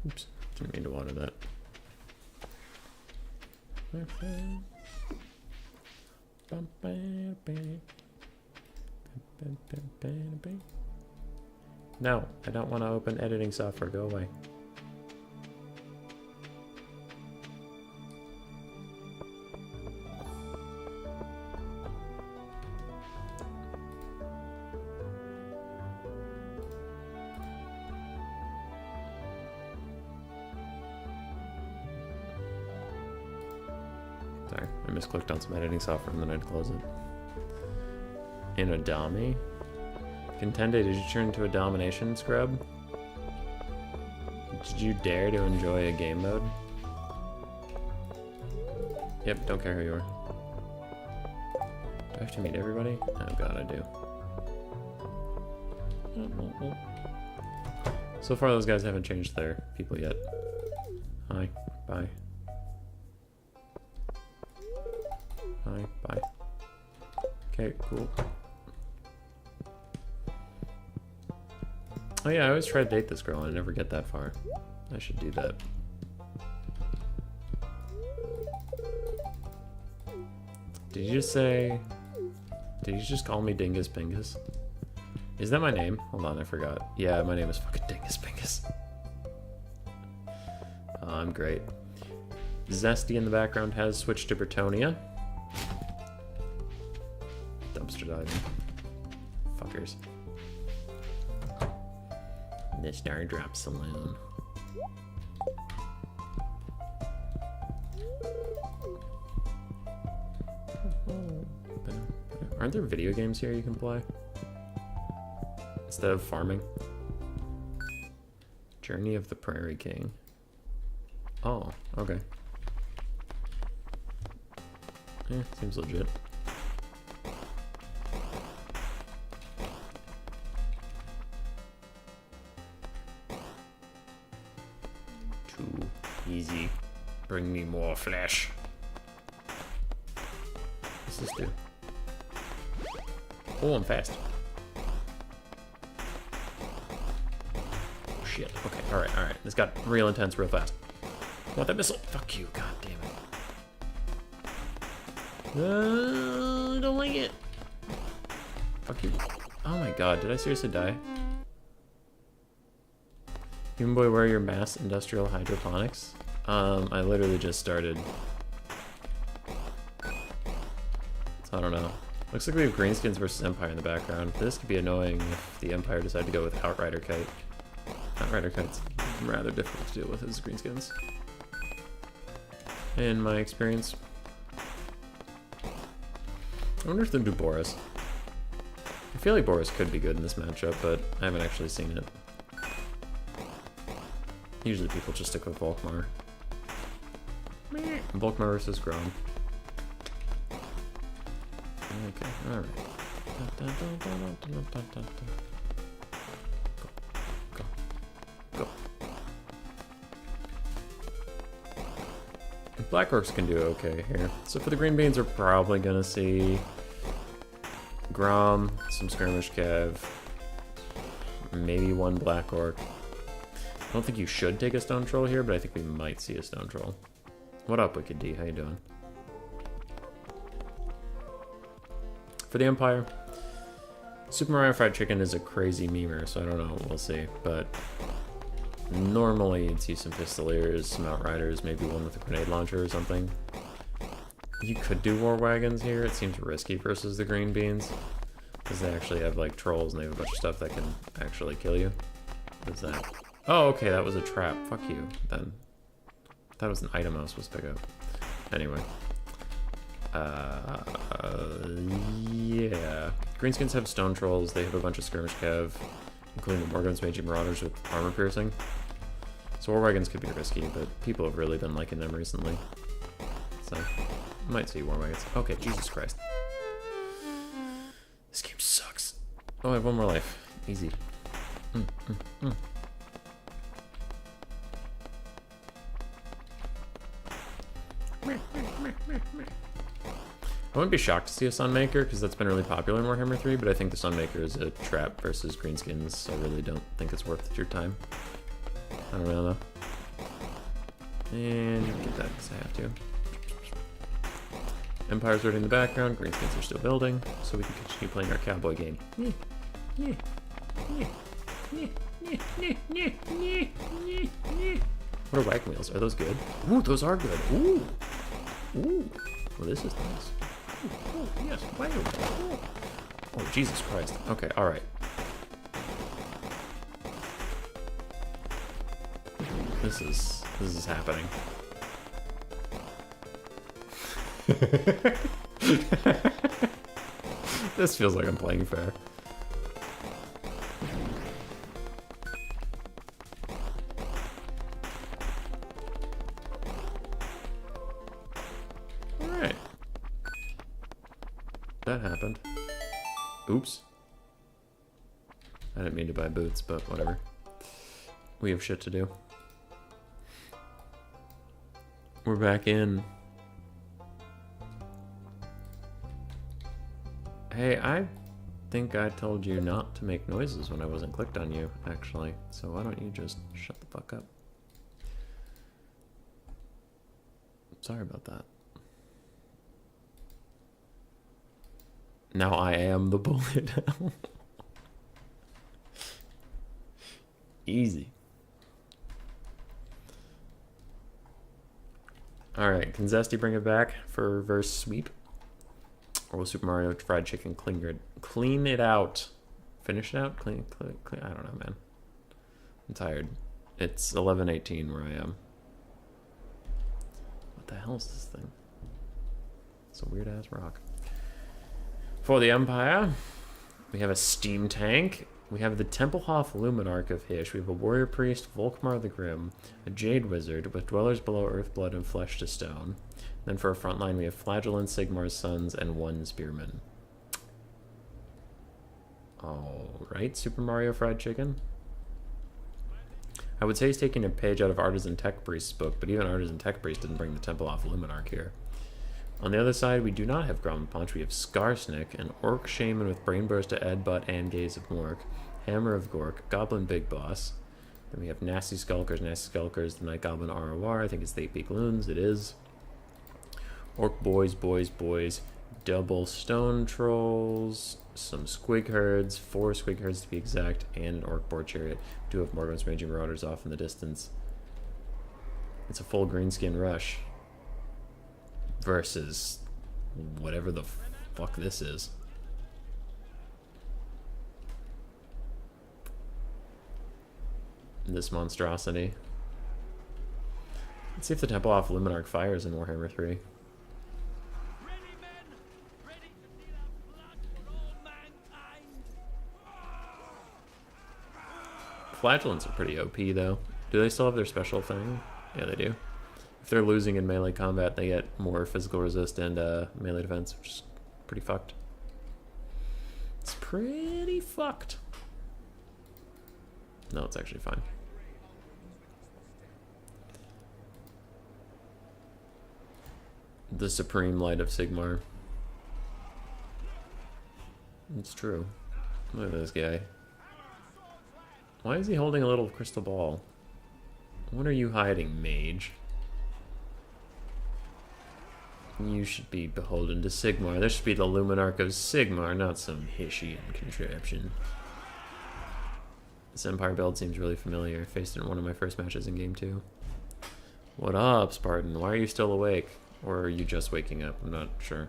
Oops. Didn't mean to water that. No, I don't want to open editing software. Go away. Sorry, I misclicked on some editing software and then I'd close it. In a dummy? Contende, did you turn into a domination scrub? Did you dare to enjoy a game mode? Yep, don't care who you are. Do I have to meet everybody? Oh god, I do. So far those guys haven't changed their people yet. Hi, bye. Hi, bye. Okay, cool. Oh yeah, I always try to date this girl and I never get that far. I should do that. Did you just say... Did you just call me Dingus Bingus? Is that my name? Hold on, I forgot. Yeah, my name is fucking Dingus Bingus. I'm great. Zesty in the background has switched to Bretonia. Dumpster diving. Fuckers. The Star Drop Saloon. Aren't there video games here you can play? Instead of farming? Journey of the Prairie King. Oh, okay. Yeah, seems legit. Too easy. Bring me more flesh. What's this do? Oh, I'm fast. Oh, shit. Okay, alright, alright. This got real intense real fast. Want that missile? Fuck you, god damn it. I don't like it. Fuck you. Oh my god, did I seriously die? Human boy, where are your mass industrial hydroponics? I literally just started. So I don't know. Looks like we have Greenskins versus Empire in the background. This could be annoying if the Empire decided to go with Outrider Kite. Outrider Kite's rather difficult to deal with as Greenskins, in my experience. I wonder if they'll do Boris. I feel like Boris could be good in this matchup, but I haven't actually seen it. Usually people just stick with Volkmar. Volkmar versus Grom. Okay, alright. Go. Go. Black Orcs can do okay here. So for the green beans, we're probably gonna see Grom, some skirmish cav, maybe one Black Orc. I don't think you should take a Stone Troll here, but I think we might see a Stone Troll. What up, Wicked D? How you doing? For the Empire, Super Mario Fried Chicken is a crazy memer, so I don't know, we'll see. But normally you'd see some Pistoliers, some Outriders, maybe one with a grenade launcher or something. You could do War Wagons here. It seems risky versus the green beans, because they actually have like trolls and they have a bunch of stuff that can actually kill you. What is that? Oh, okay, that was a trap. Fuck you, then. That was an item I was supposed to pick up. Anyway. Yeah. Greenskins have Stone Trolls, they have a bunch of Skirmish Cav, including the Morgans, Magi Marauders with armor piercing. So War Wagons could be risky, but people have really been liking them recently. So, might see War Wagons. Okay, Jesus Christ. This game sucks. Oh, I have one more life. Easy. I wouldn't be shocked to see a Sunmaker, because that's been really popular in Warhammer 3, but I think the Sunmaker is a trap versus Greenskins, so I really don't think it's worth your time. I don't know, though. And get that, because I have to. Empire's already in the background, Greenskins are still building, so we can continue playing our cowboy game. What are wagon wheels? Are those good? Ooh, those are good. Ooh. Ooh. Well, this is nice. Oh, yes, wow. Oh, Jesus Christ. Okay, alright. This is happening. This feels like I'm playing fair. Alright. That happened. Oops. I didn't mean to buy boots, but whatever. We have shit to do. We're back in. Hey, I think I told you not to make noises when I wasn't clicked on you, actually. So why don't you just shut the fuck up? Sorry about that. Now I am the bullet. Easy. Alright, can Zesty bring it back for reverse sweep? Or will Super Mario Fried Chicken clean it out? Finish it out? Clean. I don't know, man. I'm tired. It's 11:18 where I am. What the hell is this thing? It's a weird ass rock. For the Empire, we have a steam tank. We have the Templehof Luminarch of Hysh. We have a Warrior Priest, Volkmar the Grim, a Jade Wizard with Dwellers Below Earth, Blood, and Flesh to Stone. Then for our front line, we have Flagellant, Sigmar's Sons, and one Spearman. Alright, Super Mario Fried Chicken. I would say he's taking a page out of Artisan Tech Priest's book, but even Artisan Tech Priest didn't bring the Templehof Luminarch here. On the other side, we do not have Grommet Punch. We have Skarsnik, an Orc Shaman with Brainburst to Edbutt and Gaze of Mork, Hammer of Gork, Goblin Big Boss. Then we have Nasty Skulkers, the Night Goblin ROR. I think it's the 8-Peak Loons. It is. Orc Boys, double Stone Trolls, some Squig Herds, 4 Squig Herds to be exact, and an Orc Boar Chariot. We do have Morgans Raging Marauders off in the distance. It's a full Greenskin rush. Versus whatever the fuck this is. This monstrosity. Let's see if the Templehof Luminarch fires in Warhammer 3. Flagellants are pretty OP though. Do they still have their special thing? Yeah, they do. If they're losing in melee combat, they get more physical resist and melee defense, which is pretty fucked. It's pretty fucked. No, it's actually fine. The supreme light of Sigmar. It's true. Look at this guy. Why is he holding a little crystal ball? What are you hiding, mage? You should be beholden to Sigmar. There should be the Luminarch of Sigmar, not some Hishian contraption. This Empire build seems really familiar. I faced it in one of my first matches in Game 2. What up, Spartan? Why are you still awake? Or are you just waking up? I'm not sure.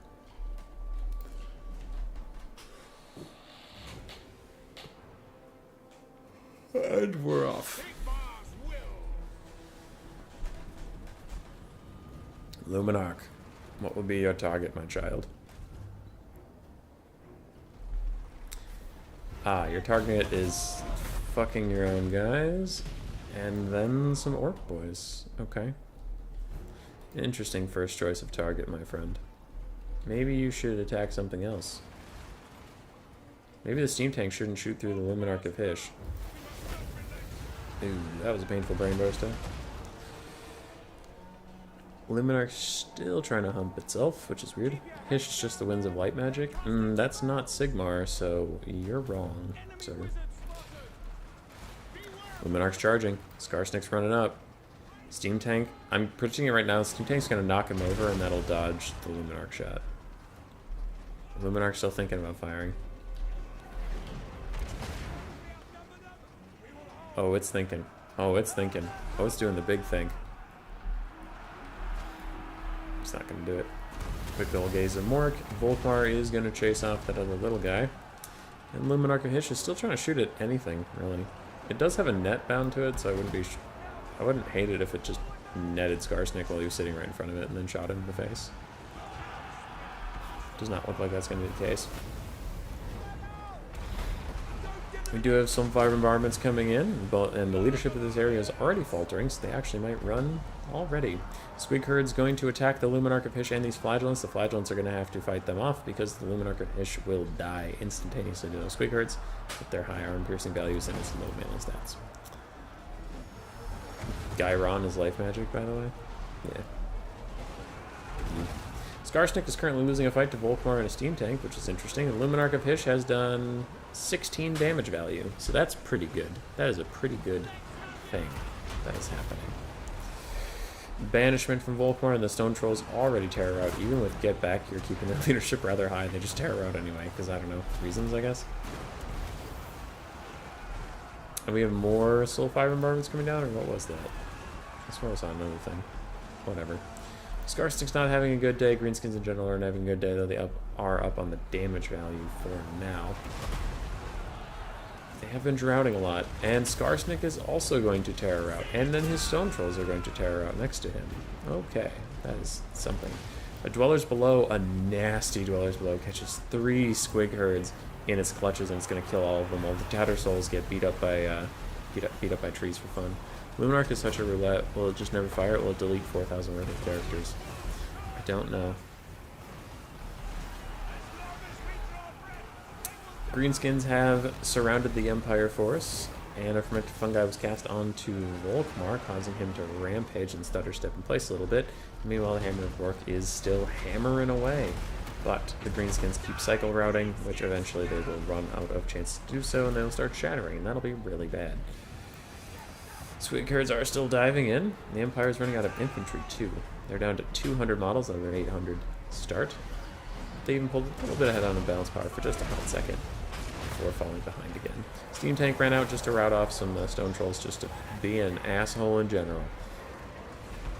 And we're off. Luminarch. What will be your target, my child? Your target is fucking your own guys, and then some orc boys. Okay. Interesting first choice of target, my friend. Maybe you should attack something else. Maybe the steam tank shouldn't shoot through the Luminarch of Hish. Ooh, that was a painful brain burster. Luminarch's still trying to hump itself, which is weird. Hish is just the winds of light magic. That's not Sigmar, so you're wrong, sir. Luminarch's charging. Skarsnik's running up. Steam tank. I'm predicting it right now. Steam tank's gonna knock him over, and that'll dodge the Luminarch shot. Luminarch's still thinking about firing. Oh, it's thinking. Oh, it's thinking. Oh, it's doing the big thing. It's not going to do it. Quick little gaze of Mork. Volkmar is going to chase off that other little guy. And Luminarch of Hish is still trying to shoot at anything, really. It does have a net bound to it, so I wouldn't hate it if it just netted Skarsnik while he was sitting right in front of it and then shot him in the face. Does not look like that's going to be the case. We do have some fire bombardments coming in, and the leadership of this area is already faltering, so they actually might run already. Squig Herd's going to attack the Luminarch of Hish and these Flagellants. The Flagellants are going to have to fight them off because the Luminarch of Hish will die instantaneously to those Squig Herds with their high arm piercing values and its low melee stats. Gairon is life magic, by the way. Yeah. Skarsnik is currently losing a fight to Volkmar in a steam tank, which is interesting. The Luminarch of Hish has done 16 damage value, so that's pretty good. That is a pretty good thing that is happening. Banishment from Volkmar, and the Stone Trolls already tear her out. Even with Get Back, you're keeping their leadership rather high. They just tear her out anyway, because I don't know, reasons, I guess. And we have more Soul Fire Bombardments coming down, or what was that? I swear I saw another thing. Whatever. Skarsnik's not having a good day. Greenskins in general aren't having a good day, though they are up on the damage value for now. They have been drowning a lot, and Skarsnik is also going to tear her out, and then his Stone Trolls are going to tear her out next to him. Okay, that is something. A Dwellers Below, a nasty Dwellers Below, catches 3 Squig Herds in its clutches, and it's going to kill all of them. While the Tatter Souls get beat up by trees for fun. Luminarch is such a roulette. Will it just never fire it? Will it delete 4,000 worth of characters? I don't know. Greenskins have surrounded the Empire force, and a fermented fungi was cast onto Volkmar, causing him to rampage and stutter step in place a little bit. Meanwhile, the Hammer of Rourke is still hammering away. But the Greenskins keep cycle routing, which eventually they will run out of chances to do so, and they'll start shattering, and that'll be really bad. Squig Herds are still diving in. The Empire is running out of infantry, too. They're down to 200 models out of their 800 start. They even pulled a little bit ahead on the balance power for just a hot second before falling behind again. Steam Tank ran out just to rout off some Stone Trolls, just to be an asshole in general.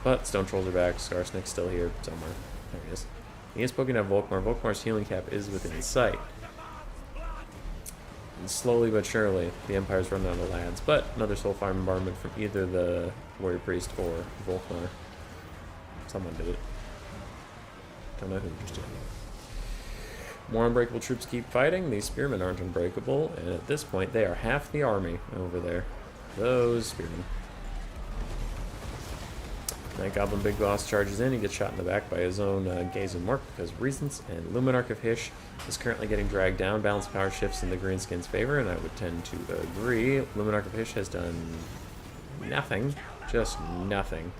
But Stone Trolls are back. Skarsnik's still here somewhere. There he is. He is poking at Volkmar. Volkmar's healing cap is within sight. And slowly but surely, the Empire's running out of lads. But another Soul Fire Bombardment from either the Warrior Priest or Volkmar. Someone did it. Don't know who just did it. More unbreakable troops keep fighting. These spearmen aren't unbreakable, and at this point, they are half the army over there. Those spearmen. Night Goblin Big Boss charges in. He gets shot in the back by his own Gaze and Mork because of reasons. And Luminarch of Hish is currently getting dragged down. Balance power shifts in the Greenskins' favor, and I would tend to agree. Luminarch of Hish has done nothing. Just nothing.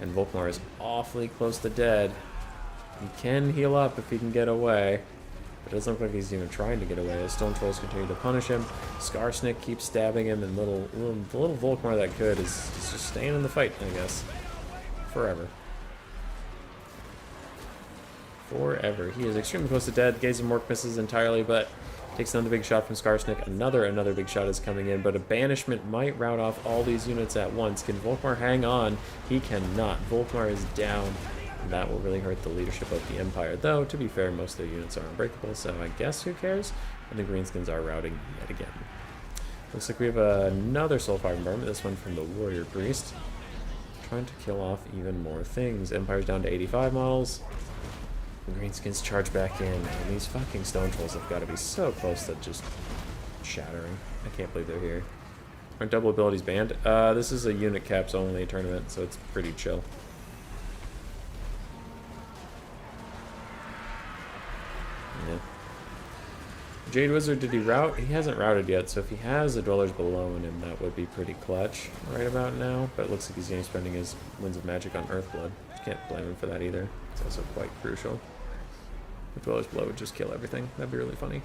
And Volkmar is awfully close to dead. He can heal up if he can get away. But it doesn't look like he's even trying to get away. As Stone Trolls continue to punish him. Skarsnik keeps stabbing him, and the little Volkmar that could is just staying in the fight, I guess. Forever. Forever. He is extremely close to dead. Gaze of Mork misses entirely, but takes another big shot from Skarsnik. Another big shot is coming in, but a banishment might rout off all these units at once. Can Volkmar hang on? He cannot. Volkmar is down. And that will really hurt the leadership of the Empire. Though, to be fair, most of their units are unbreakable, so I guess who cares? And the Greenskins are routing yet again. Looks like we have another Soulfire Bombardment, this one from the Warrior Priest. Trying to kill off even more things. Empire's down to 85 models. The Greenskins charge back in, and these fucking Stone Trolls have got to be so close to just shattering. I can't believe they're here. Aren't double abilities banned? This is a unit caps only tournament, so it's pretty chill. Yeah. Jade Wizard, did he route? He hasn't routed yet, so if he has a Dwellers Below in him, that would be pretty clutch right about now. But it looks like he's going to be spending his Winds of Magic on Earthblood. Can't blame him for that either. It's also quite crucial. The Dwellers Below would just kill everything. That'd be really funny.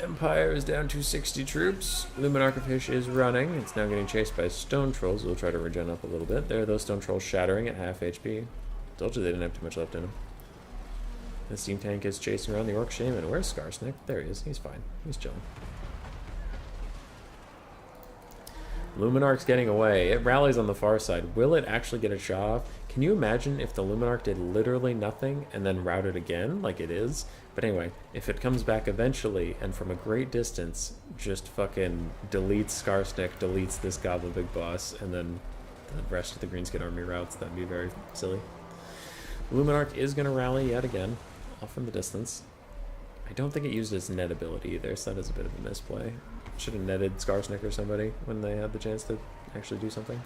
Empire is down to 60 troops. Luminarchfish is running. It's now getting chased by Stone Trolls. We'll try to regen up a little bit. There are those Stone Trolls shattering at half HP. Told you they didn't have too much left in them. The steam tank is chasing around the Orc Shaman. Where's Skarsnik? There he is. He's fine. He's chilling. Luminarch's getting away. It rallies on the far side. Will it actually get a shot off? Can you imagine if the Luminarch did literally nothing and then routed again, like it is? But anyway, if it comes back eventually and from a great distance, just fucking deletes Skarsnik, deletes this Goblin Big Boss, and then the rest of the Greenskin army routes, that'd be very silly. Luminarch is going to rally yet again, off in the distance. I don't think it used its net ability either, so that is a bit of a misplay. Should have netted Skarsnik or somebody when they had the chance to actually do something.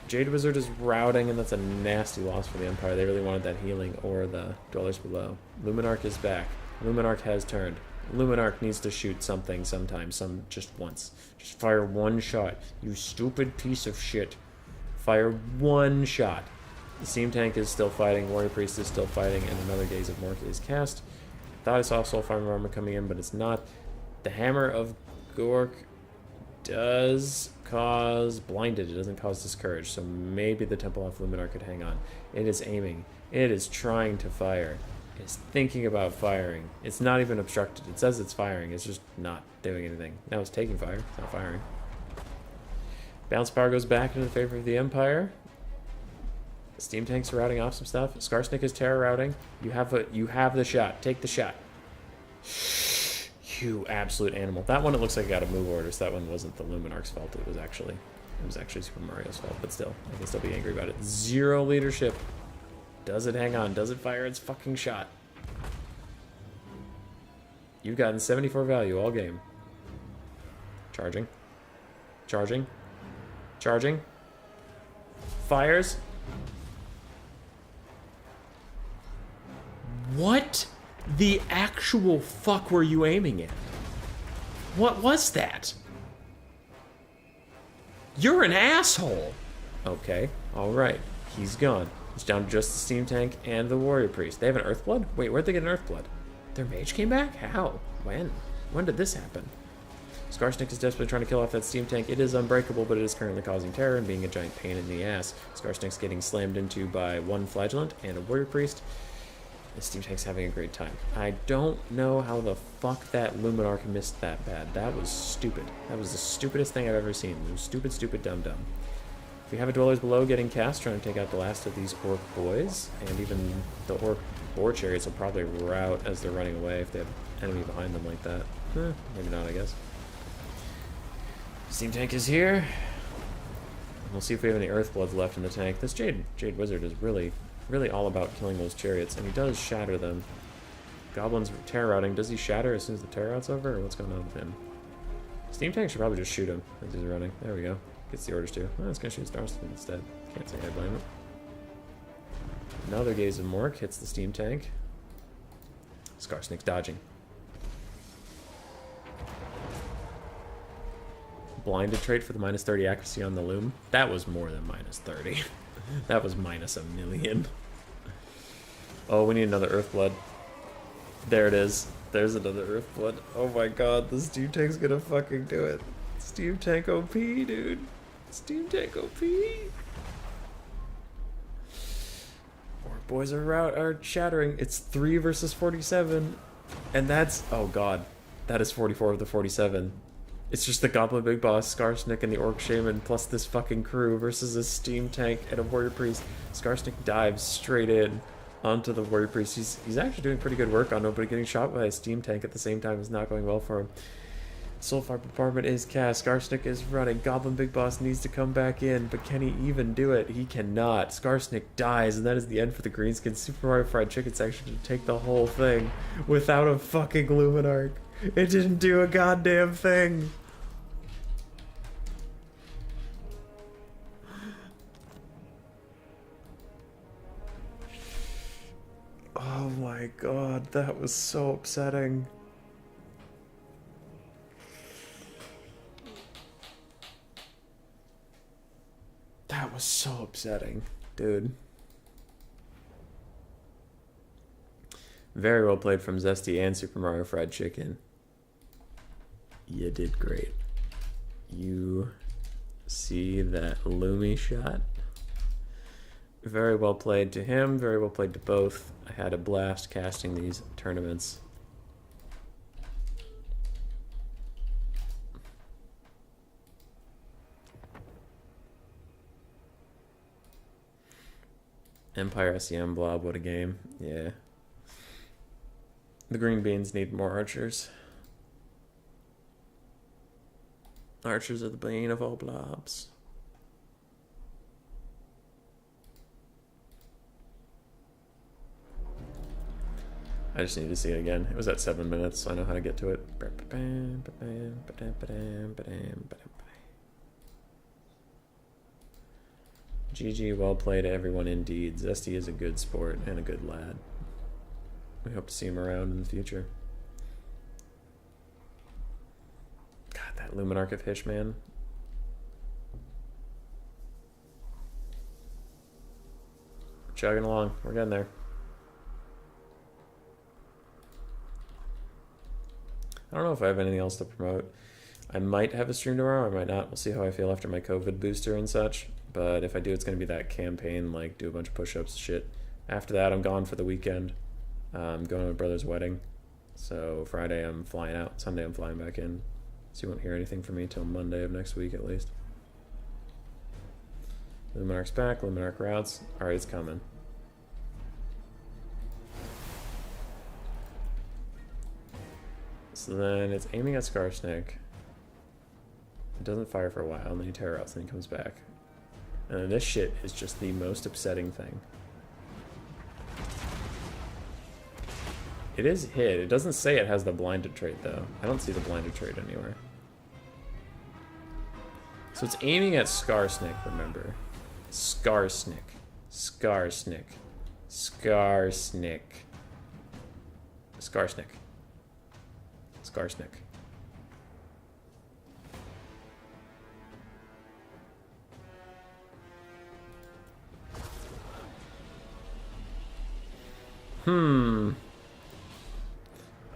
Jade Wizard is routing, and that's a nasty loss for the Empire. They really wanted that healing or the Dwellers Below. Luminarch is back. Luminarch has turned. Luminarch needs to shoot something sometime, just once. Just fire one shot. You stupid piece of shit. Fire one shot. The Steam Tank is still fighting, Warrior Priest is still fighting, and another Gaze of Mork is cast. Thought I saw Soul Farmer Armor coming in, but it's not. The Hammer of Gork does cause blinded. It doesn't cause discouraged, so maybe the Temple of Luminar could hang on. It is aiming. It is trying to fire. It's thinking about firing. It's not even obstructed. It says it's firing. It's just not doing anything. Now it's taking fire. It's not firing. Bounce power goes back into the favor of the Empire. Steam Tank's routing off some stuff. Skarsnik is terror routing. You have the shot. Take the shot. You absolute animal. That one, it looks like it got a move order, so that one wasn't the Luminarch's fault. It was actually Super Mario's fault, but still, I can still be angry about it. 0 leadership. Does it hang on? Does it fire its fucking shot? You've gotten 74 value all game. Charging. Charging. Charging. Fires. What the actual fuck were you aiming at? What was that? You're an asshole. Okay, alright. He's gone. It's down to just the Steam Tank and the Warrior Priest. They have an Earthblood? Wait, where'd they get an Earthblood? Their mage came back? How? When? When did this happen? Skarsnik is desperately trying to kill off that Steam Tank. It is unbreakable, but it is currently causing terror and being a giant pain in the ass. Skarsnik's getting slammed into by one Flagellant and a Warrior Priest. The Steam Tank's having a great time. I don't know how the fuck that Luminarch missed that bad. That was stupid. That was the stupidest thing I've ever seen. It was stupid, stupid, dumb, dumb. We have a Dwellers Below getting cast, trying to take out the last of these Orc boys, and even the Orc Boar Chariots will probably rout as they're running away if they have enemy behind them like that. Maybe not, I guess. Steam Tank is here. We'll see if we have any Earthbloods left in the tank. This Jade Wizard is really all about killing those chariots, and he does shatter them. Goblin's terror routing. Does he shatter as soon as the terror rout's over, or what's going on with him? Steam Tank should probably just shoot him as he's running. There we go. Gets the orders too. Oh, it's gonna shoot Starston instead. Can't say I blame it. Another Gaze of Mork hits the Steam Tank. Skarsnik's dodging. Blinded trait for the minus 30 accuracy on the loom. That was more than minus 30. That was minus 1,000,000. Oh, we need another Earthblood. There it is. There's another Earthblood. Oh my god, the Steam Tank's gonna fucking do it. Steam Tank OP, dude. Steam Tank OP. Orc boys are shattering. It's 3 versus 47. And that's... oh god. That is 44 of the 47. It's just the Goblin Big Boss, Skarsnik, and the Orc Shaman, plus this fucking crew versus a Steam Tank and a Warrior Priest. Skarsnik dives straight in onto the Warrior Priest. He's actually doing pretty good work on him, but getting shot by a Steam Tank at the same time is not going well for him. Soulfire Bombardment is cast. Skarsnik is running. Goblin Big Boss needs to come back in, but can he even do it? He cannot. Skarsnik dies, and that is the end for the Greenskins Super Mario Fried Chicken section to take the whole thing without a fucking Luminarch. It didn't do a goddamn thing. Oh my god, that was so upsetting. That was so upsetting, dude. Very well played from Zesty and Super Mario Fried Chicken. You did great. You see that Lumi shot? Very well played to him, very well played to both. I had a blast casting these tournaments. Empire SEM Blob, what a game. Yeah. The green beans need more archers. Archers are the bane of all blobs. I just need to see it again. It was at 7 minutes, so I know how to get to it. GG, well played everyone indeed. Zesty is a good sport and a good lad. We hope to see him around in the future. God, that Luminarch of Hish, man. We're chugging along. We're getting there. I don't know if I have anything else to promote. I might have a stream tomorrow, I might not. We'll see how I feel after my COVID booster and such. But if I do, it's going to be that campaign, like do a bunch of push-ups, shit. After that, I'm gone for the weekend. I'm going to my brother's wedding. So Friday I'm flying out. Sunday I'm flying back in. So you won't hear anything from me till Monday of next week at least. Luminarch's back, Luminarch routes. Alright, it's coming. So then it's aiming at Scarsnake. It doesn't fire for a while, and then he terror routes, and he comes back. And then this shit is just the most upsetting thing. It is hit. It doesn't say it has the blinded trait, though. I don't see the blinded trait anywhere. So it's aiming at Scarsnake, remember. Scarsnake. Scarsnake. Scarsnake. Scarsnake. Scarsnake.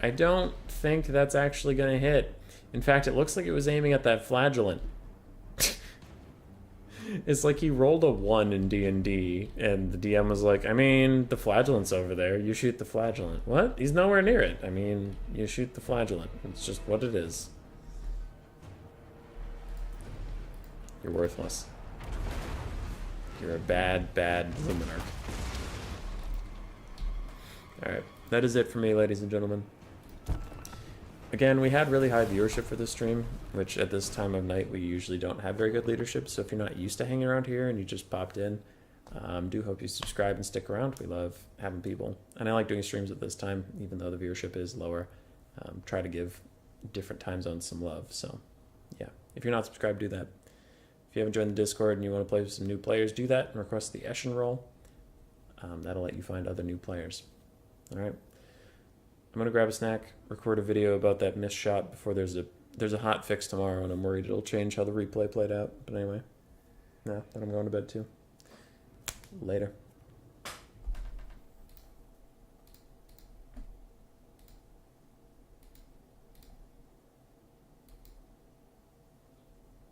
I don't think that's actually going to hit. In fact, it looks like it was aiming at that flagellant. It's like he rolled a 1 in D&D, and the DM was like, I mean, the flagellant's over there. You shoot the flagellant. What? He's nowhere near it. I mean, you shoot the flagellant. It's just what it is. You're worthless. You're a bad, bad Luminarch. Alright, that is it for me, ladies and gentlemen. Again, we had really high viewership for this stream, which at this time of night we usually don't have very good leadership, so if you're not used to hanging around here and you just popped in, do hope you subscribe and stick around. We love having people. And I like doing streams at this time, even though the viewership is lower. Try to give different time zones some love, so yeah. If you're not subscribed, do that. If you haven't joined the Discord and you want to play with some new players, do that and request the Eschen roll. That'll let you find other new players. Alright. I'm gonna grab a snack, record a video about that missed shot before there's a hot fix tomorrow, and I'm worried it'll change how the replay played out. But anyway, then I'm going to bed too. Later.